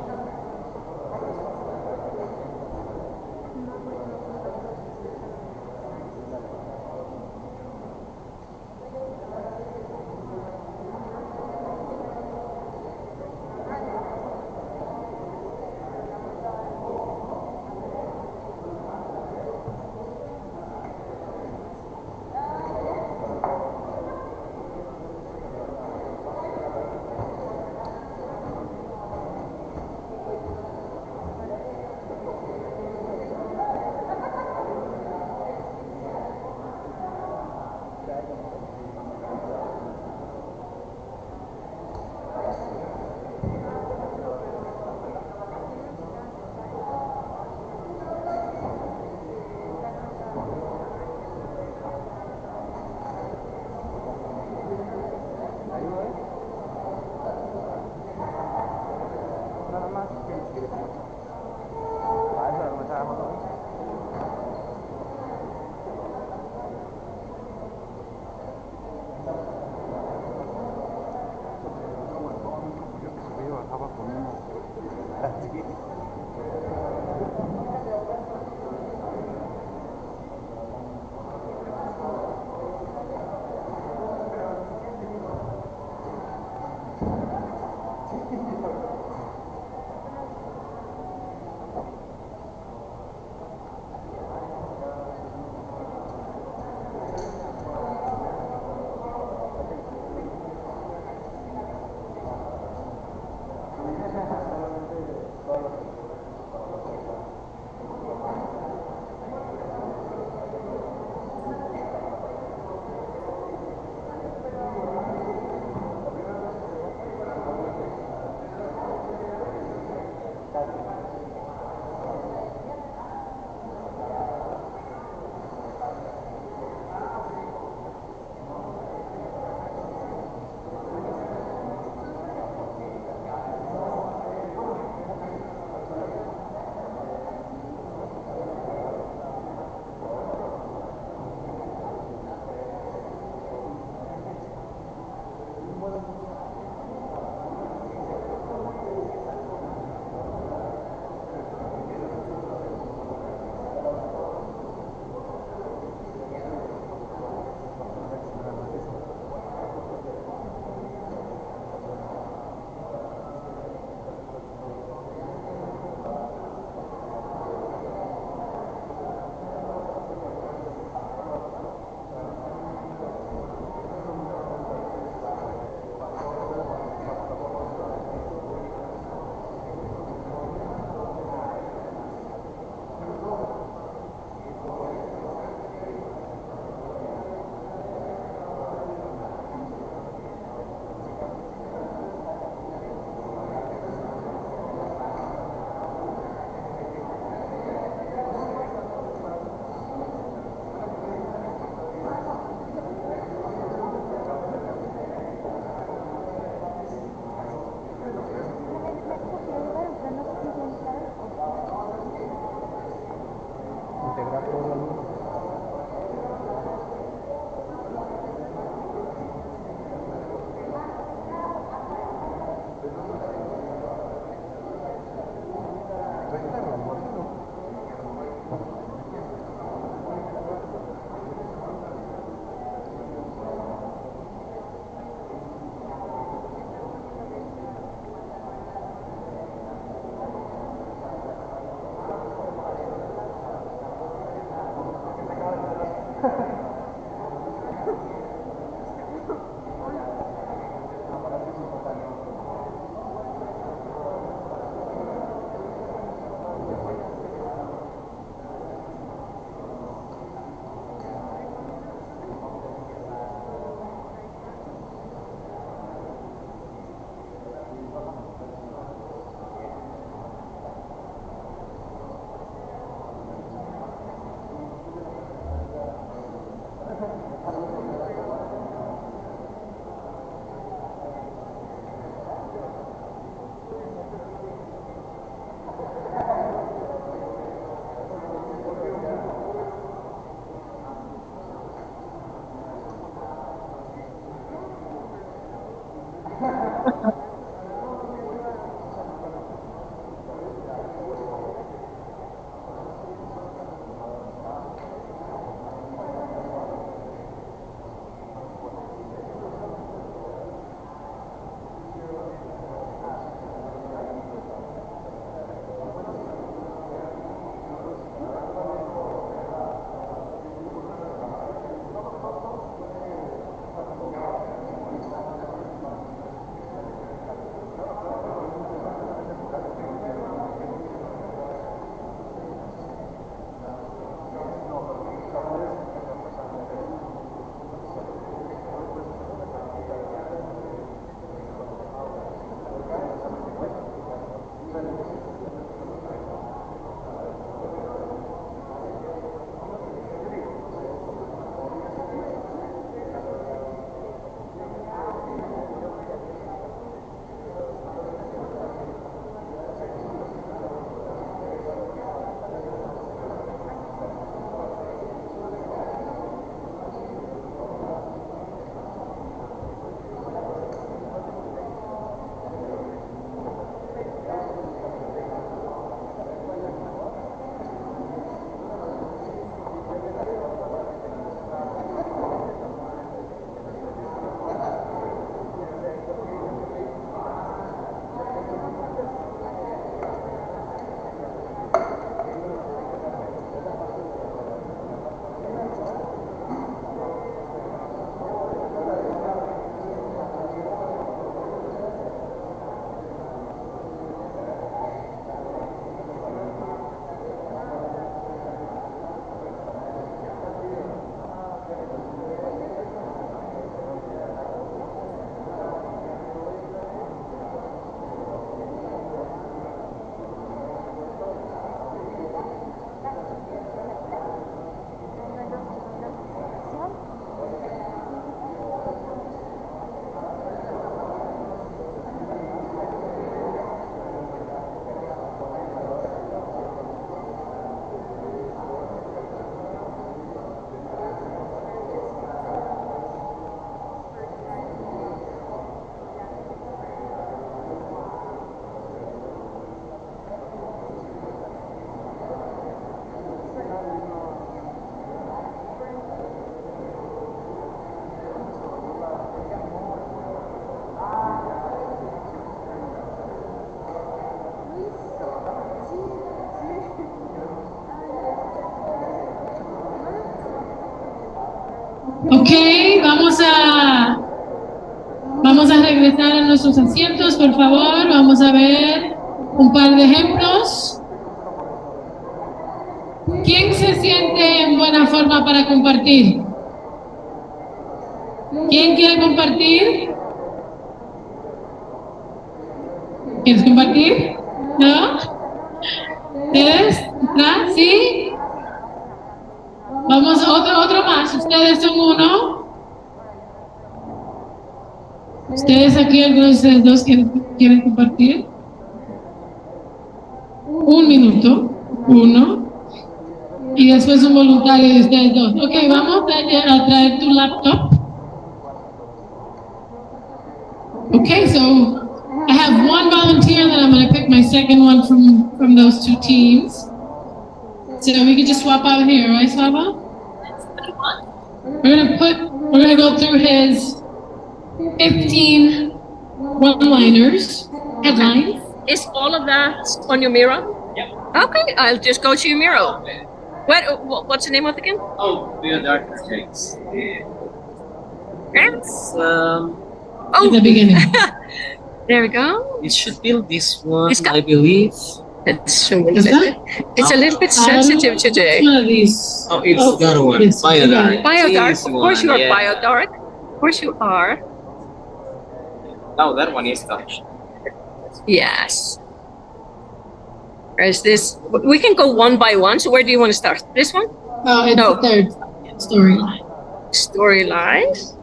Ok, vamos a regresar a nuestros asientos, por favor. Vamos a ver un par de ejemplos. ¿Quién se siente en buena forma para compartir? ¿Quién quiere compartir? ¿Quieres compartir? ¿No? ¿Ustedes? ¿Ah? ¿Sí? Vamos, otro más. Ustedes son uno. Ustedes aquí, algunos de ustedes dos quieren compartir. 1 minuto. 1, Y después un voluntario de ustedes dos. Ok, vamos a traer tu laptop. Okay, so I have one volunteer, then I'm going to pick my second one from those two teams. So we could just swap out here, right, Slava? We're going to go through his 15 one-liners, headlines. Is all of that on your Miro? Yeah. Okay, I'll just go to your Miro. What's the name of it again? Oh, Beyond Dark Mistakes. It's in the beginning. There we go. It should build this one, I believe. It's a little bit sensitive today. Oh, it's that one. Biodark. Biodark. Of course you are Biodark. Of course you are. Oh, that one is touch. Yes. Is this? We can go one by one. So where do you want to start? This one? It's the third storyline. Storylines.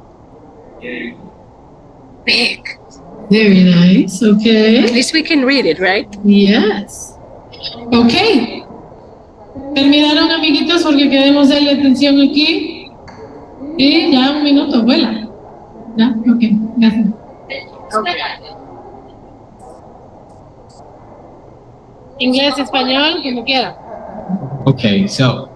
Big. Very nice. Okay. At least we can read it, right? Yes. Okay. Terminaron, amiguitos, porque queremos darle atención aquí. Y ya un minuto, vuela. ¿Ya? Ok, gracias. Inglés, español, como quiera. Okay, so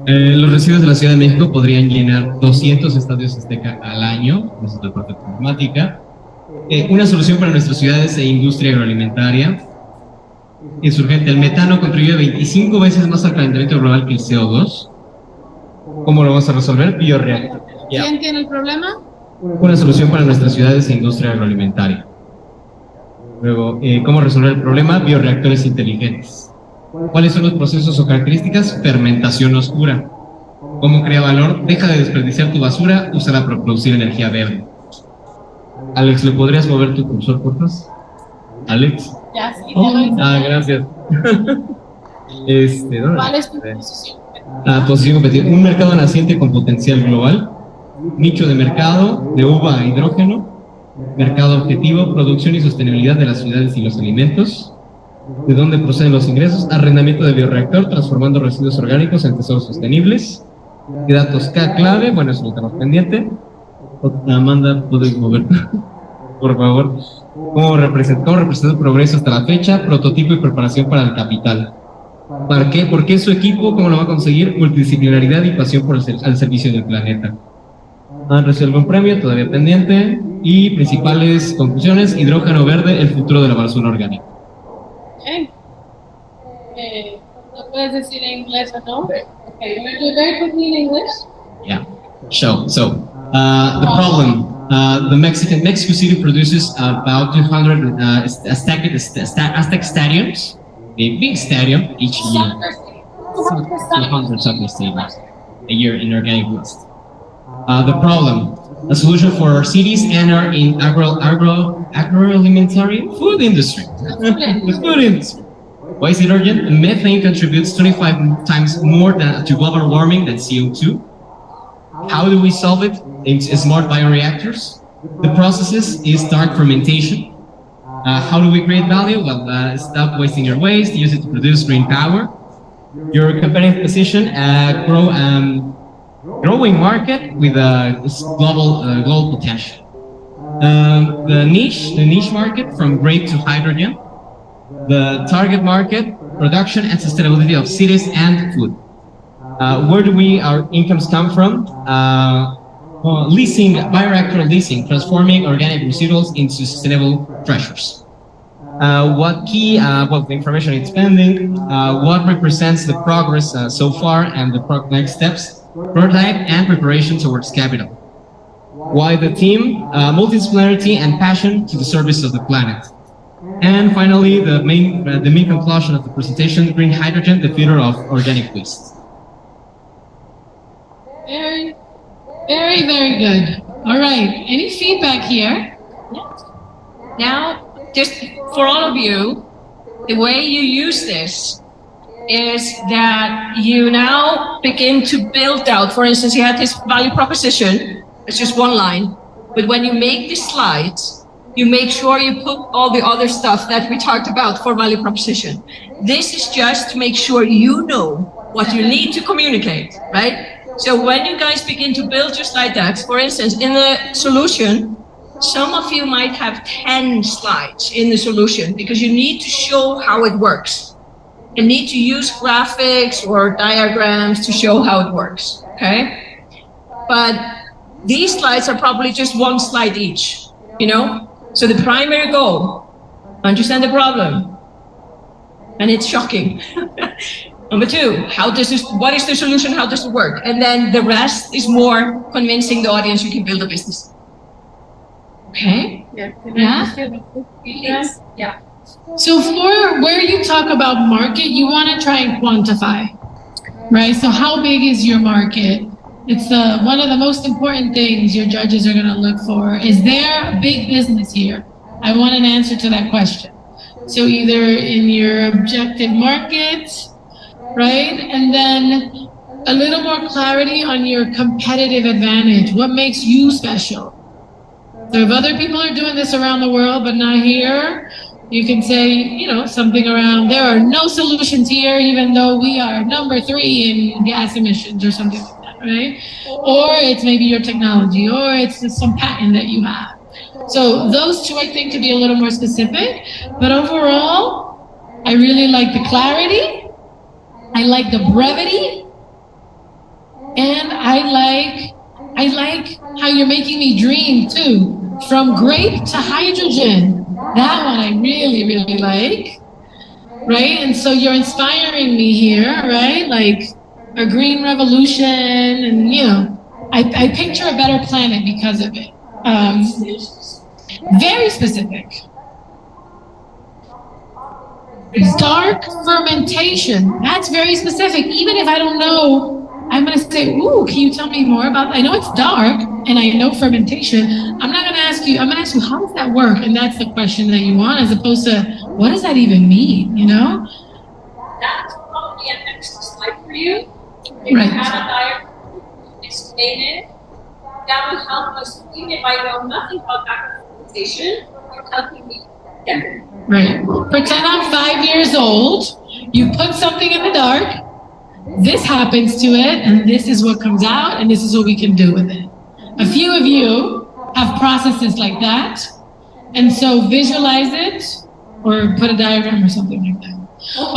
los residuos de la Ciudad de México podrían llenar 200 estadios Azteca al año, esa es la parte problemática. Una solución para nuestras ciudades e industria agroalimentaria es urgente. El metano contribuye 25 veces más al calentamiento global que el CO2. ¿Cómo lo vamos a resolver? Bioreactor. ¿Quién tiene el problema? Una solución para nuestras ciudades e industria agroalimentaria. Luego, ¿cómo resolver el problema? Bioreactores inteligentes. ¿Cuáles son los procesos o características? Fermentación oscura. ¿Cómo crea valor? Deja de desperdiciar tu basura, úsala para producir energía verde. Alex, ¿le podrías mover tu cursor, por favor? Alex. Ya, sí. Gracias. ¿Cuál es tu posición? Posición competitiva. Un mercado naciente con potencial global. Nicho de mercado de uva a hidrógeno. Mercado objetivo, producción y sostenibilidad de las ciudades y los alimentos. ¿De dónde proceden los ingresos? Arrendamiento de bioreactor, transformando residuos orgánicos en tesoros sostenibles. ¿Qué datos clave? Bueno, eso lo tenemos pendiente. Amanda, ¿puedes mover? Por favor. ¿Cómo representó el progreso hasta la fecha? Prototipo y preparación para el capital. ¿Para qué? ¿Por qué su equipo? ¿Cómo lo va a conseguir? Multidisciplinaridad y pasión por al servicio del planeta. Recibe algún premio, todavía pendiente. Y principales conclusiones: hidrógeno verde, el futuro de la basura orgánica. ¿No puedes decir en inglés o no? Okay, you want to do very quickly in English? Yeah, sure. So, the problem, Mexico City produces about 200 Aztec stadiums, a big stadium each year. 200 soccer stadiums a year in organic waste. The problem, a solution for our cities and our agroalimentary food industry. The food industry. Why is it urgent? Methane contributes 25 times more to global warming than CO2. How do we solve it? In smart bioreactors. The processes is dark fermentation. How do we create value? Well, stop wasting your waste, use it to produce green power. Your competitive position, growing market with a global potential. The niche market from grape to hydrogen. The target market, production and sustainability of cities and food. Where do our incomes come from? Leasing, bioreactor leasing, transforming organic residuals into sustainable treasures. What the information it's pending, what represents the progress so far and the next steps, prototype and preparation towards capital. Why the team, multidisciplinarity and passion to the service of the planet. And finally, the main conclusion of the presentation, green hydrogen, the future of organic waste. Very, very, very good. All right, any feedback here? Now, just for all of you, the way you use this is that you now begin to build out, for instance, you had this value proposition, it's just one line, but when you make the slides, you make sure you put all the other stuff that we talked about for value proposition. This is just to make sure you know what you need to communicate, right? So when you guys begin to build your slide decks, for instance, in the solution, some of you might have 10 slides in the solution because you need to show how it works. You need to use graphics or diagrams to show how it works, okay? But these slides are probably just one slide each, you know? So the primary goal, understand the problem. And it's shocking. Number two, what is the solution? How does it work? And then the rest is more convincing the audience you can build a business. Okay? Yeah. So for where you talk about market, you want to try and quantify, right? So how big is your market? It's one of the most important things your judges are going to look for. Is there a big business here? I want an answer to that question. So either in your objective market, right? And then a little more clarity on your competitive advantage. What makes you special? So if other people are doing this around the world, but not here, you can say, you know, something around, there are no solutions here, even though we are number 3 in gas emissions or something like that, right? Or it's maybe your technology, or it's some patent that you have. So those two, I think, could be a little more specific. But overall, I really like the clarity. I like the brevity. And I like how you're making me dream, too. From grape to hydrogen. That one I really, really like. Right? And so you're inspiring me here, right? Like a green revolution. And, you know, I picture a better planet because of it. Very specific. Dark fermentation. That's very specific. Even if I don't know, I'm going to say, ooh, can you tell me more about that? I know it's dark and I know fermentation. I'm not going to ask you, I'm going to ask you, how does that work? And that's the question that you want, as opposed to, what does that even mean, you know? That's probably an extra slide for you. If Right. you have a diagram, explain it. That will help us, even if I know nothing about that fermentation, you're helping me get it. Right. Pretend I'm 5 years old. You put something in the dark. This happens to it, and this is what comes out, and this is what we can do with it. A few of you have processes like that, and so visualize it, or put a diagram or something like that.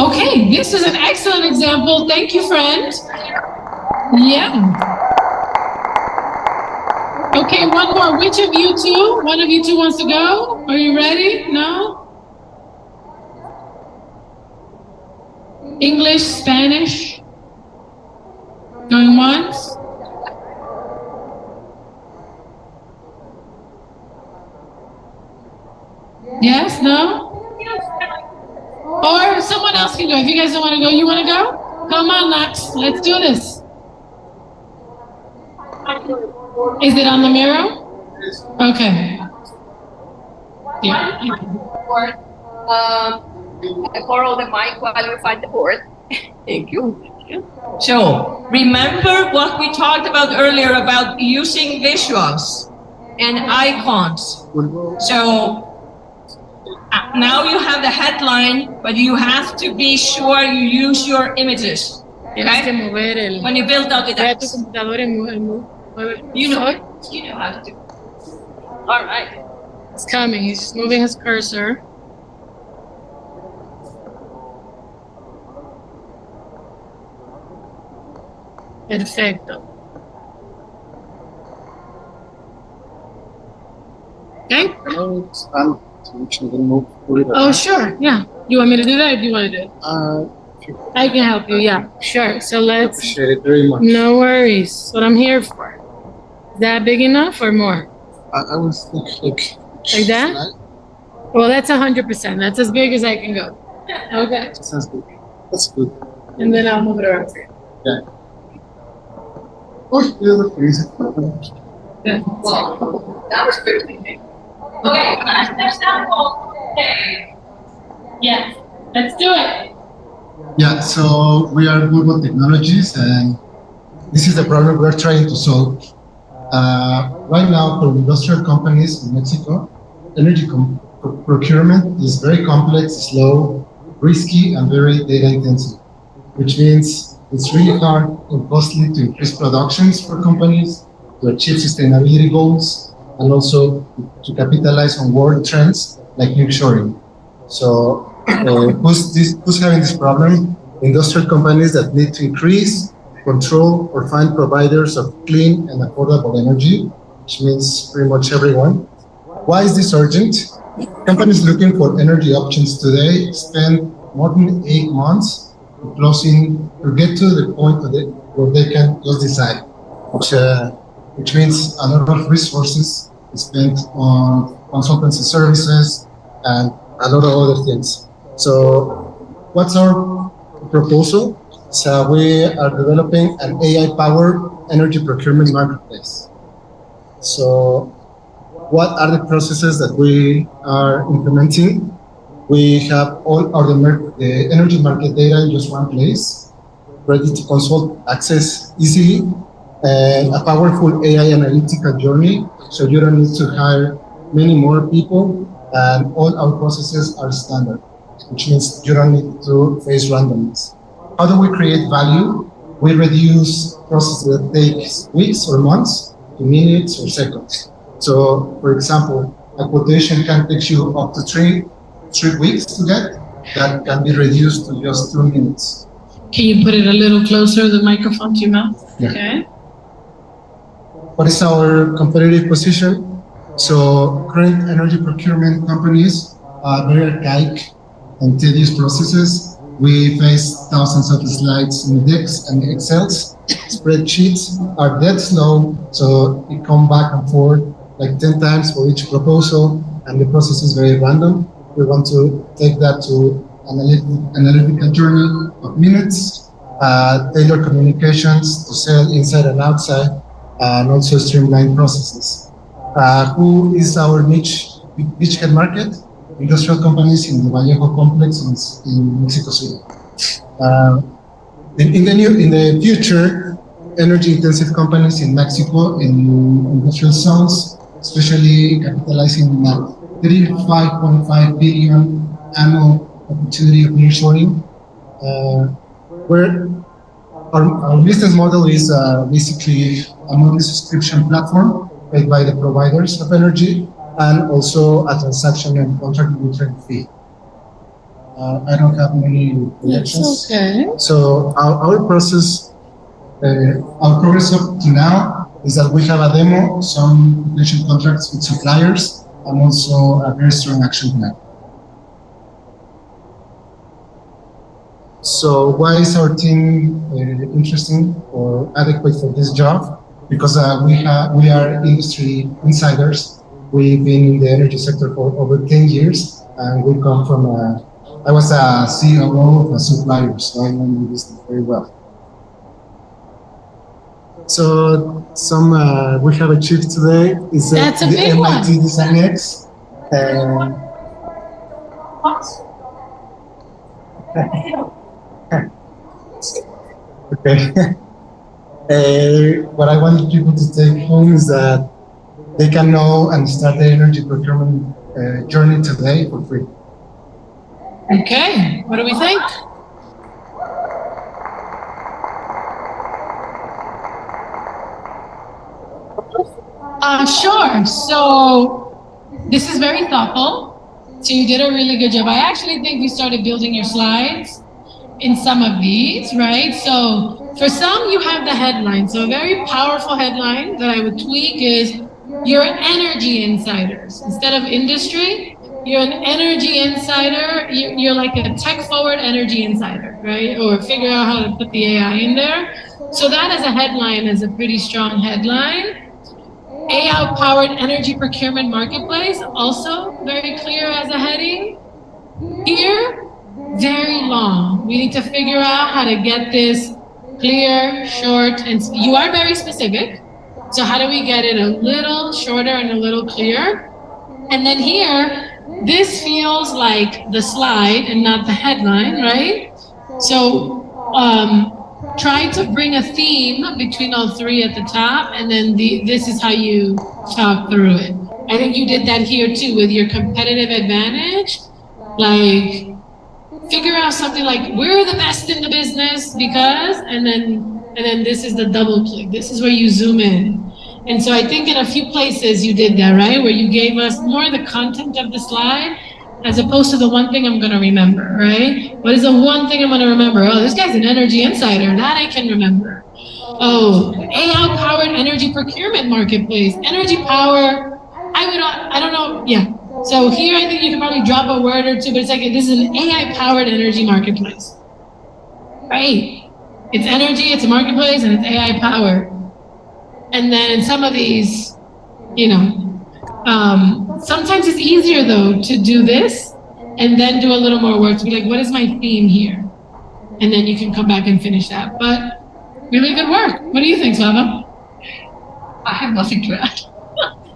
Okay, this is an excellent example. Thank you, friend. Yeah. Okay, one more. Which of you two? One of you two wants to go? Are you ready? No? English, Spanish? Going once? Yes? No? Or someone else can go. If you guys don't want to go, you want to go? Come on, Max. Let's do this. Is it on the mirror? Okay. Yeah. Board. I borrow the mic while we find the board. Thank you. So remember what we talked about earlier about using visuals and icons. So now you have the headline, but you have to be sure you use your images. Okay? When you build out the text. You know how to do it. All right. It's coming. He's just moving his cursor. Perfecto. Okay. Oh, sure. Yeah. You want me to do that, or do you want to do it? I can help you. Yeah. Sure. So let's. Appreciate it very much. No worries. That's what I'm here for. Is that big enough or more? I was thinking Like that? Well, that's 100%. That's as big as I can go. Okay. Sounds good. That's good. And then I'll move it around for you. Yeah. Oh, yeah, look crazy. Good. Well, that was quickly. Okay, next sample. Okay. Yes. Let's do it. Yeah, so we are Google Technologies, and this is the problem we're trying to solve. Right now, for industrial companies in Mexico, energy procurement is very complex, slow, risky, and very data intensive, which means it's really hard and costly to increase productions for companies, to achieve sustainability goals, and also to capitalize on world trends like nearshoring. So who's having this problem? Industrial companies that need to increase, control, or find providers of clean and affordable energy, which means pretty much everyone. Why is this urgent? Companies looking for energy options today spend more than 8 months to get to the point where they can just decide, which means a lot of resources spent on consultancy services and a lot of other things. So what's our proposal? So we are developing an AI-powered energy procurement marketplace. So what are the processes that we are implementing? We have all the energy market data in just one place, ready to consult, access easily, and a powerful AI analytical journey, so you don't need to hire many more people, and all our processes are standard, which means you don't need to face randomness. How do we create value? We reduce processes that take weeks or months to minutes or seconds. So, for example, a quotation can take you up to three weeks to get. That can be reduced to just 2 minutes. Can you put it a little closer, the microphone to your mouth? Yeah. Okay. What is our competitive position? So current energy procurement companies are very archaic and tedious processes. We face thousands of slides in decks and Excels. Spreadsheets are dead slow, so it comes back and forth like 10 times for each proposal, and the process is very random. We want to take that to analytical journey of minutes, tailor communications to sell inside and outside, and also streamline processes. Who is our beachhead market? Industrial companies in the Vallejo complex in Mexico City. In the future, energy-intensive companies in Mexico in industrial zones, especially capitalizing on $35.5 billion annual opportunity of nearshoring, where our business model is basically a monthly subscription platform paid by the providers of energy, and also a transaction and contract return fee. I don't have many projections. Okay. So our process, our progress up to now is that we have a demo, some potential contracts with suppliers, and also a very strong action plan. So why is our team interesting or adequate for this job? Because we are industry insiders. We've been in the energy sector for over 10 years, and we come from I was a COO of a supplier, so I know the business very well. So we have achieved today is the MIT Design X. Okay. What I want people to take home is that they can know and start the energy procurement journey today for free. Okay, what do we think? Sure. So this is very thoughtful. So you did a really good job. I actually think we started building your slides in some of these, right? So for some, you have the headline. So a very powerful headline that I would tweak is, you're energy insiders. Instead of industry, you're an energy insider. You're like a tech-forward energy insider, right? Or figure out how to put the AI in there. So that as a headline is a pretty strong headline. AI-powered energy procurement marketplace, also very clear as a heading. Here, very long. We need to figure out how to get this clear, short, and you are very specific. So how do we get it a little shorter and a little clearer? And then here, this feels like the slide and not the headline, right? So try to bring a theme between all three at the top, and then this is how you talk through it. I think you did that here too with your competitive advantage. Like, figure out something like, we're the best in the business because, and then this is the double click. This is where you zoom in. And so I think in a few places you did that, right? Where you gave us more the content of the slide as opposed to the one thing I'm going to remember, right? What is the one thing I'm going to remember? Oh, this guy's an energy insider. That I can remember. Oh, AI-powered energy procurement marketplace. Energy power, I don't know, yeah. So here I think you can probably drop a word or two, but it's like, this is an AI-powered energy marketplace. Right? It's energy, it's a marketplace, and it's AI-powered. And then in some of these, you know, sometimes it's easier though to do this and then do a little more work to be like, what is my theme here? And then you can come back and finish that. But really good work. What do you think, Slava? I have nothing to add.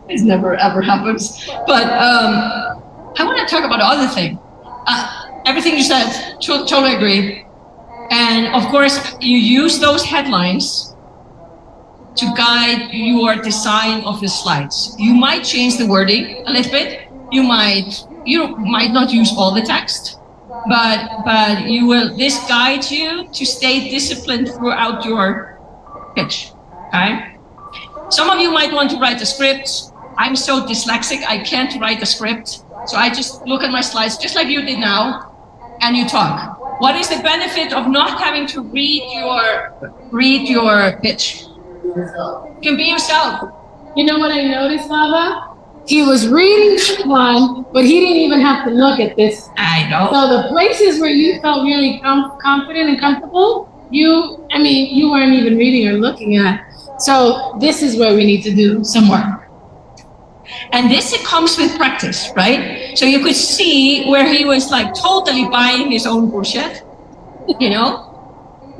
It never ever happens. But I want to talk about the other thing. Everything you said, totally agree. And of course, you use those headlines to guide your design of the slides. You might change the wording a little bit. You might not use all the text, but you will. This guides you to stay disciplined throughout your pitch. Okay. Some of you might want to write a script. I'm so dyslexic, I can't write a script. So I just look at my slides, just like you did now, and you talk. What is the benefit of not having to read your pitch? You can be yourself. You know what I noticed, Slava? He was reading one, but he didn't even have to look at this. I know. So the places where you felt really confident and comfortable, you weren't even reading or looking at. So this is where we need to do some work. And it comes with practice, right? So you could see where he was like totally buying his own bullshit, you know?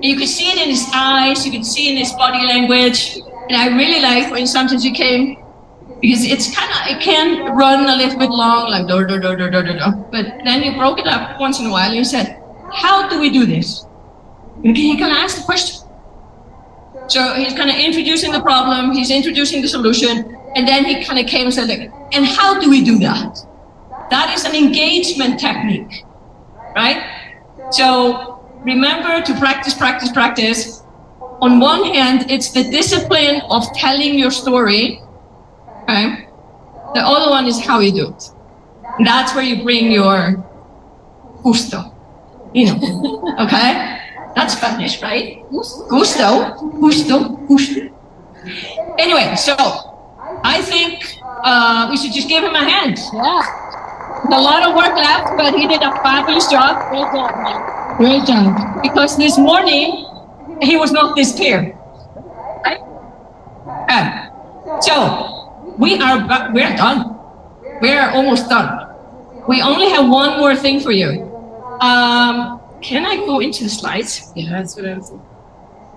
You could see it in his eyes, you could see it in his body language. And I really like when sometimes you came, because it can run a little bit long, like but then you broke it up once in a while and you said, how do we do this? And he can ask the question. So he's kind of introducing the problem, he's introducing the solution, and then he kind of came and said, like, and how do we do that? That is an engagement technique, right? So remember to practice. On one hand, it's the discipline of telling your story, okay? The other one is how you do it. And that's where you bring your gusto, you know, okay? That's Spanish, right? Gusto. Anyway, so I think we should just give him a hand. Yeah. A lot of work left, but he did a fabulous job. Great job, man. Great job. Because this morning, he was not this clear. Right? So we're done. We're almost done. We only have one more thing for you. Can I go into the slides? Yeah, that's what I was saying.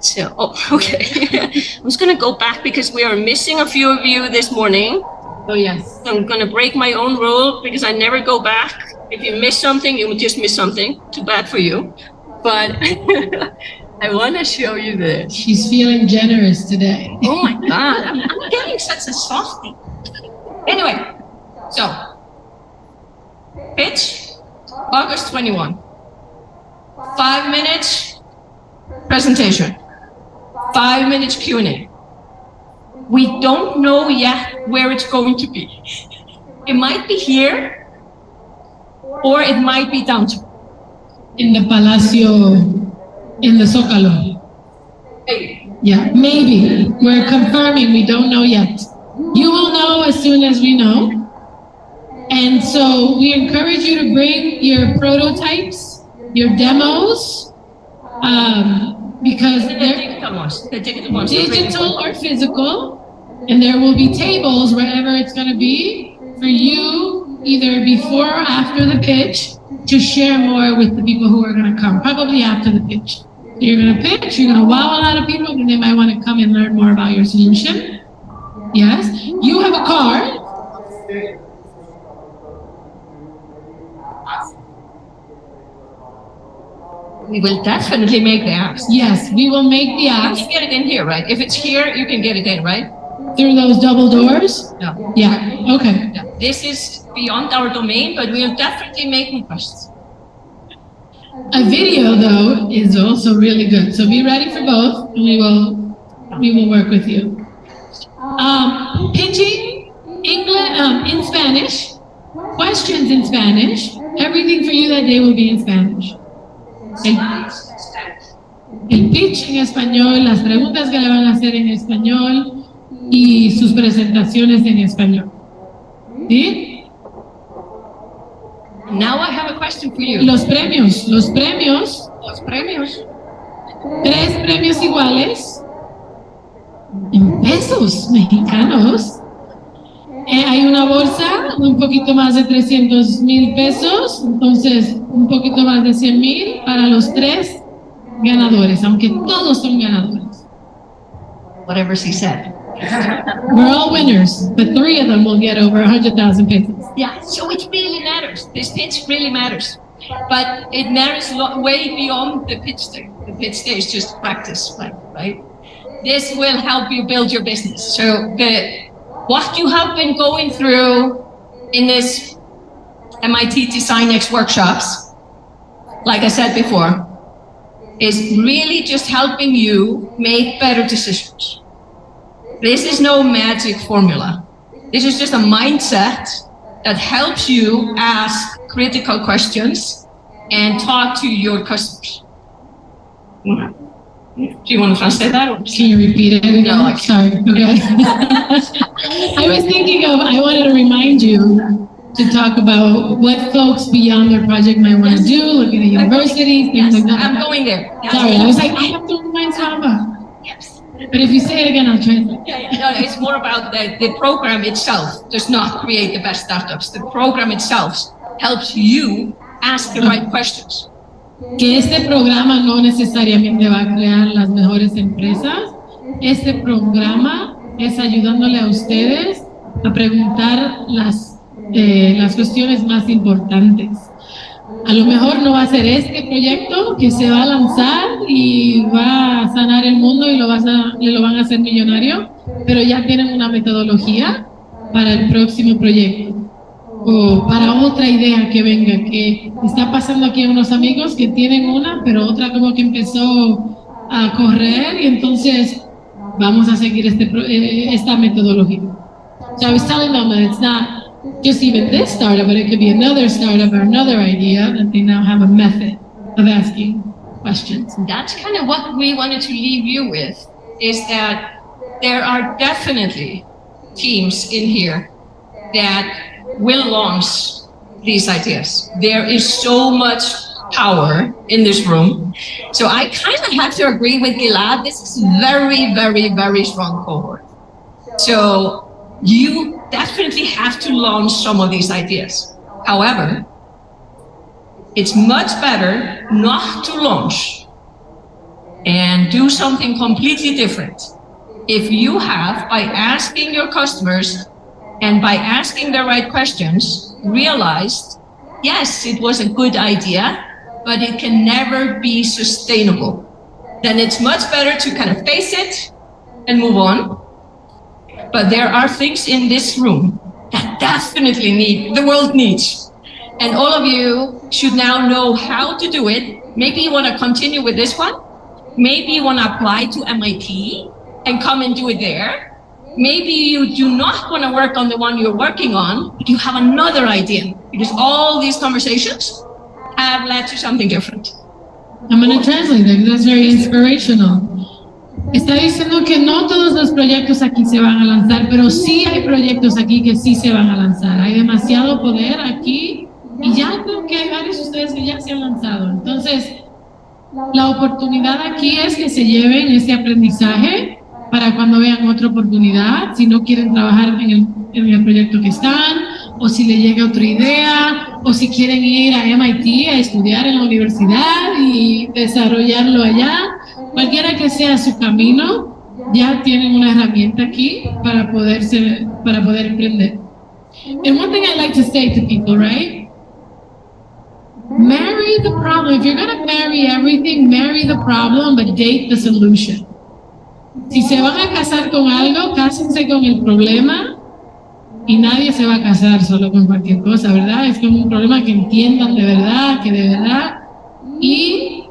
So, okay. I'm just going to go back because we are missing a few of you this morning. Oh, yes. I'm going to break my own rule because I never go back. If you miss something, you will just miss something. Too bad for you. But I want to show you this. She's feeling generous today. Oh, my God. I'm getting such a softie. Anyway, so pitch, August 21. 5 minutes presentation, 5 minutes Q&A. We don't know yet where it's going to be. It might be here, or it might be downtown. In the Palacio, in the Zócalo. Yeah, maybe. We're confirming, we don't know yet. You will know as soon as we know. And so we encourage you to bring your prototypes, your demos, because they're digital or physical, and there will be tables wherever it's going to be for you, either before or after the pitch, to share more with the people who are going to come, probably after the pitch. So you're going to pitch, you're going to wow a lot of people, and they might want to come and learn more about your solution. Yes, you have a card. We will definitely make the apps. Yes, we will make the apps. You can get it in here, right? If it's here, you can get it in, right? Through those double doors? No. Yeah, okay. Yeah. This is beyond our domain, but we'll definitely make requests. A video, though, is also really good. So be ready for both, and we will work with you. Pitching English in Spanish, questions in Spanish. Everything for you that day will be in Spanish. El pitch en español, las preguntas que le van a hacer en español y sus presentaciones en español. ¿Sí? Now I have a question for you. Los premios. 3 premios iguales en pesos mexicanos. Hay una bolsa un poquito más de 300,000 pesos, entonces un poquito más de 100,000 para los 3 ganadores, aunque todos son ganadores. Whatever she said. We're all winners, but 3 of them will get over 100,000 pesos. Yeah, so it really matters. This pitch really matters. But it matters way beyond the pitch day. The pitch day is just practice, right? This will help you build your business. So what you have been going through in this MIT DesignX workshops, like I said before, is really just helping you make better decisions. This is no magic formula. This is just a mindset that helps you ask critical questions and talk to your customers. Do you want to translate that? Or can you repeat it again? No, I can't. Sorry. Okay. I was thinking I wanted to remind you to talk about what folks beyond their project might want to do, looking at universities, things like that. I'm going there. Sorry, I was like, I have to remind Saba. Yes. But if you say it again, I'll translate. No, it's more about the program itself does not create the best startups. The program itself helps you ask the right questions. Que este programa no necesariamente va a crear las mejores empresas. Este programa es ayudándole a ustedes a preguntar las cuestiones más importantes. A lo mejor no va a ser este proyecto que se va a lanzar y va a sanar el mundo y lo van a hacer millonario, pero ya tienen una metodología para el próximo proyecto o para otra idea que venga, que está pasando aquí a unos amigos que tienen una, pero otra como que empezó a correr y entonces vamos a seguir esta metodología. So I was telling them that it's not just even this startup, but it could be another startup or another idea that they now have a method of asking questions. That's kind of what we wanted to leave you with, is that there are definitely teams in here that will launch these ideas. There is so much power in this room. So I kind of have to agree with Gilad. This is very, very, very strong cohort. So you definitely have to launch some of these ideas. However, it's much better not to launch and do something completely different. If you have, by asking your customers and by asking the right questions, realized, yes, it was a good idea, but it can never be sustainable, then it's much better to kind of face it and move on. But there are things in this room that definitely the world needs. And all of you should now know how to do it. Maybe you want to continue with this one. Maybe you want to apply to MIT and come and do it there. Maybe you do not want to work on the one you're working on, but you have another idea, because all these conversations have led to something different. I'm going to translate it. That's very inspirational. Está diciendo que no todos los proyectos aquí se van a lanzar, pero sí hay proyectos aquí que sí se van a lanzar. Hay demasiado poder aquí y ya creo que hay varios de ustedes que ya se han lanzado. Entonces, la oportunidad aquí es que se lleven ese aprendizaje para cuando vean otra oportunidad, si no quieren trabajar en el proyecto que están, o si le llega otra idea, o si quieren ir a MIT a estudiar en la universidad y desarrollarlo allá. Cualquiera que sea su camino, ya tienen una herramienta aquí para poder emprender. And one thing I like to say to people, right? Marry the problem. If you're going to marry everything, marry the problem, but date the solution. Si se van a casar con algo, cásense con el problema y nadie se va a casar solo con cualquier cosa, ¿verdad? Es como un problema que entiendan de verdad, que de verdad y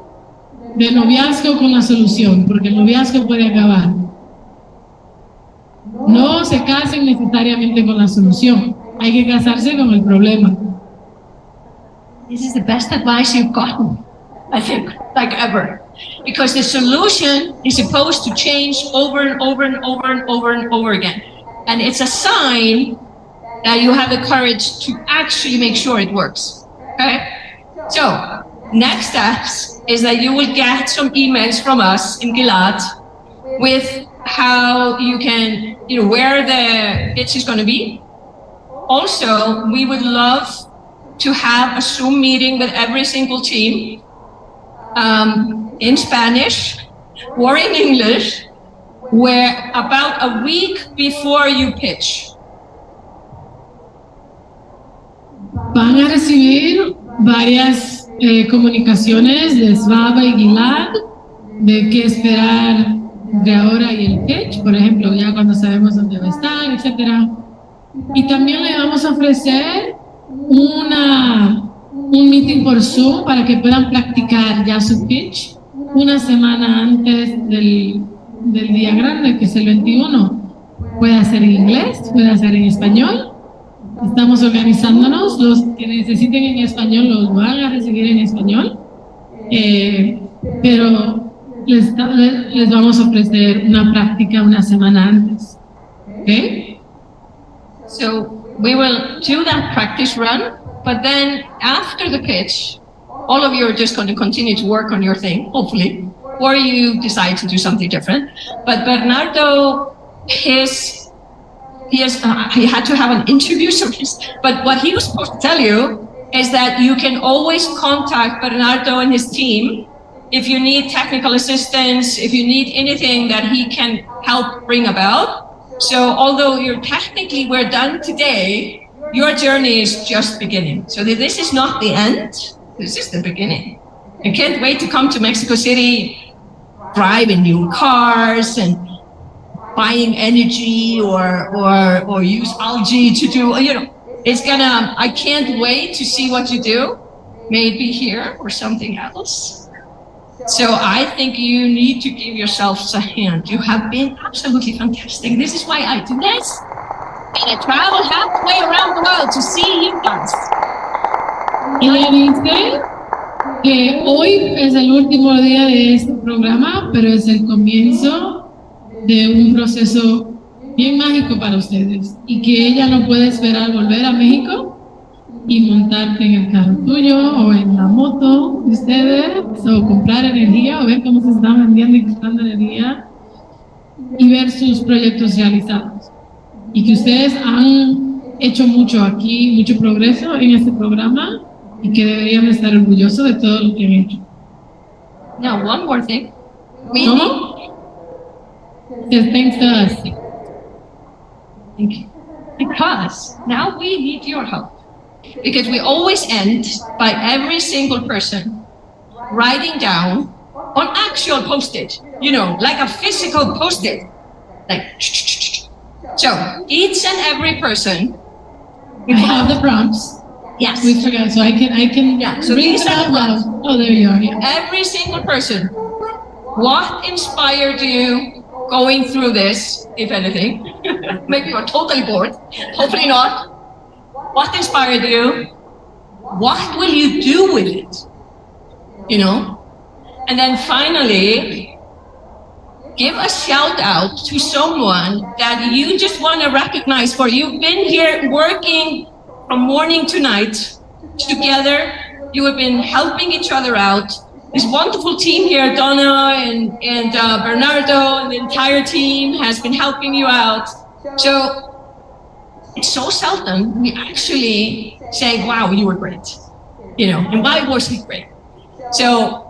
de noviazgo con la solución, porque el noviazgo puede acabar. No se casen necesariamente con la solución, hay que casarse con el problema. This is the best advice you've gotten, I think, like ever. Because the solution is supposed to change over and over and over and over and over again. And it's a sign that you have the courage to actually make sure it works. Okay? So, next steps is that you will get some emails from us in Gilad with how you can, where the pitch is going to be. Also, we would love to have a Zoom meeting with every single team in Spanish or in English, where about a week before you pitch. Van a recibir varias comunicaciones de Svava y Gilad de qué esperar de ahora y el pitch, por ejemplo, ya cuando sabemos dónde va a estar, etc. Y también le vamos a ofrecer un meeting por Zoom para que puedan practicar ya su pitch una semana antes del día grande, que es el 21. Puede ser en inglés, puede ser en español. Estamos organizándonos, los que necesiten en español los van a recibir en español, pero les vamos a ofrecer una práctica una semana antes. ¿Okay? So we will do that practice run, but then after the pitch, all of you are just going to continue to work on your thing, hopefully, or you decide to do something different. But Bernardo, he had to have an interview, but what he was supposed to tell you is that you can always contact Bernardo and his team if you need technical assistance, if you need anything that he can help bring about. So although we're done today, your journey is just beginning. So this is not the end, this is the beginning. I can't wait to come to Mexico City, driving new cars and buying energy or use algae to do, I can't wait to see what you do, maybe here or something else. So I think you need to give yourselves a hand. You have been absolutely fantastic. This is why I do this. And I travel halfway around the world to see you guys. Y le dice que hoy es el último día de este programa, pero es el comienzo de un proceso bien mágico para ustedes y que ella no puede esperar volver a México y montarte en el carro tuyo o en la moto de ustedes o comprar energía o ver cómo se están vendiendo y gastando energía y ver sus proyectos realizados y que ustedes han hecho mucho aquí, mucho progreso en este programa y que deberían estar orgullosos de todo lo que han hecho. Now, one more thing. ¿Cómo? Yes, thanks to us. Thank you. Because now we need your help. Because we always end by every single person writing down on actual Post-it, like a physical Post-it. Like, so each and every person. I have the prompts. Yes. We forgot, so I can yeah, so read it out loud. Oh, there you are. Yeah. Every single person. What inspired you going through this, if anything? Maybe you're totally bored. Hopefully not. What inspired you? What will you do with it? And then finally, give a shout out to someone that you just want to recognize for. You've been here working from morning to night together. You have been helping each other out. This wonderful team here, Donna and Bernardo, and the entire team has been helping you out. So it's so seldom we actually say, wow, you were great, and why was he great? So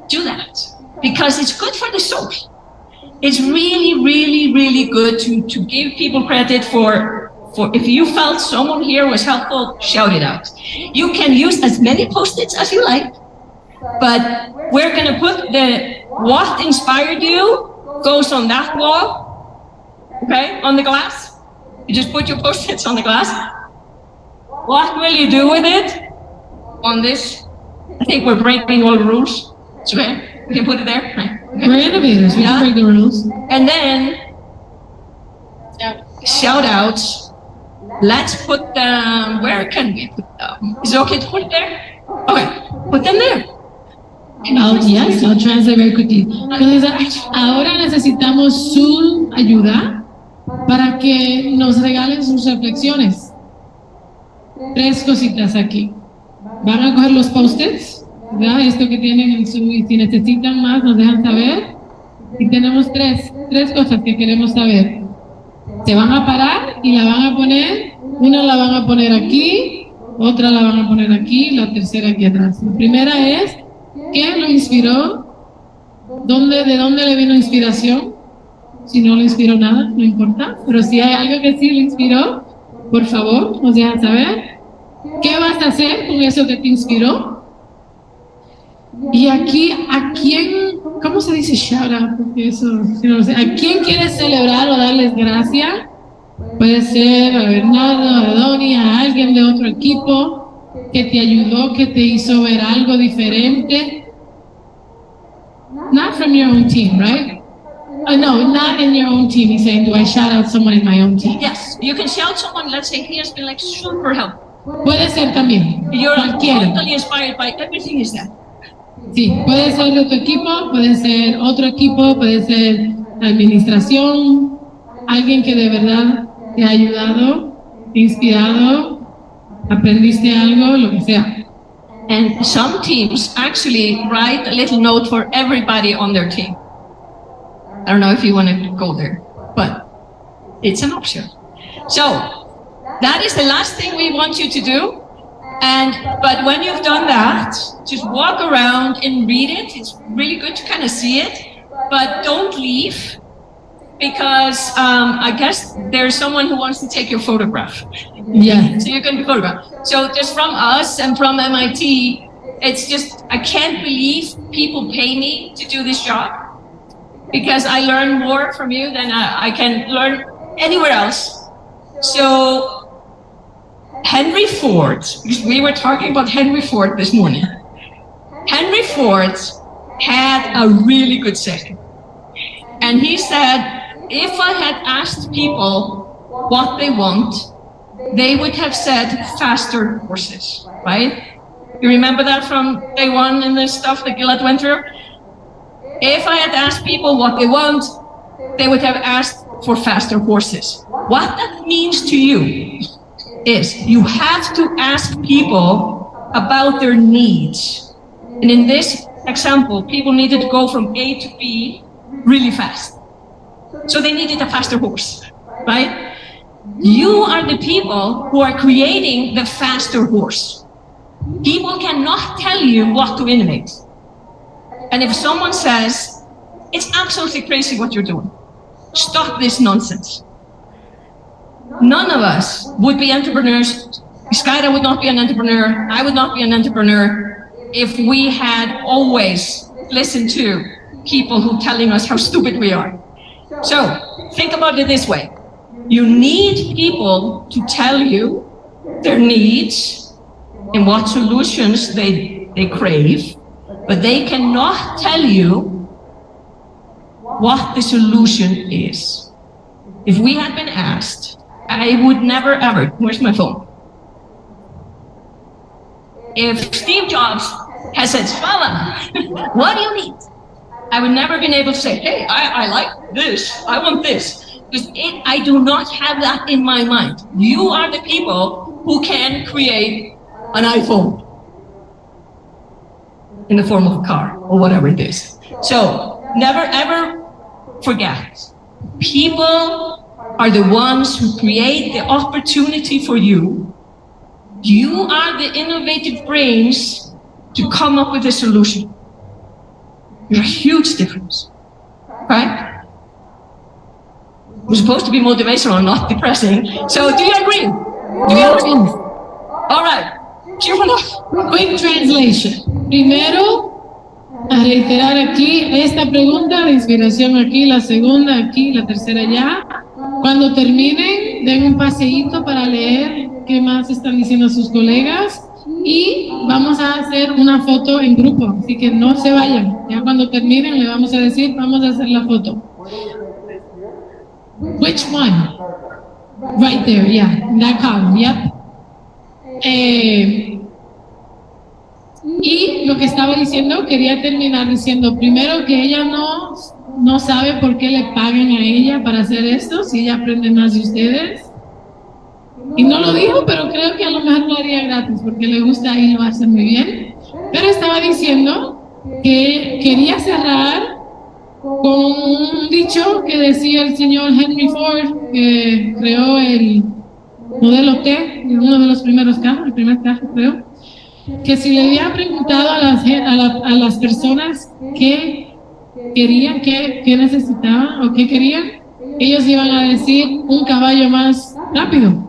do that, because it's good for the soul. It's really, really, really good to give people credit for if you felt someone here was helpful, shout it out. You can use as many Post-its as you like, but we're going to put what inspired you goes on that wall, okay, on the glass. You just put your Post-its on the glass. What will you do with it? On this I think we're breaking all the rules. It's okay. We can put it there. Right. Okay. We're innovators. We can break the rules. And then shout outs. Let's put them. Where can we put them? Is it okay to put it there? Okay, put them there. Yes, I'll translate very quickly. Entonces, ahora necesitamos su ayuda para que nos regalen sus reflexiones. 3 cositas aquí. Van a coger los post-its, ¿verdad? Esto que tienen en su, y si necesitan más nos dejan saber. Y tenemos tres cosas que queremos saber. Se van a parar y la van a poner, una la van a poner aquí, otra la van a poner aquí, la tercera aquí atrás. La primera es, ¿qué lo inspiró? ¿De dónde le vino inspiración? Si no le inspiró nada, no importa, pero si hay algo que sí le inspiró, por favor, nos dejan saber. ¿Qué vas a hacer con eso que te inspiró? Y aquí, ¿a quién, cómo se dice shout out? Porque eso, si no lo sé, ¿a quién quieres celebrar o darles gracias? Puede ser a Bernardo, a Doni, a alguien de otro equipo que te ayudó, que te hizo ver algo diferente. Not from your own team, right? No, not in your own team. He's saying, do I shout out someone in my own team? Yes, you can shout someone. Let's say he has been like super helpful. Puede ser también. You're Cualquiera. totally inspired by everything is there. Sí, puede ser de tu equipo, puede ser otro equipo, puede ser administración, alguien que de verdad te ha ayudado, te ha inspirado, aprendiste algo, lo que sea. And some teams actually write a little note for everybody on their team. I don't know if you want to go there, but it's an option. So that is the last thing we want you to do. But when you've done that, just walk around and read it. It's really good to kind of see it, but don't leave because I guess there's someone who wants to take your photograph. Yeah. So you're going to be photographed. So just from us and from MIT, it's just, I can't believe people pay me to do this job because I learn more from you than I can learn anywhere else. So Henry Ford, we were talking about Henry Ford this morning. Henry Ford had a really good saying. And he said, if I had asked people what they want, they would have said faster horses, right? You remember that from day one and the stuff that Gillette went through? If I had asked people what they want, they would have asked for faster horses. What that means to you is you have to ask people about their needs. And in this example, people needed to go from A to B really fast. So they needed a faster horse, right? You are the people who are creating the faster horse. People cannot tell you what to innovate. And if someone says, it's absolutely crazy what you're doing, stop this nonsense. None of us would be entrepreneurs. Skyda would not be an entrepreneur. I would not be an entrepreneur if we had always listened to people who telling us how stupid we are. So think about it this way. You need people to tell you their needs and what solutions they crave, but they cannot tell you what the solution is. If we had been asked, I would never ever, where's my phone? If Steve Jobs has said, Svala, what do you need? I would never been able to say, hey, I like this, I want this. Because I do not have that in my mind. You are the people who can create an iPhone in the form of a car or whatever it is. So never ever forget, people are the ones who create the opportunity for you. You are the innovative brains to come up with a solution. You're a huge difference, right? We're supposed to be motivational, not depressing. So do you agree? Do you agree? All right. Quick translation. Primero, a reiterar aquí esta pregunta de inspiración aquí, la segunda aquí, la tercera allá. Cuando terminen, den un paseíto para leer qué más están diciendo sus colegas y vamos a hacer una foto en grupo, así que no se vayan. Ya cuando terminen le vamos a decir, vamos a hacer la foto. Which one? Right there, yeah, in that column, yep. Y lo que estaba diciendo, quería terminar diciendo, primero que ella no sabe por qué le pagan a ella para hacer esto, si ella aprende más de ustedes. Y no lo dijo, pero creo que a lo mejor lo haría gratis, porque le gusta y lo hace muy bien. Pero estaba diciendo que quería cerrar con un dicho que decía el señor Henry Ford, que creó el modelo T, uno de los primeros carros, el primer carro creo, que si le había preguntado a las personas qué querían, qué necesitaban o qué querían, ellos iban a decir un caballo más rápido.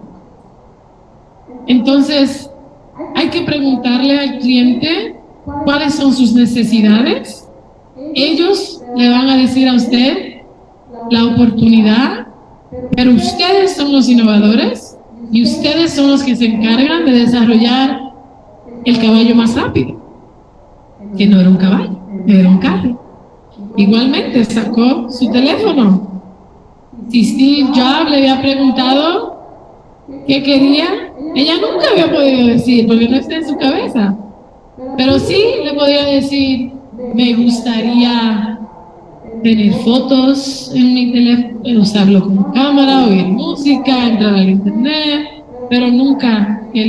Entonces, hay que preguntarle al cliente cuáles son sus necesidades. Ellos le van a decir a usted la oportunidad, pero ustedes son los innovadores y ustedes son los que se encargan de desarrollar el caballo más rápido, que no era un caballo, era un carro. Igualmente sacó su teléfono. Si Steve Jobs le había preguntado qué quería, ella nunca había podido decir, porque no está en su cabeza. Pero sí le podía decir, me gustaría tener fotos en mi teléfono, usarlo como cámara, oír música, entrar al internet, pero nunca que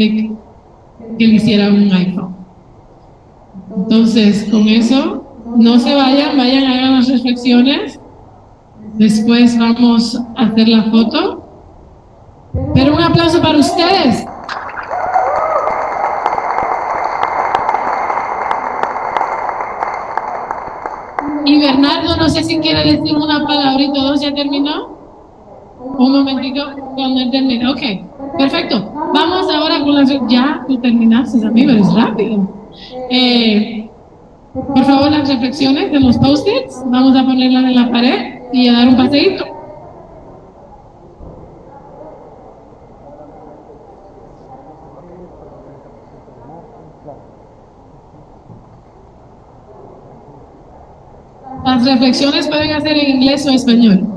le hiciera un iPhone. Entonces, con eso, no se vayan, hagan las reflexiones. Después vamos a hacer la foto. Pero un aplauso para ustedes. Y Bernardo, no sé si quiere decir una palabrita o dos, ¿ya terminó? Un momentito, cuando él termine. Ok, perfecto. Vamos ahora con las... Ya, tú terminaste, amigo, eres rápido. Por favor, las reflexiones de los post-its, vamos a ponerlas en la pared y a dar un paseíto. Las reflexiones pueden hacer en inglés o español.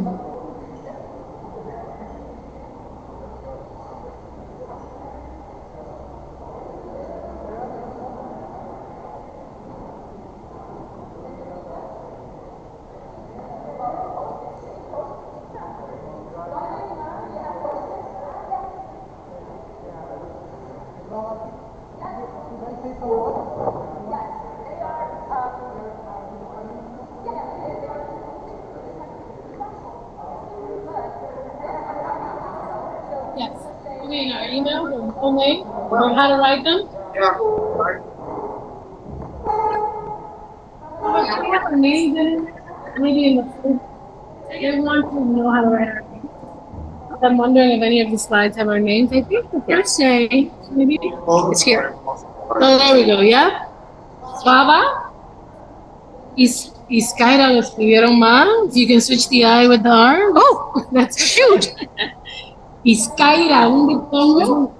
Yes. You mean our email only, or how to write them? Yeah. We have our names in it. Maybe in the food. They want to know how to write our names. I'm wondering if any of the slides have our names. I think the first say, maybe it's here. Oh, there we go, yeah. Swava. Iskaira lo escribieron mal. If you can switch the I with the R. Oh, that's shoot. Iskaira, un diptongo.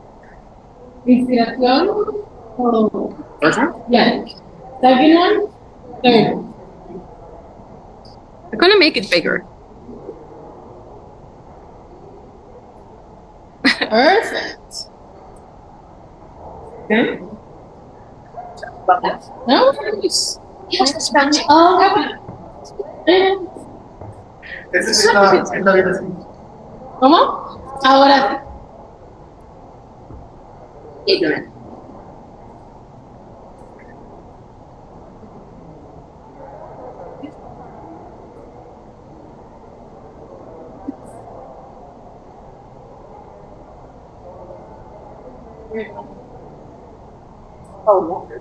Inspiración. Oh. First one? Yeah. Second one. Third. I'm gonna make it bigger. Perfect. Okay. No, nice. Oh, ¿cómo? Ahora sí. Oh, yeah.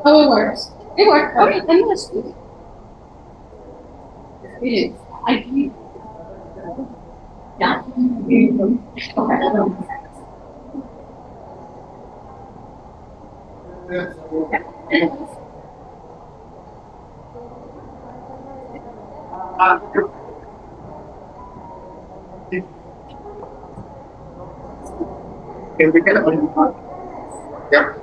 Oh, it works. It worked. Okay, then let's do it. It is. I keep. Yeah. Can we get a Yeah.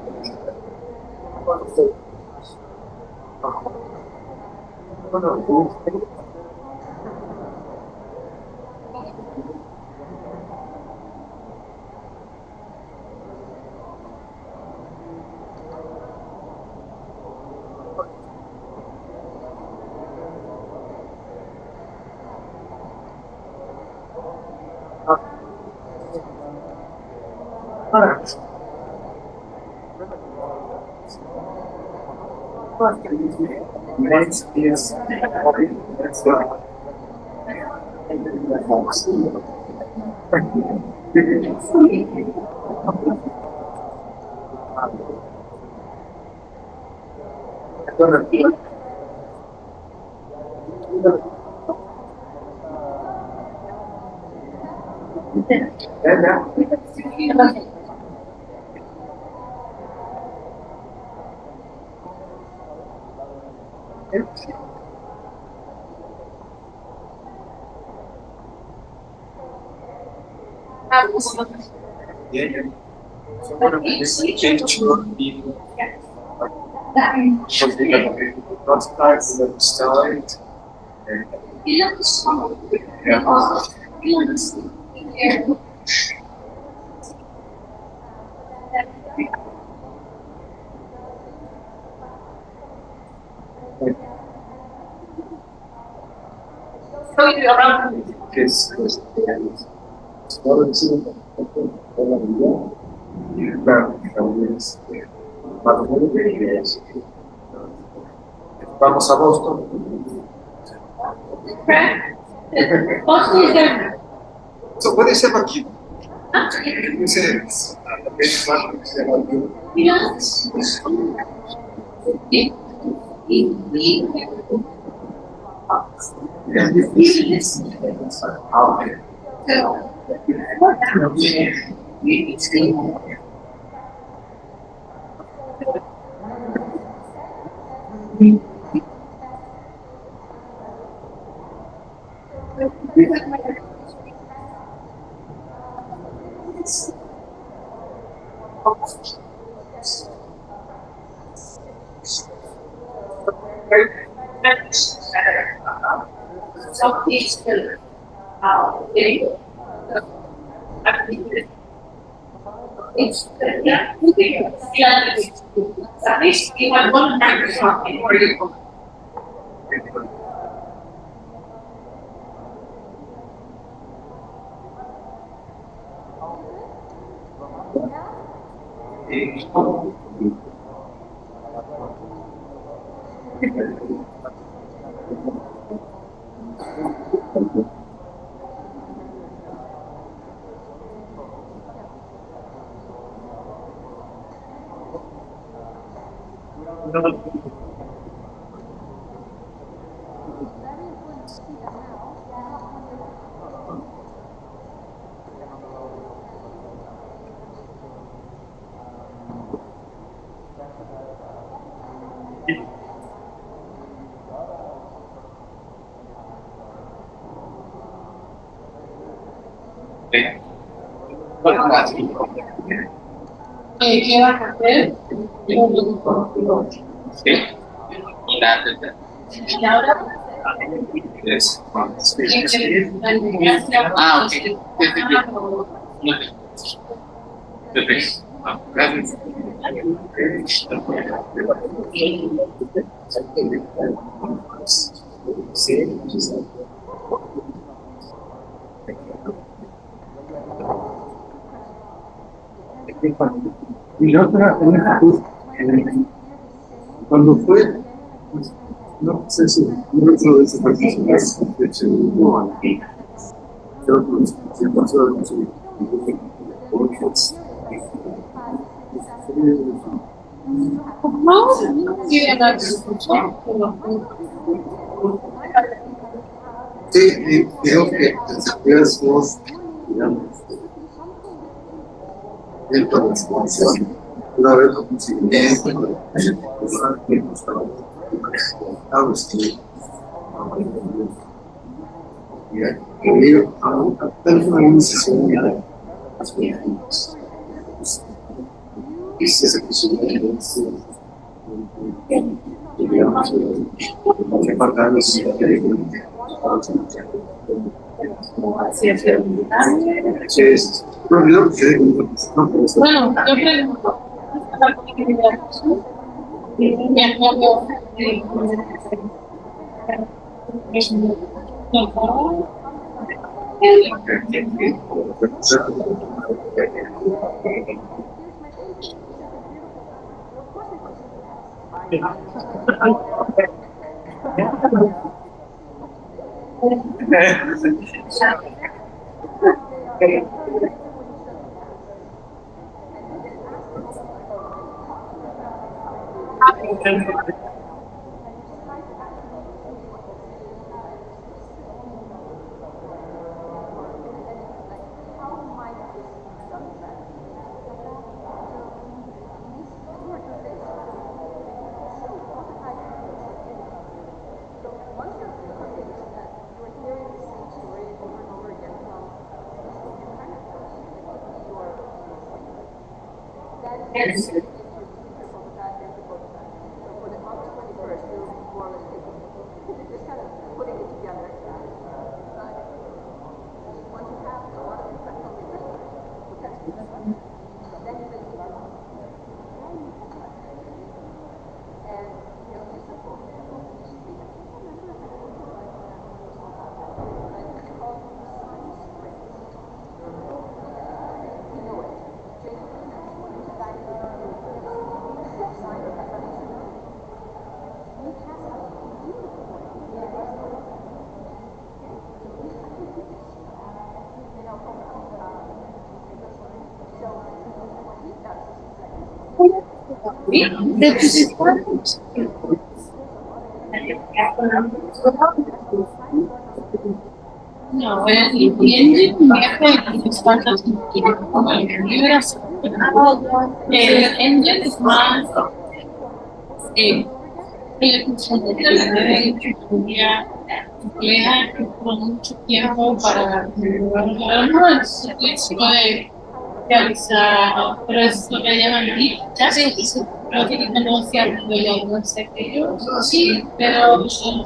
Next is Vamos a Boston. Boston is there. So what is about you? You said it's It's at least we have one Microsoft in order to ¿Qué vas a hacer? Sí. Y ahora Yes. ah, okay. Perfect. Gracias. Y la otra, cuando fue, pues, no sé si no hizo de ese ejercicio, de hecho, no, creo que se pasó de su sí, creo que después vos, digamos, entonces, una vez lo conseguí, Bueno, yo pregunto. No, el engine el engine es más emplea con mucho tiempo para se puede realizar, pero es lo que llaman ya sí, lo que no se ha ya no sé que yo sí, pero son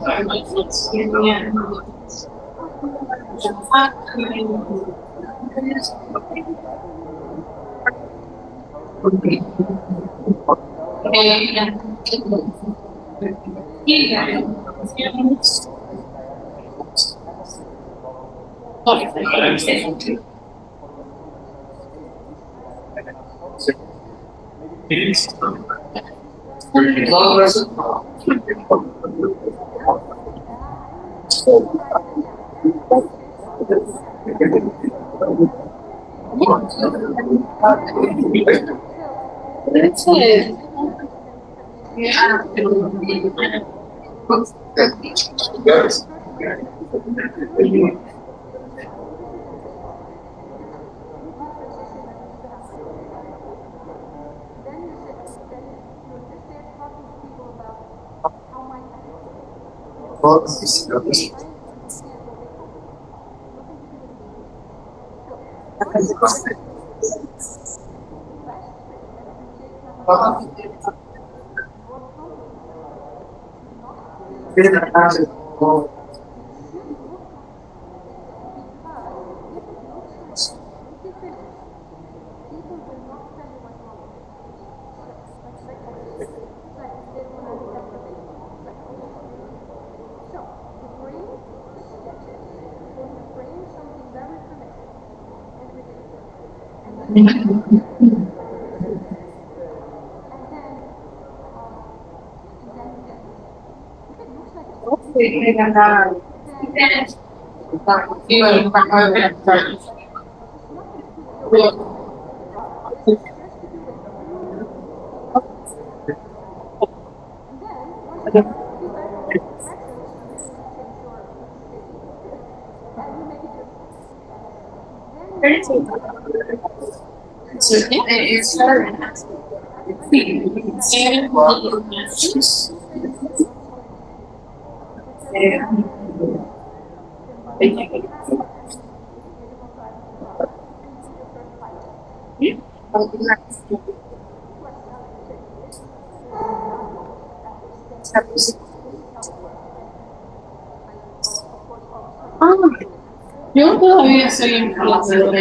Yo todavía soy emprendedora.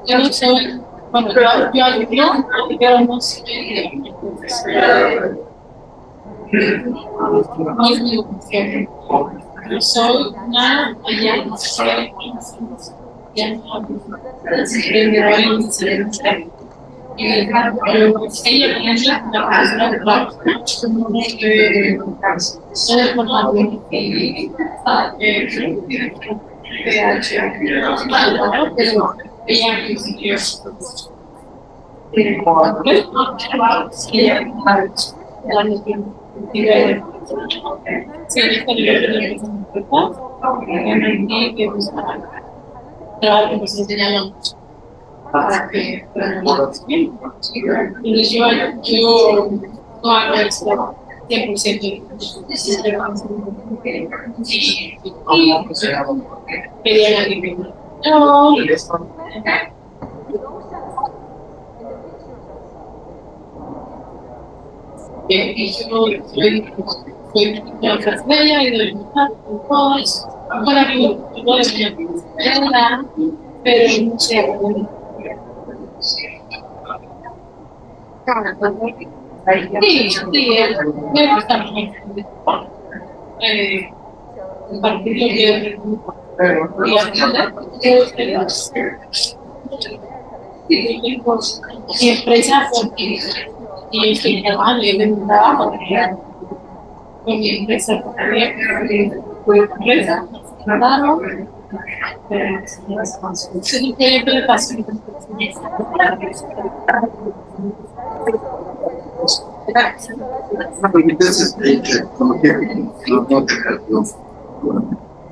Yo no soy, bueno, yo ayudo, pero no soy yo soy una emprendedora independiente. Ella piensa la persona para que bien. Entonces yo no hago esto 100% quería la vivienda. No. Y yo soy la clase de ella y doy todos para que yo pueda pero no sé. Sí, me gusta mucho. Compartir lo que y aprender. Mi empresa y estoy trabajando en un trabajo con mi empresa también, fue una empresa, claro. Es un proyecto de pasión. Entonces, como que no te cargo.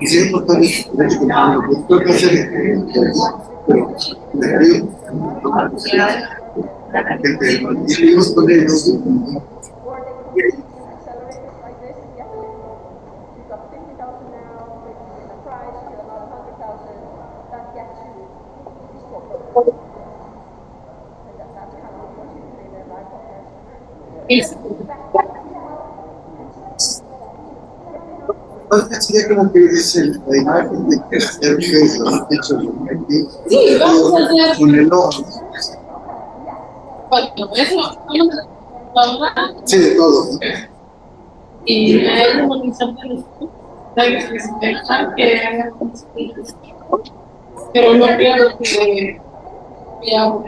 Y si es por todo eso, tengo que hacer, pero y vivimos con ellos. Sería como que es la imagen de que el que los hechos sí, vamos a hacer con el ojo. Bueno, eso vamos a sí, de todo. Y hay un horizonte que haga pero no creo que hago.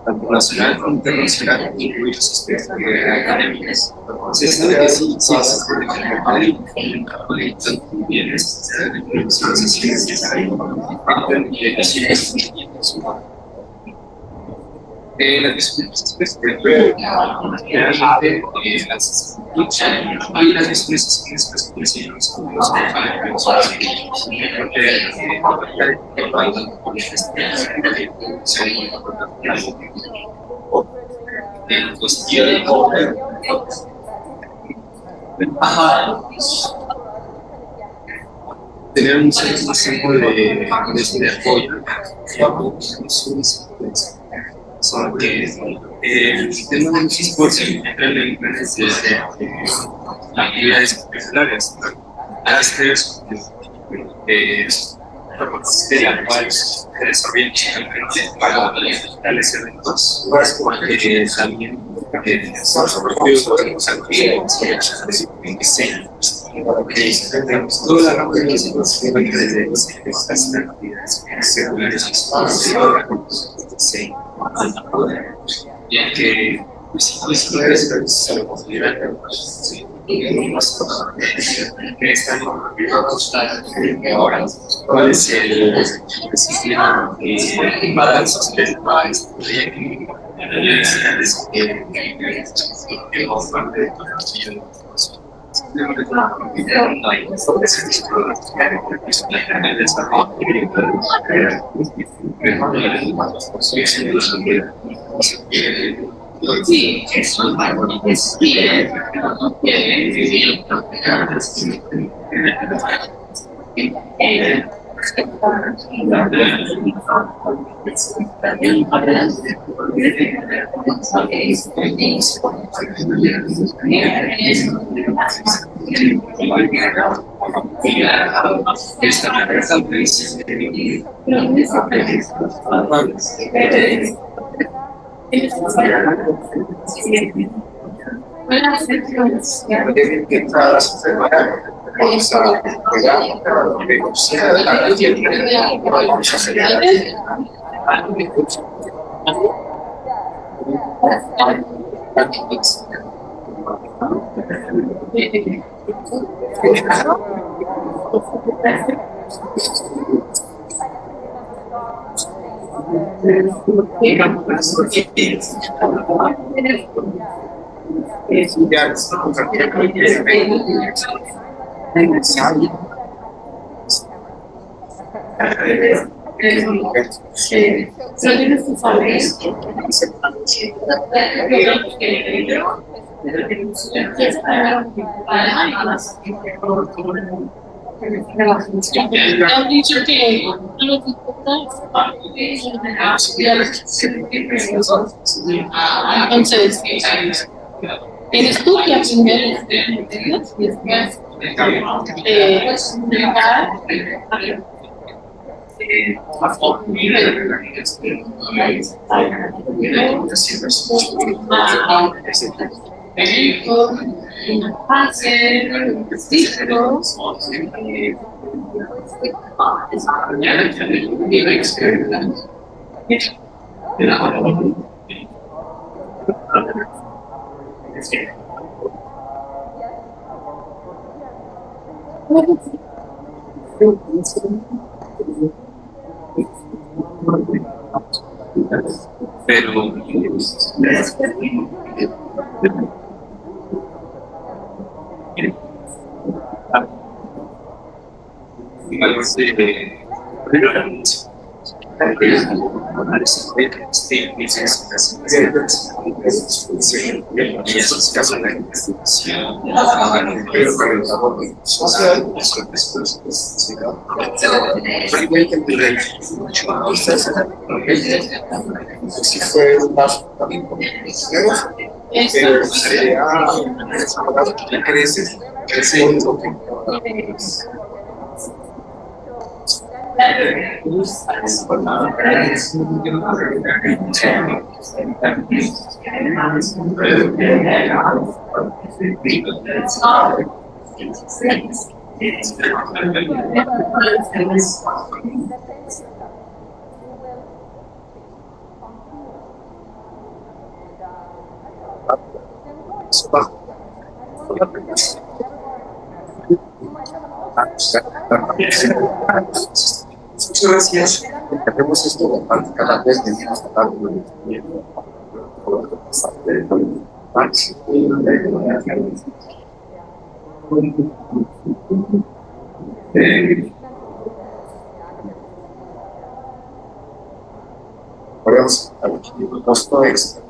tanto nacional como internacional, incluye sus académicas. Se sabe que sí, sí, Las visualizaciones, generalmente, hay las visualizaciones que se tener un tiempo de apoyo son que el tema de los esports entra en desde actividades populares, másters, de la cual se desarrollan para tales eventos, también propios actividades en diseño. Toda la rama de los estas actividades seculares ya que ahora cuál es el sistema balance del país sí, es bien. Entonces, tienes tú que aprender pero si fue un paso también como creces Muchas gracias. Hacemos esto cada vez tenemos que hablar con el Podemos costo extra.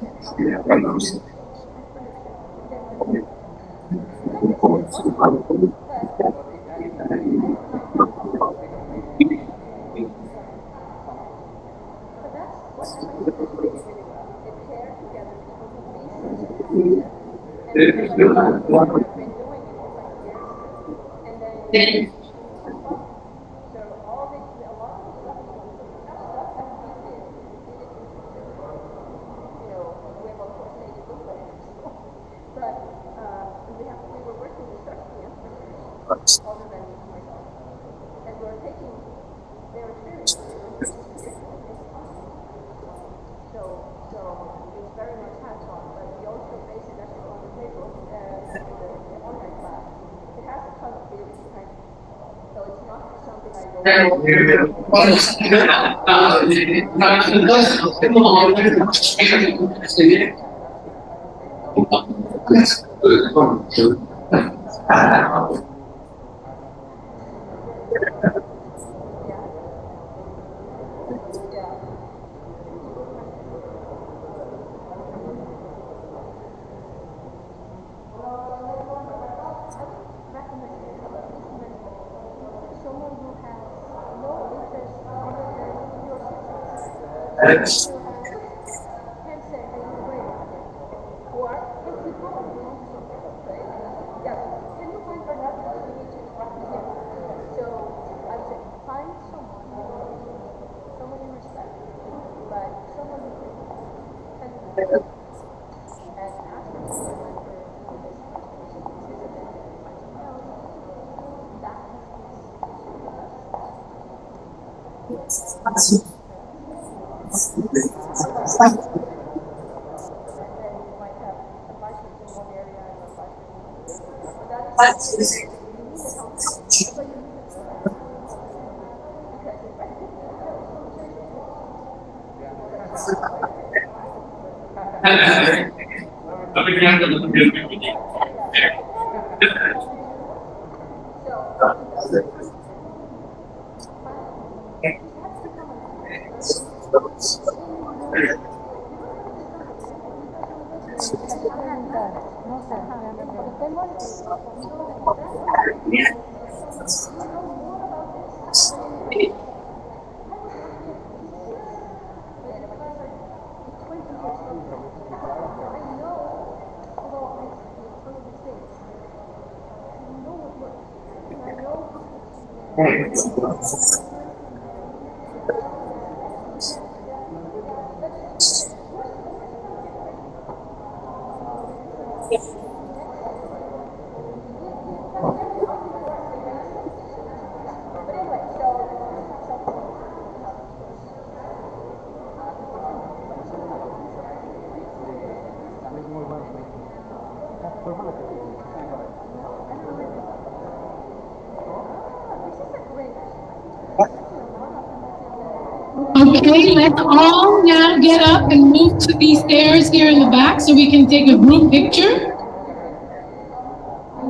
Okay, let's all now get up and move to these stairs here in the back so we can take a group picture.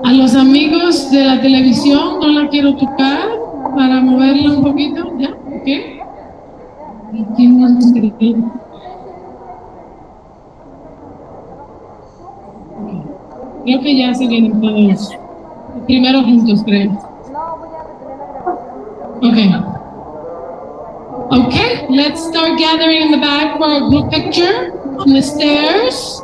A los amigos de la televisión no la quiero tocar para moverla un poquito, ¿ya? ¿Ok? ¿Y quién más nos quiere? Creo que ya se vienen todos. Primero juntos, creo. Okay. Okay, let's start gathering in the back for a group picture on the stairs.